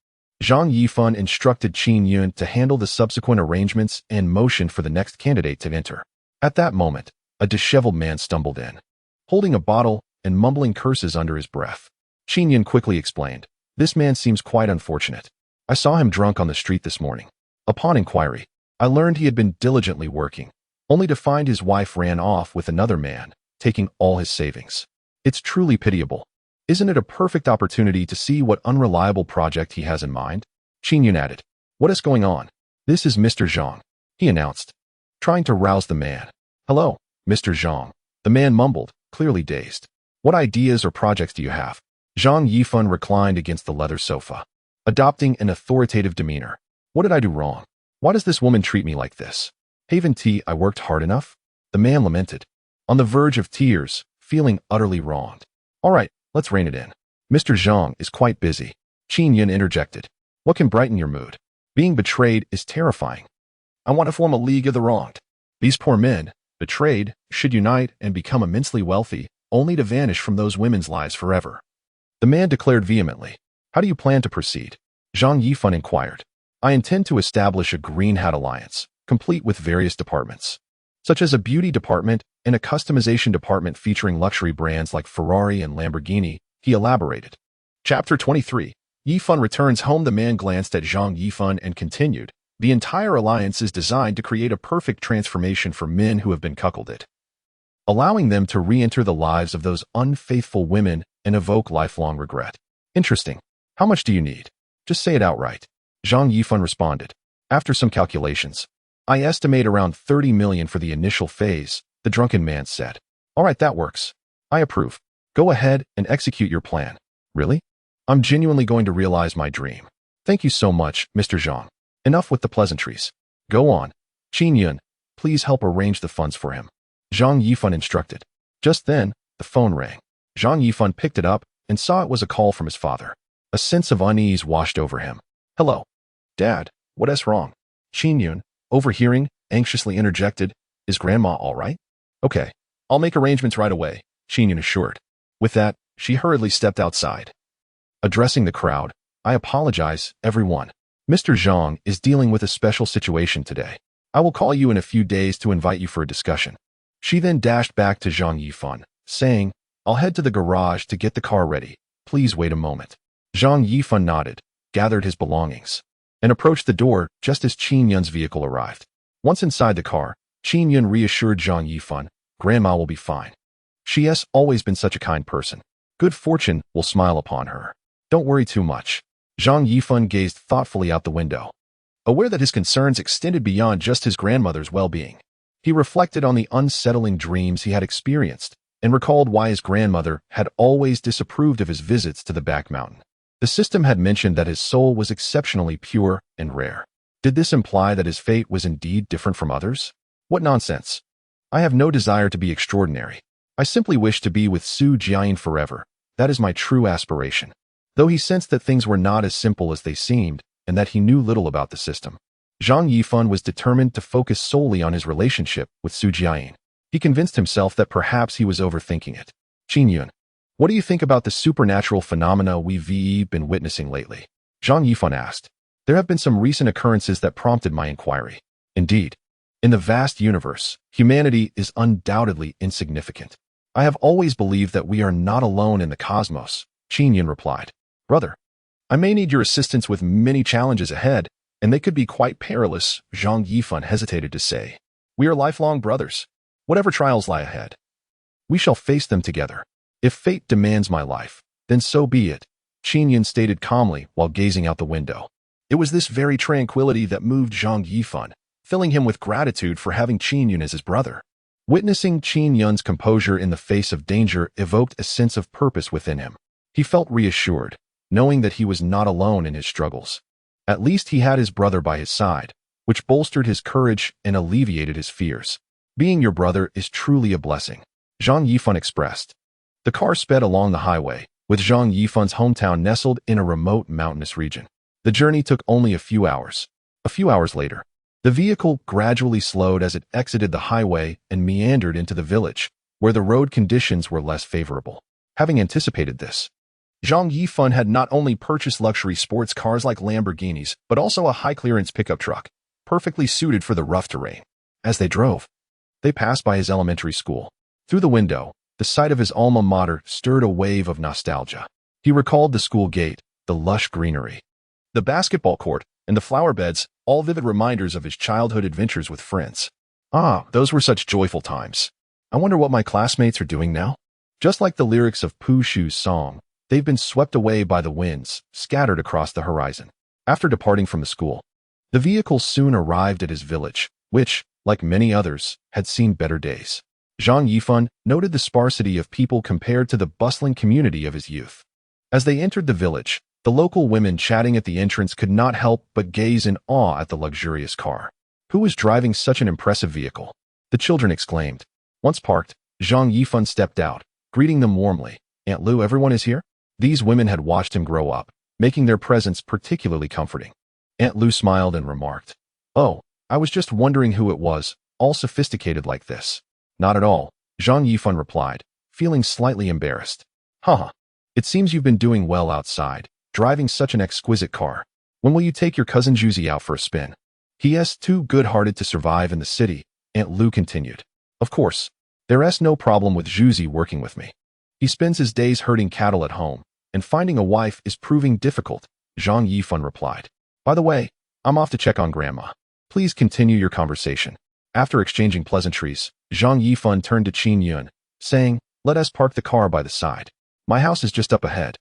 Zhang Yifan instructed Qin Yun to handle the subsequent arrangements and motioned for the next candidate to enter. At that moment, a disheveled man stumbled in, holding a bottle and mumbling curses under his breath. Qin Yun quickly explained, "This man seems quite unfortunate. I saw him drunk on the street this morning. Upon inquiry, I learned he had been diligently working, only to find his wife ran off with another man, taking all his savings. It's truly pitiable. Isn't it a perfect opportunity to see what unreliable project he has in mind?" Qin Yun added, "What is going on?" "This is Mr. Zhang," he announced, trying to rouse the man. "Hello, Mr. Zhang," the man mumbled, clearly dazed. "What ideas or projects do you have?" Zhang Yifan reclined against the leather sofa, adopting an authoritative demeanor. "What did I do wrong? Why does this woman treat me like this? Haven't I worked hard enough?" The man lamented, on the verge of tears, feeling utterly wronged. "All right, let's rein it in. Mr. Zhang is quite busy," Qin Yun interjected. "What can brighten your mood? Being betrayed is terrifying. I want to form a league of the wronged. These poor men, betrayed, should unite and become immensely wealthy, only to vanish from those women's lives forever." The man declared vehemently. "How do you plan to proceed?" Zhang Yifan inquired. "I intend to establish a Green Hat Alliance, complete with various departments, such as a beauty department and a customization department featuring luxury brands like Ferrari and Lamborghini," he elaborated. Chapter 23. Yifan returns home. The man glanced at Zhang Yifan and continued, The entire alliance is designed to create a perfect transformation for men who have been cuckolded, allowing them to re-enter the lives of those unfaithful women and evoke lifelong regret. Interesting. How much do you need? Just say it outright. Zhang Yifan responded. After some calculations, I estimate around 30 million for the initial phase, the drunken man said. All right, that works. I approve. Go ahead and execute your plan. Really? I'm genuinely going to realize my dream. Thank you so much, Mr. Zhang. Enough with the pleasantries. Go on. Qin Yun, please help arrange the funds for him. Zhang Yifan instructed. Just then, the phone rang. Zhang Yifan picked it up and saw it was a call from his father. A sense of unease washed over him. Hello. Dad, what's wrong? Qin Yun, overhearing, anxiously interjected. Is Grandma all right? Okay. I'll make arrangements right away, Qin Yun assured. With that, she hurriedly stepped outside. Addressing the crowd, I apologize, everyone. Mr. Zhang is dealing with a special situation today. I will call you in a few days to invite you for a discussion. She then dashed back to Zhang Yifan, saying, I'll head to the garage to get the car ready. Please wait a moment. Zhang Yifan nodded, gathered his belongings, and approached the door just as Qin Yun's vehicle arrived. Once inside the car, Qin Yun reassured Zhang Yifan, Grandma will be fine. She has always been such a kind person. Good fortune will smile upon her. Don't worry too much. Zhang Yifan gazed thoughtfully out the window, aware that his concerns extended beyond just his grandmother's well-being. He reflected on the unsettling dreams he had experienced and recalled why his grandmother had always disapproved of his visits to the back mountain. The system had mentioned that his soul was exceptionally pure and rare. Did this imply that his fate was indeed different from others? What nonsense. I have no desire to be extraordinary. I simply wish to be with Su Jiayin forever. That is my true aspiration. Though he sensed that things were not as simple as they seemed and that he knew little about the system, Zhang Yifan was determined to focus solely on his relationship with Su Jiayin. He convinced himself that perhaps he was overthinking it. Qin Yun, what do you think about the supernatural phenomena we've been witnessing lately? Zhang Yifan asked. There have been some recent occurrences that prompted my inquiry. Indeed, in the vast universe, humanity is undoubtedly insignificant. I have always believed that we are not alone in the cosmos, Qin Yun replied. Brother, I may need your assistance with many challenges ahead, and they could be quite perilous, Zhang Yifan hesitated to say. We are lifelong brothers. Whatever trials lie ahead, we shall face them together. If fate demands my life, then so be it, Qin Yun stated calmly while gazing out the window. It was this very tranquility that moved Zhang Yifan, filling him with gratitude for having Qin Yun as his brother. Witnessing Qin Yun's composure in the face of danger evoked a sense of purpose within him. He felt reassured, knowing that he was not alone in his struggles. At least he had his brother by his side, which bolstered his courage and alleviated his fears. Being your brother is truly a blessing, Zhang Yifan expressed. The car sped along the highway, with Zhang Yifan's hometown nestled in a remote mountainous region. The journey took only a few hours. A few hours later, the vehicle gradually slowed as it exited the highway and meandered into the village, where the road conditions were less favorable. Having anticipated this, Zhang Yifan had not only purchased luxury sports cars like Lamborghinis, but also a high-clearance pickup truck, perfectly suited for the rough terrain. As they drove, they passed by his elementary school. Through the window, the sight of his alma mater stirred a wave of nostalgia. He recalled the school gate, the lush greenery, the basketball court, and the flower beds, all vivid reminders of his childhood adventures with friends. Ah, those were such joyful times. I wonder what my classmates are doing now? Just like the lyrics of Pooh Shu's song, they've been swept away by the winds, scattered across the horizon. After departing from the school, the vehicle soon arrived at his village, which, like many others, had seen better days. Zhang Yifan noted the sparsity of people compared to the bustling community of his youth. As they entered the village, the local women chatting at the entrance could not help but gaze in awe at the luxurious car. Who was driving such an impressive vehicle? The children exclaimed. Once parked, Zhang Yifan stepped out, greeting them warmly. Aunt Lu, everyone is here? These women had watched him grow up, making their presence particularly comforting. Aunt Lu smiled and remarked, Oh, I was just wondering who it was, all sophisticated like this. Not at all, Zhang Yifan replied, feeling slightly embarrassed. Haha, it seems you've been doing well outside, driving such an exquisite car. When will you take your cousin Juzi out for a spin? He is too good-hearted to survive in the city, Aunt Lu continued. Of course, there's no problem with Juzi working with me. He spends his days herding cattle at home, and finding a wife is proving difficult, Zhang Yifan replied. By the way, I'm off to check on Grandma. Please continue your conversation. After exchanging pleasantries, Zhang Yifan turned to Qin Yun, saying, let us park the car by the side. My house is just up ahead.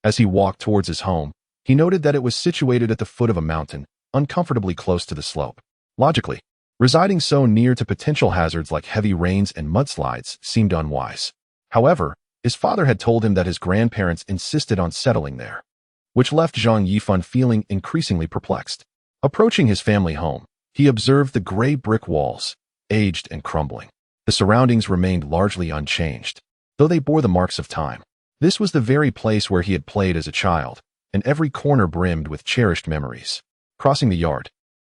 As he walked towards his home, he noted that it was situated at the foot of a mountain, uncomfortably close to the slope. Logically, residing so near to potential hazards like heavy rains and mudslides seemed unwise. However, his father had told him that his grandparents insisted on settling there, which left Zhang Yifan feeling increasingly perplexed. Approaching his family home, he observed the gray brick walls, aged and crumbling. The surroundings remained largely unchanged, though they bore the marks of time. This was the very place where he had played as a child, and every corner brimmed with cherished memories. Crossing the yard,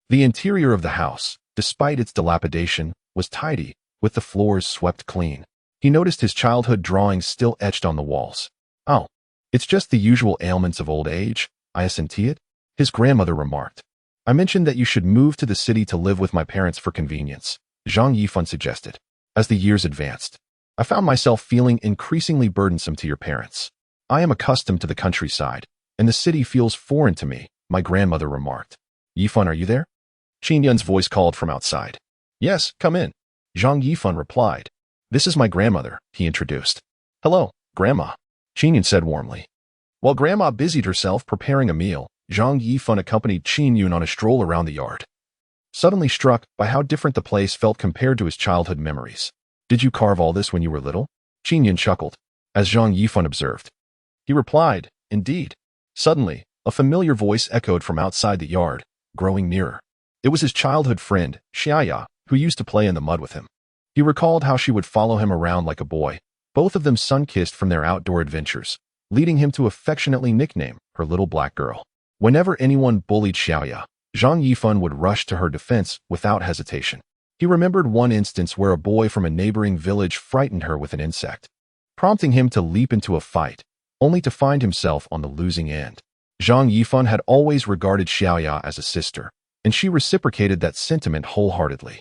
the interior of the house, despite its dilapidation, was tidy, with the floors swept clean. He noticed his childhood drawings still etched on the walls. Oh, it's just the usual ailments of old age, I assent it, his grandmother remarked. I mentioned that you should move to the city to live with my parents for convenience, Zhang Yifan suggested. As the years advanced, I found myself feeling increasingly burdensome to your parents. I am accustomed to the countryside, and the city feels foreign to me, my grandmother remarked. Yifan, are you there? Qin Yun's voice called from outside. Yes, come in. Zhang Yifan replied. This is my grandmother, he introduced. Hello, Grandma, Qin Yun said warmly. While Grandma busied herself preparing a meal, Zhang Yifan accompanied Qin Yun on a stroll around the yard. Suddenly struck by how different the place felt compared to his childhood memories. Did you carve all this when you were little? Qin Yun chuckled, as Zhang Yifan observed. He replied, indeed. Suddenly, a familiar voice echoed from outside the yard, growing nearer. It was his childhood friend, Xiaya, who used to play in the mud with him. He recalled how she would follow him around like a boy, both of them sun-kissed from their outdoor adventures, leading him to affectionately nickname her little black girl. Whenever anyone bullied Xiaya, Zhang Yifan would rush to her defense without hesitation. He remembered one instance where a boy from a neighboring village frightened her with an insect, prompting him to leap into a fight, only to find himself on the losing end. Zhang Yifan had always regarded Xiaoya as a sister, and she reciprocated that sentiment wholeheartedly.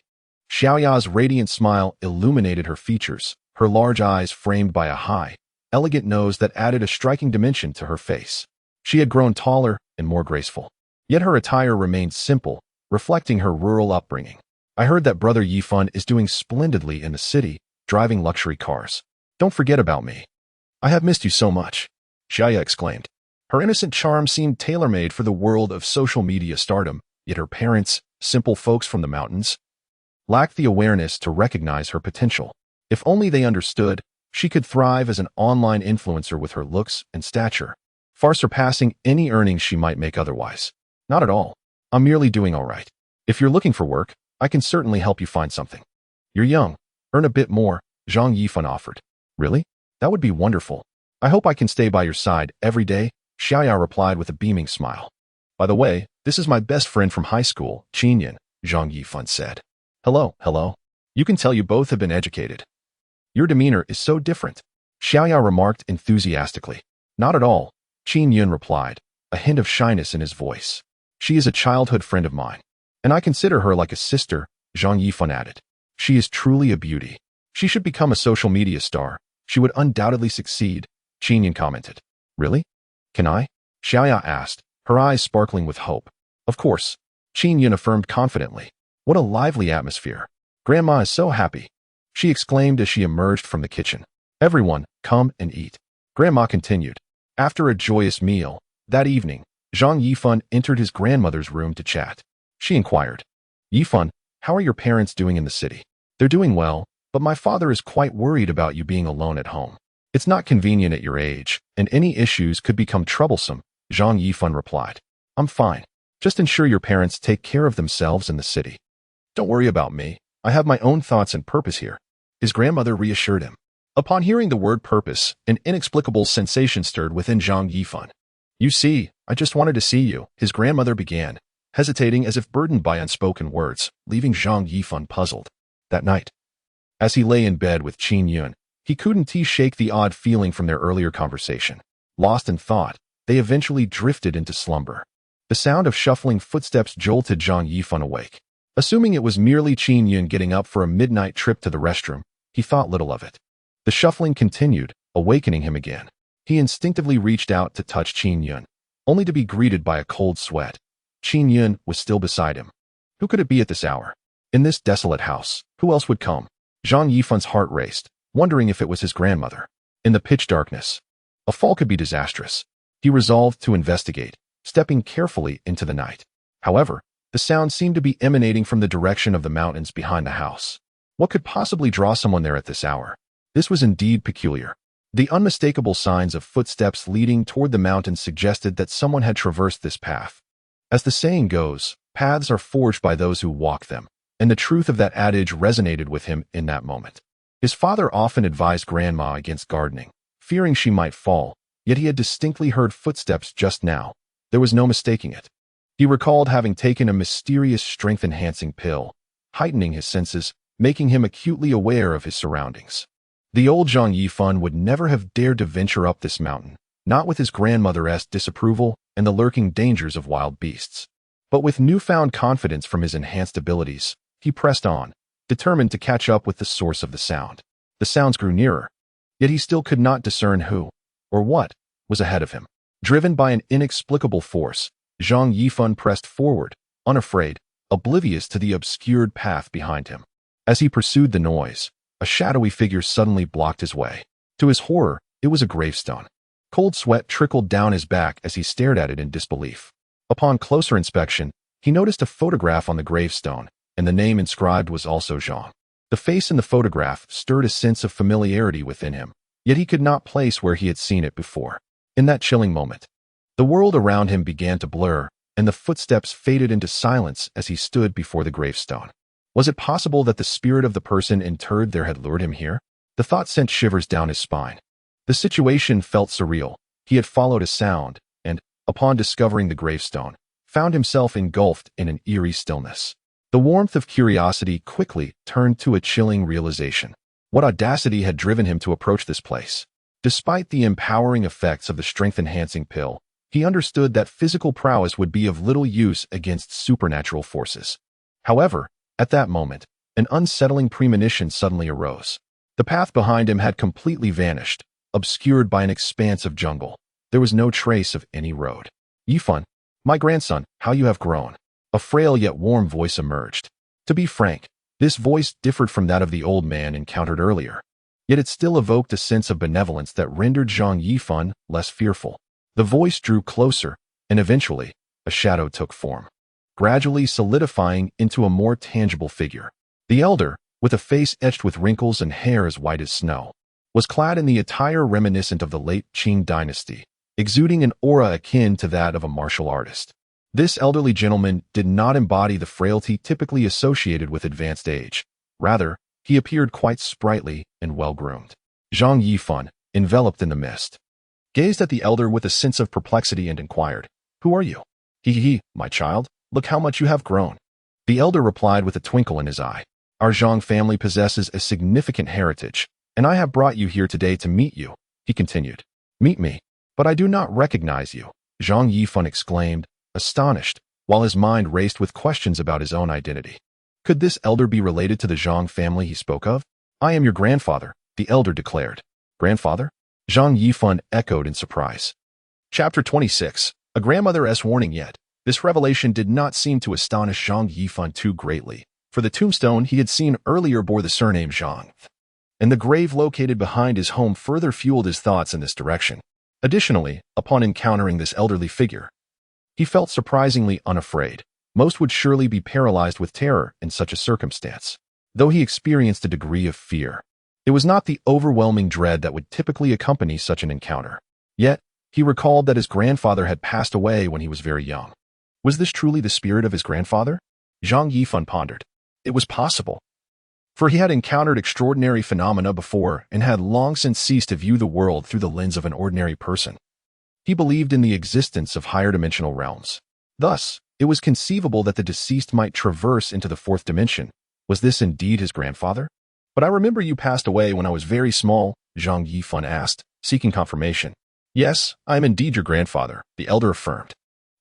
Xiaoya's radiant smile illuminated her features, her large eyes framed by a high, elegant nose that added a striking dimension to her face. She had grown taller and more graceful, yet her attire remained simple, reflecting her rural upbringing. I heard that Brother Yifan is doing splendidly in the city, driving luxury cars. Don't forget about me. I have missed you so much, Xiaya exclaimed. Her innocent charm seemed tailor-made for the world of social media stardom, yet her parents, simple folks from the mountains, lacked the awareness to recognize her potential. If only they understood, she could thrive as an online influencer with her looks and stature, far surpassing any earnings she might make otherwise. Not at all. I'm merely doing all right. If you're looking for work, I can certainly help you find something. You're young. Earn a bit more, Zhang Yifan offered. Really? That would be wonderful. I hope I can stay by your side every day, Xiaya replied with a beaming smile. By the way, this is my best friend from high school, Qin Yun, Zhang Yifan said. Hello. You can tell you both have been educated. Your demeanor is so different, Xiaya remarked enthusiastically. Not at all, Qin Yun replied, a hint of shyness in his voice. She is a childhood friend of mine, and I consider her like a sister, Zhang Yifan added. She is truly a beauty. She should become a social media star. She would undoubtedly succeed, Qin Yun commented. Really? Can I? Xiaya asked, her eyes sparkling with hope. Of course, Qin Yun affirmed confidently. What a lively atmosphere. Grandma is so happy, she exclaimed as she emerged from the kitchen. Everyone, come and eat. Grandma continued. After a joyous meal, that evening, Zhang Yifan entered his grandmother's room to chat. She inquired, Yifan, how are your parents doing in the city? They're doing well, but my father is quite worried about you being alone at home. It's not convenient at your age, and any issues could become troublesome, Zhang Yifan replied. I'm fine. Just ensure your parents take care of themselves in the city. Don't worry about me. I have my own thoughts and purpose here, his grandmother reassured him. Upon hearing the word purpose, an inexplicable sensation stirred within Zhang Yifan. You see, I just wanted to see you, his grandmother began, hesitating as if burdened by unspoken words, leaving Zhang Yifan puzzled. That night, as he lay in bed with Qin Yun, he couldn't shake the odd feeling from their earlier conversation. Lost in thought, they eventually drifted into slumber. The sound of shuffling footsteps jolted Zhang Yifan awake. Assuming it was merely Qin Yun getting up for a midnight trip to the restroom, he thought little of it. The shuffling continued, awakening him again. He instinctively reached out to touch Qin Yun, only to be greeted by a cold sweat. Qin Yun was still beside him. Who could it be at this hour? In this desolate house, who else would come? Zhang Yifan's heart raced, wondering if it was his grandmother. In the pitch darkness, a fall could be disastrous. He resolved to investigate, stepping carefully into the night. However, the sound seemed to be emanating from the direction of the mountains behind the house. What could possibly draw someone there at this hour? This was indeed peculiar. The unmistakable signs of footsteps leading toward the mountains suggested that someone had traversed this path. As the saying goes, paths are forged by those who walk them, and the truth of that adage resonated with him in that moment. His father often advised Grandma against gardening, fearing she might fall, yet he had distinctly heard footsteps just now. There was no mistaking it. He recalled having taken a mysterious strength-enhancing pill, heightening his senses, making him acutely aware of his surroundings. The old Zhang Yifan would never have dared to venture up this mountain, not with his grandmother's disapproval and the lurking dangers of wild beasts. But with newfound confidence from his enhanced abilities, he pressed on, determined to catch up with the source of the sound. The sounds grew nearer, yet he still could not discern who, or what, was ahead of him. Driven by an inexplicable force, Zhang Yifan pressed forward, unafraid, oblivious to the obscured path behind him. As he pursued the noise, a shadowy figure suddenly blocked his way. To his horror, it was a gravestone. Cold sweat trickled down his back as he stared at it in disbelief. Upon closer inspection, he noticed a photograph on the gravestone, and the name inscribed was also Zhang. The face in the photograph stirred a sense of familiarity within him, yet he could not place where he had seen it before. In that chilling moment, the world around him began to blur, and the footsteps faded into silence as he stood before the gravestone. Was it possible that the spirit of the person interred there had lured him here? The thought sent shivers down his spine. The situation felt surreal. He had followed a sound, and, upon discovering the gravestone, found himself engulfed in an eerie stillness. The warmth of curiosity quickly turned to a chilling realization. What audacity had driven him to approach this place? Despite the empowering effects of the strength-enhancing pill, he understood that physical prowess would be of little use against supernatural forces. However, at that moment, an unsettling premonition suddenly arose. The path behind him had completely vanished, obscured by an expanse of jungle. There was no trace of any road. Yifan, my grandson, how you have grown. A frail yet warm voice emerged. To be frank, this voice differed from that of the old man encountered earlier. Yet it still evoked a sense of benevolence that rendered Zhang Yifan less fearful. The voice drew closer, and eventually, a shadow took form, gradually solidifying into a more tangible figure. The elder, with a face etched with wrinkles and hair as white as snow, was clad in the attire reminiscent of the late Qing dynasty, exuding an aura akin to that of a martial artist. This elderly gentleman did not embody the frailty typically associated with advanced age. Rather, he appeared quite sprightly and well-groomed. Zhang Yifan, enveloped in the mist, gazed at the elder with a sense of perplexity and inquired, "Who are you?" He, my child, look how much you have grown." The elder replied with a twinkle in his eye. "Our Zhang family possesses a significant heritage, and I have brought you here today to meet you," he continued. "Meet me? But I do not recognize you," Zhang Yifan exclaimed, astonished, while his mind raced with questions about his own identity. Could this elder be related to the Zhang family he spoke of? "I am your grandfather," the elder declared. "Grandfather?" Zhang Yifan echoed in surprise. Chapter 26. A grandmother's warning. Yet this revelation did not seem to astonish Zhang Yifan too greatly, for the tombstone he had seen earlier bore the surname Zhang, and the grave located behind his home further fueled his thoughts in this direction. Additionally, upon encountering this elderly figure, he felt surprisingly unafraid. Most would surely be paralyzed with terror in such a circumstance, though he experienced a degree of fear. It was not the overwhelming dread that would typically accompany such an encounter. Yet, he recalled that his grandfather had passed away when he was very young. Was this truly the spirit of his grandfather? Zhang Yifan pondered. It was possible, for he had encountered extraordinary phenomena before and had long since ceased to view the world through the lens of an ordinary person. He believed in the existence of higher dimensional realms. Thus, it was conceivable that the deceased might traverse into the fourth dimension. Was this indeed his grandfather? "But I remember you passed away when I was very small," Zhang Yifan asked, seeking confirmation. "Yes, I am indeed your grandfather," the elder affirmed.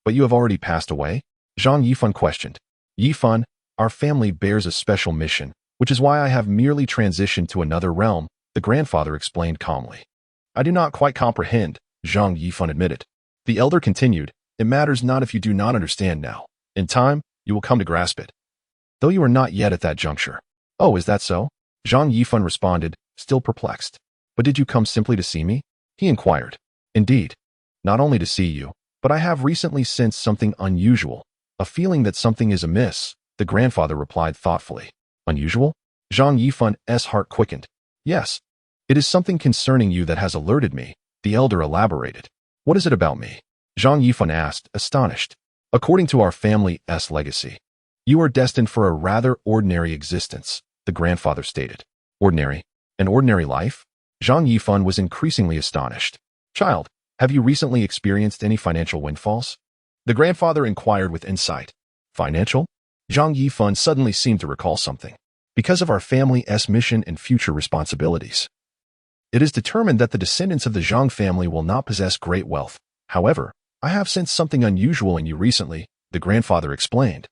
"But you have already passed away?" Zhang Yifan questioned. "Yifan, our family bears a special mission, which is why I have merely transitioned to another realm," the grandfather explained calmly. "I do not quite comprehend," Zhang Yifan admitted. The elder continued, "It matters not if you do not understand now. In time, you will come to grasp it, though you are not yet at that juncture. Oh, is that so? Zhang Yifan responded, still perplexed. But did you come simply to see me? He inquired. Indeed. Not only to see you, but I have recently sensed something unusual, a feeling that something is amiss, the grandfather replied thoughtfully. Unusual? Zhang Yifan's heart quickened. Yes. It is something concerning you that has alerted me, the elder elaborated. What is it about me? Zhang Yifan asked, astonished. According to our family's legacy, you are destined for a rather ordinary existence, the grandfather stated. Ordinary? An ordinary life? Zhang Yifan was increasingly astonished. Child, have you recently experienced any financial windfalls? The grandfather inquired with insight. Financial? Zhang Yifan suddenly seemed to recall something. Because of our family's mission and future responsibilities, it is determined that the descendants of the Zhang family will not possess great wealth. However, I have sensed something unusual in you recently, the grandfather explained.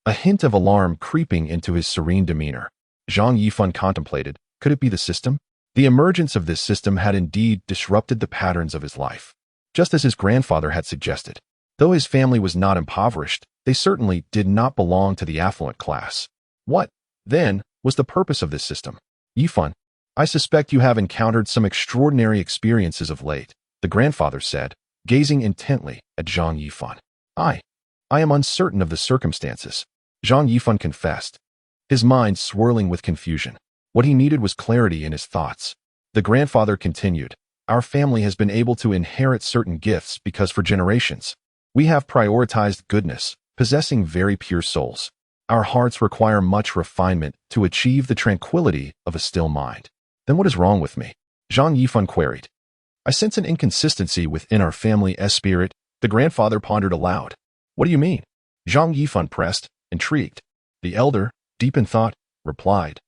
A hint of alarm creeping into his serene demeanor. Zhang Yifan contemplated, could it be the system? The emergence of this system had indeed disrupted the patterns of his life, just as his grandfather had suggested. Though his family was not impoverished, they certainly did not belong to the affluent class. What, then, was the purpose of this system? Yifan, I suspect you have encountered some extraordinary experiences of late, the grandfather said, gazing intently at Zhang Yifan. I am uncertain of the circumstances, Zhang Yifan confessed, his mind swirling with confusion. What he needed was clarity in his thoughts. The grandfather continued, our family has been able to inherit certain gifts because for generations, we have prioritized goodness, possessing very pure souls. Our hearts require much refinement to achieve the tranquility of a still mind. Then what is wrong with me? Zhang Yifan queried. I sense an inconsistency within our family's spirit, the grandfather pondered aloud. What do you mean? Zhang Yifan pressed, intrigued. The elder, deep in thought, replied.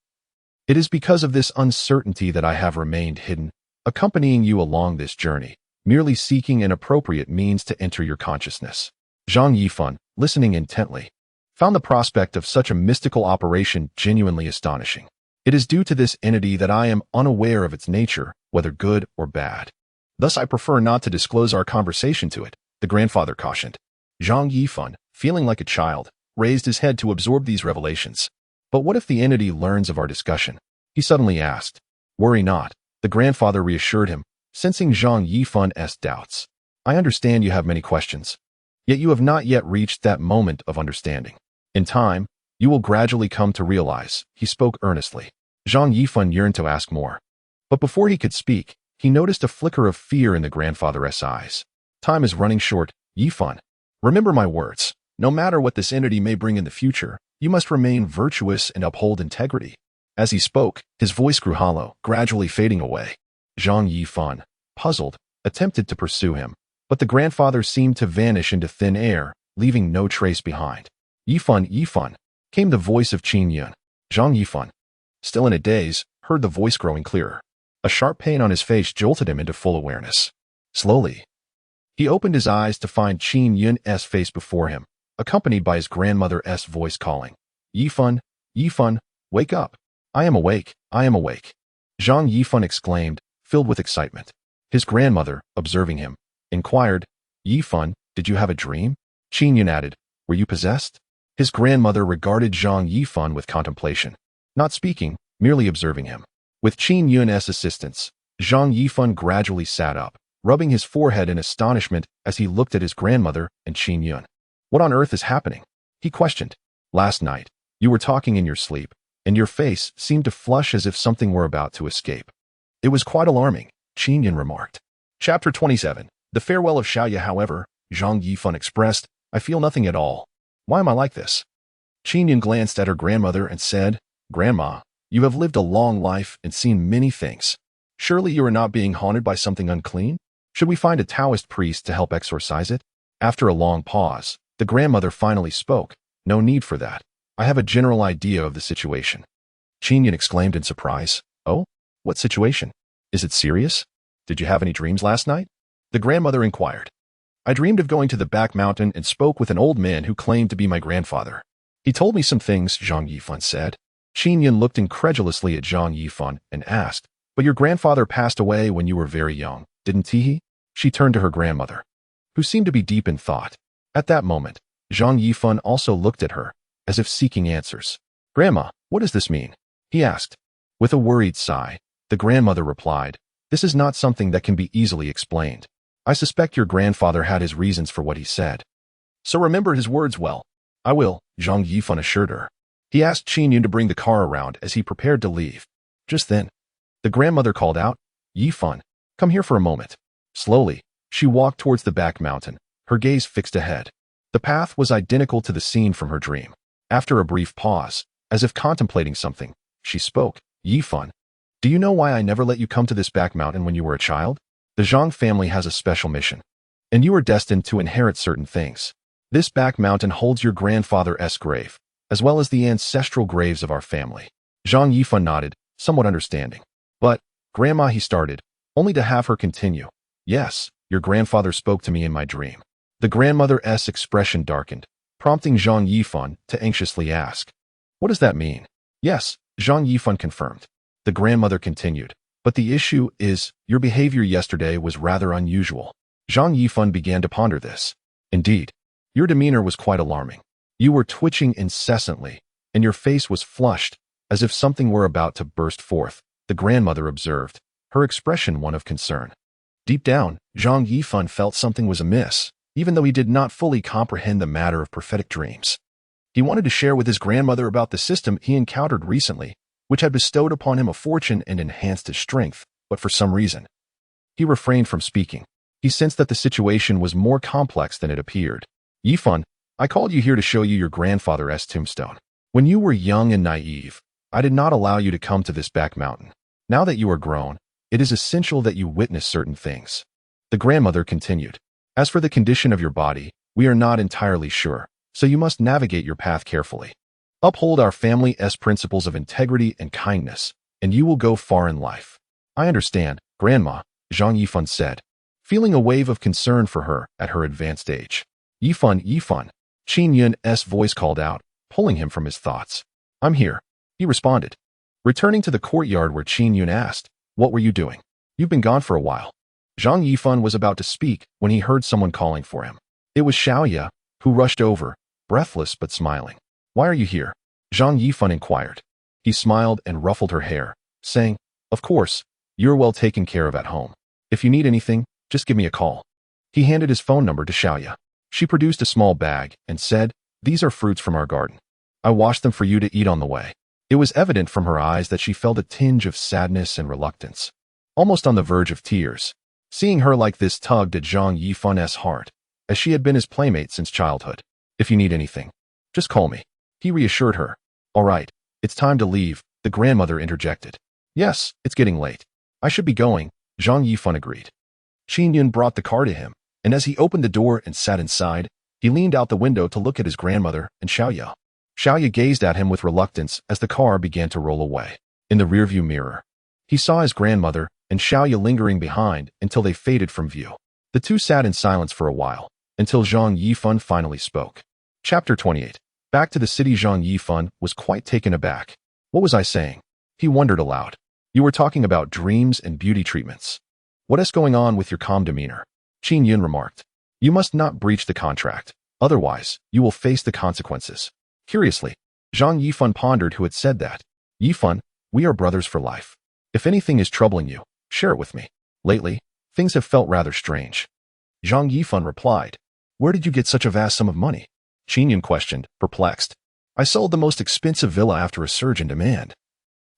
It is because of this uncertainty that I have remained hidden, accompanying you along this journey, merely seeking an appropriate means to enter your consciousness. Zhang Yifan, listening intently, found the prospect of such a mystical operation genuinely astonishing. It is due to this entity that I am unaware of its nature, whether good or bad. Thus I prefer not to disclose our conversation to it, the grandfather cautioned. Zhang Yifan, feeling like a child, raised his head to absorb these revelations. But what if the entity learns of our discussion? He suddenly asked. Worry not, the grandfather reassured him, sensing Zhang Yifan's doubts. I understand you have many questions, yet you have not yet reached that moment of understanding. In time, you will gradually come to realize, he spoke earnestly. Zhang Yifan yearned to ask more. But before he could speak, he noticed a flicker of fear in the grandfather's eyes. Time is running short, Yifan. Remember my words. No matter what this entity may bring in the future, you must remain virtuous and uphold integrity. As he spoke, his voice grew hollow, gradually fading away. Zhang Yifan, puzzled, attempted to pursue him, but the grandfather seemed to vanish into thin air, leaving no trace behind. Yifan, came the voice of Qin Yun. Zhang Yifan, still in a daze, heard the voice growing clearer. A sharp pain on his face jolted him into full awareness. Slowly, he opened his eyes to find Qin Yun's face before him, accompanied by his grandmother's voice calling. Yifan, wake up. I am awake. Zhang Yifan exclaimed, filled with excitement. His grandmother, observing him, inquired, Yifan, did you have a dream? Qin Yun added, were you possessed? His grandmother regarded Zhang Yifan with contemplation, not speaking, merely observing him. With Qin Yun's assistance, Zhang Yifan gradually sat up, rubbing his forehead in astonishment as he looked at his grandmother and Qin Yun. What on earth is happening? He questioned. Last night, you were talking in your sleep, and your face seemed to flush as if something were about to escape. It was quite alarming, Qin Yun remarked. Chapter 27. The farewell of Xiaoya. However, Zhang Yifan expressed, I feel nothing at all. Why am I like this? Qin Yun glanced at her grandmother and said, Grandma, you have lived a long life and seen many things. Surely you are not being haunted by something unclean? Should we find a Taoist priest to help exorcise it? After a long pause, the grandmother finally spoke. No need for that. I have a general idea of the situation. Qin Yun exclaimed in surprise. Oh? What situation? Is it serious? Did you have any dreams last night? The grandmother inquired. I dreamed of going to the back mountain and spoke with an old man who claimed to be my grandfather. He told me some things, Zhang Yifan said. Qin Yun looked incredulously at Zhang Yifan and asked, but your grandfather passed away when you were very young, didn't he? She turned to her grandmother, who seemed to be deep in thought. At that moment, Zhang Yifan also looked at her, as if seeking answers. "Grandma, what does this mean?" he asked. With a worried sigh, the grandmother replied, "This is not something that can be easily explained. I suspect your grandfather had his reasons for what he said. So remember his words well." "I will," Zhang Yifan assured her. He asked Qin Yun to bring the car around as he prepared to leave. Just then, the grandmother called out, "Yifan, come here for a moment." Slowly, she walked towards the back mountain, her gaze fixed ahead. The path was identical to the scene from her dream. After a brief pause, as if contemplating something, she spoke. "Yifan, do you know why I never let you come to this back mountain when you were a child? The Zhang family has a special mission, and you are destined to inherit certain things. This back mountain holds your grandfather's grave, as well as the ancestral graves of our family." Zhang Yifan nodded, somewhat understanding. "But, Grandma," he started, only to have her continue. "Yes, your grandfather spoke to me in my dream." The grandmother's expression darkened, prompting Zhang Yifan to anxiously ask, "What does that mean?" "Yes," Zhang Yifan confirmed. The grandmother continued, "But the issue is, your behavior yesterday was rather unusual." Zhang Yifan began to ponder this. "Indeed, your demeanor was quite alarming. You were twitching incessantly, and your face was flushed, as if something were about to burst forth," the grandmother observed, her expression one of concern. Deep down, Zhang Yifan felt something was amiss, even though he did not fully comprehend the matter of prophetic dreams. He wanted to share with his grandmother about the system he encountered recently, which had bestowed upon him a fortune and enhanced his strength, but for some reason, he refrained from speaking. He sensed that the situation was more complex than it appeared. "Yifan, I called you here to show you your grandfather's tombstone. When you were young and naive, I did not allow you to come to this back mountain. Now that you are grown, it is essential that you witness certain things." The grandmother continued, "As for the condition of your body, we are not entirely sure, so you must navigate your path carefully. Uphold our family's principles of integrity and kindness, and you will go far in life." "I understand, Grandma," Zhang Yifan said, feeling a wave of concern for her at her advanced age. "Yifan, Yifan," Qin Yun's voice called out, pulling him from his thoughts. "I'm here," he responded. Returning to the courtyard where Qin Yun asked, "What were you doing? You've been gone for a while." Zhang Yifan was about to speak when he heard someone calling for him. It was Xiaoya, who rushed over, breathless but smiling. "Why are you here?" Zhang Yifan inquired. He smiled and ruffled her hair, saying, "Of course, you're well taken care of at home. If you need anything, just give me a call." He handed his phone number to Xiaoya. She produced a small bag and said, "These are fruits from our garden. I washed them for you to eat on the way." It was evident from her eyes that she felt a tinge of sadness and reluctance, almost on the verge of tears. Seeing her like this tugged at Zhang Yifan's heart, as she had been his playmate since childhood. "If you need anything, just call me," he reassured her. "All right, it's time to leave," the grandmother interjected. "Yes, it's getting late. I should be going," Zhang Yifan agreed. Qin Yun brought the car to him, and as he opened the door and sat inside, he leaned out the window to look at his grandmother and Xiaoya. Xiaoya gazed at him with reluctance as the car began to roll away. In the rearview mirror, he saw his grandmother and Xiaoya lingering behind until they faded from view. The two sat in silence for a while, until Zhang Yifan finally spoke. Chapter 28. Back to the city. Zhang Yifan was quite taken aback. "What was I saying?" he wondered aloud. "You were talking about dreams and beauty treatments. What is going on with your calm demeanor?" Qin Yun remarked. "You must not breach the contract, otherwise you will face the consequences." Curiously, Zhang Yifan pondered who had said that. "Yifan, we are brothers for life. If anything is troubling you, share it with me. Lately, things have felt rather strange." Zhang Yifan replied. "Where did you get such a vast sum of money?" Qin Yun questioned, perplexed. "I sold the most expensive villa after a surge in demand."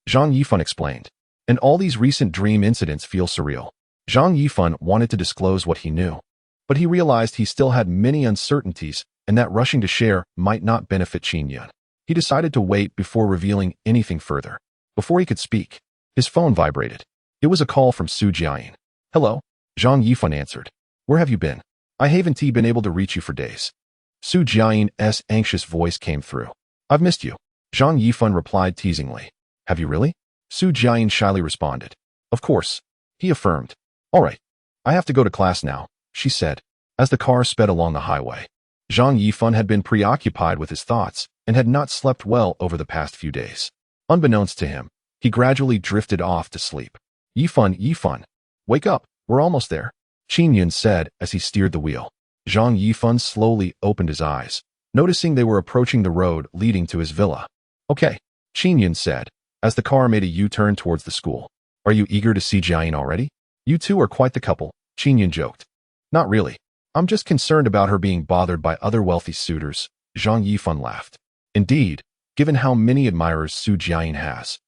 Zhang Yifan explained. "And all these recent dream incidents feel surreal." Zhang Yifan wanted to disclose what he knew, but he realized he still had many uncertainties and that rushing to share might not benefit Qin Yun. He decided to wait before revealing anything further. Before he could speak, his phone vibrated. It was a call from Su Jiayin. "Hello," Zhang Yifan answered. "Where have you been? I haven't been able to reach you for days." Su Jiayin's anxious voice came through. "I've missed you," Zhang Yifan replied teasingly. "Have you really?" Su Jiayin shyly responded. "Of course," he affirmed. "All right, I have to go to class now," she said, as the car sped along the highway. Zhang Yifan had been preoccupied with his thoughts and had not slept well over the past few days. Unbeknownst to him, he gradually drifted off to sleep. "Yifan, Yifan, wake up, we're almost there," Qin Yun said as he steered the wheel. Zhang Yifan slowly opened his eyes, noticing they were approaching the road leading to his villa. Okay, Qinyan said, as the car made a U-turn towards the school. Are you eager to see Jiayin already? You two are quite the couple, Qinyan joked. Not really. I'm just concerned about her being bothered by other wealthy suitors, Zhang Yifan laughed. Indeed, given how many admirers Su Jiayin has.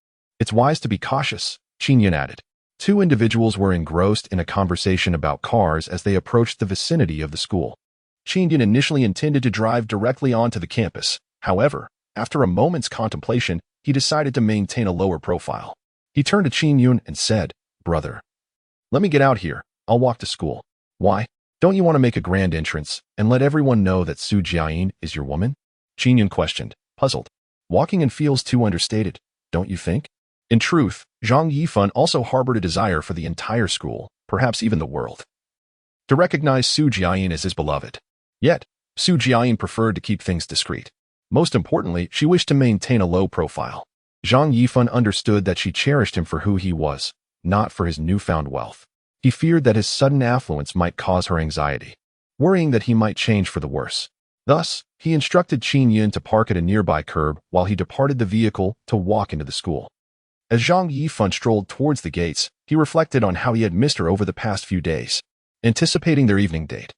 It's wise to be cautious, Qinyan added. Two individuals were engrossed in a conversation about cars as they approached the vicinity of the school. Qinyan initially intended to drive directly onto the campus. However, after a moment's contemplation, he decided to maintain a lower profile. He turned to Qinyan and said, Brother, let me get out here. I'll walk to school. Why? Don't you want to make a grand entrance and let everyone know that Su Jiayin is your woman? Qinyan questioned, puzzled. Walking feels too understated, don't you think? In truth, Zhang Yifan also harbored a desire for the entire school, perhaps even the world, to recognize Su Jiayin as his beloved. Yet, Su Jiayin preferred to keep things discreet. Most importantly, she wished to maintain a low profile. Zhang Yifan understood that she cherished him for who he was, not for his newfound wealth. He feared that his sudden affluence might cause her anxiety, worrying that he might change for the worse. Thus, he instructed Qinyan to park at a nearby curb while he departed the vehicle to walk into the school. As Zhang Yifan strolled towards the gates, he reflected on how he had missed her over the past few days, anticipating their evening date.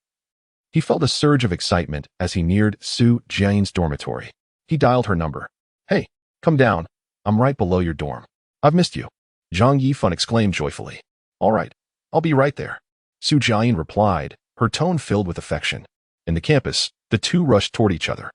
He felt a surge of excitement as he neared Su Jiayin's dormitory. He dialed her number. Hey, come down. I'm right below your dorm. I've missed you. Zhang Yifan exclaimed joyfully. All right, I'll be right there. Su Jiayin replied, her tone filled with affection. In the campus, the two rushed toward each other,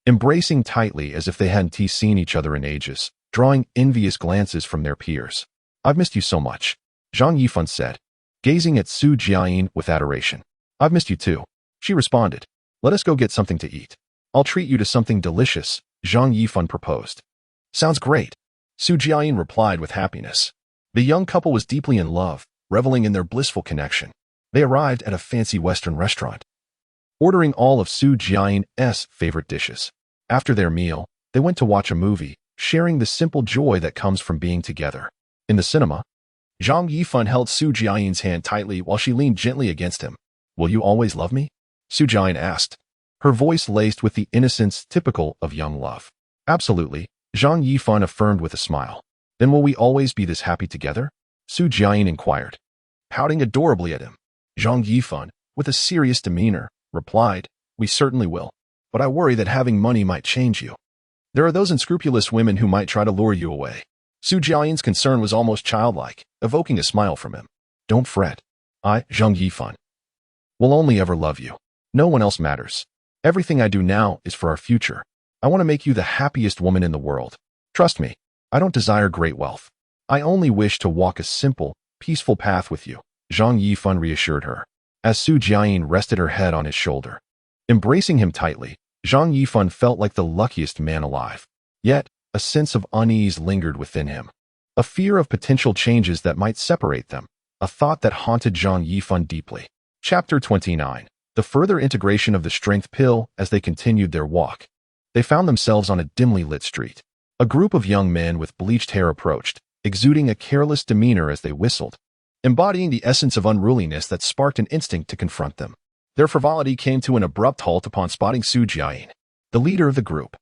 embracing tightly as if they hadn't seen each other in ages, drawing envious glances from their peers. I've missed you so much, Zhang Yifan said, gazing at Su Jiayin with adoration. I've missed you too, she responded. Let us go get something to eat. I'll treat you to something delicious, Zhang Yifan proposed. Sounds great, Su Jiayin replied with happiness. The young couple was deeply in love, reveling in their blissful connection. They arrived at a fancy Western restaurant, ordering all of Su Jiayin's favorite dishes. After their meal, they went to watch a movie, sharing the simple joy that comes from being together. In the cinema, Zhang Yifan held Su Jiayin's hand tightly while she leaned gently against him. Will you always love me? Su Jiayin asked, her voice laced with the innocence typical of young love. Absolutely, Zhang Yifan affirmed with a smile. Then will we always be this happy together? Su Jiayin inquired, pouting adorably at him. Zhang Yifan, with a serious demeanor, replied, we certainly will, but I worry that having money might change you. There are those unscrupulous women who might try to lure you away. Su Jiayin's concern was almost childlike, evoking a smile from him. Don't fret. I, Zhang Yifan, will only ever love you. No one else matters. Everything I do now is for our future. I want to make you the happiest woman in the world. Trust me, I don't desire great wealth. I only wish to walk a simple, peaceful path with you, Zhang Yifan reassured her, as Su Jiayin rested her head on his shoulder. Embracing him tightly, Zhang Yifan felt like the luckiest man alive. Yet, a sense of unease lingered within him. A fear of potential changes that might separate them, a thought that haunted Zhang Yifan deeply. Chapter 29. The further integration of the strength pill. As they continued their walk, they found themselves on a dimly lit street. A group of young men with bleached hair approached, exuding a careless demeanor as they whistled, embodying the essence of unruliness that sparked an instinct to confront them. Their frivolity came to an abrupt halt upon spotting Su Jiayin, the leader of the group.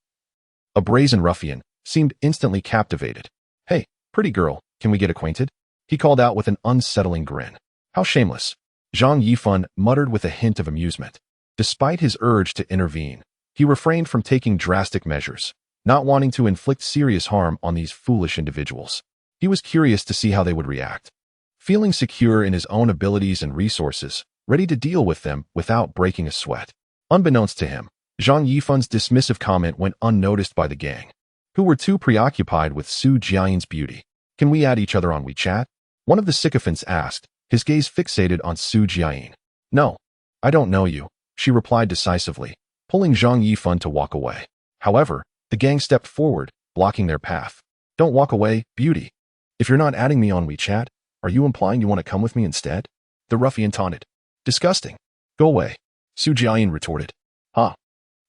A brazen ruffian, seemed instantly captivated. Hey, pretty girl, can we get acquainted? He called out with an unsettling grin. How shameless, Zhang Yifan muttered with a hint of amusement. Despite his urge to intervene, he refrained from taking drastic measures, not wanting to inflict serious harm on these foolish individuals. He was curious to see how they would react. Feeling secure in his own abilities and resources, ready to deal with them without breaking a sweat. Unbeknownst to him, Zhang Yifan's dismissive comment went unnoticed by the gang, who were too preoccupied with Su Jiayin's beauty. Can we add each other on WeChat? One of the sycophants asked, his gaze fixated on Su Jiayin. No, I don't know you, she replied decisively, pulling Zhang Yifan to walk away. However, the gang stepped forward, blocking their path. Don't walk away, beauty. If you're not adding me on WeChat, are you implying you want to come with me instead? The ruffian taunted. Disgusting. Go away, Su Jiayin retorted. Huh.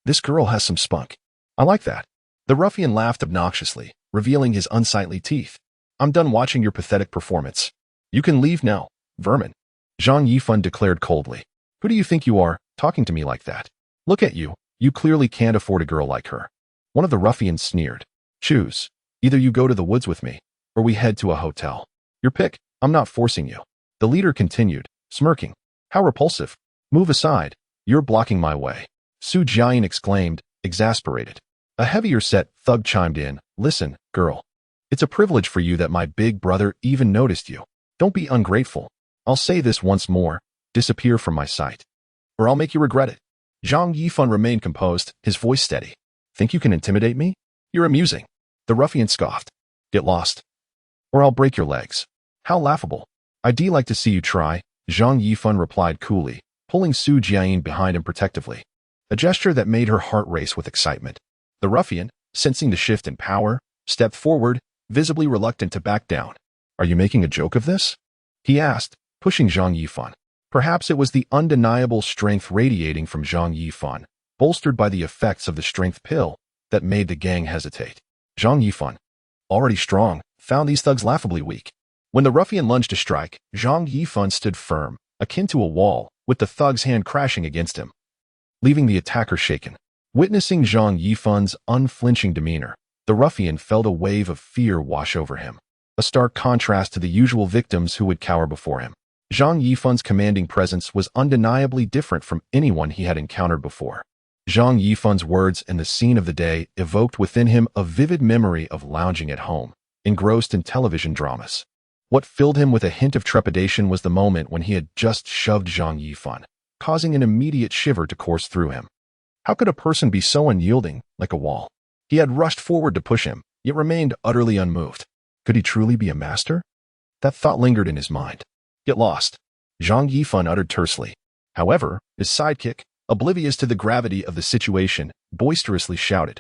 This girl has some spunk. I like that. The ruffian laughed obnoxiously, revealing his unsightly teeth. I'm done watching your pathetic performance. You can leave now, vermin. Zhang Yifan declared coldly. Who do you think you are, talking to me like that? Look at you, You clearly can't afford a girl like her. One of the ruffians sneered. Choose. Either you go to the woods with me, or we head to a hotel. Your pick. I'm not forcing you. The leader continued, smirking. How repulsive. Move aside. You're blocking my way. Su Jiayin exclaimed, exasperated. A heavier-set thug chimed in. Listen, girl. It's a privilege for you that my big brother even noticed you. Don't be ungrateful. I'll say this once more. Disappear from my sight, or I'll make you regret it. Zhang Yifan remained composed, his voice steady. Think you can intimidate me? You're amusing. The ruffian scoffed. Get lost, or I'll break your legs. How laughable. I'd like to see you try, Zhang Yifan replied coolly, pulling Su Jiayin behind him protectively. A gesture that made her heart race with excitement. The ruffian, sensing the shift in power, stepped forward, visibly reluctant to back down. Are you making a joke of this? He asked, pushing Zhang Yifan. Perhaps it was the undeniable strength radiating from Zhang Yifan, bolstered by the effects of the strength pill, that made the gang hesitate. Zhang Yifan, already strong, found these thugs laughably weak. When the ruffian lunged to strike, Zhang Yifan stood firm, akin to a wall, with the thug's hand crashing against him, leaving the attacker shaken. Witnessing Zhang Yifan's unflinching demeanor, the ruffian felt a wave of fear wash over him, a stark contrast to the usual victims who would cower before him. Zhang Yifan's commanding presence was undeniably different from anyone he had encountered before. Zhang Yifan's words and the scene of the day evoked within him a vivid memory of lounging at home, engrossed in television dramas. What filled him with a hint of trepidation was the moment when he had just shoved Zhang Yifan, causing an immediate shiver to course through him. How could a person be so unyielding, like a wall? He had rushed forward to push him, yet remained utterly unmoved. Could he truly be a master? That thought lingered in his mind. Get lost, Zhang Yifan uttered tersely. However, his sidekick, oblivious to the gravity of the situation, boisterously shouted.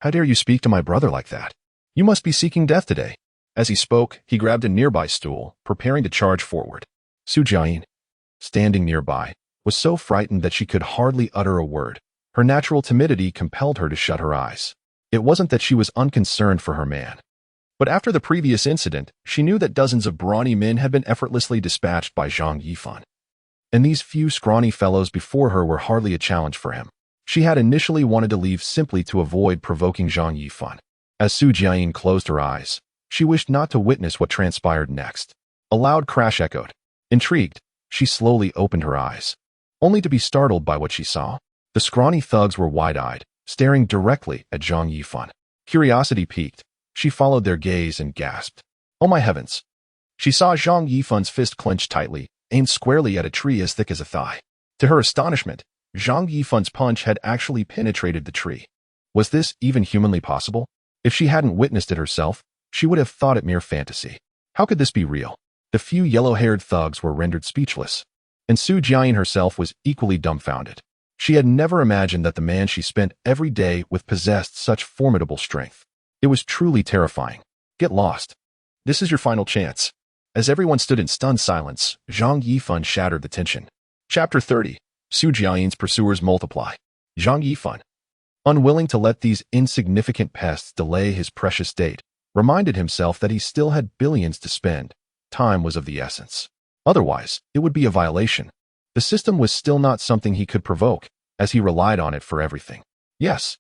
How dare you speak to my brother like that? You must be seeking death today. As he spoke, he grabbed a nearby stool, preparing to charge forward. Su Jiayin, standing nearby, was so frightened that she could hardly utter a word. Her natural timidity compelled her to shut her eyes. It wasn't that she was unconcerned for her man. But after the previous incident, she knew that dozens of brawny men had been effortlessly dispatched by Zhang Yifan. And these few scrawny fellows before her were hardly a challenge for him. She had initially wanted to leave simply to avoid provoking Zhang Yifan. As Su Jiayin closed her eyes, she wished not to witness what transpired next. A loud crash echoed. Intrigued, she slowly opened her eyes, only to be startled by what she saw. The scrawny thugs were wide-eyed, staring directly at Zhang Yifan. Curiosity piqued. She followed their gaze and gasped. Oh my heavens! She saw Zhang Yifan's fist clenched tightly, aimed squarely at a tree as thick as a thigh. To her astonishment, Zhang Yifan's punch had actually penetrated the tree. Was this even humanly possible? If she hadn't witnessed it herself, she would have thought it mere fantasy. How could this be real? The few yellow-haired thugs were rendered speechless, and Su Jiayin herself was equally dumbfounded. She had never imagined that the man she spent every day with possessed such formidable strength. It was truly terrifying. Get lost. This is your final chance. As everyone stood in stunned silence, Zhang Yifan shattered the tension. Chapter 30. Su Jiayin's pursuers multiply. Zhang Yifan, unwilling to let these insignificant pests delay his precious date, reminded himself that he still had billions to spend. Time was of the essence. Otherwise, it would be a violation. The system was still not something he could provoke, as he relied on it for everything. Yes,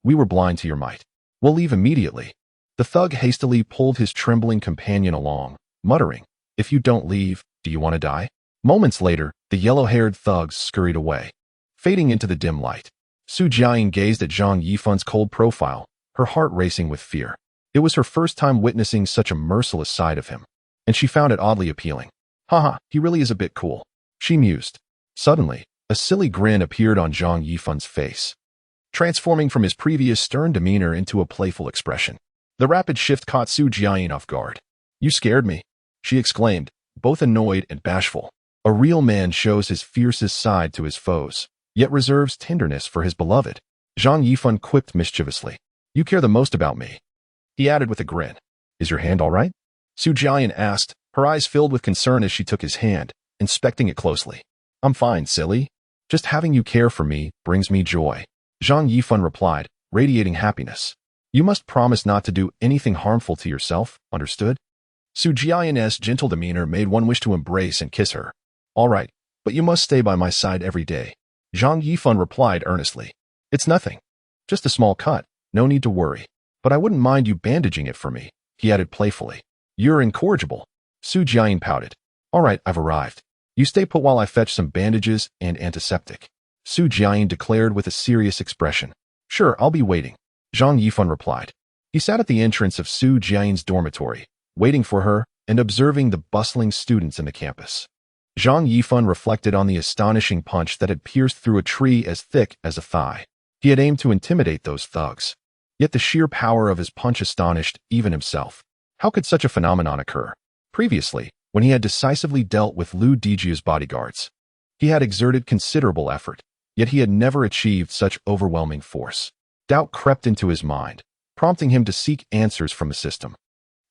we were blind to your might. We'll leave immediately. The thug hastily pulled his trembling companion along, muttering, If you don't leave, do you want to die? Moments later, the yellow-haired thugs scurried away, fading into the dim light. Su Jiayin gazed at Zhang Yifan's cold profile, her heart racing with fear. It was her first time witnessing such a merciless side of him, and she found it oddly appealing. Haha, he really is a bit cool, she mused. Suddenly, a silly grin appeared on Zhang Yifan's face, transforming from his previous stern demeanor into a playful expression. The rapid shift caught Su Jiayin off guard. You scared me, she exclaimed, both annoyed and bashful. A real man shows his fiercest side to his foes, yet reserves tenderness for his beloved. Zhang Yifan quipped mischievously. You care the most about me, he added with a grin. Is your hand all right? Su Jiayin asked, her eyes filled with concern as she took his hand, inspecting it closely. I'm fine, silly. Just having you care for me brings me joy, Zhang Yifan replied, radiating happiness. You must promise not to do anything harmful to yourself, understood? Su Jiayin's gentle demeanor made one wish to embrace and kiss her. All right, but you must stay by my side every day, Zhang Yifan replied earnestly. It's nothing. Just a small cut. No need to worry. But I wouldn't mind you bandaging it for me, he added playfully. You're incorrigible. Su Jiayin pouted. All right, I've arrived. You stay put while I fetch some bandages and antiseptic. Su Jiayin declared with a serious expression. Sure, I'll be waiting, Zhang Yifan replied. He sat at the entrance of Su Jiayin's dormitory, waiting for her and observing the bustling students in the campus. Zhang Yifan reflected on the astonishing punch that had pierced through a tree as thick as a thigh. He had aimed to intimidate those thugs. Yet the sheer power of his punch astonished even himself. How could such a phenomenon occur? Previously, when he had decisively dealt with Lu Dijia's bodyguards, he had exerted considerable effort, yet he had never achieved such overwhelming force. Doubt crept into his mind, prompting him to seek answers from the system.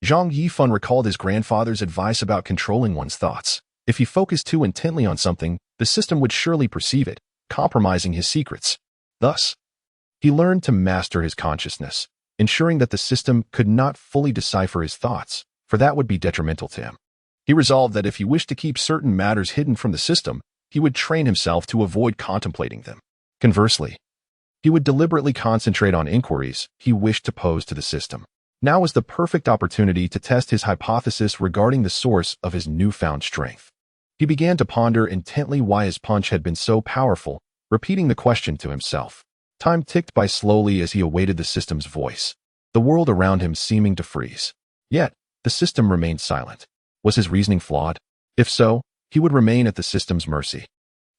Zhang Yifan recalled his grandfather's advice about controlling one's thoughts. If he focused too intently on something, the system would surely perceive it, compromising his secrets. Thus, he learned to master his consciousness, ensuring that the system could not fully decipher his thoughts, for that would be detrimental to him. He resolved that if he wished to keep certain matters hidden from the system, he would train himself to avoid contemplating them. Conversely, he would deliberately concentrate on inquiries he wished to pose to the system. Now was the perfect opportunity to test his hypothesis regarding the source of his newfound strength. He began to ponder intently why his punch had been so powerful, repeating the question to himself. Time ticked by slowly as he awaited the system's voice, the world around him seeming to freeze. Yet, the system remained silent. Was his reasoning flawed? If so, he would remain at the system's mercy,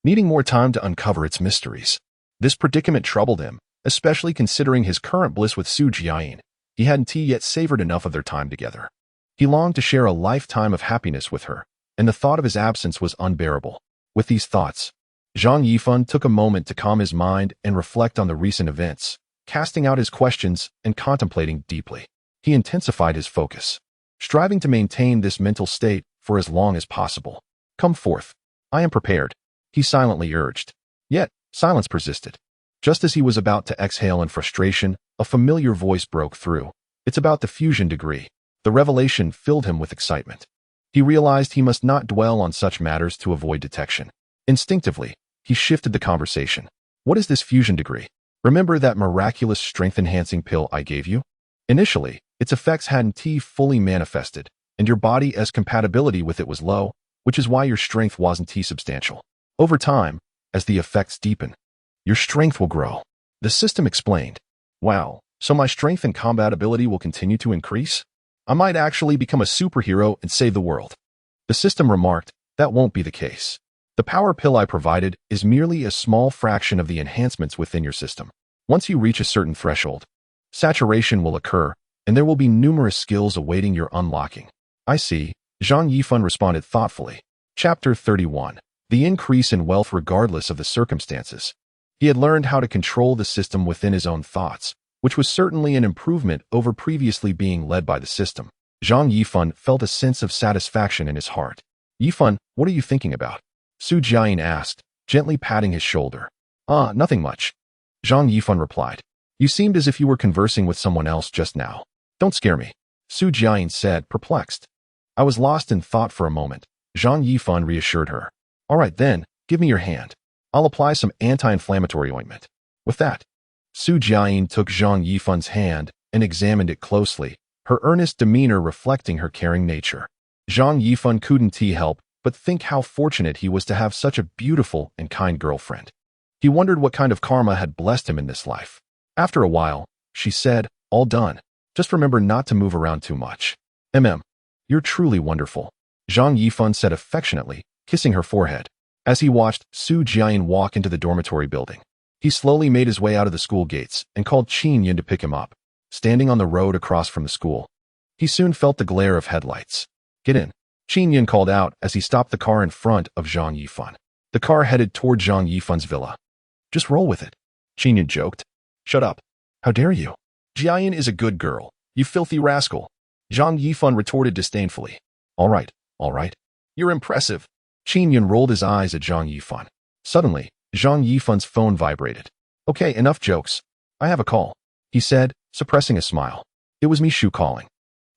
needing more time to uncover its mysteries. This predicament troubled him, especially considering his current bliss with Su Jiayin. He hadn't yet savored enough of their time together. He longed to share a lifetime of happiness with her, and the thought of his absence was unbearable. With these thoughts, Zhang Yifan took a moment to calm his mind and reflect on the recent events, casting out his questions and contemplating deeply. He intensified his focus, striving to maintain this mental state for as long as possible. Come forth. I am prepared, he silently urged. Yet, silence persisted. Just as he was about to exhale in frustration, a familiar voice broke through. It's about the fusion degree. The revelation filled him with excitement. He realized he must not dwell on such matters to avoid detection. Instinctively, he shifted the conversation. What is this fusion degree? Remember that miraculous strength-enhancing pill I gave you? Initially, its effects hadn't fully manifested, and your body's compatibility with it was low, which is why your strength wasn't substantial. Over time, as the effects deepen, your strength will grow. The system explained. Wow, so my strength and compatibility will continue to increase? I might actually become a superhero and save the world. The system remarked, that won't be the case. The power pill I provided is merely a small fraction of the enhancements within your system. Once you reach a certain threshold, saturation will occur, and there will be numerous skills awaiting your unlocking. I see, Zhang Yifan responded thoughtfully. Chapter 31. The increase in wealth regardless of the circumstances. He had learned how to control the system within his own thoughts, which was certainly an improvement over previously being led by the system. Zhang Yifan felt a sense of satisfaction in his heart. Yifan, what are you thinking about? Su Jiayin asked, gently patting his shoulder. Nothing much. Zhang Yifan replied. You seemed as if you were conversing with someone else just now. Don't scare me, Su Jiayin said, perplexed. I was lost in thought for a moment. Zhang Yifan reassured her. All right then, give me your hand. I'll apply some anti-inflammatory ointment. With that, Su Jiayin took Zhang Yifan's hand and examined it closely, her earnest demeanor reflecting her caring nature. Zhang Yifan couldn't help but think how fortunate he was to have such a beautiful and kind girlfriend. He wondered what kind of karma had blessed him in this life. After a while, she said, all done. Just remember not to move around too much. You're truly wonderful, Zhang Yifan said affectionately, kissing her forehead. As he watched Su Jiayin walk into the dormitory building, he slowly made his way out of the school gates and called Qin Yin to pick him up. Standing on the road across from the school, he soon felt the glare of headlights. Get in, Qin Yin called out as he stopped the car in front of Zhang Yifan. The car headed toward Zhang Yifan's villa. Just roll with it, Qin Yin joked. Shut up. How dare you? Jiayin is a good girl, you filthy rascal, Zhang Yifan retorted disdainfully. All right. You're impressive. Qin Yin rolled his eyes at Zhang Yifan. Suddenly, Zhang Yifan's phone vibrated. Okay, enough jokes. I have a call, he said, suppressing a smile. It was Mishu calling.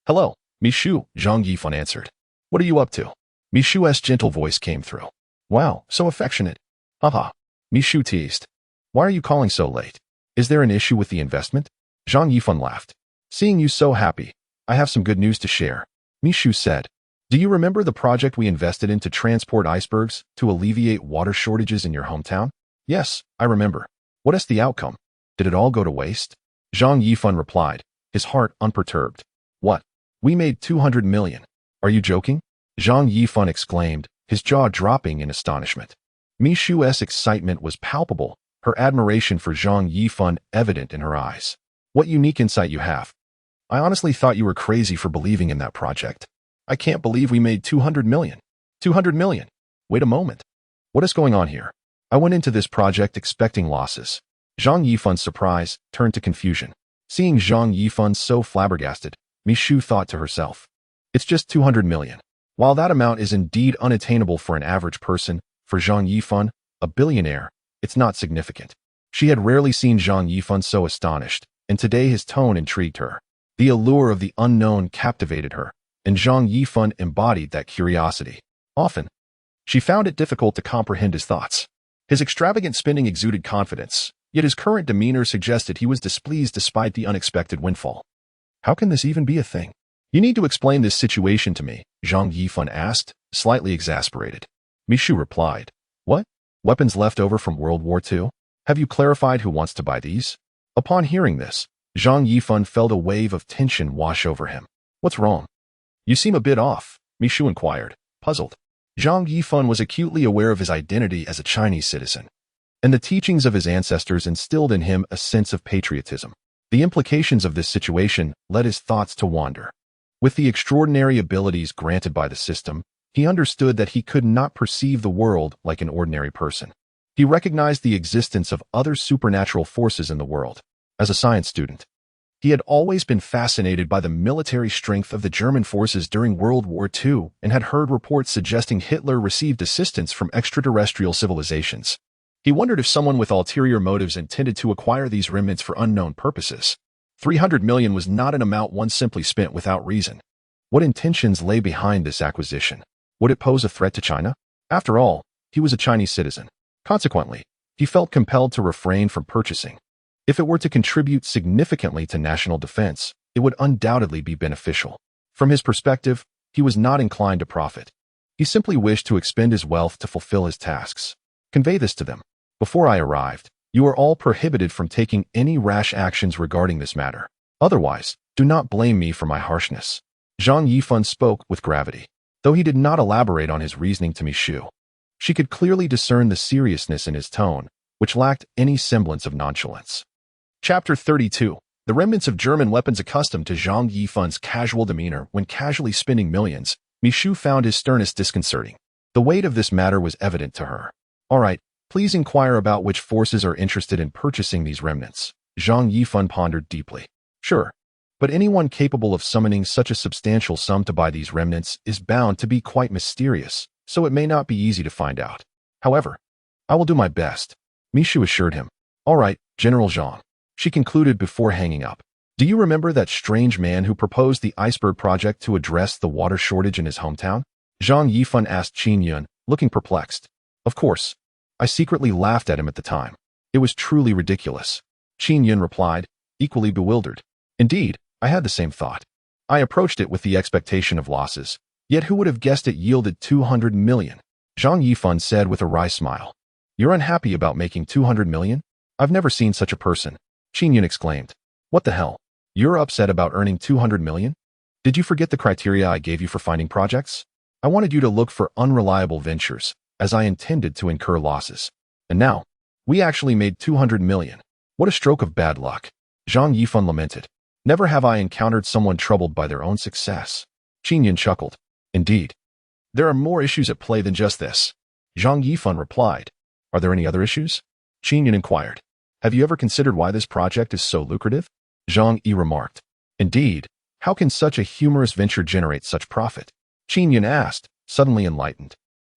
Hello, Mishu, Zhang Yifan answered. What are you up to? Mishu's gentle voice came through. Wow, so affectionate. Haha. Mi Shu teased. Why are you calling so late? Is there an issue with the investment? Zhang Yifan laughed. Seeing you so happy, I have some good news to share. Mi Shu said. Do you remember the project we invested in to transport icebergs to alleviate water shortages in your hometown? Yes, I remember. What is the outcome? Did it all go to waste? Zhang Yifan replied, his heart unperturbed. What? We made 200 million. Are you joking? Zhang Yifan exclaimed, his jaw dropping in astonishment. Mi Shu's excitement was palpable, her admiration for Zhang Yifan evident in her eyes. What unique insight you have. I honestly thought you were crazy for believing in that project. I can't believe we made 200 million. 200 million. Wait a moment. What is going on here? I went into this project expecting losses. Zhang Yifan's surprise turned to confusion. Seeing Zhang Yifan so flabbergasted, Mi Shu thought to herself. It's just 200 million. While that amount is indeed unattainable for an average person, for Zhang Yifan, a billionaire, it's not significant. She had rarely seen Zhang Yifan so astonished, and today his tone intrigued her. The allure of the unknown captivated her, and Zhang Yifan embodied that curiosity. Often, she found it difficult to comprehend his thoughts. His extravagant spending exuded confidence, yet his current demeanor suggested he was displeased despite the unexpected windfall. How can this even be a thing? You need to explain this situation to me, Zhang Yifan asked, slightly exasperated. Mi Shu replied. What? Weapons left over from World War II? Have you clarified who wants to buy these? Upon hearing this, Zhang Yifan felt a wave of tension wash over him. What's wrong? You seem a bit off, Mi Shu inquired, puzzled. Zhang Yifan was acutely aware of his identity as a Chinese citizen, and the teachings of his ancestors instilled in him a sense of patriotism. The implications of this situation led his thoughts to wander. With the extraordinary abilities granted by the system, he understood that he could not perceive the world like an ordinary person. He recognized the existence of other supernatural forces in the world. As a science student, he had always been fascinated by the military strength of the German forces during World War II and had heard reports suggesting Hitler received assistance from extraterrestrial civilizations. He wondered if someone with ulterior motives intended to acquire these remnants for unknown purposes. 300 million was not an amount one simply spent without reason. What intentions lay behind this acquisition? Would it pose a threat to China? After all, he was a Chinese citizen. Consequently, he felt compelled to refrain from purchasing. If it were to contribute significantly to national defense, it would undoubtedly be beneficial. From his perspective, he was not inclined to profit. He simply wished to expend his wealth to fulfill his tasks. Convey this to them. Before I arrived, you are all prohibited from taking any rash actions regarding this matter. Otherwise, do not blame me for my harshness. Zhang Yifan spoke with gravity, though he did not elaborate on his reasoning to Mi Shu. She could clearly discern the seriousness in his tone, which lacked any semblance of nonchalance. Chapter 32. The remnants of German weapons. Accustomed to Zhang Yifan's casual demeanor when casually spending millions, Mi Shu found his sternness disconcerting. The weight of this matter was evident to her. All right, please inquire about which forces are interested in purchasing these remnants. Zhang Yifan pondered deeply. Sure, but anyone capable of summoning such a substantial sum to buy these remnants is bound to be quite mysterious, so it may not be easy to find out. However, I will do my best, Mi Shu assured him. All right, General Zhang, she concluded before hanging up. Do you remember that strange man who proposed the iceberg project to address the water shortage in his hometown? Zhang Yifan asked Qin Yun, looking perplexed. Of course. I secretly laughed at him at the time. It was truly ridiculous. Qin Yun replied, equally bewildered. Indeed, I had the same thought. I approached it with the expectation of losses, yet who would have guessed it yielded 200 million? Zhang Yifan said with a wry smile. You're unhappy about making 200 million? I've never seen such a person. Qin Yun exclaimed. What the hell? You're upset about earning 200 million? Did you forget the criteria I gave you for finding projects? I wanted you to look for unreliable ventures, as I intended to incur losses. And now, we actually made 200 million. What a stroke of bad luck. Zhang Yifan lamented. Never have I encountered someone troubled by their own success. Qin Yun chuckled. Indeed. There are more issues at play than just this. Zhang Yifan replied. Are there any other issues? Qin Yun inquired. Have you ever considered why this project is so lucrative? Zhang Yi remarked. Indeed. How can such a humorous venture generate such profit? Qin Yun asked, suddenly enlightened.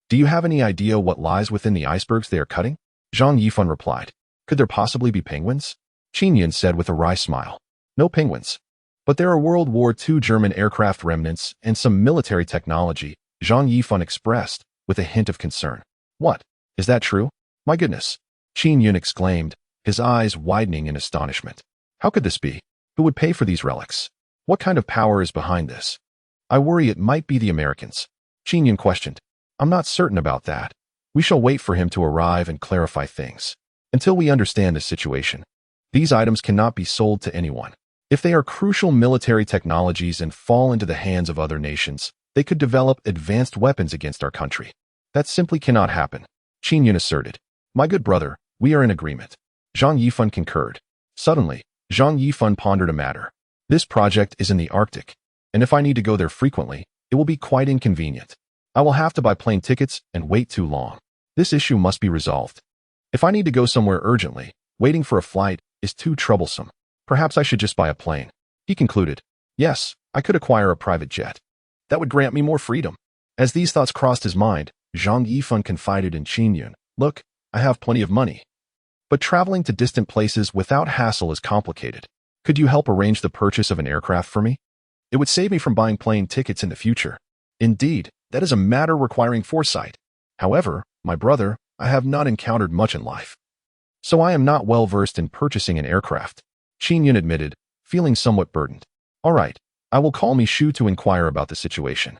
Do you have any idea what lies within the icebergs they are cutting? Zhang Yifan replied. Could there possibly be penguins? Qin Yun said with a wry smile. No penguins. But there are World War II German aircraft remnants and some military technology, Zhang Yifan expressed, with a hint of concern. What? Is that true? My goodness. Qin Yun exclaimed, his eyes widening in astonishment. How could this be? Who would pay for these relics? What kind of power is behind this? I worry it might be the Americans. Qin Yun questioned. I'm not certain about that. We shall wait for him to arrive and clarify things. Until we understand the situation, these items cannot be sold to anyone. If they are crucial military technologies and fall into the hands of other nations, they could develop advanced weapons against our country. That simply cannot happen, Qin Yun asserted. My good brother, we are in agreement. Zhang Yifan concurred. Suddenly, Zhang Yifan pondered a matter. This project is in the Arctic, and if I need to go there frequently, it will be quite inconvenient. I will have to buy plane tickets and wait too long. This issue must be resolved. If I need to go somewhere urgently, waiting for a flight is too troublesome. Perhaps I should just buy a plane. He concluded. Yes, I could acquire a private jet. That would grant me more freedom. As these thoughts crossed his mind, Zhang Yifan confided in Qin Yun. Look, I have plenty of money. But traveling to distant places without hassle is complicated. Could you help arrange the purchase of an aircraft for me? It would save me from buying plane tickets in the future. Indeed, that is a matter requiring foresight. However, my brother, I have not encountered much in life. So I am not well versed in purchasing an aircraft, Qin Yun admitted, feeling somewhat burdened. All right, I will call Mishu to inquire about the situation.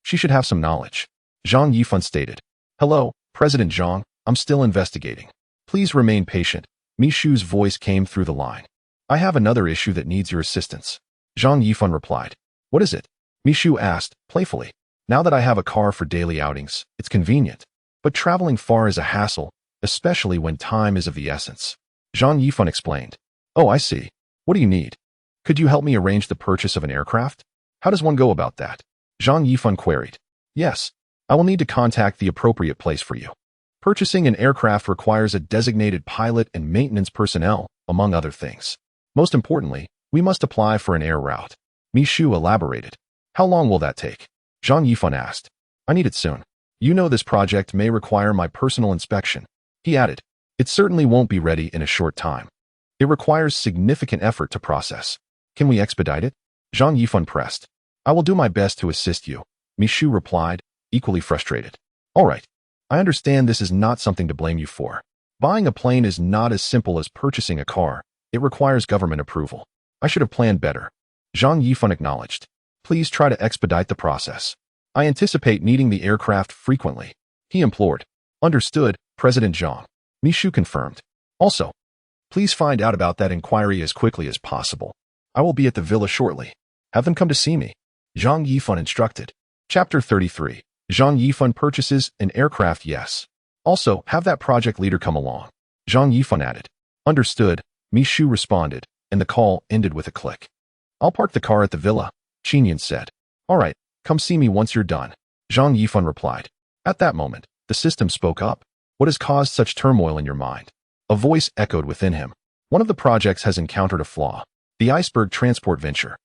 She should have some knowledge. Zhang Yifan stated. Hello, President Zhang, I'm still investigating. Please remain patient. Mishu's voice came through the line. I have another issue that needs your assistance. Zhang Yifan replied. What is it? Mishu asked, playfully. Now that I have a car for daily outings, it's convenient. But traveling far is a hassle, especially when time is of the essence. Zhang Yifan explained. Oh, I see. What do you need? Could you help me arrange the purchase of an aircraft? How does one go about that? Zhang Yifan queried. Yes, I will need to contact the appropriate place for you. Purchasing an aircraft requires a designated pilot and maintenance personnel, among other things. Most importantly, we must apply for an air route. Mishu elaborated. How long will that take? Zhang Yifan asked. I need it soon. You know this project may require my personal inspection. He added. It certainly won't be ready in a short time. It requires significant effort to process. Can we expedite it? Zhang Yifan pressed. I will do my best to assist you, Mishu replied, equally frustrated. All right. I understand this is not something to blame you for. Buying a plane is not as simple as purchasing a car. It requires government approval. I should have planned better. Zhang Yifan acknowledged. Please try to expedite the process. I anticipate needing the aircraft frequently. He implored. Understood, President Zhang. Mishu confirmed. Also, please find out about that inquiry as quickly as possible. I will be at the villa shortly. Have them come to see me. Zhang Yifan instructed. Chapter 33. Zhang Yifan purchases an aircraft. Yes. Also, have that project leader come along. Zhang Yifan added. Understood, Mishu responded, and the call ended with a click. I'll park the car at the villa, Qin Yun said. All right, come see me once you're done, Zhang Yifan replied. At that moment, the system spoke up. What has caused such turmoil in your mind? A voice echoed within him. One of the projects has encountered a flaw. The iceberg transport venture,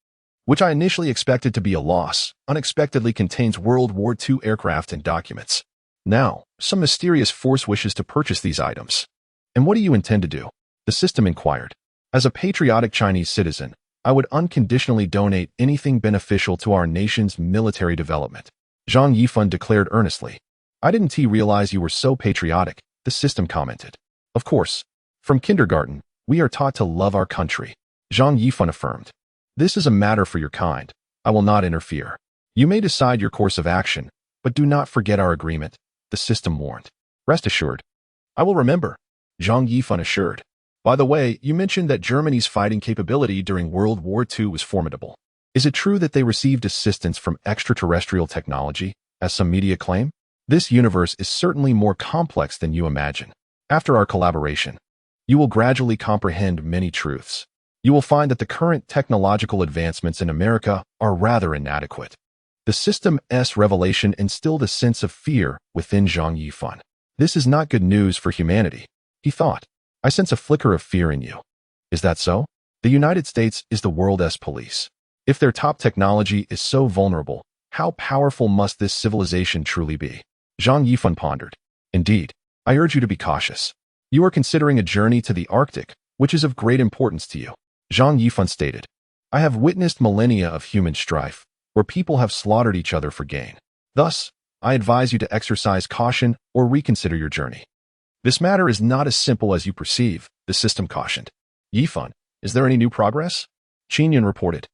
which I initially expected to be a loss, unexpectedly contains World War II aircraft and documents. Now, some mysterious force wishes to purchase these items. And what do you intend to do? The system inquired. As a patriotic Chinese citizen, I would unconditionally donate anything beneficial to our nation's military development, Zhang Yifan declared earnestly. I didn't realize you were so patriotic, the system commented. Of course, from kindergarten, we are taught to love our country, Zhang Yifan affirmed. This is a matter for your kind. I will not interfere. You may decide your course of action, but do not forget our agreement, the system warned. Rest assured. I will remember, Zhang Yifan assured. By the way, you mentioned that Germany's fighting capability during World War II was formidable. Is it true that they received assistance from extraterrestrial technology, as some media claim? This universe is certainly more complex than you imagine. After our collaboration, you will gradually comprehend many truths. You will find that the current technological advancements in America are rather inadequate. The system's revelation instilled a sense of fear within Zhang Yifan. This is not good news for humanity, he thought. I sense a flicker of fear in you. Is that so? The United States is the world's police. If their top technology is so vulnerable, how powerful must this civilization truly be? Zhang Yifan pondered. Indeed, I urge you to be cautious. You are considering a journey to the Arctic, which is of great importance to you, Zhang Yifan stated. I have witnessed millennia of human strife, where people have slaughtered each other for gain. Thus, I advise you to exercise caution or reconsider your journey. This matter is not as simple as you perceive, the system cautioned. Yifan, is there any new progress? Qingyun reported.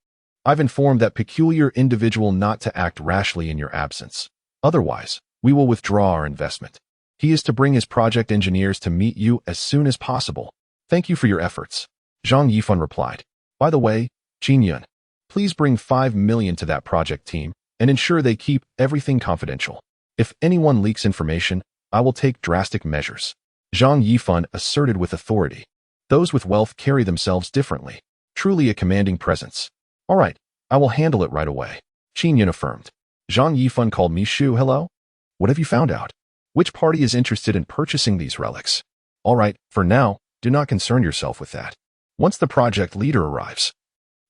I've informed that peculiar individual not to act rashly in your absence. Otherwise, we will withdraw our investment. He is to bring his project engineers to meet you as soon as possible. Thank you for your efforts. Zhang Yifan replied. By the way, Qingyun, please bring 5 million to that project team and ensure they keep everything confidential. If anyone leaks information, I will take drastic measures. Zhang Yifan asserted with authority. Those with wealth carry themselves differently. Truly a commanding presence. All right, I will handle it right away. Qingyun affirmed. Zhang Yifan called me Shu. Hello? What have you found out? Which party is interested in purchasing these relics? All right, for now, do not concern yourself with that. Once the project leader arrives,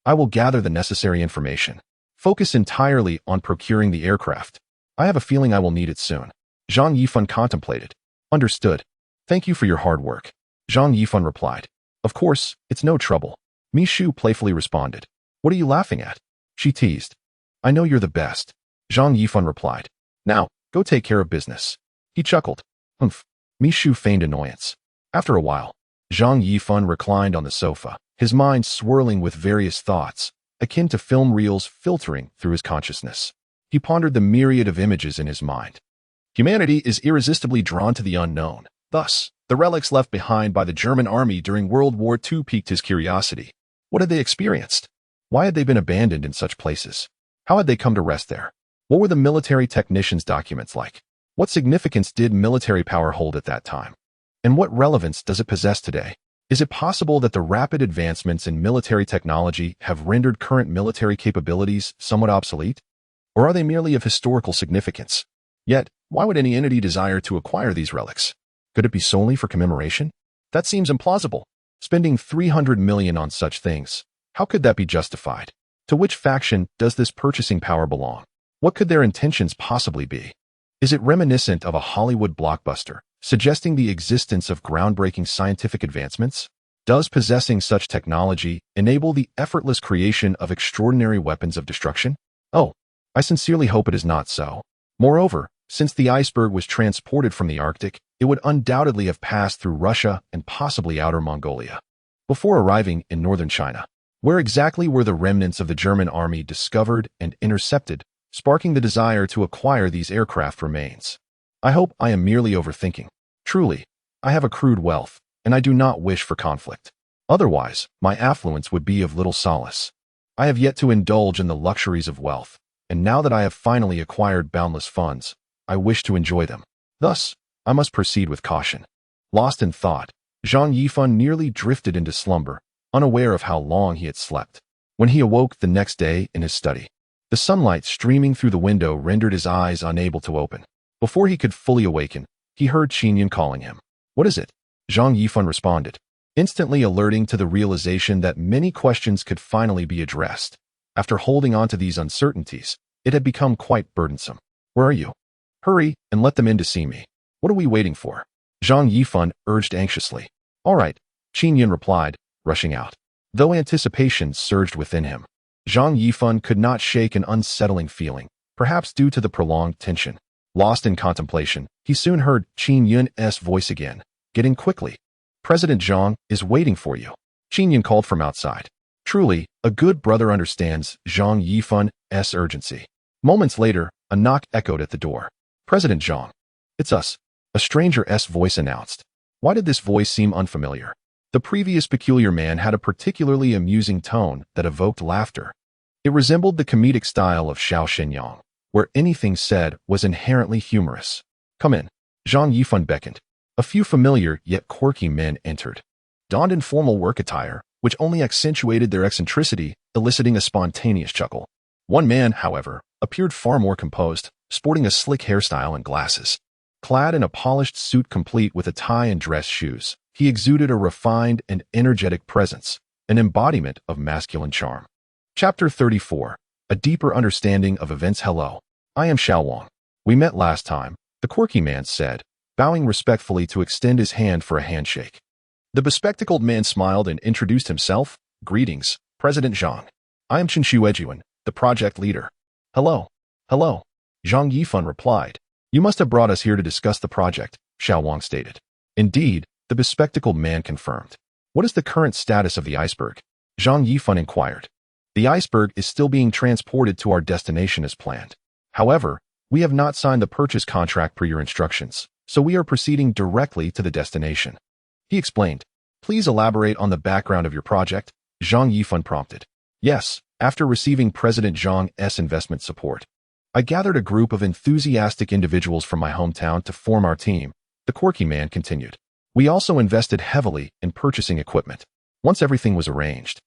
I will gather the necessary information. Focus entirely on procuring the aircraft. I have a feeling I will need it soon. Zhang Yifan contemplated. Understood. Thank you for your hard work. Zhang Yifan replied. Of course, it's no trouble. Mi Shu playfully responded. What are you laughing at? She teased. I know you're the best. Zhang Yifan replied. Now, go take care of business. He chuckled. Humph. Mi Shu feigned annoyance. After a while, Zhang Yifan reclined on the sofa, his mind swirling with various thoughts, akin to film reels filtering through his consciousness. He pondered the myriad of images in his mind. Humanity is irresistibly drawn to the unknown. Thus, the relics left behind by the German army during World War II piqued his curiosity. What had they experienced? Why had they been abandoned in such places? How had they come to rest there? What were the military technicians' documents like? What significance did military power hold at that time? And what relevance does it possess today? Is it possible that the rapid advancements in military technology have rendered current military capabilities somewhat obsolete? Or are they merely of historical significance? Yet, why would any entity desire to acquire these relics? Could it be solely for commemoration? That seems implausible. Spending 300 million on such things, how could that be justified? To which faction does this purchasing power belong? What could their intentions possibly be? Is it reminiscent of a Hollywood blockbuster, suggesting the existence of groundbreaking scientific advancements? Does possessing such technology enable the effortless creation of extraordinary weapons of destruction? Oh, I sincerely hope it is not so. Moreover, since the iceberg was transported from the Arctic, it would undoubtedly have passed through Russia and possibly outer Mongolia, before arriving in northern China. Where exactly were the remnants of the German army discovered and intercepted, sparking the desire to acquire these aircraft remains? I hope I am merely overthinking. Truly, I have accrued wealth, and I do not wish for conflict. Otherwise, my affluence would be of little solace. I have yet to indulge in the luxuries of wealth, and now that I have finally acquired boundless funds, I wish to enjoy them. Thus, I must proceed with caution. Lost in thought, Zhang Yifan nearly drifted into slumber, unaware of how long he had slept. When he awoke the next day in his study, the sunlight streaming through the window rendered his eyes unable to open. Before he could fully awaken, he heard Qingyun calling him. What is it? Zhang Yifan responded, instantly alerting to the realization that many questions could finally be addressed. After holding on to these uncertainties, it had become quite burdensome. Where are you? Hurry and let them in to see me. What are we waiting for? Zhang Yifan urged anxiously. All right, Qingyun replied, rushing out. Though anticipation surged within him, Zhang Yifan could not shake an unsettling feeling, perhaps due to the prolonged tension. Lost in contemplation, he soon heard Qingyun's voice again. Get in quickly. President Zhang is waiting for you. Qingyun called from outside. Truly, a good brother understands Zhang Yifan's urgency. Moments later, a knock echoed at the door. President Zhang. It's us. A stranger's voice announced. Why did this voice seem unfamiliar? The previous peculiar man had a particularly amusing tone that evoked laughter. It resembled the comedic style of Xiao Shenyang, where anything said was inherently humorous. Come in. Zhang Yifan beckoned. A few familiar yet quirky men entered, donned in formal work attire, which only accentuated their eccentricity, eliciting a spontaneous chuckle. One man, however, appeared far more composed, sporting a slick hairstyle and glasses. Clad in a polished suit complete with a tie and dress shoes, he exuded a refined and energetic presence, an embodiment of masculine charm. Chapter 34. A deeper understanding of events. Hello, I am Xiao Wang. We met last time, the quirky man said, bowing respectfully to extend his hand for a handshake. The bespectacled man smiled and introduced himself. Greetings, President Zhang. I am Chen Shuejuan, the project leader. Hello. Hello. Zhang Yifan replied. You must have brought us here to discuss the project, Xiao Wang stated. Indeed, the bespectacled man confirmed. What is the current status of the iceberg? Zhang Yifan inquired. The iceberg is still being transported to our destination as planned. However, we have not signed the purchase contract per your instructions, so we are proceeding directly to the destination. He explained. Please elaborate on the background of your project, Zhang Yifan prompted. Yes, after receiving President Zhang's investment support, I gathered a group of enthusiastic individuals from my hometown to form our team, the quirky man continued. We also invested heavily in purchasing equipment. Once everything was arranged,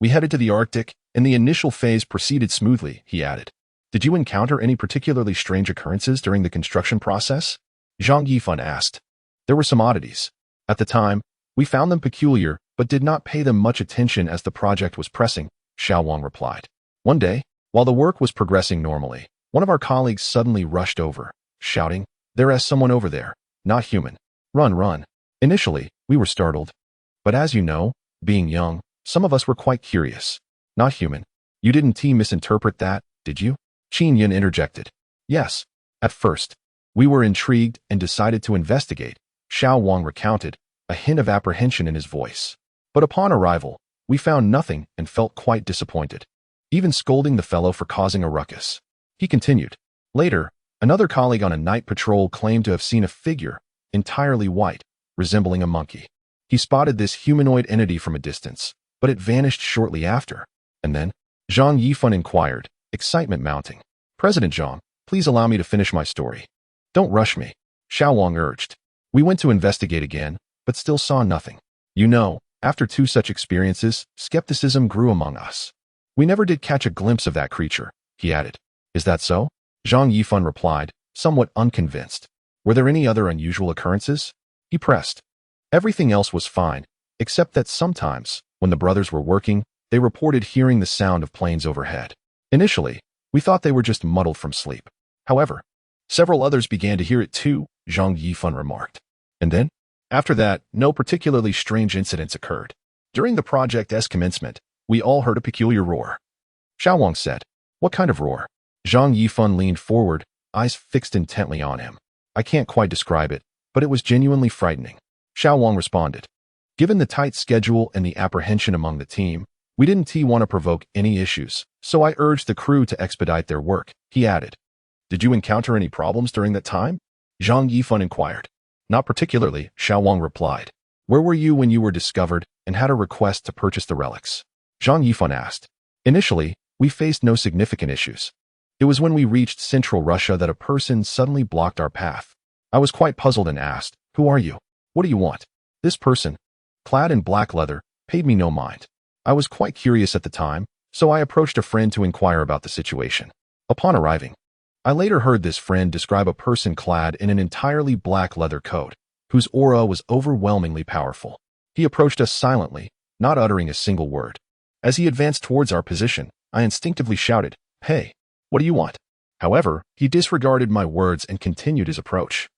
we headed to the Arctic, and the initial phase proceeded smoothly, he added. Did you encounter any particularly strange occurrences during the construction process? Zhang Yifan asked. There were some oddities. At the time, we found them peculiar, but did not pay them much attention as the project was pressing, Xiao Wang replied. One day, while the work was progressing normally, one of our colleagues suddenly rushed over, shouting, "There is someone over there, not human. Run, run." Initially, we were startled. But as you know, being young, some of us were quite curious. Not human. You didn't misinterpret that, did you? Qin Yin interjected. Yes. At first, we were intrigued and decided to investigate, Xiao Wang recounted, a hint of apprehension in his voice. But upon arrival, we found nothing and felt quite disappointed, even scolding the fellow for causing a ruckus. He continued. Later, another colleague on a night patrol claimed to have seen a figure, entirely white, resembling a monkey. He spotted this humanoid entity from a distance, but it vanished shortly after. And then, Zhang Yifan inquired, excitement mounting. President Zhang, please allow me to finish my story. Don't rush me, Xiao Wang urged. We went to investigate again, but still saw nothing. You know, after 2 such experiences, skepticism grew among us. We never did catch a glimpse of that creature, he added. Is that so? Zhang Yifan replied, somewhat unconvinced. Were there any other unusual occurrences? He pressed. Everything else was fine, except that sometimes, when the brothers were working, they reported hearing the sound of planes overhead. Initially, we thought they were just muddled from sleep. However, several others began to hear it too, Zhang Yifan remarked. And then, after that, no particularly strange incidents occurred. During the project's commencement, we all heard a peculiar roar. Xiao Wang said, What kind of roar? Zhang Yifan leaned forward, eyes fixed intently on him. I can't quite describe it, but it was genuinely frightening. Xiao Wang responded. Given the tight schedule and the apprehension among the team, we didn't want to provoke any issues, so I urged the crew to expedite their work, he added. Did you encounter any problems during that time? Zhang Yifan inquired. Not particularly, Xiao Wang replied. Where were you when you were discovered and had a request to purchase the relics? Zhang Yifan asked. Initially, we faced no significant issues. It was when we reached Central Russia that a person suddenly blocked our path. I was quite puzzled and asked, Who are you? What do you want? This person, clad in black leather, paid me no mind. I was quite curious at the time, so I approached a friend to inquire about the situation. Upon arriving, I later heard this friend describe a person clad in an entirely black leather coat, whose aura was overwhelmingly powerful. He approached us silently, not uttering a single word. As he advanced towards our position, I instinctively shouted, Hey, what do you want? However, he disregarded my words and continued his approach,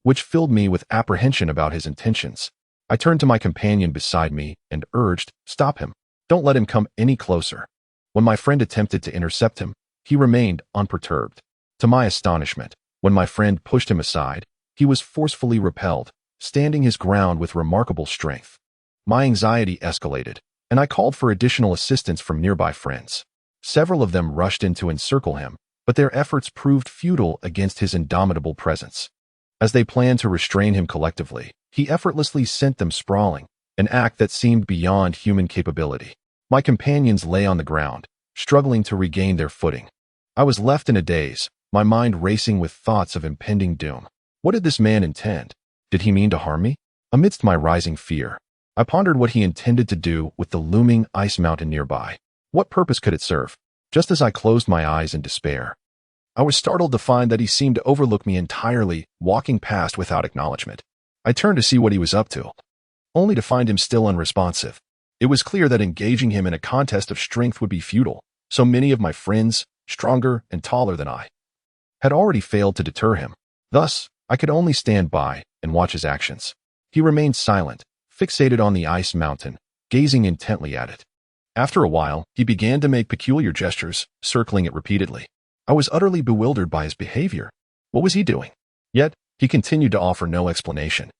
which filled me with apprehension about his intentions. I turned to my companion beside me and urged, Stop him. Don't let him come any closer. When my friend attempted to intercept him, he remained unperturbed. To my astonishment, when my friend pushed him aside, he was forcefully repelled, standing his ground with remarkable strength. My anxiety escalated, and I called for additional assistance from nearby friends. Several of them rushed in to encircle him, but their efforts proved futile against his indomitable presence. As they planned to restrain him collectively, he effortlessly sent them sprawling, an act that seemed beyond human capability. My companions lay on the ground, struggling to regain their footing. I was left in a daze, my mind racing with thoughts of impending doom. What did this man intend? Did he mean to harm me? Amidst my rising fear, I pondered what he intended to do with the looming ice mountain nearby. What purpose could it serve? Just as I closed my eyes in despair, I was startled to find that he seemed to overlook me entirely, walking past without acknowledgement. I turned to see what he was up to, only to find him still unresponsive. It was clear that engaging him in a contest of strength would be futile. So many of my friends, stronger and taller than I, had already failed to deter him. Thus, I could only stand by and watch his actions. He remained silent, fixated on the ice mountain, gazing intently at it. After a while, he began to make peculiar gestures, circling it repeatedly. I was utterly bewildered by his behavior. What was he doing? Yet, he continued to offer no explanation.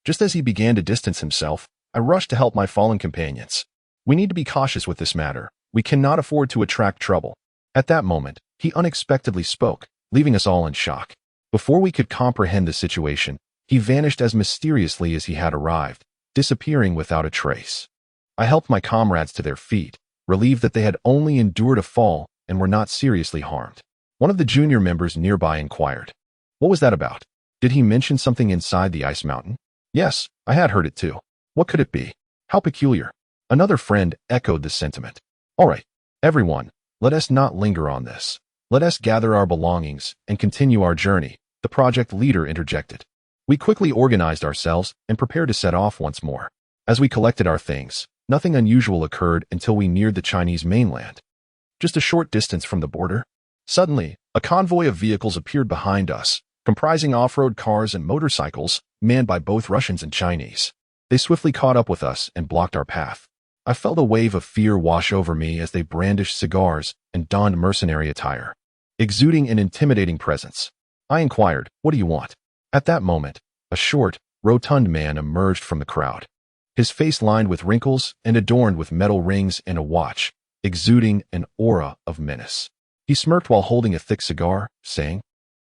Just as he began to distance himself, I rushed to help my fallen companions. We need to be cautious with this matter. We cannot afford to attract trouble. At that moment, he unexpectedly spoke, leaving us all in shock. Before we could comprehend the situation, he vanished as mysteriously as he had arrived, disappearing without a trace. I helped my comrades to their feet, relieved that they had only endured a fall and were not seriously harmed. One of the junior members nearby inquired, "What was that about? Did he mention something inside the ice mountain?" "Yes, I had heard it too. What could it be? How peculiar." Another friend echoed the sentiment. "All right, everyone, let us not linger on this. Let us gather our belongings and continue our journey," the project leader interjected. We quickly organized ourselves and prepared to set off once more. As we collected our things, nothing unusual occurred until we neared the Chinese mainland. Just a short distance from the border, suddenly, a convoy of vehicles appeared behind us, comprising off-road cars and motorcycles, manned by both Russians and Chinese. They swiftly caught up with us and blocked our path. I felt a wave of fear wash over me as they brandished cigars and donned mercenary attire, exuding an intimidating presence. I inquired, "What do you want?" At that moment, a short, rotund man emerged from the crowd. His face lined with wrinkles and adorned with metal rings and a watch, exuding an aura of menace. He smirked while holding a thick cigar, saying,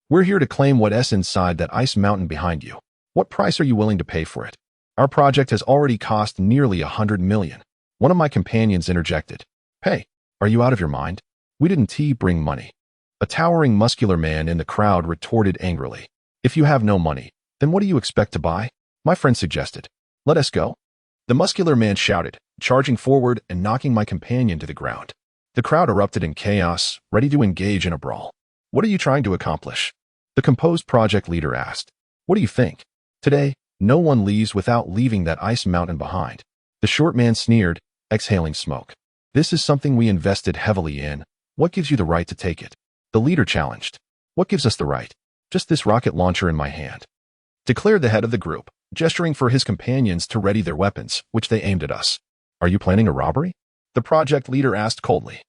"We're here to claim what's inside that ice mountain behind you. What price are you willing to pay for it? Our project has already cost nearly 100 million. One of my companions interjected, "Hey, are you out of your mind? We didn't bring money." A towering muscular man in the crowd retorted angrily, "If you have no money, then what do you expect to buy?" My friend suggested, "Let us go." The muscular man shouted, charging forward and knocking my companion to the ground. The crowd erupted in chaos, ready to engage in a brawl. "What are you trying to accomplish?" the composed project leader asked. "What do you think? Today, no one leaves without leaving that ice mountain behind." The short man sneered, exhaling smoke. "This is something we invested heavily in. What gives you the right to take it?" The leader challenged. "What gives us the right?" "Just this rocket launcher in my hand," declared the head of the group, gesturing for his companions to ready their weapons, which they aimed at us. "Are you planning a robbery?" the project leader asked coldly.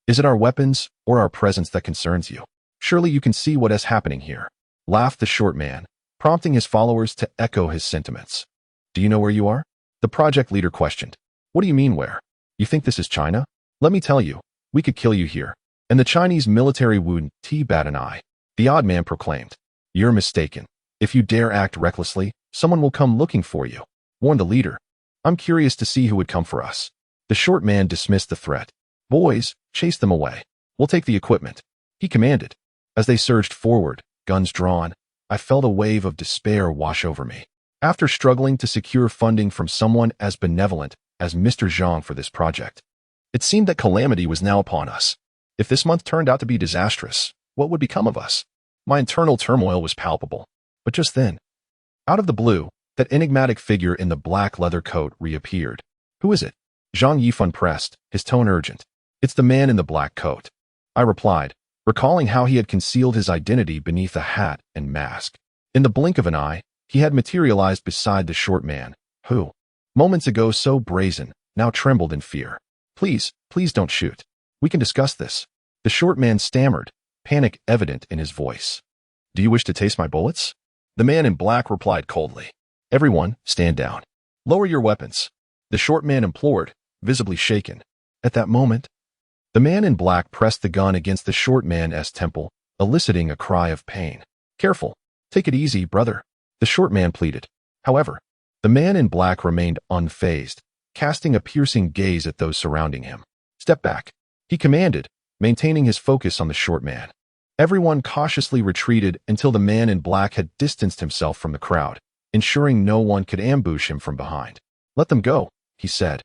"Is it our weapons or our presence that concerns you? Surely you can see what is happening here," laughed the short man, prompting his followers to echo his sentiments. "Do you know where you are?" the project leader questioned. "What do you mean where? You think this is China? Let me tell you, we could kill you here. And the Chinese military wouldn't bat an eye," the odd man proclaimed. "You're mistaken. If you dare act recklessly, someone will come looking for you," warned the leader. "I'm curious to see who would come for us." The short man dismissed the threat. "Boys, chase them away. We'll take the equipment," he commanded. As they surged forward, guns drawn, I felt a wave of despair wash over me. After struggling to secure funding from someone as benevolent as Mr. Zhang for this project, it seemed that calamity was now upon us. If this month turned out to be disastrous, what would become of us? My internal turmoil was palpable. But just then, out of the blue, that enigmatic figure in the black leather coat reappeared. "Who is it?" Zhang Yifan pressed, his tone urgent. "It's the man in the black coat," I replied, recalling how he had concealed his identity beneath a hat and mask. In the blink of an eye, he had materialized beside the short man, who, moments ago so brazen, now trembled in fear. Please don't shoot. We can discuss this," the short man stammered, panic evident in his voice. "Do you wish to taste my bullets?" The man in black replied coldly. "Everyone, stand down. Lower your weapons," the short man implored, visibly shaken. At that moment, the man in black pressed the gun against the short man's temple, eliciting a cry of pain. "Careful. Take it easy, brother," the short man pleaded. However, the man in black remained unfazed, casting a piercing gaze at those surrounding him. "Step back," he commanded, maintaining his focus on the short man. Everyone cautiously retreated until the man in black had distanced himself from the crowd, ensuring no one could ambush him from behind. "Let them go," he said,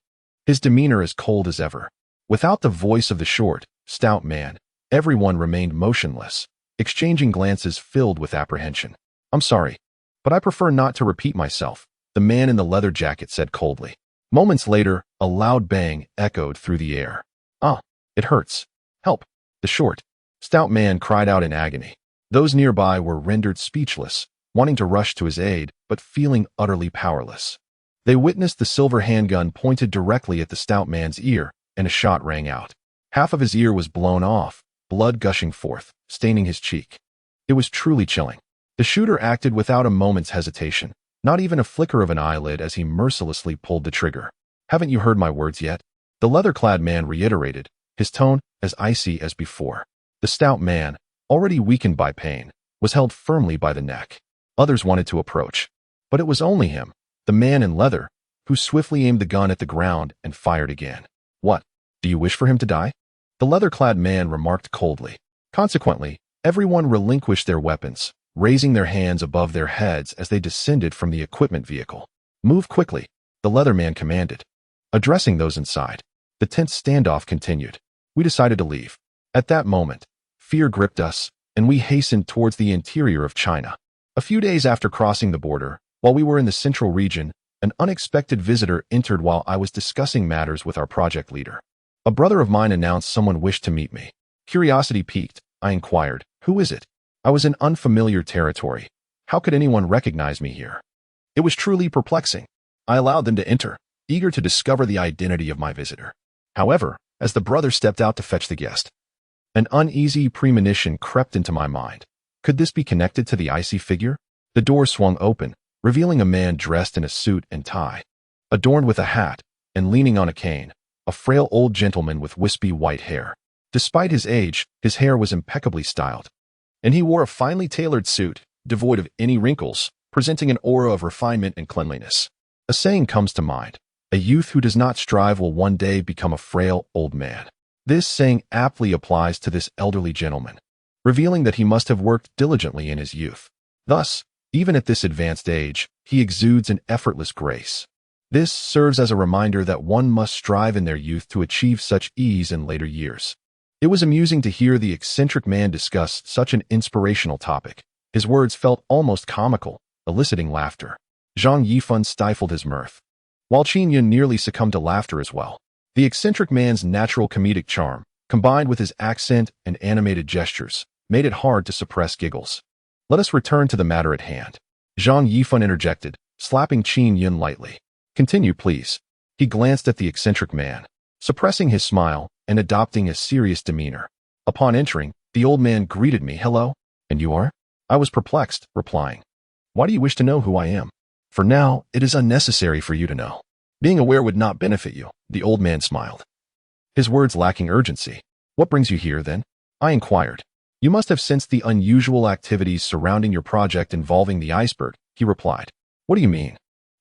his demeanor as cold as ever. Without the voice of the short, stout man, everyone remained motionless, exchanging glances filled with apprehension. "I'm sorry, but I prefer not to repeat myself," the man in the leather jacket said coldly. Moments later, a loud bang echoed through the air. "Ah, it hurts. Help!" the short, stout man cried out in agony. Those nearby were rendered speechless, wanting to rush to his aid, but feeling utterly powerless. They witnessed the silver handgun pointed directly at the stout man's ear, and a shot rang out. Half of his ear was blown off, blood gushing forth, staining his cheek. It was truly chilling. The shooter acted without a moment's hesitation, not even a flicker of an eyelid as he mercilessly pulled the trigger. "Haven't you heard my words yet?" The leather-clad man reiterated, his tone as icy as before. The stout man, already weakened by pain, was held firmly by the neck. Others wanted to approach, but it was only him, the man in leather, who swiftly aimed the gun at the ground and fired again. "What? Do you wish for him to die?" The leather-clad man remarked coldly. Consequently, everyone relinquished their weapons, raising their hands above their heads as they descended from the equipment vehicle. "Move quickly," the leather man commanded. Addressing those inside, the tense standoff continued. We decided to leave. At that moment, fear gripped us, and we hastened towards the interior of China. A few days after crossing the border, while we were in the central region, an unexpected visitor entered while I was discussing matters with our project leader. A brother of mine announced someone wished to meet me. Curiosity piqued, I inquired, "Who is it?" I was in unfamiliar territory. How could anyone recognize me here? It was truly perplexing. I allowed them to enter, eager to discover the identity of my visitor. However, as the brother stepped out to fetch the guest, an uneasy premonition crept into my mind. Could this be connected to the icy figure? The door swung open, revealing a man dressed in a suit and tie, adorned with a hat, and leaning on a cane, a frail old gentleman with wispy white hair. Despite his age, his hair was impeccably styled, and he wore a finely tailored suit, devoid of any wrinkles, presenting an aura of refinement and cleanliness. A saying comes to mind: a youth who does not strive will one day become a frail old man. This saying aptly applies to this elderly gentleman, revealing that he must have worked diligently in his youth. Thus, even at this advanced age, he exudes an effortless grace. This serves as a reminder that one must strive in their youth to achieve such ease in later years. It was amusing to hear the eccentric man discuss such an inspirational topic. His words felt almost comical, eliciting laughter. Zhang Yifan stifled his mirth, while Qin Yun nearly succumbed to laughter as well. The eccentric man's natural comedic charm, combined with his accent and animated gestures, made it hard to suppress giggles. "Let us return to the matter at hand," Zhang Yifan interjected, slapping Qin Yun lightly. "Continue, please." He glanced at the eccentric man, suppressing his smile and adopting a serious demeanor. Upon entering, the old man greeted me. "Hello, and you are?" I was perplexed, replying, "Why do you wish to know who I am?" "For now, it is unnecessary for you to know. Being aware would not benefit you," the old man smiled, his words lacking urgency. "What brings you here, then?" I inquired. "You must have sensed the unusual activities surrounding your project involving the iceberg," he replied. "What do you mean?"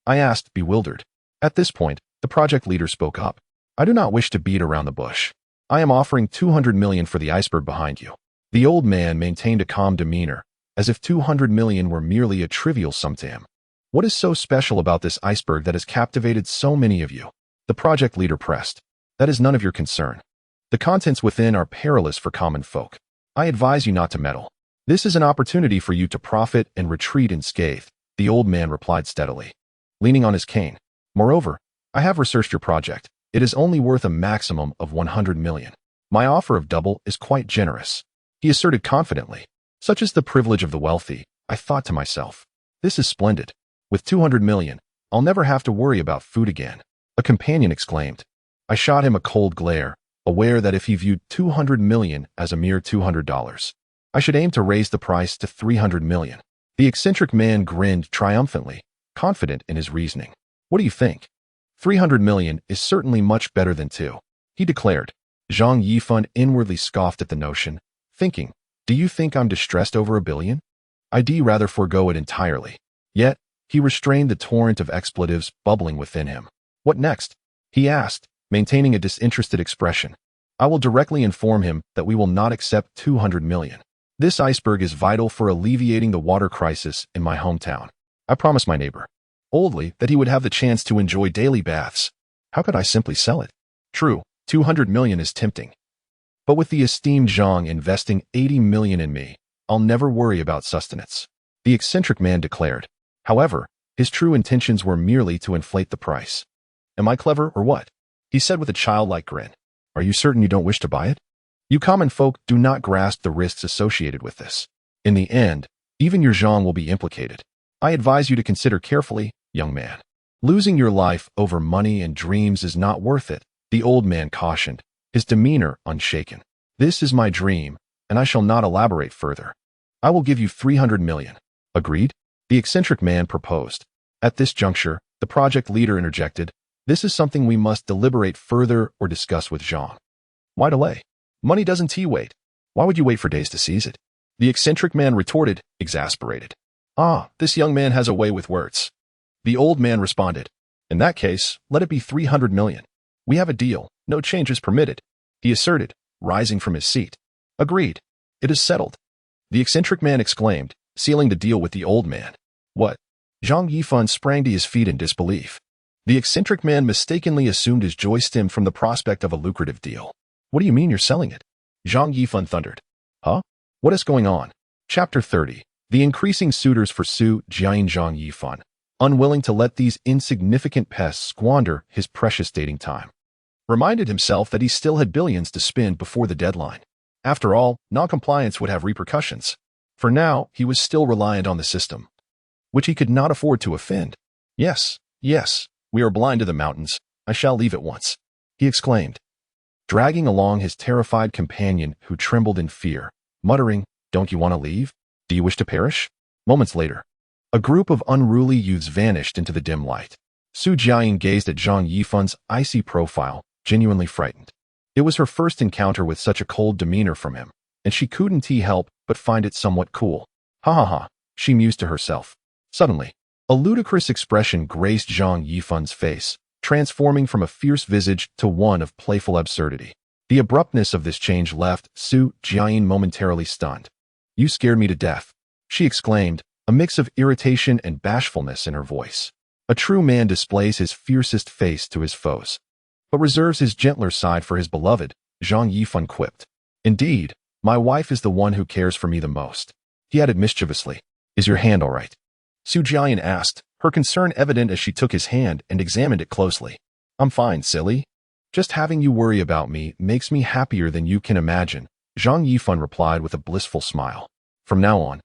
I asked, bewildered. At this point, the project leader spoke up. "I do not wish to beat around the bush. I am offering 200 million for the iceberg behind you." The old man maintained a calm demeanor, as if 200 million were merely a trivial sum to him. "What is so special about this iceberg that has captivated so many of you?" The project leader pressed. "That is none of your concern. The contents within are perilous for common folk. I advise you not to meddle. This is an opportunity for you to profit and retreat unscathed," the old man replied steadily, leaning on his cane. "Moreover, I have researched your project. It is only worth a maximum of 100 million. My offer of double is quite generous," he asserted confidently. "Such is the privilege of the wealthy," I thought to myself. "This is splendid. With 200 million, I'll never have to worry about food again," a companion exclaimed. I shot him a cold glare, aware that if he viewed 200 million as a mere $200, I should aim to raise the price to 300 million. The eccentric man grinned triumphantly, confident in his reasoning. "What do you think?" 300 million is certainly much better than 2, he declared. Zhang Yifan inwardly scoffed at the notion, thinking, "Do you think I'm distressed over 1 billion? I'd rather forego it entirely." Yet, he restrained the torrent of expletives bubbling within him. "What next?" he asked, maintaining a disinterested expression. "I will directly inform him that we will not accept 200 million. This iceberg is vital for alleviating the water crisis in my hometown. I promised my neighbor, Oldley, that he would have the chance to enjoy daily baths. How could I simply sell it? True, 200 million is tempting. But with the esteemed Zhang investing 80 million in me, I'll never worry about sustenance," the eccentric man declared. However, his true intentions were merely to inflate the price. "Am I clever or what?" he said with a childlike grin. "Are you certain you don't wish to buy it? You common folk do not grasp the risks associated with this. In the end, even your Zhang will be implicated. I advise you to consider carefully, young man. Losing your life over money and dreams is not worth it," the old man cautioned, his demeanor unshaken. "This is my dream, and I shall not elaborate further. I will give you 300 million. Agreed?" the eccentric man proposed. At this juncture, the project leader interjected, "This is something we must deliberate further or discuss with Zhang." "Why delay? Money doesn't wait. Why would you wait for days to seize it?" The eccentric man retorted, exasperated. "Ah, this young man has a way with words." The old man responded, "In that case, let it be 300 million. We have a deal, no changes permitted," he asserted, rising from his seat. "Agreed. It is settled." The eccentric man exclaimed, sealing the deal with the old man. "What?" Zhang Yifan sprang to his feet in disbelief. The eccentric man mistakenly assumed his joy stemmed from the prospect of a lucrative deal. "What do you mean you're selling it?" Zhang Yifan thundered. "Huh? What is going on?" Chapter 30. The increasing suitors for Su Jiayin. Zhang Yifan, unwilling to let these insignificant pests squander his precious dating time, reminded himself that he still had billions to spend before the deadline. After all, non-compliance would have repercussions. For now, he was still reliant on the system, which he could not afford to offend. Yes, we are blind to the mountains. I shall leave at once," he exclaimed, dragging along his terrified companion who trembled in fear, muttering, "Don't you want to leave? Do you wish to perish?" Moments later, a group of unruly youths vanished into the dim light. Su Jiayin gazed at Zhang Yifan's icy profile, genuinely frightened. It was her first encounter with such a cold demeanor from him, and she couldn't help but find it somewhat cool. "Ha ha ha," she mused to herself. Suddenly, a ludicrous expression graced Zhang Yifan's face, transforming from a fierce visage to one of playful absurdity. The abruptness of this change left Su Jiayin momentarily stunned. "You scared me to death," she exclaimed, a mix of irritation and bashfulness in her voice. A true man displays his fiercest face to his foes, but reserves his gentler side for his beloved, Zhang Yifan quipped. "Indeed, my wife is the one who cares for me the most," he added mischievously. "Is your hand all right?" Su Jiayin asked, her concern evident as she took his hand and examined it closely. "I'm fine, silly. Just having you worry about me makes me happier than you can imagine," Zhang Yifan replied with a blissful smile. "From now on,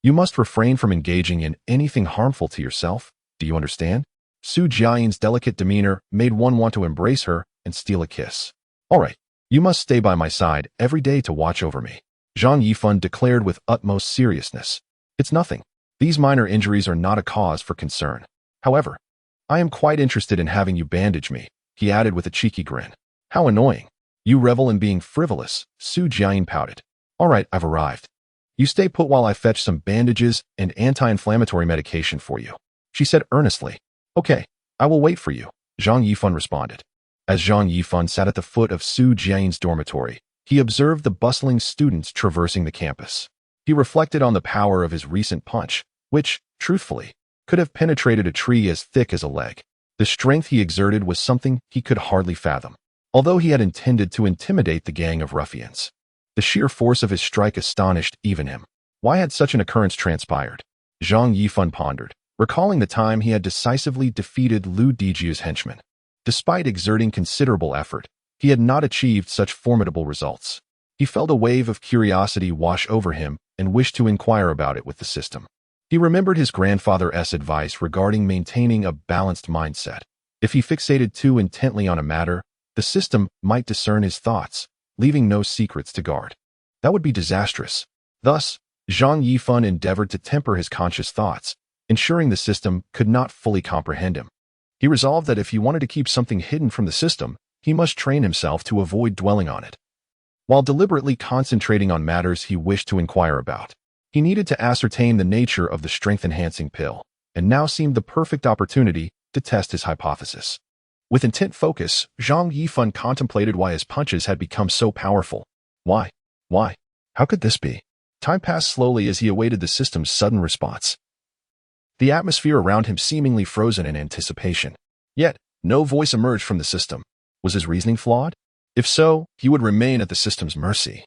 you must refrain from engaging in anything harmful to yourself. Do you understand?" Su Jiayin's delicate demeanor made one want to embrace her and steal a kiss. "All right, you must stay by my side every day to watch over me," Zhang Yifan declared with utmost seriousness. "It's nothing. These minor injuries are not a cause for concern. However, I am quite interested in having you bandage me," he added with a cheeky grin. "How annoying. You revel in being frivolous," Su Jiayin pouted. "All right, I've arrived. You stay put while I fetch some bandages and anti-inflammatory medication for you," she said earnestly. "Okay, I will wait for you," Zhang Yifan responded. As Zhang Yifan sat at the foot of Su Jiayin's dormitory, he observed the bustling students traversing the campus. He reflected on the power of his recent punch, which, truthfully, could have penetrated a tree as thick as a leg. The strength he exerted was something he could hardly fathom, although he had intended to intimidate the gang of ruffians. The sheer force of his strike astonished even him. Why had such an occurrence transpired? Zhang Yifan pondered, recalling the time he had decisively defeated Lu Dijiu's henchmen. Despite exerting considerable effort, he had not achieved such formidable results. He felt a wave of curiosity wash over him and wished to inquire about it with the system. He remembered his grandfather's advice regarding maintaining a balanced mindset. If he fixated too intently on a matter, the system might discern his thoughts, leaving no secrets to guard. That would be disastrous. Thus, Zhang Yifan endeavored to temper his conscious thoughts, ensuring the system could not fully comprehend him. He resolved that if he wanted to keep something hidden from the system, he must train himself to avoid dwelling on it. While deliberately concentrating on matters he wished to inquire about, he needed to ascertain the nature of the strength-enhancing pill, and now seemed the perfect opportunity to test his hypothesis. With intent focus, Zhang Yifan contemplated why his punches had become so powerful. Why? How could this be? Time passed slowly as he awaited the system's sudden response. The atmosphere around him seemingly frozen in anticipation. Yet, no voice emerged from the system. Was his reasoning flawed? If so, he would remain at the system's mercy,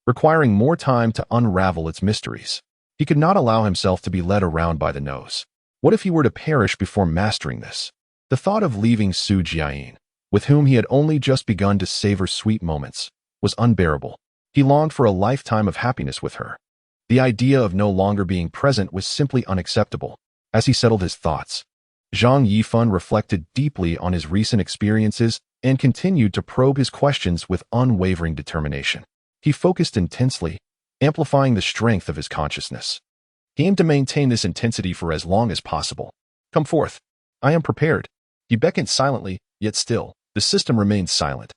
requiring more time to unravel its mysteries. He could not allow himself to be led around by the nose. What if he were to perish before mastering this? The thought of leaving Su Jiayin, with whom he had only just begun to savor sweet moments, was unbearable. He longed for a lifetime of happiness with her. The idea of no longer being present was simply unacceptable. As he settled his thoughts, Zhang Yifan reflected deeply on his recent experiences and continued to probe his questions with unwavering determination. He focused intensely, amplifying the strength of his consciousness. He aimed to maintain this intensity for as long as possible, Come forth. I am prepared. He beckoned silently, yet still, the system remained silent.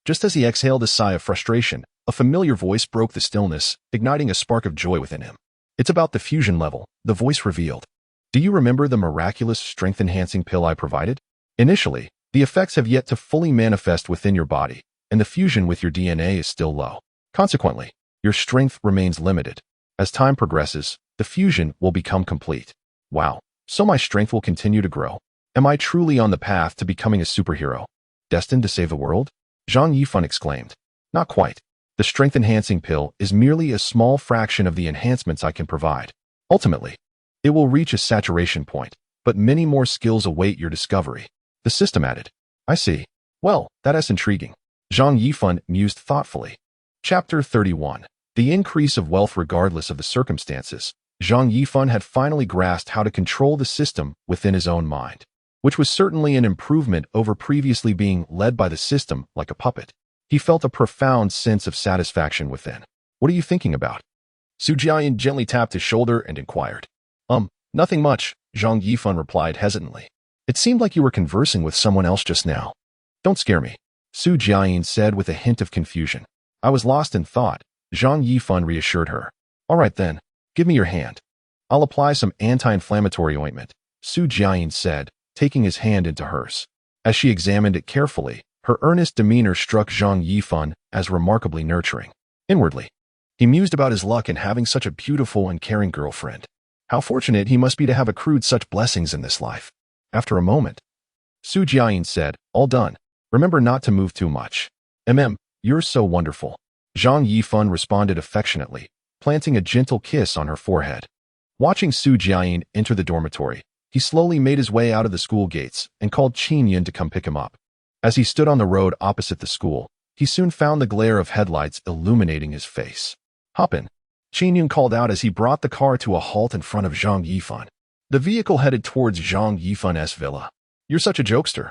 Just as he exhaled a sigh of frustration, a familiar voice broke the stillness, igniting a spark of joy within him. It's about the fusion level, the voice revealed. Do you remember the miraculous strength-enhancing pill I provided? Initially, the effects have yet to fully manifest within your body, and the fusion with your DNA is still low. Consequently, your strength remains limited. As time progresses, the fusion will become complete. Wow, so my strength will continue to grow. Am I truly on the path to becoming a superhero? Destined to save the world? Zhang Yifan exclaimed. Not quite. The strength-enhancing pill is merely a small fraction of the enhancements I can provide. Ultimately, it will reach a saturation point, but many more skills await your discovery. The system added. I see. Well, that is intriguing. Zhang Yifan mused thoughtfully. Chapter 31. The increase of wealth regardless of the circumstances. Zhang Yifan had finally grasped how to control the system within his own mind, which was certainly an improvement over previously being led by the system like a puppet. He felt a profound sense of satisfaction within. What are you thinking about? Su Jiayin gently tapped his shoulder and inquired. Nothing much, Zhang Yifan replied hesitantly. It seemed like you were conversing with someone else just now. Don't scare me, Su Jiayin said with a hint of confusion. I was lost in thought, Zhang Yifan reassured her. All right then, give me your hand. I'll apply some anti-inflammatory ointment, Su Jiayin said, taking his hand into hers. As she examined it carefully, her earnest demeanor struck Zhang Yifan as remarkably nurturing. Inwardly, he mused about his luck in having such a beautiful and caring girlfriend. How fortunate he must be to have accrued such blessings in this life. After a moment, Su Jiayin said, all done. Remember not to move too much. You're so wonderful. Zhang Yifan responded affectionately, planting a gentle kiss on her forehead. Watching Su Jiayin enter the dormitory, he slowly made his way out of the school gates and called Qin Yun to come pick him up. As he stood on the road opposite the school, he soon found the glare of headlights illuminating his face. Hop in, Qin Yun called out as he brought the car to a halt in front of Zhang Yifan. The vehicle headed towards Zhang Yifan's villa. You're such a jokester,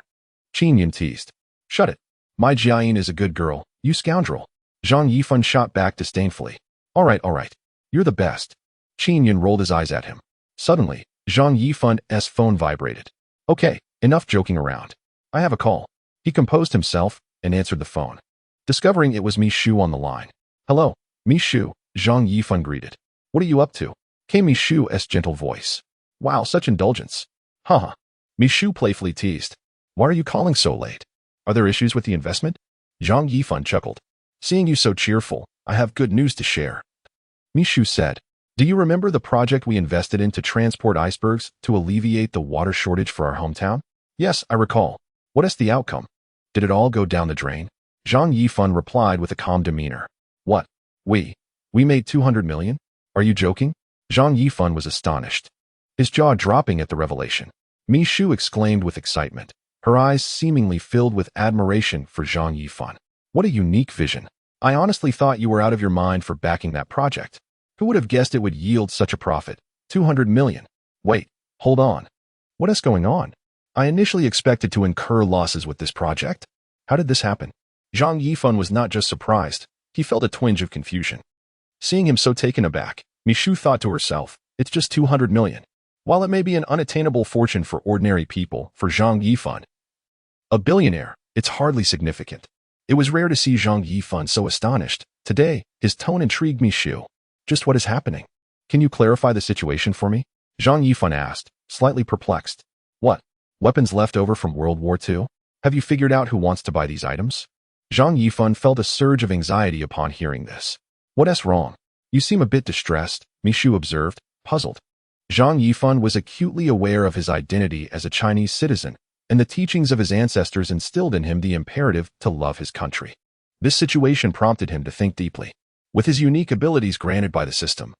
Qin Yun teased. Shut it. My Jiayin is a good girl, you scoundrel. Zhang Yifan shot back disdainfully. All right. You're the best. Qin Yun rolled his eyes at him. Suddenly, Zhang Yifan's phone vibrated. Okay, enough joking around. I have a call. He composed himself and answered the phone, discovering it was Mi Shu on the line. Hello, Mi Shu, Zhang Yifan greeted. What are you up to? Came Mi Shu's gentle voice. Wow, such indulgence. Haha. Mi Shu playfully teased. Why are you calling so late? Are there issues with the investment? Zhang Yifan chuckled. Seeing you so cheerful, I have good news to share. Mi Shu said. Do you remember the project we invested in to transport icebergs to alleviate the water shortage for our hometown? Yes, I recall. What is the outcome? Did it all go down the drain? Zhang Yifan replied with a calm demeanor. What? We made 200 million? Are you joking? Zhang Yifan was astonished, his jaw dropping at the revelation. Mi Shu exclaimed with excitement, her eyes seemingly filled with admiration for Zhang Yifan. What a unique vision. I honestly thought you were out of your mind for backing that project. Who would have guessed it would yield such a profit? 200 million. Wait, hold on. What is going on? I initially expected to incur losses with this project. How did this happen? Zhang Yifan was not just surprised, he felt a twinge of confusion. Seeing him so taken aback, Mi Shu thought to herself, it's just 200 million. While it may be an unattainable fortune for ordinary people, for Zhang Yifan, a billionaire, it's hardly significant. It was rare to see Zhang Yifan so astonished. Today, his tone intrigued Mi Shu. Just what is happening? Can you clarify the situation for me? Zhang Yifan asked, slightly perplexed. What? Weapons left over from World War II? Have you figured out who wants to buy these items? Zhang Yifan felt a surge of anxiety upon hearing this. What's wrong? You seem a bit distressed, Mi Shu observed, puzzled. Zhang Yifan was acutely aware of his identity as a Chinese citizen, and the teachings of his ancestors instilled in him the imperative to love his country. This situation prompted him to think deeply. With his unique abilities granted by the system,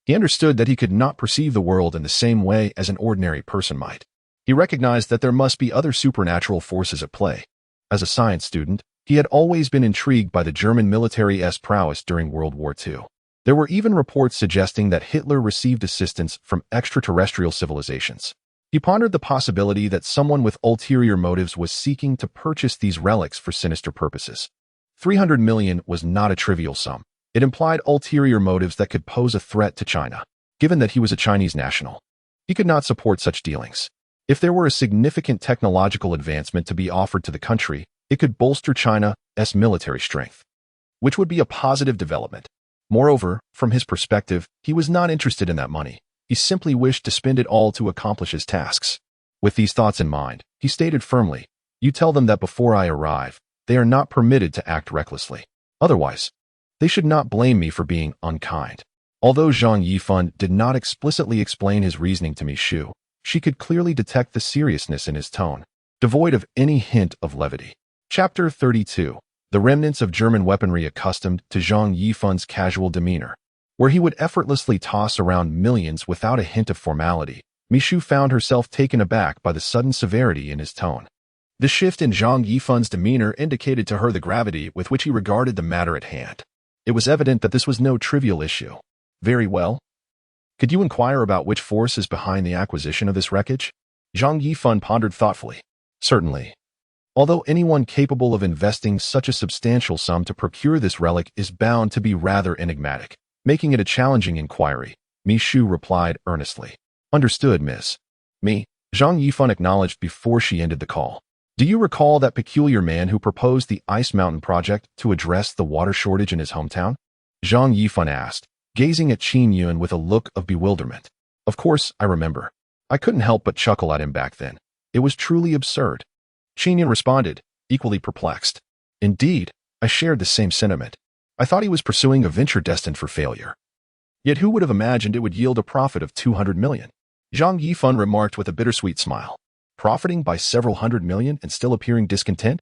he understood that he could not perceive the world in the same way as an ordinary person might. He recognized that there must be other supernatural forces at play. As a science student, he had always been intrigued by the German military's prowess during World War II. There were even reports suggesting that Hitler received assistance from extraterrestrial civilizations. He pondered the possibility that someone with ulterior motives was seeking to purchase these relics for sinister purposes. 300 million was not a trivial sum. It implied ulterior motives that could pose a threat to China. Given that he was a Chinese national, he could not support such dealings. If there were a significant technological advancement to be offered to the country, it could bolster China's military strength, which would be a positive development. Moreover, from his perspective, he was not interested in that money. He simply wished to spend it all to accomplish his tasks. With these thoughts in mind, he stated firmly, "You tell them that before I arrive, they are not permitted to act recklessly. Otherwise, they should not blame me for being unkind." Although Zhang Yifan did not explicitly explain his reasoning to Mishu, she could clearly detect the seriousness in his tone, devoid of any hint of levity. Chapter 32. The remnants of German weaponry. Accustomed to Zhang Yifan's casual demeanor, where he would effortlessly toss around millions without a hint of formality, Mishu found herself taken aback by the sudden severity in his tone. The shift in Zhang Yifan's demeanor indicated to her the gravity with which he regarded the matter at hand. It was evident that this was no trivial issue. "Very well. Could you inquire about which force is behind the acquisition of this wreckage?" Zhang Yifan pondered thoughtfully. "Certainly. Although anyone capable of investing such a substantial sum to procure this relic is bound to be rather enigmatic, making it a challenging inquiry," Mishu replied earnestly. "Understood, miss." "Me," Zhang Yifan acknowledged before she ended the call. "Do you recall that peculiar man who proposed the Ice Mountain project to address the water shortage in his hometown?" Zhang Yifan asked, gazing at Qin Yun with a look of bewilderment. "Of course, I remember. I couldn't help but chuckle at him back then. It was truly absurd." Qin Yun responded, equally perplexed. "Indeed, I shared the same sentiment. I thought he was pursuing a venture destined for failure. Yet who would have imagined it would yield a profit of 200 million? Zhang Yifan remarked with a bittersweet smile. "Profiting by several hundred million and still appearing discontent?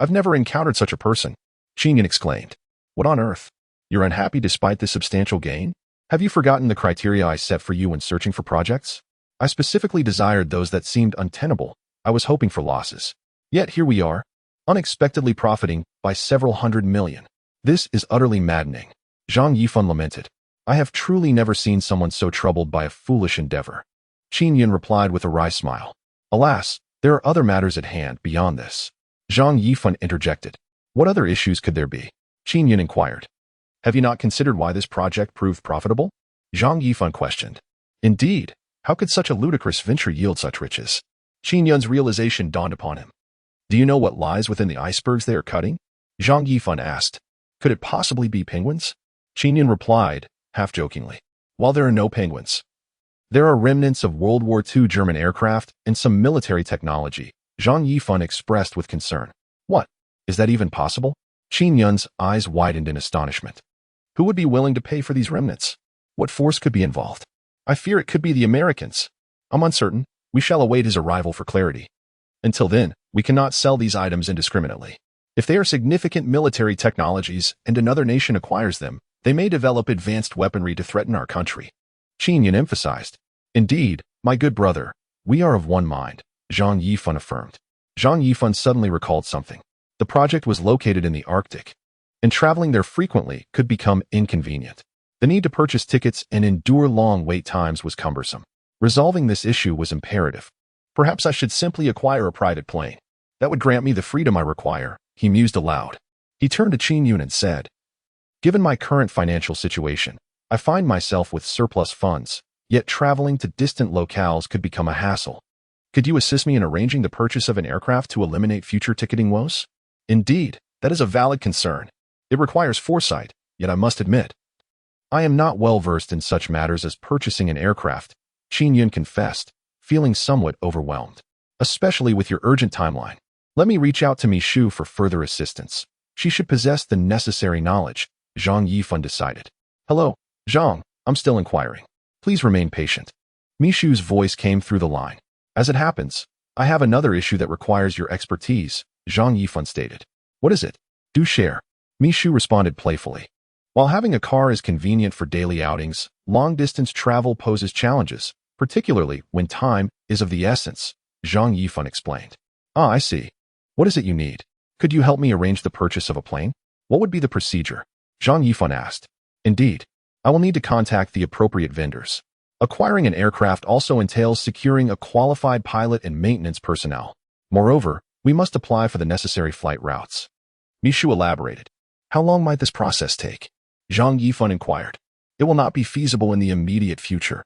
I've never encountered such a person." Qin Yun exclaimed. "What on earth? You're unhappy despite this substantial gain? Have you forgotten the criteria I set for you when searching for projects? I specifically desired those that seemed untenable. I was hoping for losses. Yet here we are, unexpectedly profiting by several hundred million. This is utterly maddening." Zhang Yifan lamented. "I have truly never seen someone so troubled by a foolish endeavor." Qin Yun replied with a wry smile. "Alas, there are other matters at hand beyond this." Zhang Yifan interjected. "What other issues could there be?" Qin Yun inquired. "Have you not considered why this project proved profitable?" Zhang Yifan questioned. "Indeed, how could such a ludicrous venture yield such riches?" Qin Yun's realization dawned upon him. "Do you know what lies within the icebergs they are cutting?" Zhang Yifan asked. "Could it possibly be penguins?" Qin Yun replied, half-jokingly. "While there are no penguins, there are remnants of World War II German aircraft and some military technology," Zhang Yifan expressed with concern. "What? Is that even possible?" Qin Yun's eyes widened in astonishment. "Who would be willing to pay for these remnants? What force could be involved? I fear it could be the Americans. I'm uncertain. We shall await his arrival for clarity. Until then, we cannot sell these items indiscriminately. If they are significant military technologies and another nation acquires them, they may develop advanced weaponry to threaten our country." Qin Yun emphasized. "Indeed, my good brother, we are of one mind," Zhang Yifan affirmed. Zhang Yifan suddenly recalled something. The project was located in the Arctic, and traveling there frequently could become inconvenient. The need to purchase tickets and endure long wait times was cumbersome. Resolving this issue was imperative. "Perhaps I should simply acquire a private plane. That would grant me the freedom I require," he mused aloud. He turned to Qin Yun and said, "Given my current financial situation, I find myself with surplus funds, yet traveling to distant locales could become a hassle. Could you assist me in arranging the purchase of an aircraft to eliminate future ticketing woes?" "Indeed, that is a valid concern. It requires foresight, yet I must admit, I am not well versed in such matters as purchasing an aircraft," Qin Yun confessed, feeling somewhat overwhelmed. "Especially with your urgent timeline. Let me reach out to Mishu for further assistance. She should possess the necessary knowledge," Zhang Yifan decided. "Hello, Zhang, I'm still inquiring. Please remain patient." Mishu's voice came through the line. "As it happens, I have another issue that requires your expertise," Zhang Yifan stated. "What is it?" "Do share," Mishu responded playfully. "While having a car is convenient for daily outings, long-distance travel poses challenges, particularly when time is of the essence," Zhang Yifan explained. "Ah, I see. What is it you need? Could you help me arrange the purchase of a plane? What would be the procedure?" Zhang Yifan asked. "Indeed, I will need to contact the appropriate vendors. Acquiring an aircraft also entails securing a qualified pilot and maintenance personnel. Moreover, we must apply for the necessary flight routes." Mishu elaborated. "How long might this process take?" Zhang Yifan inquired. "It will not be feasible in the immediate future.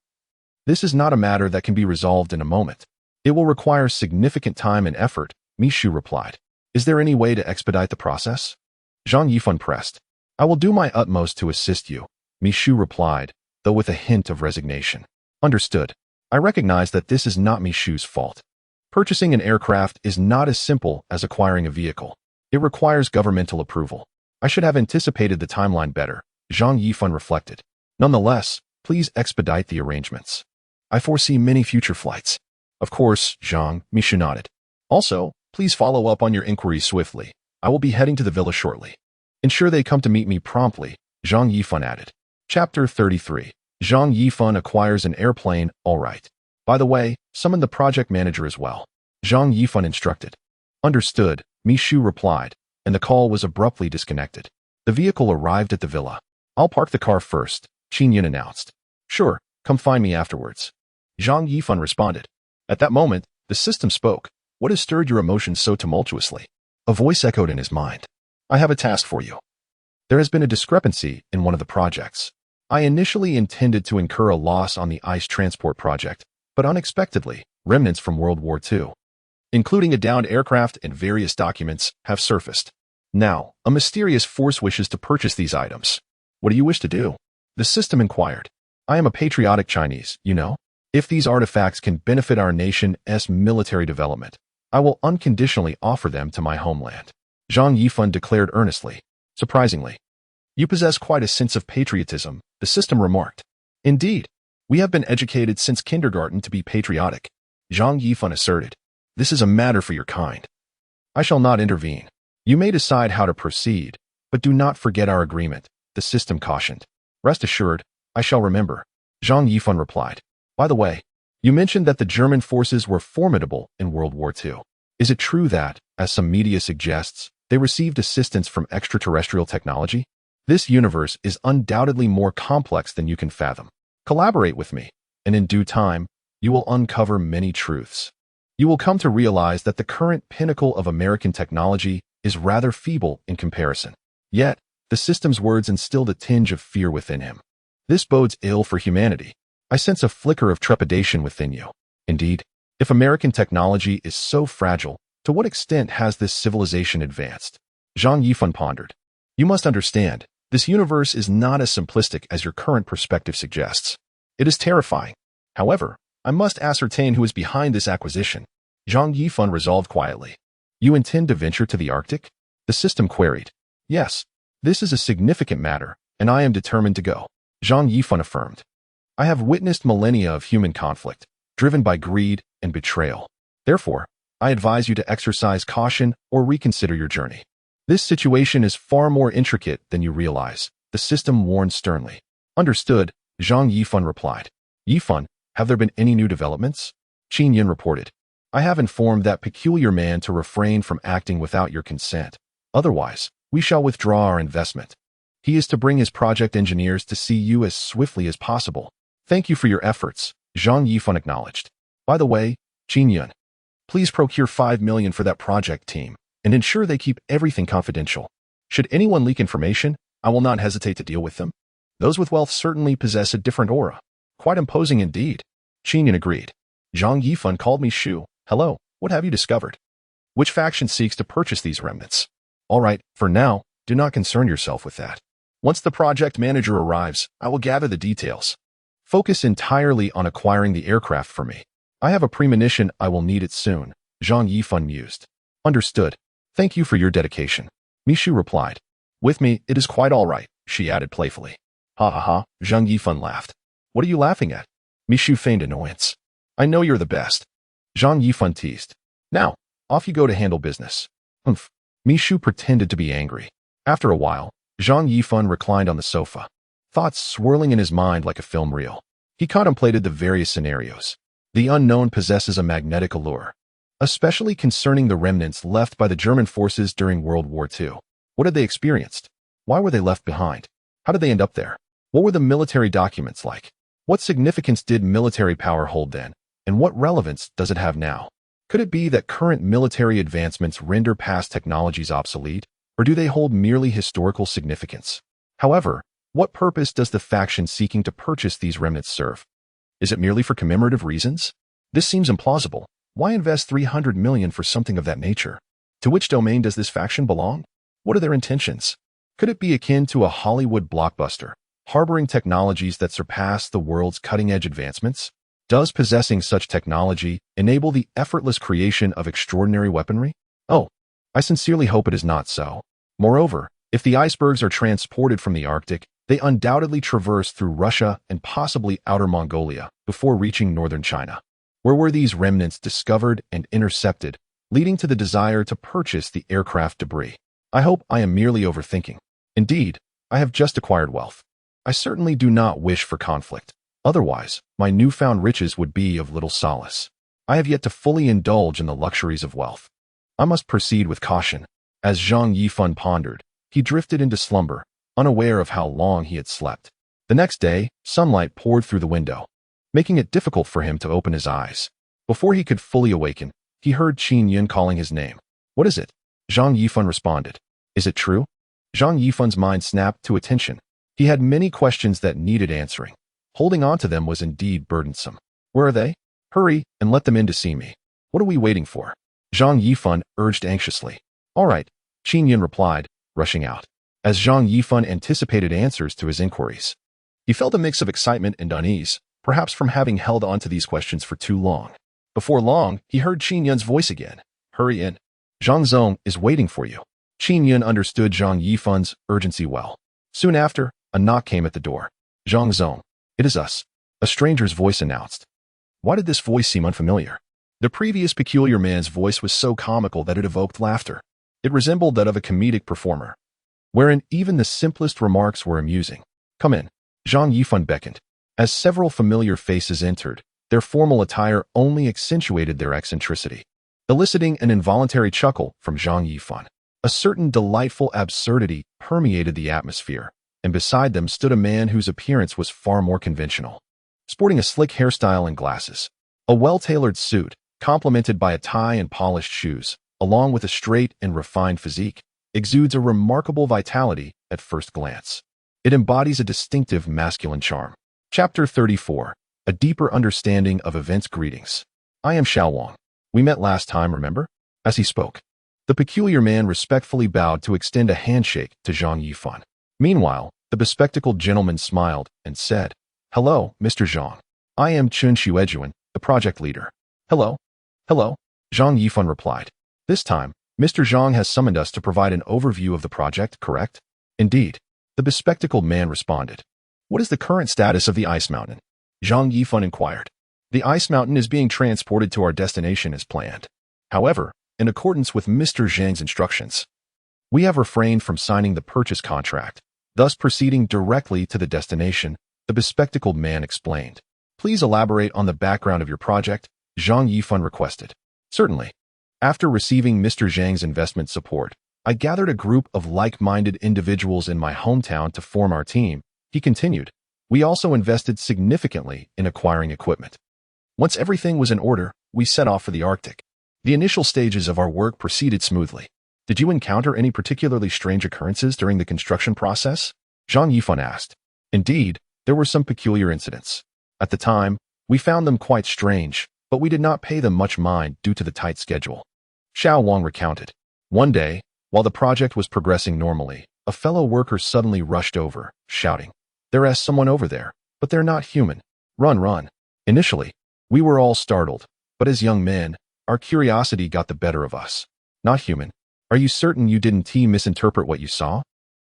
This is not a matter that can be resolved in a moment. It will require significant time and effort, Mishu replied. Is there any way to expedite the process? Zhang Yifan pressed. I will do my utmost to assist you, Mishu replied, though with a hint of resignation. Understood. I recognize that this is not Mishu's fault. Purchasing an aircraft is not as simple as acquiring a vehicle. It requires governmental approval. I should have anticipated the timeline better, Zhang Yifan reflected. Nonetheless, please expedite the arrangements. I foresee many future flights. Of course, Zhang, Mishu nodded. Also, please follow up on your inquiries swiftly. I will be heading to the villa shortly. Ensure they come to meet me promptly, Zhang Yifan added. Chapter 33. Zhang Yifan acquires an airplane, all right. By the way, summon the project manager as well. Zhang Yifan instructed. Understood, Mishu replied, and the call was abruptly disconnected. The vehicle arrived at the villa. I'll park the car first, Qingyun announced. Sure, come find me afterwards. Zhang Yifan responded. At that moment, the system spoke. What has stirred your emotions so tumultuously? A voice echoed in his mind. I have a task for you. There has been a discrepancy in one of the projects. I initially intended to incur a loss on the ice transport project, but unexpectedly, remnants from World War II, including a downed aircraft and various documents, have surfaced. Now, a mysterious force wishes to purchase these items. What do you wish to do? The system inquired. I am a patriotic Chinese, you know. If these artifacts can benefit our nation's military development, I will unconditionally offer them to my homeland. Zhang Yifan declared earnestly. Surprisingly, you possess quite a sense of patriotism, the system remarked. Indeed, we have been educated since kindergarten to be patriotic, Zhang Yifan asserted. This is a matter for your kind. I shall not intervene. You may decide how to proceed, but do not forget our agreement, the system cautioned. Rest assured, I shall remember, Zhang Yifan replied. By the way, you mentioned that the German forces were formidable in World War II. Is it true that, as some media suggests, they received assistance from extraterrestrial technology? This universe is undoubtedly more complex than you can fathom. Collaborate with me, and in due time, you will uncover many truths. You will come to realize that the current pinnacle of American technology is rather feeble in comparison. Yet, the system's words instilled a tinge of fear within him. This bodes ill for humanity. I sense a flicker of trepidation within you. Indeed, if American technology is so fragile, to what extent has this civilization advanced? Zhang Yifan pondered. You must understand, this universe is not as simplistic as your current perspective suggests. It is terrifying. However, I must ascertain who is behind this acquisition. Zhang Yifan resolved quietly. You intend to venture to the Arctic? The system queried. Yes, this is a significant matter, and I am determined to go, Zhang Yifan affirmed. I have witnessed millennia of human conflict, driven by greed and betrayal. Therefore, I advise you to exercise caution or reconsider your journey. This situation is far more intricate than you realize, the system warned sternly. Understood, Zhang Yifan replied. Yifan, have there been any new developments? Qingyun reported. I have informed that peculiar man to refrain from acting without your consent. Otherwise, we shall withdraw our investment. He is to bring his project engineers to see you as swiftly as possible. Thank you for your efforts, Zhang Yifan acknowledged. By the way, Qingyun, please procure 5 million for that project team, and ensure they keep everything confidential. Should anyone leak information, I will not hesitate to deal with them. Those with wealth certainly possess a different aura. Quite imposing indeed. Qingyun agreed. Zhang Yifan called me Shu. Hello, what have you discovered? Which faction seeks to purchase these remnants? All right, for now, do not concern yourself with that. Once the project manager arrives, I will gather the details. Focus entirely on acquiring the aircraft for me. I have a premonition I will need it soon, Zhang Yifan mused. Understood. Thank you for your dedication. Mishu replied. With me, it is quite all right, she added playfully. Ha ha ha, Zhang Yifan laughed. What are you laughing at? Mishu feigned annoyance. I know you're the best. Zhang Yifan teased. Now, off you go to handle business. Humph. Mishu pretended to be angry. After a while, Zhang Yifan reclined on the sofa, thoughts swirling in his mind like a film reel. He contemplated the various scenarios. The unknown possesses a magnetic allure, especially concerning the remnants left by the German forces during World War II. What had they experienced? Why were they left behind? How did they end up there? What were the military documents like? What significance did military power hold then, and what relevance does it have now? Could it be that current military advancements render past technologies obsolete, or do they hold merely historical significance? However, what purpose does the faction seeking to purchase these remnants serve? Is it merely for commemorative reasons? This seems implausible. Why invest 300 million for something of that nature? To which domain does this faction belong? What are their intentions? Could it be akin to a Hollywood blockbuster, harboring technologies that surpass the world's cutting-edge advancements? Does possessing such technology enable the effortless creation of extraordinary weaponry? Oh, I sincerely hope it is not so. Moreover, if the icebergs are transported from the Arctic, they undoubtedly traverse through Russia and possibly outer Mongolia before reaching northern China. Where were these remnants discovered and intercepted, leading to the desire to purchase the aircraft debris? I hope I am merely overthinking. Indeed, I have just acquired wealth. I certainly do not wish for conflict. Otherwise, my newfound riches would be of little solace. I have yet to fully indulge in the luxuries of wealth. I must proceed with caution. As Zhang Yifan pondered, he drifted into slumber, unaware of how long he had slept. The next day, sunlight poured through the window, making it difficult for him to open his eyes. Before he could fully awaken, he heard Qin Yun calling his name. What is it? Zhang Yifan responded. Is it true? Zhang Yifan's mind snapped to attention. He had many questions that needed answering. Holding on to them was indeed burdensome. Where are they? Hurry and let them in to see me. What are we waiting for? Zhang Yifan urged anxiously. All right, Qin Yun replied, rushing out. As Zhang Yifan anticipated answers to his inquiries, he felt a mix of excitement and unease, perhaps from having held on to these questions for too long. Before long, he heard Qin Yun's voice again. Hurry in. Zhang Zong is waiting for you. Qin Yun understood Zhang Yifan's urgency well. Soon after, a knock came at the door. Zhang Zong. It is us. A stranger's voice announced. Why did this voice seem unfamiliar? The previous peculiar man's voice was so comical that it evoked laughter. It resembled that of a comedic performer, wherein even the simplest remarks were amusing. Come in. Zhang Yifan beckoned. As several familiar faces entered, their formal attire only accentuated their eccentricity, eliciting an involuntary chuckle from Zhang Yifan. A certain delightful absurdity permeated the atmosphere, and beside them stood a man whose appearance was far more conventional. Sporting a slick hairstyle and glasses, a well-tailored suit, complemented by a tie and polished shoes, along with a straight and refined physique, exudes a remarkable vitality at first glance. It embodies a distinctive masculine charm. Chapter 34. A deeper understanding of events. Greetings. I am Xiao Wang. We met last time, remember? As he spoke, the peculiar man respectfully bowed to extend a handshake to Zhang Yifan. Meanwhile, the bespectacled gentleman smiled and said, Hello, Mr. Zhang. I am Chun Xuejuan, the project leader. Hello. Hello, Zhang Yifan replied. This time, Mr. Zhang has summoned us to provide an overview of the project, correct? Indeed, the bespectacled man responded. What is the current status of the ice mountain? Zhang Yifan inquired. The ice mountain is being transported to our destination as planned. However, in accordance with Mr. Zhang's instructions, we have refrained from signing the purchase contract, thus proceeding directly to the destination, the bespectacled man explained. Please elaborate on the background of your project, Zhang Yifan requested. Certainly. After receiving Mr. Zhang's investment support, I gathered a group of like-minded individuals in my hometown to form our team, he continued. We also invested significantly in acquiring equipment. Once everything was in order, we set off for the Arctic. The initial stages of our work proceeded smoothly. Did you encounter any particularly strange occurrences during the construction process? Zhang Yifan asked. Indeed, there were some peculiar incidents. At the time, we found them quite strange, but we did not pay them much mind due to the tight schedule. Xiao Wang recounted. One day, while the project was progressing normally, a fellow worker suddenly rushed over, shouting, There is someone over there, but they're not human. Run, run. Initially, we were all startled, but as young men, our curiosity got the better of us. Not human. Are you certain you didn't misinterpret what you saw?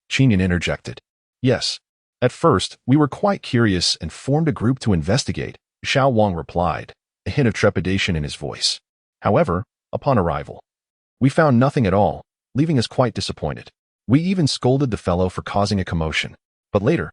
Qin Yun interjected. Yes. At first, we were quite curious and formed a group to investigate, Xiao Wang replied, a hint of trepidation in his voice. However, upon arrival, we found nothing at all, leaving us quite disappointed. We even scolded the fellow for causing a commotion. But later,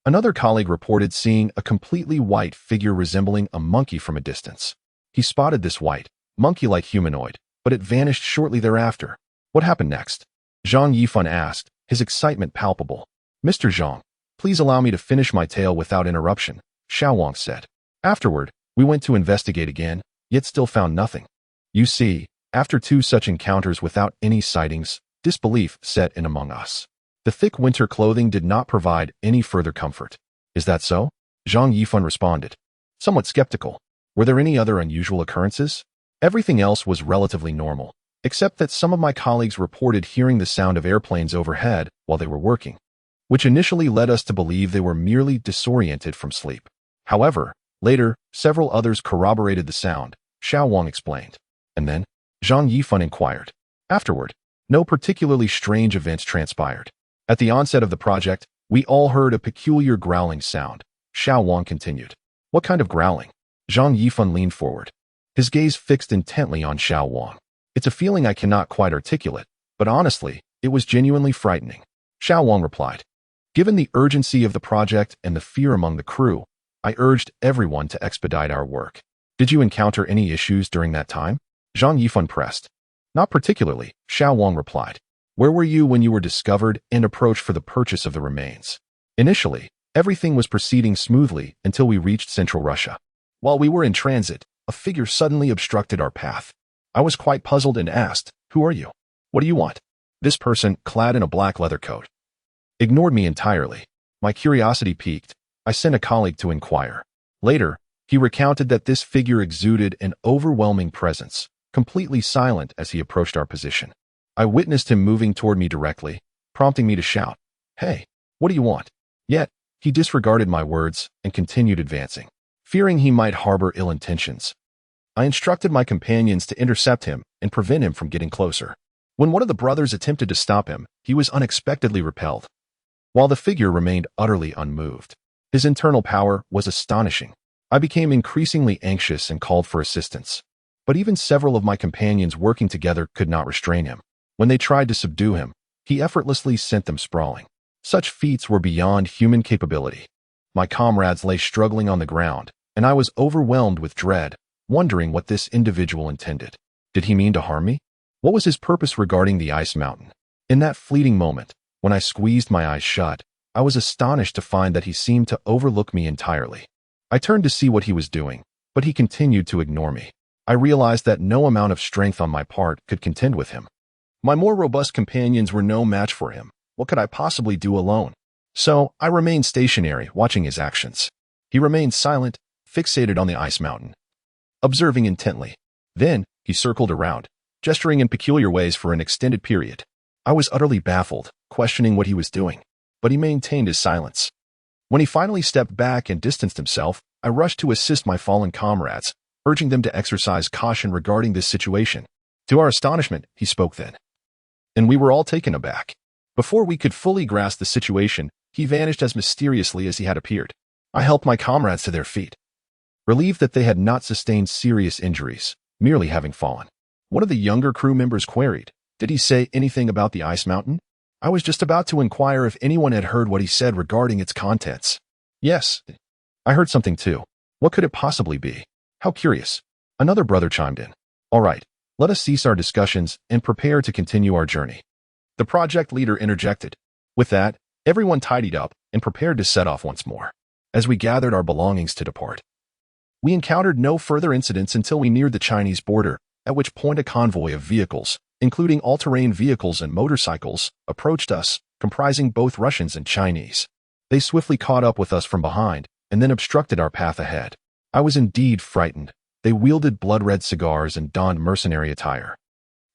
another colleague reported seeing a completely white figure resembling a monkey from a distance. He spotted this white, monkey-like humanoid, but it vanished shortly thereafter. What happened next? Zhang Yifan asked, his excitement palpable. Mr. Zhang, please allow me to finish my tale without interruption, Xiao Wang said. Afterward, we went to investigate again, yet still found nothing. You see, after two such encounters without any sightings, disbelief set in among us. The thick winter clothing did not provide any further comfort. Is that so? Zhang Yifan responded. Somewhat skeptical. Were there any other unusual occurrences? Everything else was relatively normal, except that some of my colleagues reported hearing the sound of airplanes overhead while they were working, which initially led us to believe they were merely disoriented from sleep. However, later, several others corroborated the sound, Xiao Wang explained. And then, Zhang Yifan inquired. Afterward, no particularly strange events transpired. At the onset of the project, we all heard a peculiar growling sound, Xiao Wang continued. What kind of growling? Zhang Yifan leaned forward, his gaze fixed intently on Xiao Wang. It's a feeling I cannot quite articulate, but honestly, it was genuinely frightening. Xiao Wang replied. Given the urgency of the project and the fear among the crew, I urged everyone to expedite our work. Did you encounter any issues during that time? Zhang Yifan pressed. Not particularly, Xiao Wang replied. Where were you when you were discovered and approached for the purchase of the remains? Initially, everything was proceeding smoothly until we reached Central Russia. While we were in transit, a figure suddenly obstructed our path. I was quite puzzled and asked, "Who are you? What do you want?" This person, clad in a black leather coat, ignored me entirely. My curiosity piqued. I sent a colleague to inquire. Later, he recounted that this figure exuded an overwhelming presence, completely silent as he approached our position. I witnessed him moving toward me directly, prompting me to shout, "Hey, what do you want?" Yet, he disregarded my words and continued advancing. Fearing he might harbor ill intentions, I instructed my companions to intercept him and prevent him from getting closer. When one of the brothers attempted to stop him, he was unexpectedly repelled, while the figure remained utterly unmoved. His internal power was astonishing. I became increasingly anxious and called for assistance. But even several of my companions working together could not restrain him. When they tried to subdue him, he effortlessly sent them sprawling. Such feats were beyond human capability. My comrades lay struggling on the ground, and I was overwhelmed with dread, wondering what this individual intended. Did he mean to harm me? What was his purpose regarding the ice mountain? In that fleeting moment, when I squeezed my eyes shut, I was astonished to find that he seemed to overlook me entirely. I turned to see what he was doing, but he continued to ignore me. I realized that no amount of strength on my part could contend with him. My more robust companions were no match for him. What could I possibly do alone? So I remained stationary, watching his actions. He remained silent, fixated on the ice mountain, observing intently. Then, he circled around, gesturing in peculiar ways for an extended period. I was utterly baffled, questioning what he was doing, but he maintained his silence. When he finally stepped back and distanced himself, I rushed to assist my fallen comrades, urging them to exercise caution regarding this situation. To our astonishment, he spoke then, and we were all taken aback. Before we could fully grasp the situation, he vanished as mysteriously as he had appeared. I helped my comrades to their feet, relieved that they had not sustained serious injuries, merely having fallen. One of the younger crew members queried, "Did he say anything about the ice mountain?" I was just about to inquire if anyone had heard what he said regarding its contents. "Yes, I heard something too. What could it possibly be? How curious." Another brother chimed in. "All right, let us cease our discussions and prepare to continue our journey." The project leader interjected. With that, everyone tidied up and prepared to set off once more. As we gathered our belongings to depart, we encountered no further incidents until we neared the Chinese border, at which point a convoy of vehicles, including all-terrain vehicles and motorcycles, approached us, comprising both Russians and Chinese. They swiftly caught up with us from behind and then obstructed our path ahead. I was indeed frightened. They wielded blood-red cigars and donned mercenary attire,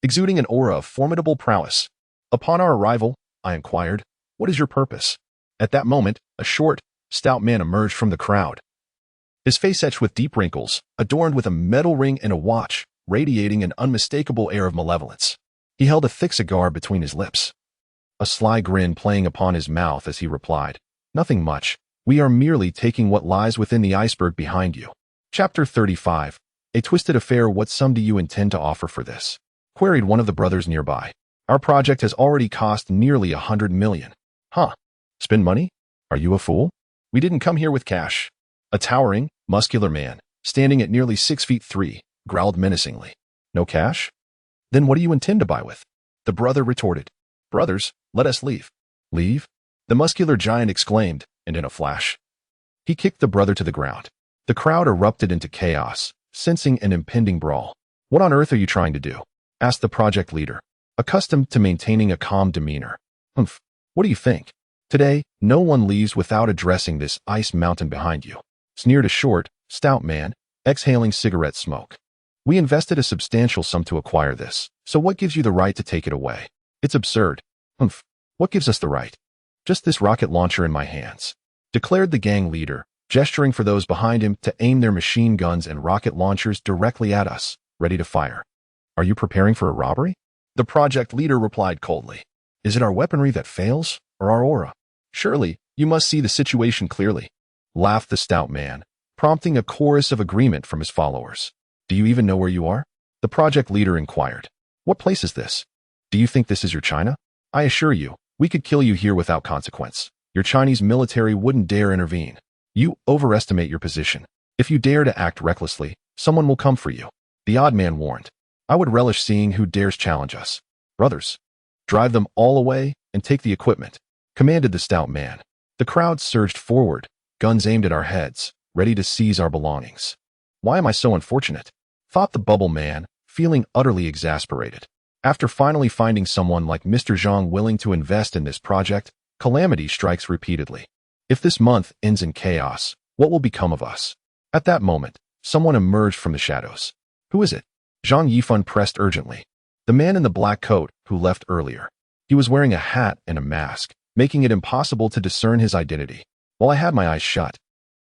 exuding an aura of formidable prowess. Upon our arrival, I inquired, "What is your purpose?" At that moment, a short, stout man emerged from the crowd, his face etched with deep wrinkles, adorned with a metal ring and a watch, radiating an unmistakable air of malevolence. He held a thick cigar between his lips, a sly grin playing upon his mouth as he replied, "Nothing much. We are merely taking what lies within the iceberg behind you." Chapter 35. A twisted affair. What sum do you intend to offer for this? Queried one of the brothers nearby. Our project has already cost nearly 100 million. Huh? Spend money? Are you a fool? We didn't come here with cash. A towering, muscular man, standing at nearly 6'3", growled menacingly. No cash? Then what do you intend to buy with? The brother retorted. Brothers, let us leave. Leave? The muscular giant exclaimed, and in a flash, he kicked the brother to the ground. The crowd erupted into chaos, sensing an impending brawl. What on earth are you trying to do? Asked the project leader, accustomed to maintaining a calm demeanor. Humph, what do you think? Today, no one leaves without addressing this ice mountain behind you, sneered a short, stout man, exhaling cigarette smoke. We invested a substantial sum to acquire this, so what gives you the right to take it away? It's absurd. Humph. What gives us the right? Just this rocket launcher in my hands, declared the gang leader, gesturing for those behind him to aim their machine guns and rocket launchers directly at us, ready to fire. Are you preparing for a robbery? The project leader replied coldly. Is it our weaponry that fails, or our aura? Surely, you must see the situation clearly, laughed the stout man, prompting a chorus of agreement from his followers. Do you even know where you are? The project leader inquired. What place is this? Do you think this is your China? I assure you, we could kill you here without consequence. Your Chinese military wouldn't dare intervene. You overestimate your position. If you dare to act recklessly, someone will come for you. The odd man warned. I would relish seeing who dares challenge us. Brothers, drive them all away and take the equipment, commanded the stout man. The crowd surged forward, guns aimed at our heads, ready to seize our belongings. Why am I so unfortunate? Thought the bubble man, feeling utterly exasperated. After finally finding someone like Mr. Zhang willing to invest in this project, calamity strikes repeatedly. If this month ends in chaos, what will become of us? At that moment, someone emerged from the shadows. Who is it? Zhang Yifan pressed urgently. The man in the black coat who left earlier. He was wearing a hat and a mask, making it impossible to discern his identity. While I had my eyes shut,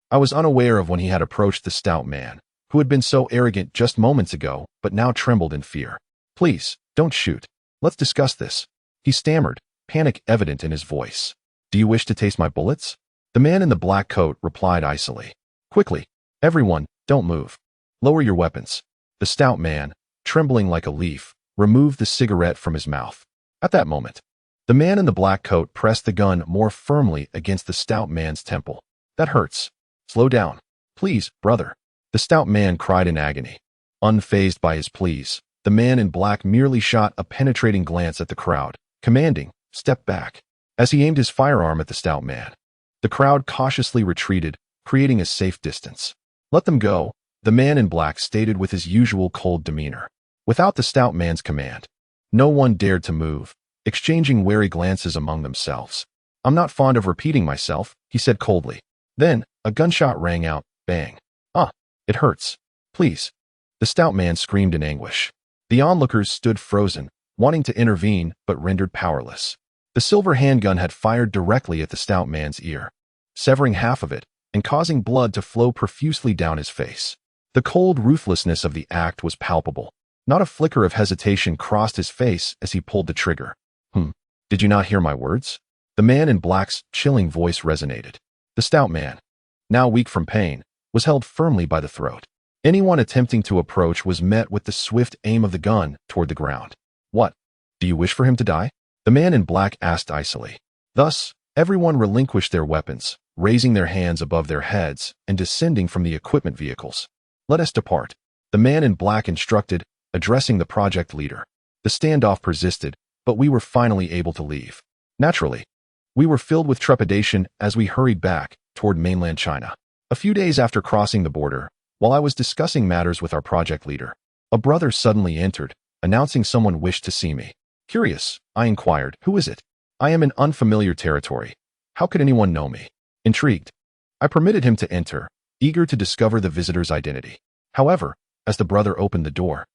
I was unaware of when he had approached the stout man, who had been so arrogant just moments ago, but now trembled in fear. Please, don't shoot. Let's discuss this. He stammered, panic evident in his voice. Do you wish to taste my bullets? The man in the black coat replied icily. Quickly, everyone, don't move. Lower your weapons. The stout man, trembling like a leaf, removed the cigarette from his mouth. At that moment, the man in the black coat pressed the gun more firmly against the stout man's temple. That hurts. Slow down. Please, brother. The stout man cried in agony. Unfazed by his pleas, the man in black merely shot a penetrating glance at the crowd, commanding, step back. As he aimed his firearm at the stout man, the crowd cautiously retreated, creating a safe distance. Let them go, the man in black stated with his usual cold demeanor. Without the stout man's command, no one dared to move, exchanging wary glances among themselves. I'm not fond of repeating myself, he said coldly. Then, a gunshot rang out, bang. It hurts. Please. The stout man screamed in anguish. The onlookers stood frozen, wanting to intervene, but rendered powerless. The silver handgun had fired directly at the stout man's ear, severing half of it and causing blood to flow profusely down his face. The cold ruthlessness of the act was palpable. Not a flicker of hesitation crossed his face as he pulled the trigger. Did you not hear my words? The man in black's chilling voice resonated. The stout man, now weak from pain, was held firmly by the throat. Anyone attempting to approach was met with the swift aim of the gun toward the ground. What? Do you wish for him to die? The man in black asked icily. Thus, everyone relinquished their weapons, raising their hands above their heads and descending from the equipment vehicles. Let us depart. The man in black instructed, addressing the project leader. The standoff persisted, but we were finally able to leave. Naturally, we were filled with trepidation as we hurried back toward mainland China. A few days after crossing the border, while I was discussing matters with our project leader, a brother suddenly entered, announcing someone wished to see me. Curious, I inquired, who is it? I am in unfamiliar territory. How could anyone know me? Intrigued, I permitted him to enter, eager to discover the visitor's identity. However, as the brother opened the door,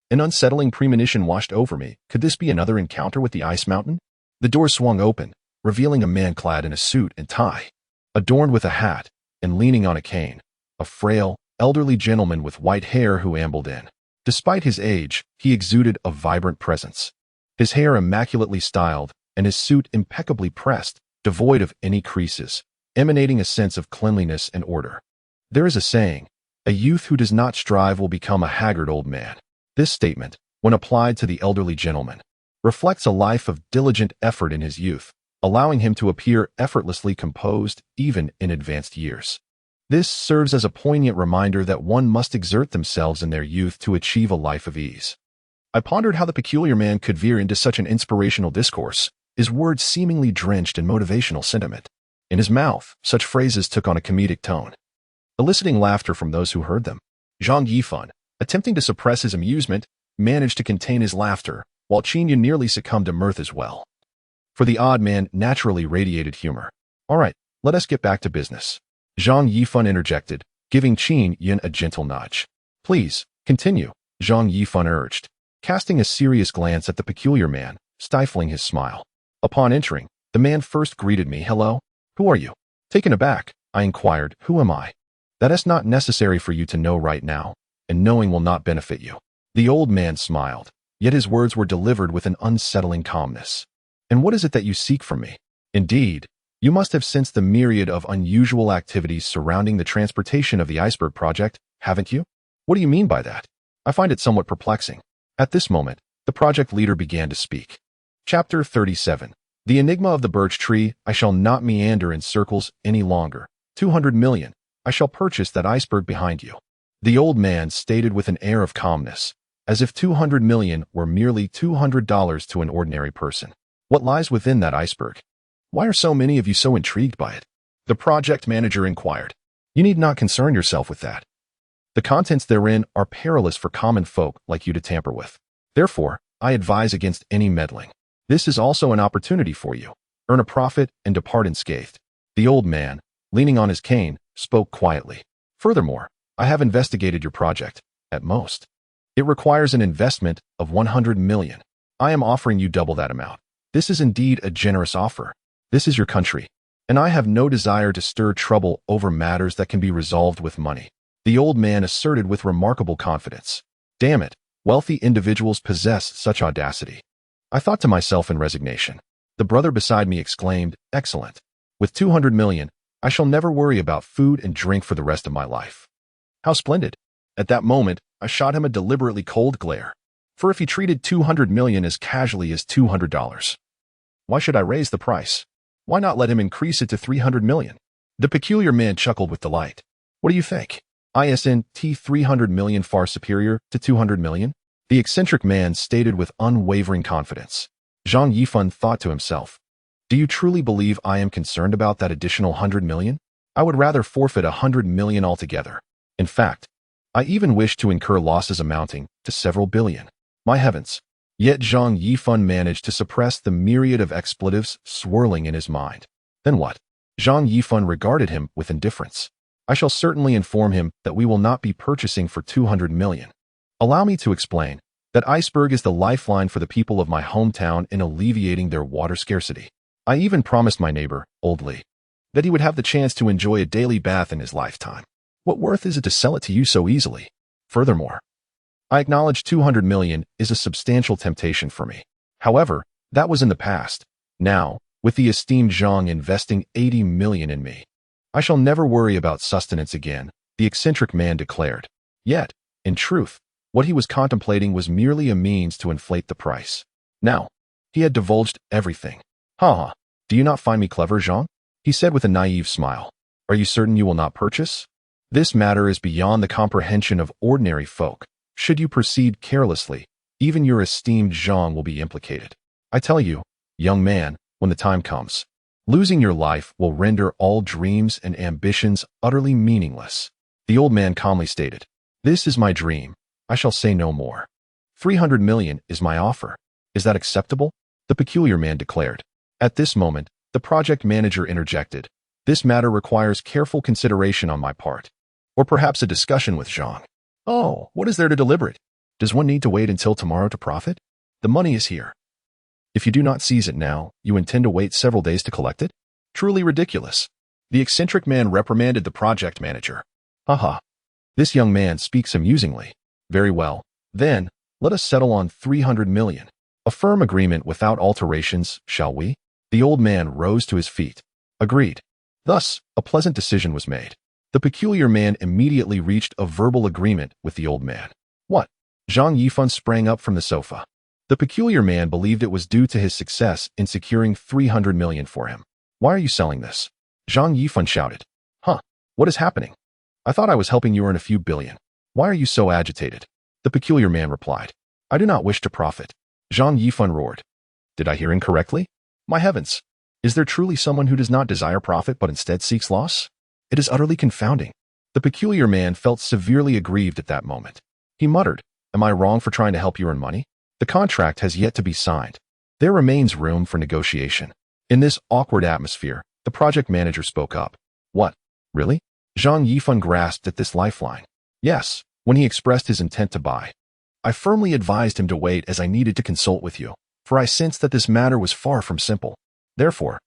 an unsettling premonition washed over me. Could this be another encounter with the ice mountain? The door swung open, revealing a man clad in a suit and tie, adorned with a hat, and leaning on a cane, a frail, elderly gentleman with white hair who ambled in. Despite his age, he exuded a vibrant presence. His hair immaculately styled, and his suit impeccably pressed, devoid of any creases, emanating a sense of cleanliness and order. There is a saying, a youth who does not strive will become a haggard old man. This statement, when applied to the elderly gentleman, reflects a life of diligent effort in his youth, allowing him to appear effortlessly composed even in advanced years. This serves as a poignant reminder that one must exert themselves in their youth to achieve a life of ease. I pondered how the peculiar man could veer into such an inspirational discourse, his words seemingly drenched in motivational sentiment. In his mouth, such phrases took on a comedic tone, eliciting laughter from those who heard them. Zhang Yifan, attempting to suppress his amusement, managed to contain his laughter, while Qin nearly succumbed to mirth as well. For the odd man naturally radiated humor. All right, let us get back to business. Zhang Yifan interjected, giving Qin a gentle nudge. Please, continue. Zhang Yifan urged, casting a serious glance at the peculiar man, stifling his smile. Upon entering, the man first greeted me. Hello? Who are you? Taken aback, I inquired, who am I? That is not necessary for you to know right now, and knowing will not benefit you. The old man smiled, yet his words were delivered with an unsettling calmness. And what is it that you seek from me? Indeed, you must have sensed the myriad of unusual activities surrounding the transportation of the iceberg project, haven't you? What do you mean by that? I find it somewhat perplexing. At this moment, the project leader began to speak. Chapter 37. The Enigma of the Birch Tree. I shall not meander in circles any longer. 200 million. I shall purchase that iceberg behind you. The old man stated with an air of calmness, as if 200 million were merely $200 to an ordinary person. What lies within that iceberg? Why are so many of you so intrigued by it? The project manager inquired. You need not concern yourself with that. The contents therein are perilous for common folk like you to tamper with. Therefore, I advise against any meddling. This is also an opportunity for you. Earn a profit and depart unscathed. The old man, leaning on his cane, spoke quietly. Furthermore, I have investigated your project. At most, it requires an investment of 100 million. I am offering you double that amount. This is indeed a generous offer. This is your country, and I have no desire to stir trouble over matters that can be resolved with money. The old man asserted with remarkable confidence. Damn it, wealthy individuals possess such audacity. I thought to myself in resignation. The brother beside me exclaimed, excellent. With 200 million, I shall never worry about food and drink for the rest of my life. How splendid. At that moment, I shot him a deliberately cold glare. For if he treated 200 million as casually as $200, why should I raise the price? Why not let him increase it to 300 million? The peculiar man chuckled with delight. What do you think? ISNT 300 million far superior to 200 million? The eccentric man stated with unwavering confidence. Zhang Yifan thought to himself, do you truly believe I am concerned about that additional 100 million? I would rather forfeit 100 million altogether. In fact, I even wish to incur losses amounting to several billion. My heavens! Yet Zhang Yifan managed to suppress the myriad of expletives swirling in his mind. Then what? Zhang Yifan regarded him with indifference. I shall certainly inform him that we will not be purchasing for 200 million. Allow me to explain that iceberg is the lifeline for the people of my hometown in alleviating their water scarcity. I even promised my neighbor, Old Lee, that he would have the chance to enjoy a daily bath in his lifetime. What worth is it to sell it to you so easily? Furthermore, I acknowledge 200 million is a substantial temptation for me. However, that was in the past. Now, with the esteemed Zhang investing 80 million in me, I shall never worry about sustenance again, the eccentric man declared. Yet, in truth, what he was contemplating was merely a means to inflate the price. Now, he had divulged everything. Ha! Do you not find me clever, Zhang? He said with a naive smile. Are you certain you will not purchase? This matter is beyond the comprehension of ordinary folk. Should you proceed carelessly, even your esteemed Zhang will be implicated. I tell you, young man, when the time comes, losing your life will render all dreams and ambitions utterly meaningless. The old man calmly stated, this is my dream. I shall say no more. 300 million is my offer. Is that acceptable? The peculiar man declared. At this moment, the project manager interjected. This matter requires careful consideration on my part. Or perhaps a discussion with Zhang. Oh, what is there to deliberate? Does one need to wait until tomorrow to profit? The money is here. If you do not seize it now, you intend to wait several days to collect it? Truly ridiculous. The eccentric man reprimanded the project manager. Haha. This young man speaks amusingly. Very well. Then, let us settle on 300 million. A firm agreement without alterations, shall we? The old man rose to his feet. Agreed. Thus, a pleasant decision was made. The peculiar man immediately reached a verbal agreement with the old man. What? Zhang Yifan sprang up from the sofa. The peculiar man believed it was due to his success in securing 300 million for him. Why are you selling this? Zhang Yifan shouted. Huh? What is happening? I thought I was helping you earn a few billion. Why are you so agitated? The peculiar man replied. I do not wish to profit. Zhang Yifan roared. Did I hear incorrectly? My heavens! Is there truly someone who does not desire profit but instead seeks loss? It is utterly confounding. The peculiar man felt severely aggrieved at that moment. He muttered, am I wrong for trying to help you earn money? The contract has yet to be signed. There remains room for negotiation. In this awkward atmosphere, the project manager spoke up. What? Really? Zhang Yifan grasped at this lifeline. Yes, when he expressed his intent to buy. I firmly advised him to wait as I needed to consult with you, for I sensed that this matter was far from simple. Therefore,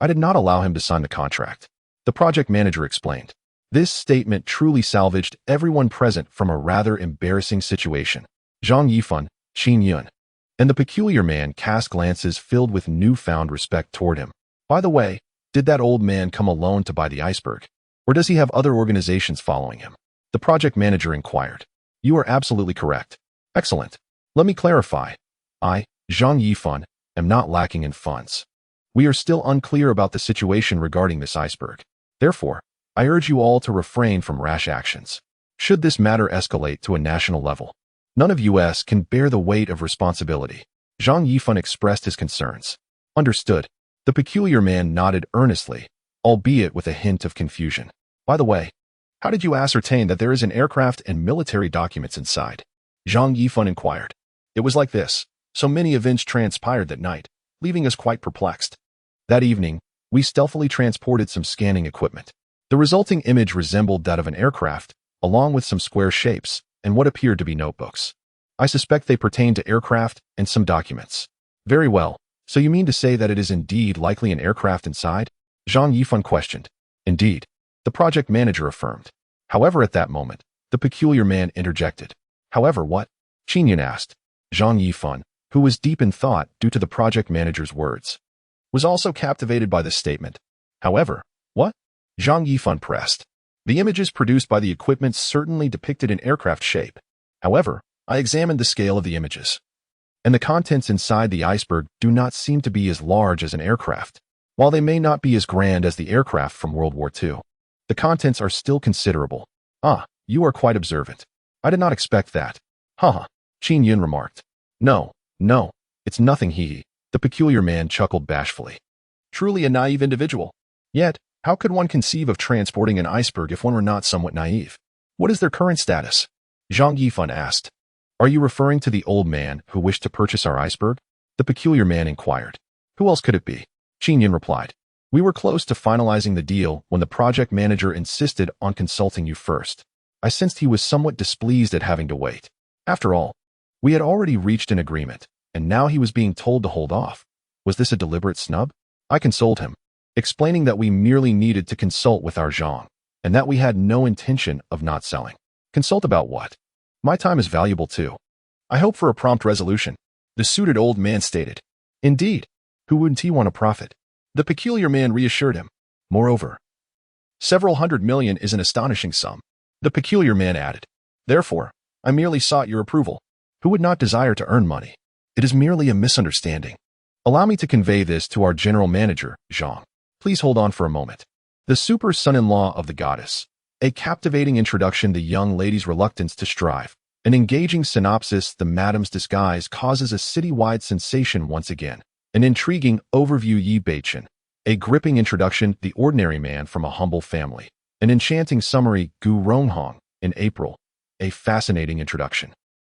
I did not allow him to sign the contract. The project manager explained. This statement truly salvaged everyone present from a rather embarrassing situation. Zhang Yifan, Qin Yun, and the peculiar man cast glances filled with newfound respect toward him. By the way, did that old man come alone to buy the iceberg? Or does he have other organizations following him? The project manager inquired. You are absolutely correct. Excellent. Let me clarify. I, Zhang Yifan, am not lacking in funds. We are still unclear about the situation regarding this iceberg. Therefore, I urge you all to refrain from rash actions. Should this matter escalate to a national level, none of us can bear the weight of responsibility. Zhang Yifan expressed his concerns. Understood. The peculiar man nodded earnestly, albeit with a hint of confusion. By the way, how did you ascertain that there is an aircraft and military documents inside? Zhang Yifan inquired. It was like this. So many events transpired that night, leaving us quite perplexed. That evening, we stealthily transported some scanning equipment. The resulting image resembled that of an aircraft, along with some square shapes and what appeared to be notebooks. I suspect they pertain to aircraft and some documents. Very well. So you mean to say that it is indeed likely an aircraft inside? Zhang Yifan questioned. Indeed. The project manager affirmed. However, at that moment, the peculiar man interjected. However, what? Qin Yun asked. Zhang Yifan, who was deep in thought due to the project manager's words, was also captivated by the statement. However, what? Zhang Yifan pressed. The images produced by the equipment certainly depicted an aircraft shape. However, I examined the scale of the images, and the contents inside the iceberg do not seem to be as large as an aircraft. While they may not be as grand as the aircraft from World War II, the contents are still considerable. Ah, you are quite observant. I did not expect that. Haha, Qin Yun remarked. No, it's nothing, hee. The peculiar man chuckled bashfully. Truly a naive individual. Yet, how could one conceive of transporting an iceberg if one were not somewhat naive? What is their current status? Zhang Yifan asked. Are you referring to the old man who wished to purchase our iceberg? The peculiar man inquired. Who else could it be? Qin Yun replied. We were close to finalizing the deal when the project manager insisted on consulting you first. I sensed he was somewhat displeased at having to wait. After all, we had already reached an agreement, and now he was being told to hold off. Was this a deliberate snub? I consoled him, explaining that we merely needed to consult with our Zhang, and that we had no intention of not selling. Consult about what? My time is valuable too. I hope for a prompt resolution, the suited old man stated. Indeed, who wouldn't he want to profit? The peculiar man reassured him. Moreover, several hundred million is an astonishing sum. The peculiar man added. Therefore, I merely sought your approval. Who would not desire to earn money? It is merely a misunderstanding. Allow me to convey this to our general manager, Zhang. Please hold on for a moment. The super son-in-law of the goddess. A captivating introduction, the young lady's reluctance to strive. An engaging synopsis, the madam's disguise causes a citywide sensation once again. An intriguing overview, Yi Beichen. A gripping introduction, the ordinary man from a humble family. An enchanting summary, Gu Ronghong, in April. A fascinating introduction.